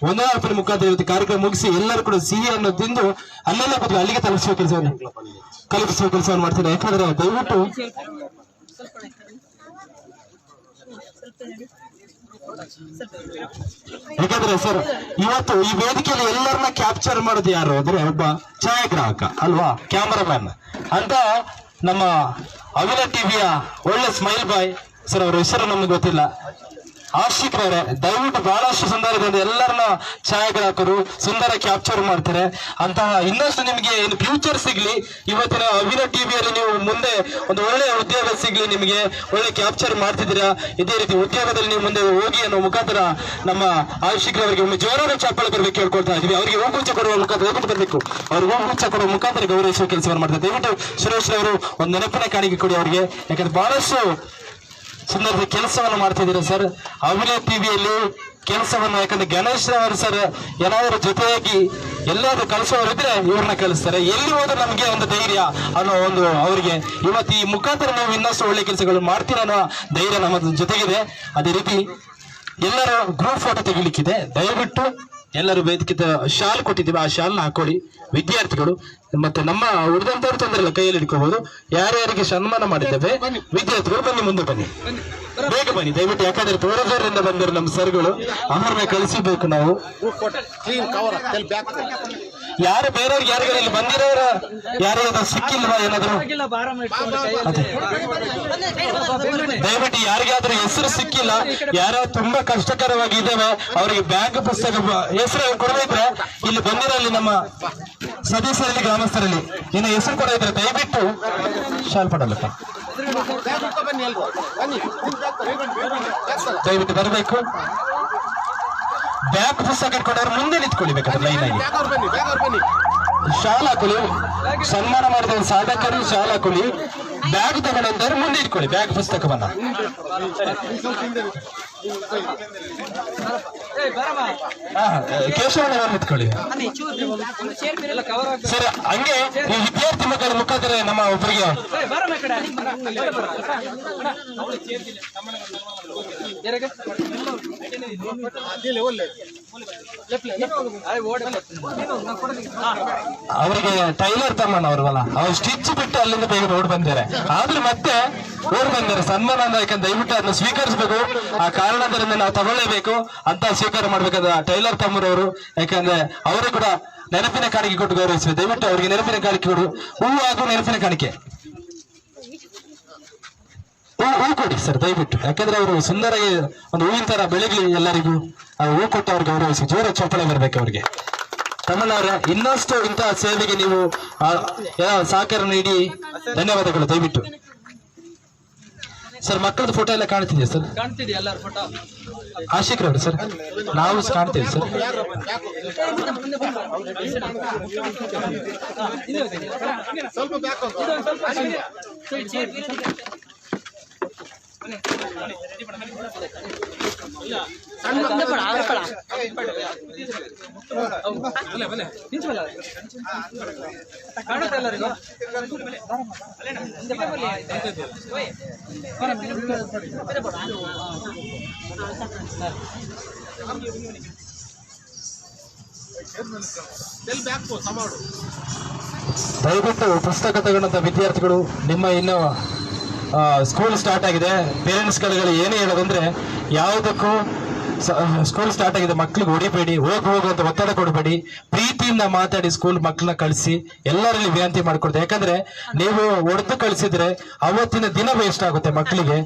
ವಂದನಾರ್ಪಣೆ ಮುಖಾಂತರ ಇವತ್ತು ಕಾರ್ಯಕ್ರಮ ಮುಗಿಸಿ ಎಲ್ಲರೂ ಕೂಡ ಸಿಹಿಯನ್ನು ತಿಂದು ಅಲ್ಲೆಲ್ಲ ಬದಲು ಅಲ್ಲಿಗೆ ಕಲಿಸುವ ಕೆಲಸವನ್ನು ಮಾಡ್ತಾರೆ. ಯಾಕಂದ್ರೆ ದಯವಿಟ್ಟು ಯಾಕಂದ್ರೆ ಸರ್ ಇವತ್ತು ಈ ವೇದಿಕೆಯಲ್ಲಿ ಎಲ್ಲರನ್ನ ಕ್ಯಾಪ್ಚರ್ ಮಾಡೋದು ಯಾರು ಅಂದ್ರೆ ಒಬ್ಬ ಛಾಯಾಗ್ರಾಹಕ ಅಲ್ವಾ, ಕ್ಯಾಮರಾಮ್ಯಾನ್ ಅಂತ ನಮ್ಮ ಅವಿನ ಟಿವಿಯ ಒಳ್ಳೆ ಸ್ಮೈಲ್ ಬಾಯ್ ಸರ್. ಅವರ ಹೆಸರು ನಮ್ಗೆ ಗೊತ್ತಿಲ್ಲ. ಆಶಿಕ್ರವರೇ ದಯವಿಟ್ಟು ಬಹಳಷ್ಟು ಸಂದರ್ಭದಲ್ಲಿ ಎಲ್ಲರನ್ನ ಛಾಯಾಗ್ರಾಹಕರು ಸುಂದರ ಕ್ಯಾಪ್ಚರ್ ಮಾಡ್ತಾರೆ. ಅಂತಹ ಇನ್ನಷ್ಟು ನಿಮಗೆ ಇನ್ನು ಫ್ಯೂಚರ್ ಸಿಗ್ಲಿ. ಇವತ್ತಿನ ಅವಿನ ಟಿವಿಯಲ್ಲಿ ನೀವು ಮುಂದೆ ಒಂದು ಒಳ್ಳೆಯ ಉದ್ಯೋಗ ಸಿಗ್ಲಿ, ನಿಮಗೆ ಒಳ್ಳೆ ಕ್ಯಾಪ್ಚರ್ ಮಾಡ್ತಿದ್ದೀರಾ. ಇದೇ ರೀತಿ ಉದ್ಯೋಗದಲ್ಲಿ ನೀವು ಮುಂದೆ ಹೋಗಿ ಅನ್ನೋ ಮುಖಾಂತರ ನಮ್ಮ ಆಶಿಕ್ರವರಿಗೆ ಒಮ್ಮೆ ಜೋರಾದ ಚಪ್ಪಾಳೆ ಬರಬೇಕು ಕೇಳ್ಕೊಳ್ತಾ ಇದ್ದೀವಿ. ಅವರಿಗೆ ಹೂಗುಚ್ಛ ಕೊಡುವ ಮುಖಾಂತರ ದಯವಿಟ್ಟು ಬರಬೇಕು. ಅವ್ರಿಗೆ ಹೂಗುಚ್ಛ ಕೊಡುವ ಮುಖಾಂತರ ಗೌರವಿಸುವ ಕೆಲಸವನ್ನು ಮಾಡ್ತಾರೆ. ದಯವಿಟ್ಟು ಸುರೇಶ್ ಅವರು ಒಂದು ನೆನಪಿನ ಕಾಣಿಕೆ ಕೊಡಿ ಅವರಿಗೆ. ಯಾಕಂದ್ರೆ ಬಹಳಷ್ಟು ಸುಂದರ ಕೆಲಸವನ್ನು ಮಾಡ್ತಿದ್ದೀರಾ ಸರ್. ಅಭಿನಯ ಟಿವಿಯಲ್ಲಿ ಕೆಲಸವನ್ನು, ಯಾಕಂದ್ರೆ ಗಣೇಶ್ ಅವರು ಸರ್ ಏನಾದರೂ ಜೊತೆಯಾಗಿ ಎಲ್ಲಾದ್ರೂ ಕಳಿಸೋರಿದ್ರೆ ಇವ್ರನ್ನ ಕಳಿಸ್ತಾರೆ. ಎಲ್ಲಿ ಹೋದ್ರೆ ನಮಗೆ ಒಂದು ಧೈರ್ಯ ಅನ್ನೋ ಒಂದು ಅವರಿಗೆ ಇವತ್ತು ಈ ಮುಖಾಂತರ ನಾವು ಇನ್ನಷ್ಟು ಒಳ್ಳೆ ಕೆಲಸಗಳು ಮಾಡ್ತೀರ ಅನ್ನೋ ಧೈರ್ಯ ನಮ್ಮ ಜೊತೆಗಿದೆ. ಅದೇ ರೀತಿ ಎಲ್ಲರ ಗ್ರೂಪ್ ಫೋಟೋ ತೆಗಿಲಿಕ್ಕಿದೆ. ದಯವಿಟ್ಟು ಎಲ್ಲರೂ ವೇದಿಕೆ ಶಾಲ್ ಕೊಟ್ಟಿದ್ದೀವಿ, ಆ ಶಾಲ್ನ ಹಾಕೊಳ್ಳಿ ವಿದ್ಯಾರ್ಥಿಗಳು. ಮತ್ತೆ ನಮ್ಮ ಉಳಿದಂತವ್ರು ತೊಂದರೆ ಇಲ್ಲ, ಕೈಯಲ್ಲಿ ಹಿಡ್ಕೋಬಹುದು. ಯಾರ್ಯಾರಿಗೆ ಸನ್ಮಾನ ಮಾಡಿದ್ದೇವೆ ವಿದ್ಯಾರ್ಥಿಗಳು ಬನ್ನಿ, ಮುಂದೆ ಬನ್ನಿ, ಬೇಗ ಬನ್ನಿ ದಯವಿಟ್ಟು. ಯಾಕಂದ್ರೆ ತೋರದವರಿಂದ ಬಂದರು ನಮ್ಮ ಸರ್ಗಳು, ಅವ್ರನ್ನ ಕಳಿಸಬೇಕು ನಾವು. ಯಾರು ಬೇರೆಯವ್ರಿಗೆ ಯಾರಿಗಾರಲ್ಲಿ ಬಂದಿರೋರ ಯಾರ್ಯಾರು ಸಿಕ್ಕಿಲ್ವಾ ಏನಾದ್ರು ದಯವಿಟ್ಟು ಯಾರಿಗಾದ್ರೂ ಹೆಸರು ಸಿಕ್ಕಿಲ್ಲ, ಯಾರು ತುಂಬಾ ಕಷ್ಟಕರವಾಗಿ ಇದ್ದೇವೆ ಅವರಿಗೆ ಬ್ಯಾಂಕ್ ಪುಸ್ತಕ ಹೆಸರು ಕೊಡಬೇಕ್ರೆ ಇಲ್ಲಿ ಬಂದಿರಲ್ಲಿ ನಮ್ಮ ಸದಸ್ಯರಲ್ಲಿ ಗ್ರಾಮಸ್ಥರಲ್ಲಿ ಇನ್ನು ಹೆಸರು ಕೂಡ ಇದ್ರೆ ದಯವಿಟ್ಟು ಶಾಲ್ ಪಡಲ್ಲಪ್ಪ, ದಯವಿಟ್ಟು ಬರಬೇಕು. ಬ್ಯಾಂಕ್ ಪುಸ್ತಕ ಕೊಡೋರು ಮುಂದೆ ನಿಂತ್ಕೊಳ್ಬೇಕಾದ್ರೆ ಲೈನ್ ಆಗಿ ಶಾಲ್ ಹಾಕೊಳ್ಳಿ. ಸನ್ಮಾನ ಮಾಡಿದ ಸಾಧಕರು ಶಾಲ್ ಹಾಕೊಳ್ಳಿ. ಬ್ಯಾಗ್ ತಗೊಂಡಂದ್ರೆ ಮುಂದೆ ಇಟ್ಕೊಳ್ಳಿ ಬ್ಯಾಗ್ ಪುಸ್ತಕವನ್ನ. ಕೇಶವಣ್ಣ ನಿಂತ್ಕೊಳ್ಳಿ ಸರ್. ಹಂಗೆ ಈ ವಿದ್ಯಾರ್ಥಿ ಮಕ್ಕಳ ಮುಖಾಂತರ ನಮ್ಮ ಒಬ್ಬರಿಗೆ ಅವರಿಗೆ ಟೈಲರ್ ತಮ್ಮಣ್ಣ ಅವ್ರವಲ್ಲ, ಅವ್ರು ಸ್ಟಿಚ್ ಬಿಟ್ಟು ಅಲ್ಲಿಂದ ಬೇಗ ಓಡ್ ಬಂದಿದ್ದಾರೆ. ಆದ್ರೂ ಮತ್ತೆ ಓಡ್ ಬಂದಿದ್ದಾರೆ ಸನ್ಮಾನ ಅಂದ್ರೆ, ಯಾಕಂದ್ರೆ ದಯವಿಟ್ಟು ಅದನ್ನ ಸ್ವೀಕರಿಸಬೇಕು. ಆ ಕಾರಣದಿಂದ ನಾವು ತಗೊಳ್ಳೇಬೇಕು ಅಂತ ಸ್ವೀಕಾರ ಮಾಡ್ಬೇಕಾದ ಟೈಲರ್ ತಮ್ಮರವರು. ಯಾಕಂದ್ರೆ ಅವರು ಕೂಡ ನೆನಪಿನ ಕಾಣಿಕೆ ಕೊಟ್ಟು ಗೌರವಿಸಬೇಕು. ದಯವಿಟ್ಟು ಅವರಿಗೆ ನೆನಪಿನ ಕಾಣಿಕೆ ಕೊಡು. ಹೂವು ಹಾಗೂ ನೆನಪಿನ ಕಾಣಿಕೆ ಹೂ ಕೊಡಿ ಸರ್ ದಯವಿಟ್ಟು. ಯಾಕಂದ್ರೆ ಅವರು ಸುಂದರವಾಗಿ ಒಂದು ಹೂವಿನ ತರ ಬೆಳಗ್ಲಿ ಎಲ್ಲರಿಗೂ. ಹೂ ಕೊಟ್ಟು ಅವ್ರಿಗೆ ಗೌರವಿಸಿ, ಜೋರ ಚಪ್ಪಳೆ ಬರ್ಬೇಕು ಅವ್ರಿಗೆ. ತಮ್ಮಣ್ಣವರ ಇನ್ನಷ್ಟು ಇಂತಹ ಸೇವೆಗೆ ನೀವು ಸಹಕಾರ ನೀಡಿ ಧನ್ಯವಾದಗಳು. ದಯವಿಟ್ಟು ಸರ್ ಮಕ್ಕಳದ ಫೋಟೋ ಎಲ್ಲ ಕಾಣ್ತಿದೆಯಾ ಸರ್? ಆಶಿಕ್ ರವರು ಸರ್, ನಾವು ಕಾಣ್ತೇವೆ ಸರ್. ದಯವಿಟ್ಟು ಪುಸ್ತಕ ತಗೊಂಡಂತ ವಿದ್ಯಾರ್ಥಿಗಳು, ನಿಮ್ಮ ಇನ್ನು ಸ್ಕೂಲ್ ಸ್ಟಾರ್ಟ್ ಆಗಿದೆ. ಪೇರೆಂಟ್ಸ್ಗಳಿಗೆ ಏನೇ ಹೇಳೋದಂದ್ರೆ, ಯಾವುದಕ್ಕೂ ಸ್ಕೂಲ್ ಸ್ಟಾರ್ಟ್ ಆಗಿದೆ, ಮಕ್ಳಿಗೆ ಹೊಡಿಬೇಡಿ, ಹೋಗು ಅಂತ ಒತ್ತಡ ಕೊಡಬೇಡಿ, ಪ್ರೀತಿಯಿಂದ ಮಾತಾಡಿ ಸ್ಕೂಲ್ ಮಕ್ಕಳನ್ನ ಕಳಿಸಿ ಎಲ್ಲರಲ್ಲಿ ವಿನಂತಿ ಮಾಡ್ಕೊಡ್ತಾರೆ. ಯಾಕಂದ್ರೆ ನೀವು ಹೊಡೆದು ಕಳಿಸಿದ್ರೆ ಅವತ್ತಿನ ದಿನ ವೇಸ್ಟ್ ಆಗುತ್ತೆ ಮಕ್ಕಳಿಗೆ.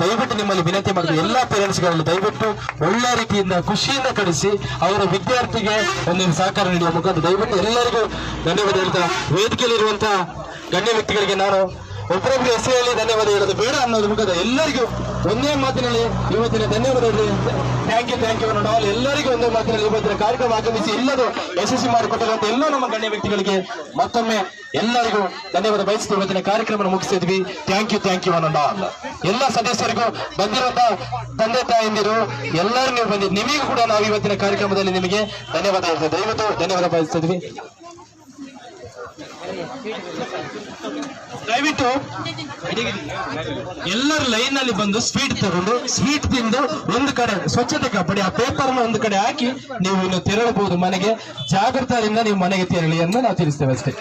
ದಯವಿಟ್ಟು ನಿಮ್ಮಲ್ಲಿ ವಿನಂತಿ ಮಾಡಿದ್ರೆ ಎಲ್ಲಾ ಪೇರೆಂಟ್ಸ್ಗಳಲ್ಲಿ ದಯವಿಟ್ಟು ಒಳ್ಳೆ ರೀತಿಯಿಂದ ಖುಷಿಯಿಂದ ಕಳಿಸಿ ಅವರ ವಿದ್ಯಾರ್ಥಿಗೆ ಒಂದು ಸಹಕಾರ ನೀಡುವ ಮುಖಾಂತರ ದಯವಿಟ್ಟು ಎಲ್ಲರಿಗೂ ಧನ್ಯವಾದ ಹೇಳ್ತಾ, ವೇದಿಕೆಯಲ್ಲಿರುವಂತಹ ಗಣ್ಯ ವ್ಯಕ್ತಿಗಳಿಗೆ ನಾನು ಒಬ್ಬರೊಬ್ಬರು ಹೆಸರಲ್ಲಿ ಧನ್ಯವಾದ ಹೇಳೋದು ಬೇಡ ಅನ್ನೋದು ಮುಖದ ಎಲ್ಲರಿಗೂ ಒಂದೇ ಮಾತಿನಲ್ಲಿ ಇವತ್ತಿನ ಧನ್ಯವಾದ ಹೇಳಿ. Thank you all. ಎಲ್ಲರಿಗೂ ಒಂದೇ ಮಾತಿನಲ್ಲಿ ಇವತ್ತಿನ ಕಾರ್ಯಕ್ರಮ ಆಗಮಿಸಿ ಎಲ್ಲರೂ ಯಶಸ್ವಿ ಮಾಡಿಕೊಟ್ಟಿರುವಂತ ಎಲ್ಲ ನಮ್ಮ ಗಣ್ಯ ವ್ಯಕ್ತಿಗಳಿಗೆ ಮತ್ತೊಮ್ಮೆ ಎಲ್ಲರಿಗೂ ಧನ್ಯವಾದ ಬಯಸ್ತು ಇವತ್ತಿನ ಕಾರ್ಯಕ್ರಮ ಮುಗಿಸಿದ್ವಿ. Thank you all. ಎಲ್ಲ ಸದಸ್ಯರಿಗೂ ಬಂದಿರುವಂತ ತಂದೆ ತಾಯಂದಿರು ಎಲ್ಲರೂ ನೀವು ಬಂದಿದ್ದು, ನಿಮಗೂ ಕೂಡ ನಾವು ಇವತ್ತಿನ ಕಾರ್ಯಕ್ರಮದಲ್ಲಿ ನಿಮಗೆ ಧನ್ಯವಾದ ಹೇಳ್ತೇವೆ. ದಯವಿಟ್ಟು ಧನ್ಯವಾದ ಬಯಸ್ತಿದ್ವಿ. ದಯವಿಟ್ಟು ಎಲ್ಲರೂ ಲೈನ್ ನಲ್ಲಿ ಬಂದು ಸ್ವೀಟ್ ತಗೊಂಡು ಸ್ವೀಟ್ ತಿಂದು ಒಂದು ಕಡೆ ಸ್ವಚ್ಛತೆ ಕಾಪಾಡಿ ಆ ಪೇಪರ್ ಒಂದು ಕಡೆ ಹಾಕಿ ನೀವು ಇನ್ನು ತೆರಳಬಹುದು ಮನೆಗೆ. ಜಾಗೃತದಿಂದ ನೀವು ಮನೆಗೆ ತೆರಳಿ ಎಂದು ನಾವು ತಿಳಿಸ್ತೇವೆ ಅಷ್ಟೇ.